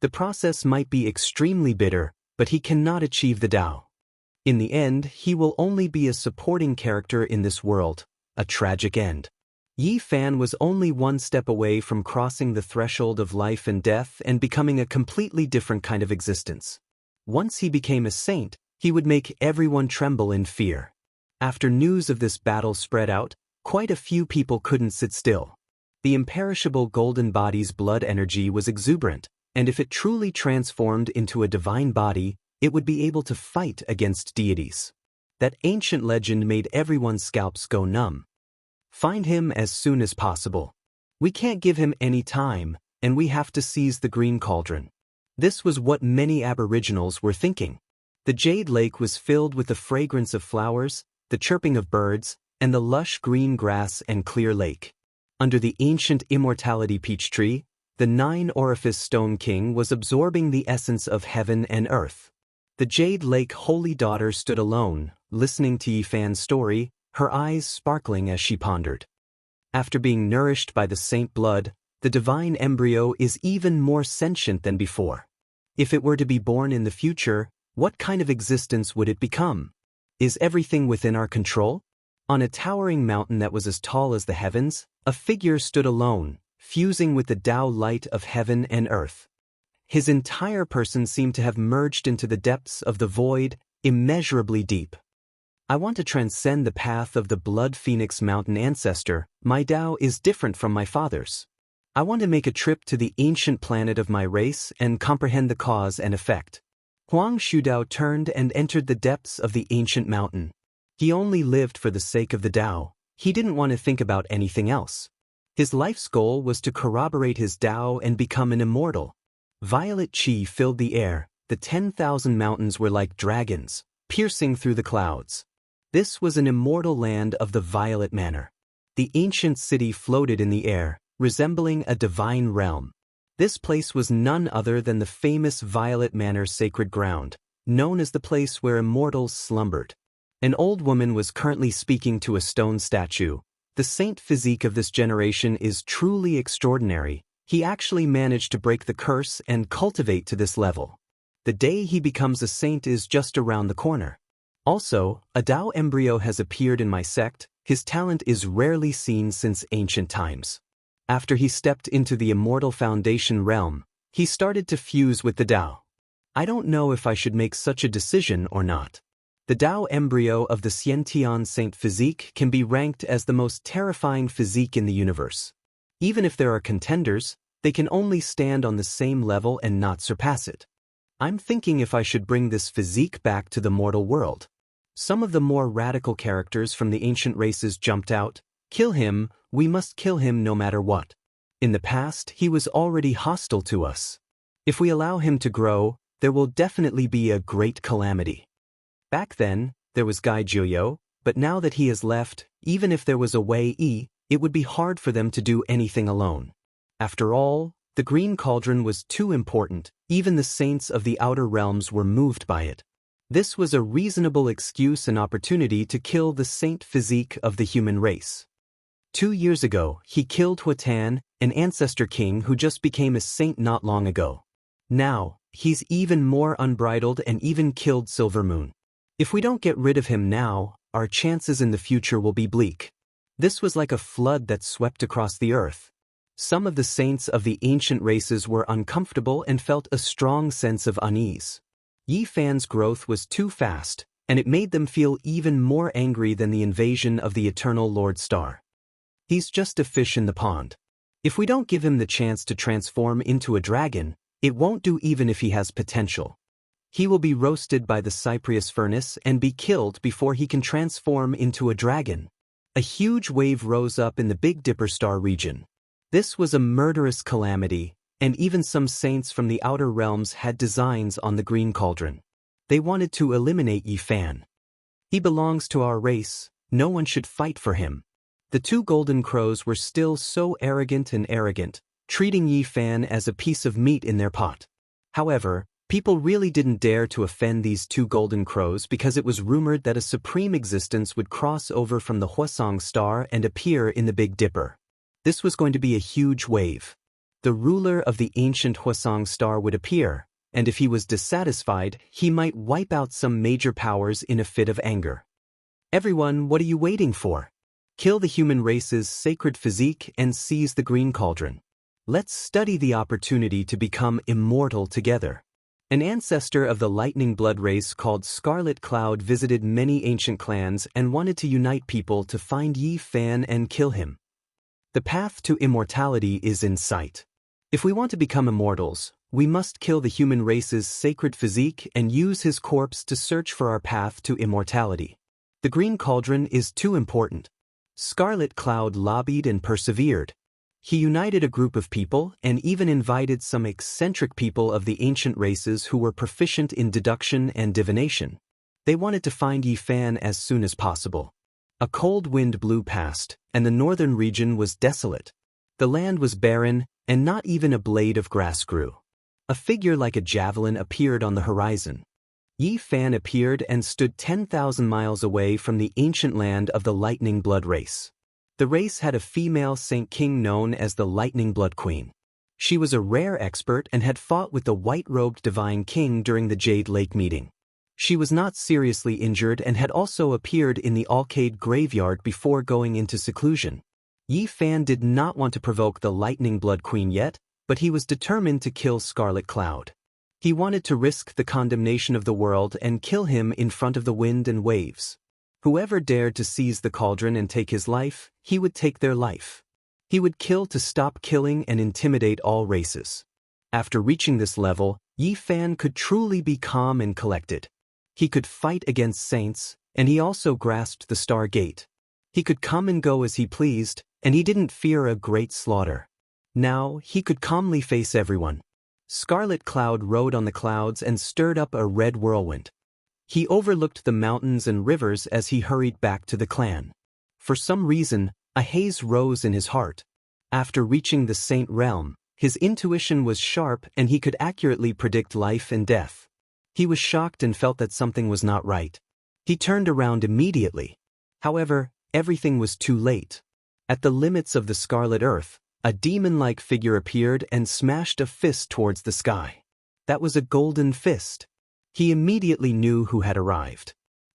The process might be extremely bitter, but he cannot achieve the Tao. In the end, he will only be a supporting character in this world, a tragic end. Yi Fan was only one step away from crossing the threshold of life and death and becoming a completely different kind of existence. Once he became a saint, he would make everyone tremble in fear. After news of this battle spread out, quite a few people couldn't sit still. The imperishable golden body's blood energy was exuberant, and if it truly transformed into a divine body, it would be able to fight against deities. That ancient legend made everyone's scalps go numb. Find him as soon as possible. We can't give him any time, and we have to seize the green cauldron. This was what many aboriginals were thinking. The Jade Lake was filled with the fragrance of flowers, the chirping of birds, and the lush green grass and clear lake. Under the ancient immortality peach tree, the 9-orifice Stone King was absorbing the essence of heaven and earth. The Jade Lake Holy Daughter stood alone, listening to Yi Fan's story, her eyes sparkling as she pondered. After being nourished by the saint blood, the divine embryo is even more sentient than before. If it were to be born in the future, what kind of existence would it become? Is everything within our control? On a towering mountain that was as tall as the heavens, a figure stood alone, fusing with the Tao light of heaven and earth. His entire person seemed to have merged into the depths of the void, immeasurably deep. I want to transcend the path of the Blood Phoenix Mountain ancestor. My Tao is different from my father's. I want to make a trip to the ancient planet of my race and comprehend the cause and effect. Huang Shudao turned and entered the depths of the ancient mountain. He only lived for the sake of the Tao. He didn't want to think about anything else. His life's goal was to corroborate his Tao and become an immortal. Violet chi filled the air. The 10,000 mountains were like dragons, piercing through the clouds. This was an immortal land of the Violet Manor. The ancient city floated in the air, resembling a divine realm. This place was none other than the famous Violet Manor sacred ground, known as the place where immortals slumbered. An old woman was currently speaking to a stone statue. The saint physique of this generation is truly extraordinary. He actually managed to break the curse and cultivate to this level. The day he becomes a saint is just around the corner. Also, a Tao embryo has appeared in my sect. His talent is rarely seen since ancient times. After he stepped into the immortal foundation realm, he started to fuse with the Tao. I don't know if I should make such a decision or not. The Tao embryo of the Xiantian saint physique can be ranked as the most terrifying physique in the universe. Even if there are contenders, they can only stand on the same level and not surpass it. I'm thinking if I should bring this physique back to the mortal world. Some of the more radical characters from the ancient races jumped out. Kill him, we must kill him no matter what. In the past, he was already hostile to us. If we allow him to grow, there will definitely be a great calamity. Back then, there was Gai Jiuyo, but now that he has left, even if there was a Wei Yi, it would be hard for them to do anything alone. After all, the Green Cauldron was too important. Even the saints of the outer realms were moved by it. This was a reasonable excuse and opportunity to kill the saint physique of the human race. 2 years ago, he killed Huatan, an ancestor king who just became a saint not long ago. Now, he's even more unbridled and even killed Silver Moon. If we don't get rid of him now, our chances in the future will be bleak. This was like a flood that swept across the earth. Some of the saints of the ancient races were uncomfortable and felt a strong sense of unease. Yi Fan's growth was too fast, and it made them feel even more angry than the invasion of the eternal Lord Star. He's just a fish in the pond. If we don't give him the chance to transform into a dragon, it won't do even if he has potential. He will be roasted by the Cyprius furnace and be killed before he can transform into a dragon. A huge wave rose up in the Big Dipper star region. This was a murderous calamity, and even some saints from the outer realms had designs on the Green Cauldron. They wanted to eliminate Yi Fan. He belongs to our race, no one should fight for him. The 2 golden crows were still so arrogant, treating Yi Fan as a piece of meat in their pot. However, people really didn't dare to offend these 2 golden crows because it was rumored that a supreme existence would cross over from the Hwasong star and appear in the Big Dipper. This was going to be a huge wave. the ruler of the ancient Huasong star would appear, and if he was dissatisfied, he might wipe out some major powers in a fit of anger. Everyone, what are you waiting for? Kill the human race's sacred physique and seize the green cauldron. Let's study the opportunity to become immortal together. An ancestor of the lightning blood race called Scarlet Cloud visited many ancient clans and wanted to unite people to find Yi Fan and kill him. The path to immortality is in sight. If we want to become immortals, we must kill the human race's sacred physique and use his corpse to search for our path to immortality. The green cauldron is too important. Scarlet Cloud lobbied and persevered. He united a group of people and even invited some eccentric people of the ancient races who were proficient in deduction and divination. They wanted to find Yi Fan as soon as possible. A cold wind blew past, and the northern region was desolate. The land was barren, and not even a blade of grass grew. A figure like a javelin appeared on the horizon. Yi Fan appeared and stood 10,000 miles away from the ancient land of the Lightning Blood race. The race had a female Saint King known as the Lightning Blood Queen. She was a rare expert and had fought with the white-robed Divine King during the Jade Lake meeting. She was not seriously injured and had also appeared in the Alcade graveyard before going into seclusion. Yi Fan did not want to provoke the Lightning Blood Queen yet, but he was determined to kill Scarlet Cloud. He wanted to risk the condemnation of the world and kill him in front of the wind and waves. Whoever dared to seize the cauldron and take his life, he would take their life. He would kill to stop killing and intimidate all races. After reaching this level, Yi Fan could truly be calm and collected. He could fight against saints, and he also grasped the Star Gate. He could come and go as he pleased, and he didn't fear a great slaughter. Now, he could calmly face everyone. Scarlet Cloud rode on the clouds and stirred up a red whirlwind. He overlooked the mountains and rivers as he hurried back to the clan. For some reason, a haze rose in his heart. After reaching the Saint Realm, his intuition was sharp and he could accurately predict life and death. He was shocked and felt that something was not right. He turned around immediately. However, everything was too late. At the limits of the Scarlet Earth, a demon-like figure appeared and smashed a fist towards the sky. That was a golden fist. He immediately knew who had arrived.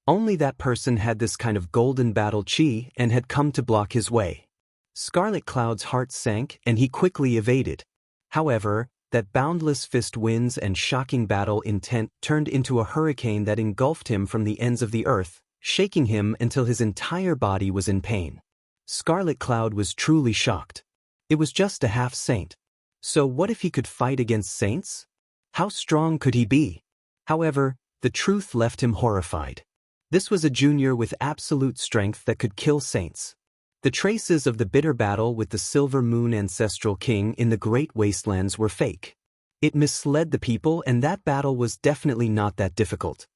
Only that person had this kind of golden battle chi and had come to block his way. Scarlet Cloud's heart sank and he quickly evaded. However, that boundless fist winds and shocking battle intent turned into a hurricane that engulfed him from the ends of the earth, shaking him until his entire body was in pain. Scarlet Cloud was truly shocked. It was just a half-saint. So what if he could fight against saints? How strong could he be? However, the truth left him horrified. This was a junior with absolute strength that could kill saints. The traces of the bitter battle with the Silver Moon Ancestral King in the Great Wastelands were fake. It misled the people and that battle was definitely not that difficult.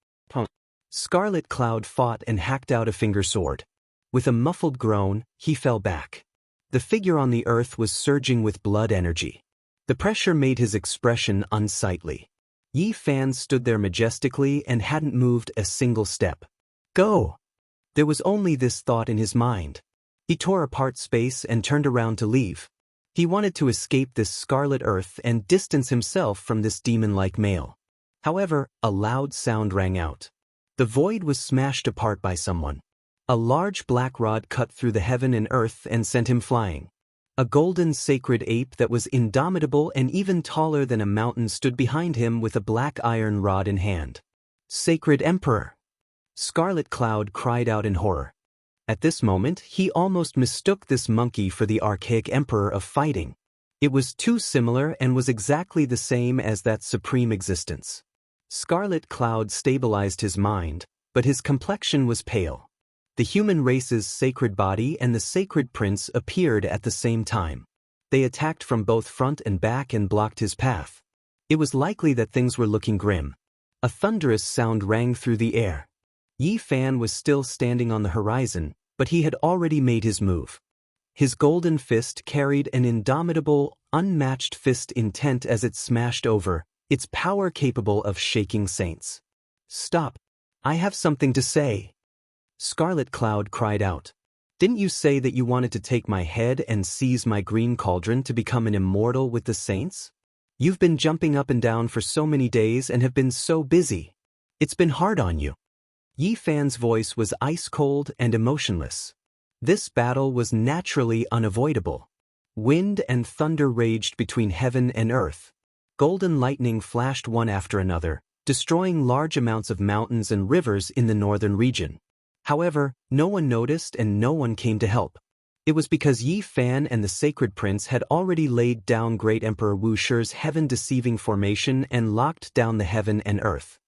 Scarlet Cloud fought and hacked out a finger sword. With a muffled groan, he fell back. The figure on the earth was surging with blood energy. The pressure made his expression unsightly. Yi Fan stood there majestically and hadn't moved a single step. Go! There was only this thought in his mind. He tore apart space and turned around to leave. He wanted to escape this scarlet earth and distance himself from this demon-like male. However, a loud sound rang out. The void was smashed apart by someone. A large black rod cut through the heaven and earth and sent him flying. A golden sacred ape that was indomitable and even taller than a mountain stood behind him with a black iron rod in hand. Sacred Emperor! Scarlet Cloud cried out in horror. At this moment, he almost mistook this monkey for the archaic emperor of fighting. It was too similar and was exactly the same as that supreme existence. Scarlet Cloud stabilized his mind, but his complexion was pale. The human race's sacred body and the sacred prince appeared at the same time. They attacked from both front and back and blocked his path. It was likely that things were looking grim. A thunderous sound rang through the air. Yi Fan was still standing on the horizon, but he had already made his move. His golden fist carried an indomitable, unmatched fist intent as it smashed over, its power capable of shaking saints. Stop! I have something to say! Scarlet Cloud cried out. Didn't you say that you wanted to take my head and seize my green cauldron to become an immortal with the saints? You've been jumping up and down for so many days and have been so busy. It's been hard on you. Yi Fan's voice was ice-cold and emotionless. This battle was naturally unavoidable. Wind and thunder raged between heaven and earth. Golden lightning flashed one after another, destroying large amounts of mountains and rivers in the northern region. However, no one noticed and no one came to help. It was because Yi Fan and the Sacred Prince had already laid down Great Emperor Wu Shi's heaven-deceiving formation and locked down the heaven and earth.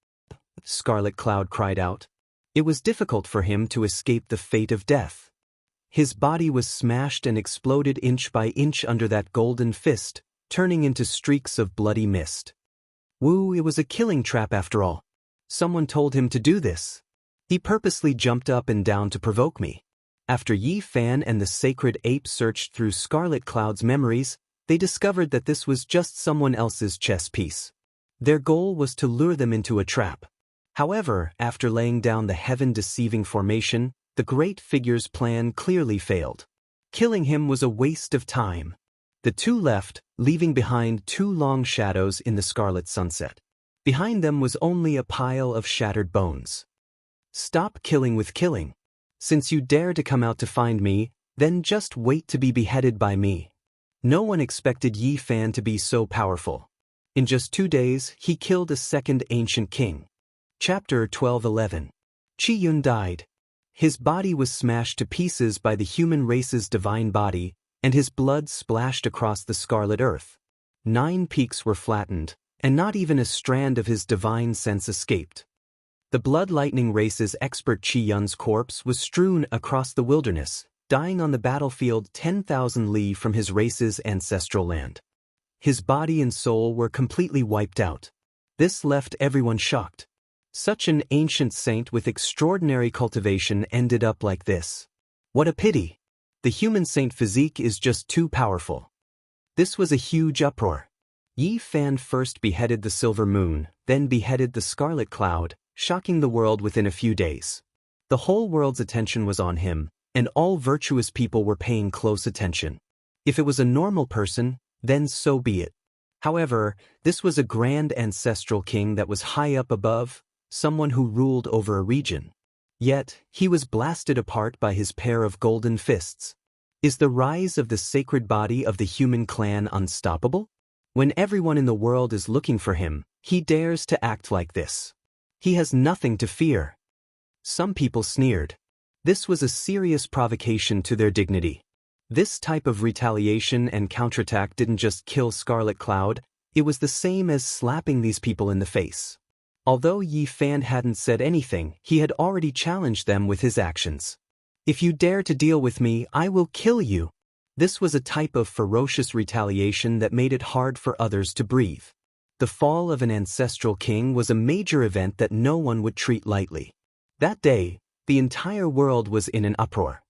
Scarlet Cloud cried out. It was difficult for him to escape the fate of death. His body was smashed and exploded inch by inch under that golden fist, turning into streaks of bloody mist. Wu, it was a killing trap after all. Someone told him to do this. He purposely jumped up and down to provoke me. After Yi Fan and the Sacred Ape searched through Scarlet Cloud's memories, they discovered that this was just someone else's chess piece. Their goal was to lure them into a trap. However, after laying down the heaven-deceiving formation, the Great Figure's plan clearly failed. Killing him was a waste of time. The two left, leaving behind two long shadows in the scarlet sunset. Behind them was only a pile of shattered bones. Stop killing with killing. Since you dare to come out to find me, then just wait to be beheaded by me. No one expected Yi Fan to be so powerful. In just 2 days, he killed a second ancient king. Chapter 12:11. Qi Yun died. His body was smashed to pieces by the human race's divine body, and his blood splashed across the scarlet earth. 9 peaks were flattened, and not even a strand of his divine sense escaped. The Blood Lightning race's expert Qi Yun's corpse was strewn across the wilderness, dying on the battlefield 10,000 li from his race's ancestral land. His body and soul were completely wiped out. This left everyone shocked. Such an ancient saint with extraordinary cultivation ended up like this. What a pity! The human saint physique is just too powerful. This was a huge uproar. Yi Fan first beheaded the Silver Moon, then beheaded the Scarlet Cloud, shocking the world within a few days. The whole world's attention was on him, and all virtuous people were paying close attention. If it was a normal person, then so be it. However, this was a grand ancestral king that was high up above, someone who ruled over a region. Yet, he was blasted apart by his pair of golden fists. Is the rise of the sacred body of the human clan unstoppable? When everyone in the world is looking for him, he dares to act like this. He has nothing to fear. Some people sneered. This was a serious provocation to their dignity. This type of retaliation and counterattack didn't just kill Scarlet Cloud, it was the same as slapping these people in the face. Although Yi Fan hadn't said anything, he had already challenged them with his actions. If you dare to deal with me, I will kill you. This was a type of ferocious retaliation that made it hard for others to breathe. The fall of an ancestral king was a major event that no one would treat lightly. That day, the entire world was in an uproar.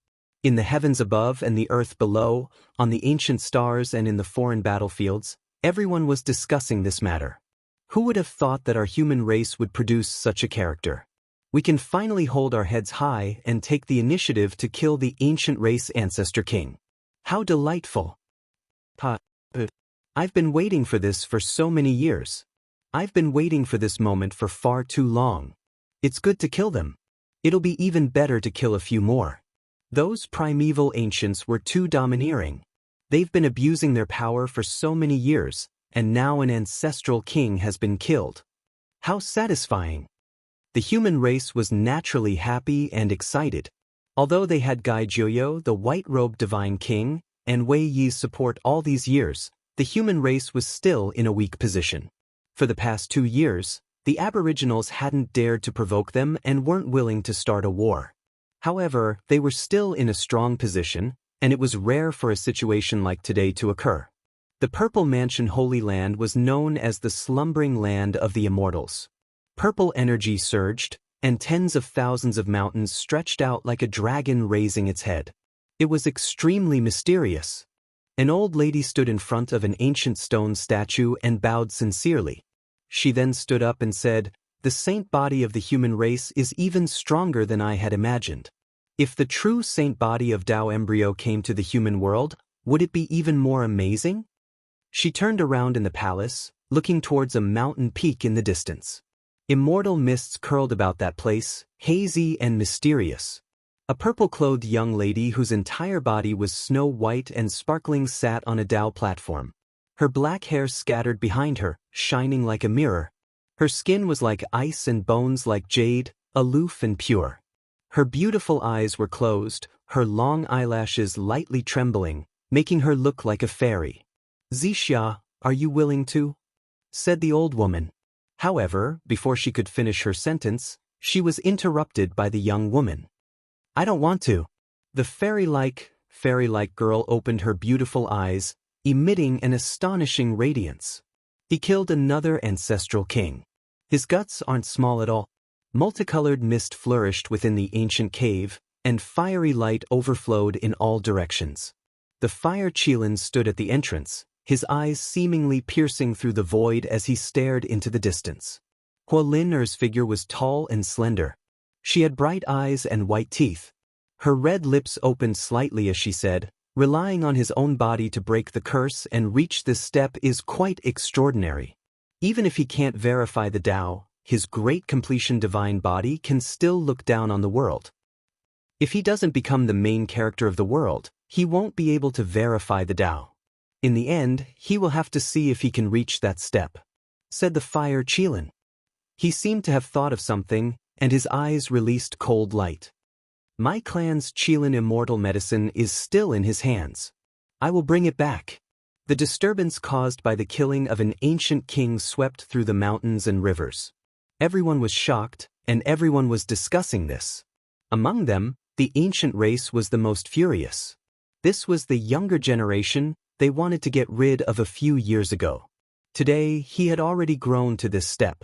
In the heavens above and the earth below, on the ancient stars and in the foreign battlefields, everyone was discussing this matter. Who would have thought that our human race would produce such a character? We can finally hold our heads high and take the initiative to kill the ancient race ancestor king. How delightful! I've been waiting for this for so many years. I've been waiting for this moment for far too long. It's good to kill them. It'll be even better to kill a few more. Those primeval ancients were too domineering. They've been abusing their power for so many years, and now an ancestral king has been killed. How satisfying! The human race was naturally happy and excited. Although they had Gai Jiuyo, the white-robed divine king, and Wei Yi's support all these years, the human race was still in a weak position. For the past 2 years, the Aboriginals hadn't dared to provoke them and weren't willing to start a war. However, they were still in a strong position, and it was rare for a situation like today to occur. The Purple Mansion Holy Land was known as the slumbering land of the Immortals. Purple energy surged, and tens of thousands of mountains stretched out like a dragon raising its head. It was extremely mysterious. An old lady stood in front of an ancient stone statue and bowed sincerely. She then stood up and said, "The saint body of the human race is even stronger than I had imagined. If the true saint body of Dao embryo came to the human world, would it be even more amazing? She turned around in the palace, looking towards a mountain peak in the distance. Immortal mists curled about that place, hazy and mysterious. A purple-clothed young lady whose entire body was snow-white and sparkling sat on a Dao platform. Her black hair scattered behind her, shining like a mirror. Her skin was like ice and bones like jade, aloof and pure. Her beautiful eyes were closed, her long eyelashes lightly trembling, making her look like a fairy. "Xianxia, are you willing to?" said the old woman. However, before she could finish her sentence, she was interrupted by the young woman. "I don't want to." The fairy-like girl opened her beautiful eyes, emitting an astonishing radiance. "He killed another ancestral king. His guts aren't small at all." Multicolored mist flourished within the ancient cave, and fiery light overflowed in all directions. The fire Qilin stood at the entrance, his eyes seemingly piercing through the void as he stared into the distance. Huolin's figure was tall and slender. She had bright eyes and white teeth. Her red lips opened slightly as she said, "Relying on his own body to break the curse and reach this step is quite extraordinary. Even if he can't verify the Tao, his great completion divine body can still look down on the world. If he doesn't become the main character of the world, he won't be able to verify the Tao. In the end, he will have to see if he can reach that step," said the fire Qilin. He seemed to have thought of something, and his eyes released cold light. "My clan's Qilin immortal medicine is still in his hands. I will bring it back." The disturbance caused by the killing of an ancient king swept through the mountains and rivers. Everyone was shocked, and everyone was discussing this. Among them, the ancient race was the most furious. This was the younger generation they wanted to get rid of a few years ago. Today, he had already grown to this step.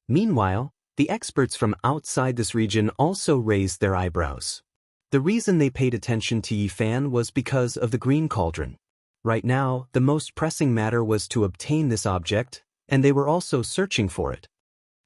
Meanwhile, the experts from outside this region also raised their eyebrows. The reason they paid attention to Yifan was because of the green cauldron. Right now, the most pressing matter was to obtain this object, and they were also searching for it.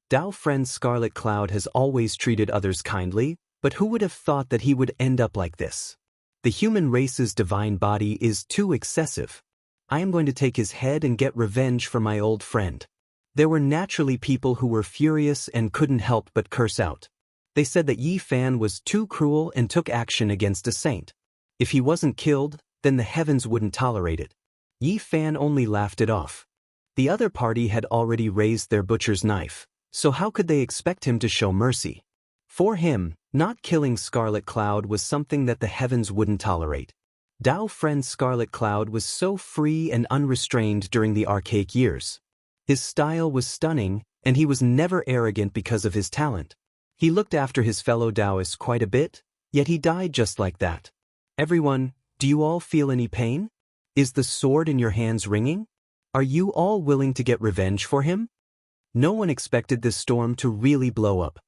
Dao friend Scarlet Cloud has always treated others kindly, but who would have thought that he would end up like this? The human race's divine body is too excessive. I am going to take his head and get revenge for my old friend. There were naturally people who were furious and couldn't help but curse out. They said that Yifan was too cruel and took action against a saint. If he wasn't killed, then the heavens wouldn't tolerate it. Yifan only laughed it off. The other party had already raised their butcher's knife, so how could they expect him to show mercy? For him, not killing Scarlet Cloud was something that the heavens wouldn't tolerate. Dao friend Scarlet Cloud was so free and unrestrained during the archaic years. His style was stunning, and he was never arrogant because of his talent. He looked after his fellow Daoists quite a bit, yet he died just like that. "Everyone, do you all feel any pain? Is the sword in your hands ringing? Are you all willing to get revenge for him?" No one expected this storm to really blow up.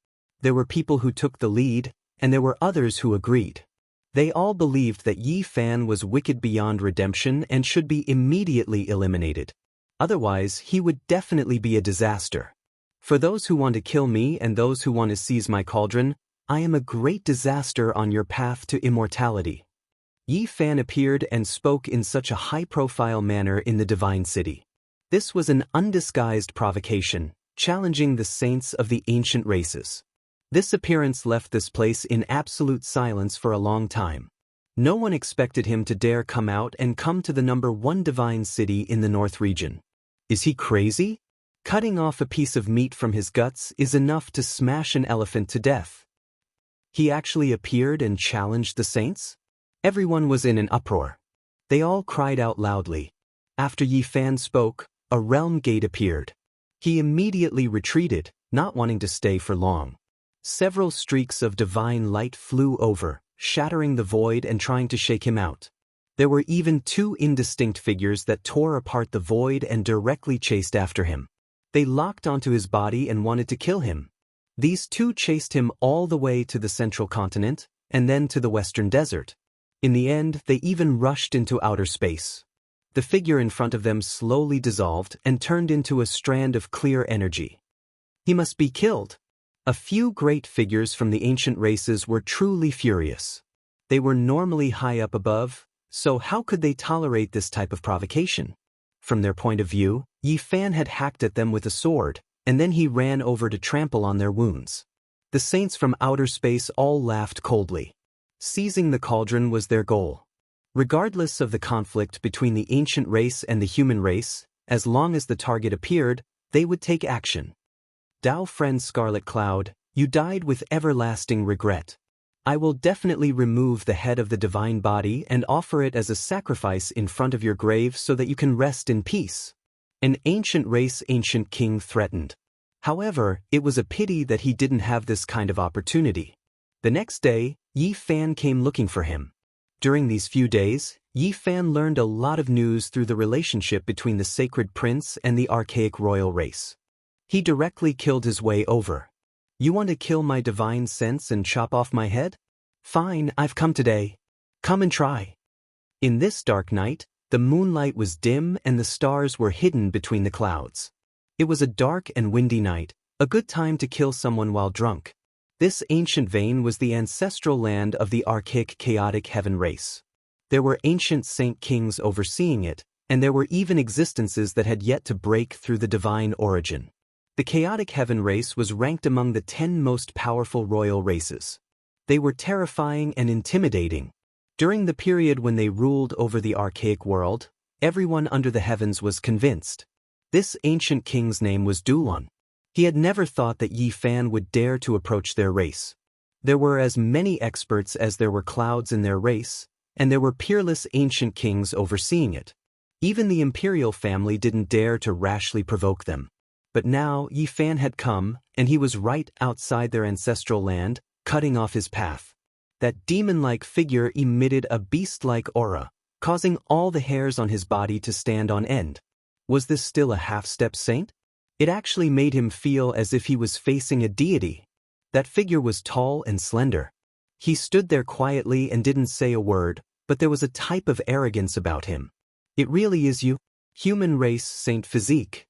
There were people who took the lead, and there were others who agreed. They all believed that Yifan was wicked beyond redemption and should be immediately eliminated. Otherwise, he would definitely be a disaster. "For those who want to kill me and those who want to seize my cauldron, I am a great disaster on your path to immortality." Yifan appeared and spoke in such a high-profile manner in the divine city. This was an undisguised provocation, challenging the saints of the ancient races. This appearance left this place in absolute silence for a long time. No one expected him to dare come out and come to the #1 divine city in the North region. Is he crazy? Cutting off a piece of meat from his guts is enough to smash an elephant to death. He actually appeared and challenged the saints? Everyone was in an uproar. They all cried out loudly. After Yifan spoke, a realm gate appeared. He immediately retreated, not wanting to stay for long. Several streaks of divine light flew over, shattering the void and trying to shake him out. There were even 2 indistinct figures that tore apart the void and directly chased after him. They locked onto his body and wanted to kill him. These 2 chased him all the way to the central continent, and then to the western desert. In the end, they even rushed into outer space. The figure in front of them slowly dissolved and turned into a strand of clear energy. He must be killed. A few great figures from the ancient races were truly furious. They were normally high up above, so how could they tolerate this type of provocation? From their point of view, Yi Fan had hacked at them with a sword, and then he ran over to trample on their wounds. The saints from outer space all laughed coldly. Seizing the cauldron was their goal. Regardless of the conflict between the ancient race and the human race, as long as the target appeared, they would take action. Dao friend Scarlet Cloud, you died with everlasting regret. I will definitely remove the head of the divine body and offer it as a sacrifice in front of your grave so that you can rest in peace. An ancient race ancient king threatened. However, it was a pity that he didn't have this kind of opportunity. The next day, Yi Fan came looking for him. During these few days, Yi Fan learned a lot of news through the relationship between the sacred prince and the archaic royal race. He directly killed his way over. You want to kill my divine sense and chop off my head? Fine, I've come today. Come and try. In this dark night, the moonlight was dim and the stars were hidden between the clouds. It was a dark and windy night, a good time to kill someone while drunk. This ancient vein was the ancestral land of the archaic chaotic heaven race. There were ancient saint kings overseeing it, and there were even existences that had yet to break through the divine origin. The chaotic heaven race was ranked among the 10 most powerful royal races. They were terrifying and intimidating. During the period when they ruled over the archaic world, everyone under the heavens was convinced. This ancient king's name was Dulon. He had never thought that Yi Fan would dare to approach their race. There were as many experts as there were clouds in their race, and there were peerless ancient kings overseeing it. Even the imperial family didn't dare to rashly provoke them. But now Yi Fan had come, and he was right outside their ancestral land, cutting off his path. That demon-like figure emitted a beast-like aura, causing all the hairs on his body to stand on end. Was this still a half-step saint? It actually made him feel as if he was facing a deity. That figure was tall and slender. He stood there quietly and didn't say a word, but there was a type of arrogance about him. It really is you, human race saint physique.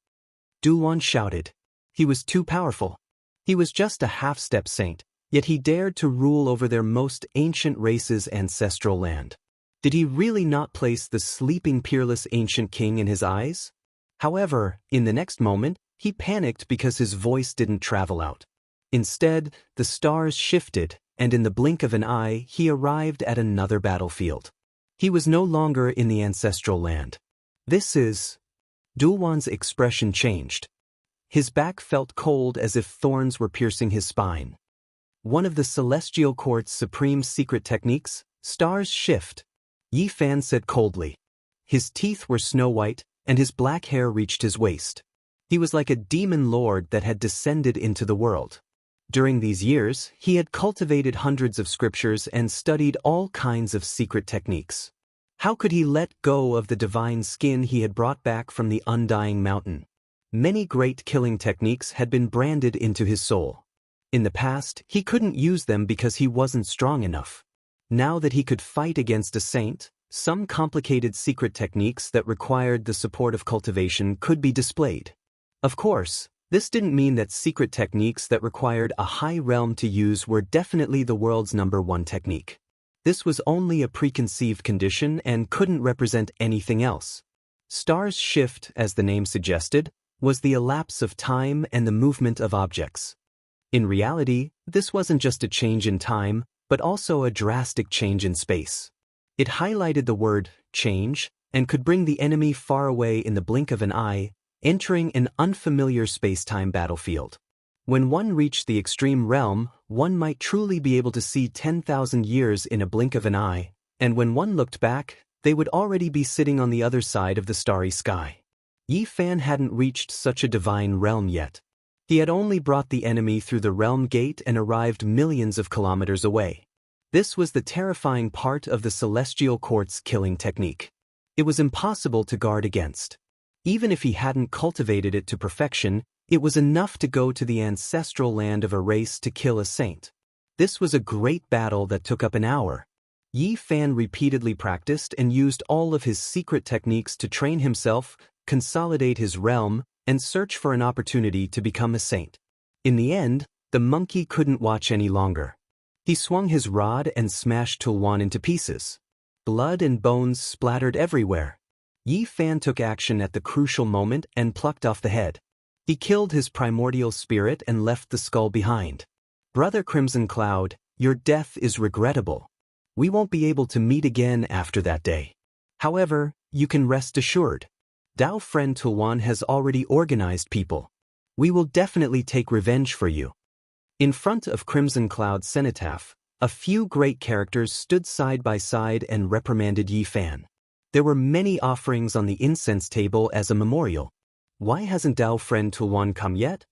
Dulon shouted. He was too powerful. He was just a half-step saint, yet he dared to rule over their most ancient race's ancestral land. Did he really not place the sleeping peerless ancient king in his eyes? However, in the next moment, he panicked because his voice didn't travel out. Instead, the stars shifted, and in the blink of an eye, he arrived at another battlefield. He was no longer in the ancestral land. This is... Dulon's expression changed. His back felt cold as if thorns were piercing his spine. One of the celestial court's supreme secret techniques, stars shift, Yi Fan said coldly. His teeth were snow-white, and his black hair reached his waist. He was like a demon lord that had descended into the world. During these years, he had cultivated hundreds of scriptures and studied all kinds of secret techniques. How could he let go of the divine skin he had brought back from the undying mountain? Many great killing techniques had been branded into his soul. In the past, he couldn't use them because he wasn't strong enough. Now that he could fight against a saint, some complicated secret techniques that required the support of cultivation could be displayed. Of course, this didn't mean that secret techniques that required a high realm to use were definitely the world's #1 technique. This was only a preconceived condition and couldn't represent anything else. Stars shift, as the name suggested, was the elapse of time and the movement of objects. In reality, this wasn't just a change in time, but also a drastic change in space. It highlighted the word change and could bring the enemy far away in the blink of an eye, entering an unfamiliar space-time battlefield. When one reached the extreme realm, one might truly be able to see 10,000 years in a blink of an eye, and when one looked back, they would already be sitting on the other side of the starry sky. Yi Fan hadn't reached such a divine realm yet. He had only brought the enemy through the realm gate and arrived millions of kilometers away. This was the terrifying part of the celestial court's killing technique. It was impossible to guard against. Even if he hadn't cultivated it to perfection, it was enough to go to the ancestral land of a race to kill a saint. This was a great battle that took up an hour. Yi Fan repeatedly practiced and used all of his secret techniques to train himself, consolidate his realm, and search for an opportunity to become a saint. In the end, the monkey couldn't watch any longer. He swung his rod and smashed Tulwan into pieces. Blood and bones splattered everywhere. Yi Fan took action at the crucial moment and plucked off the head. He killed his primordial spirit and left the skull behind. Brother Crimson Cloud, your death is regrettable. We won't be able to meet again after that day. However, you can rest assured. Dao friend Tulwan has already organized people. We will definitely take revenge for you. In front of Crimson Cloud's cenotaph, a few great characters stood side by side and reprimanded Yi Fan. There were many offerings on the incense table as a memorial. Why hasn't Dao friend Tulwan come yet?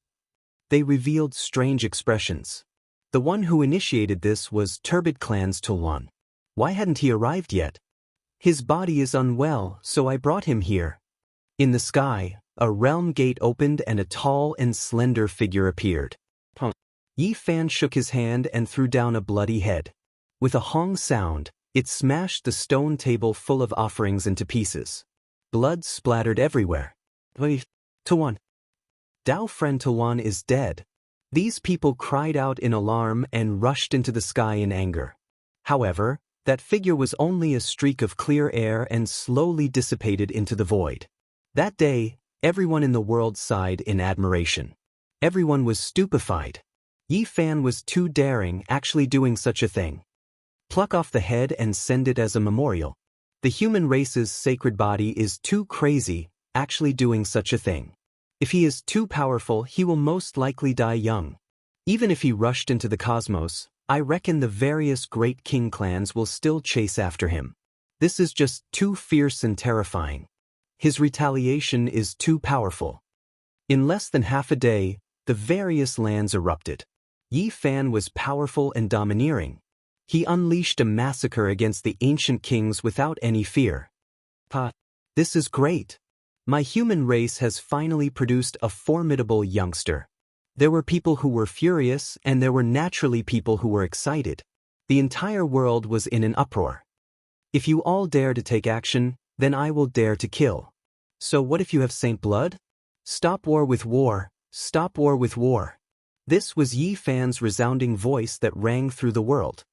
They revealed strange expressions. The one who initiated this was Turbid Clan's Tulwan. Why hadn't he arrived yet? His body is unwell, so I brought him here. In the sky, a realm gate opened and a tall and slender figure appeared. Yi Fan shook his hand and threw down a bloody head. With a hong sound, it smashed the stone table full of offerings into pieces. Blood splattered everywhere. Tulwan. Dao friend Tulwan is dead. These people cried out in alarm and rushed into the sky in anger. However, that figure was only a streak of clear air and slowly dissipated into the void. That day, everyone in the world sighed in admiration. Everyone was stupefied. Yi Fan was too daring, actually doing such a thing. Pluck off the head and send it as a memorial. The human race's sacred body is too crazy, actually doing such a thing. If he is too powerful, he will most likely die young. Even if he rushed into the cosmos, I reckon the various great king clans will still chase after him. This is just too fierce and terrifying. His retaliation is too powerful. In less than half a day, the various lands erupted. Yi Fan was powerful and domineering. He unleashed a massacre against the ancient kings without any fear. This is great. My human race has finally produced a formidable youngster. There were people who were furious, and there were naturally people who were excited. The entire world was in an uproar. If you all dare to take action, then I will dare to kill. So what if you have Saint Blood? Stop war with war, stop war with war. This was Yi Fan's resounding voice that rang through the world.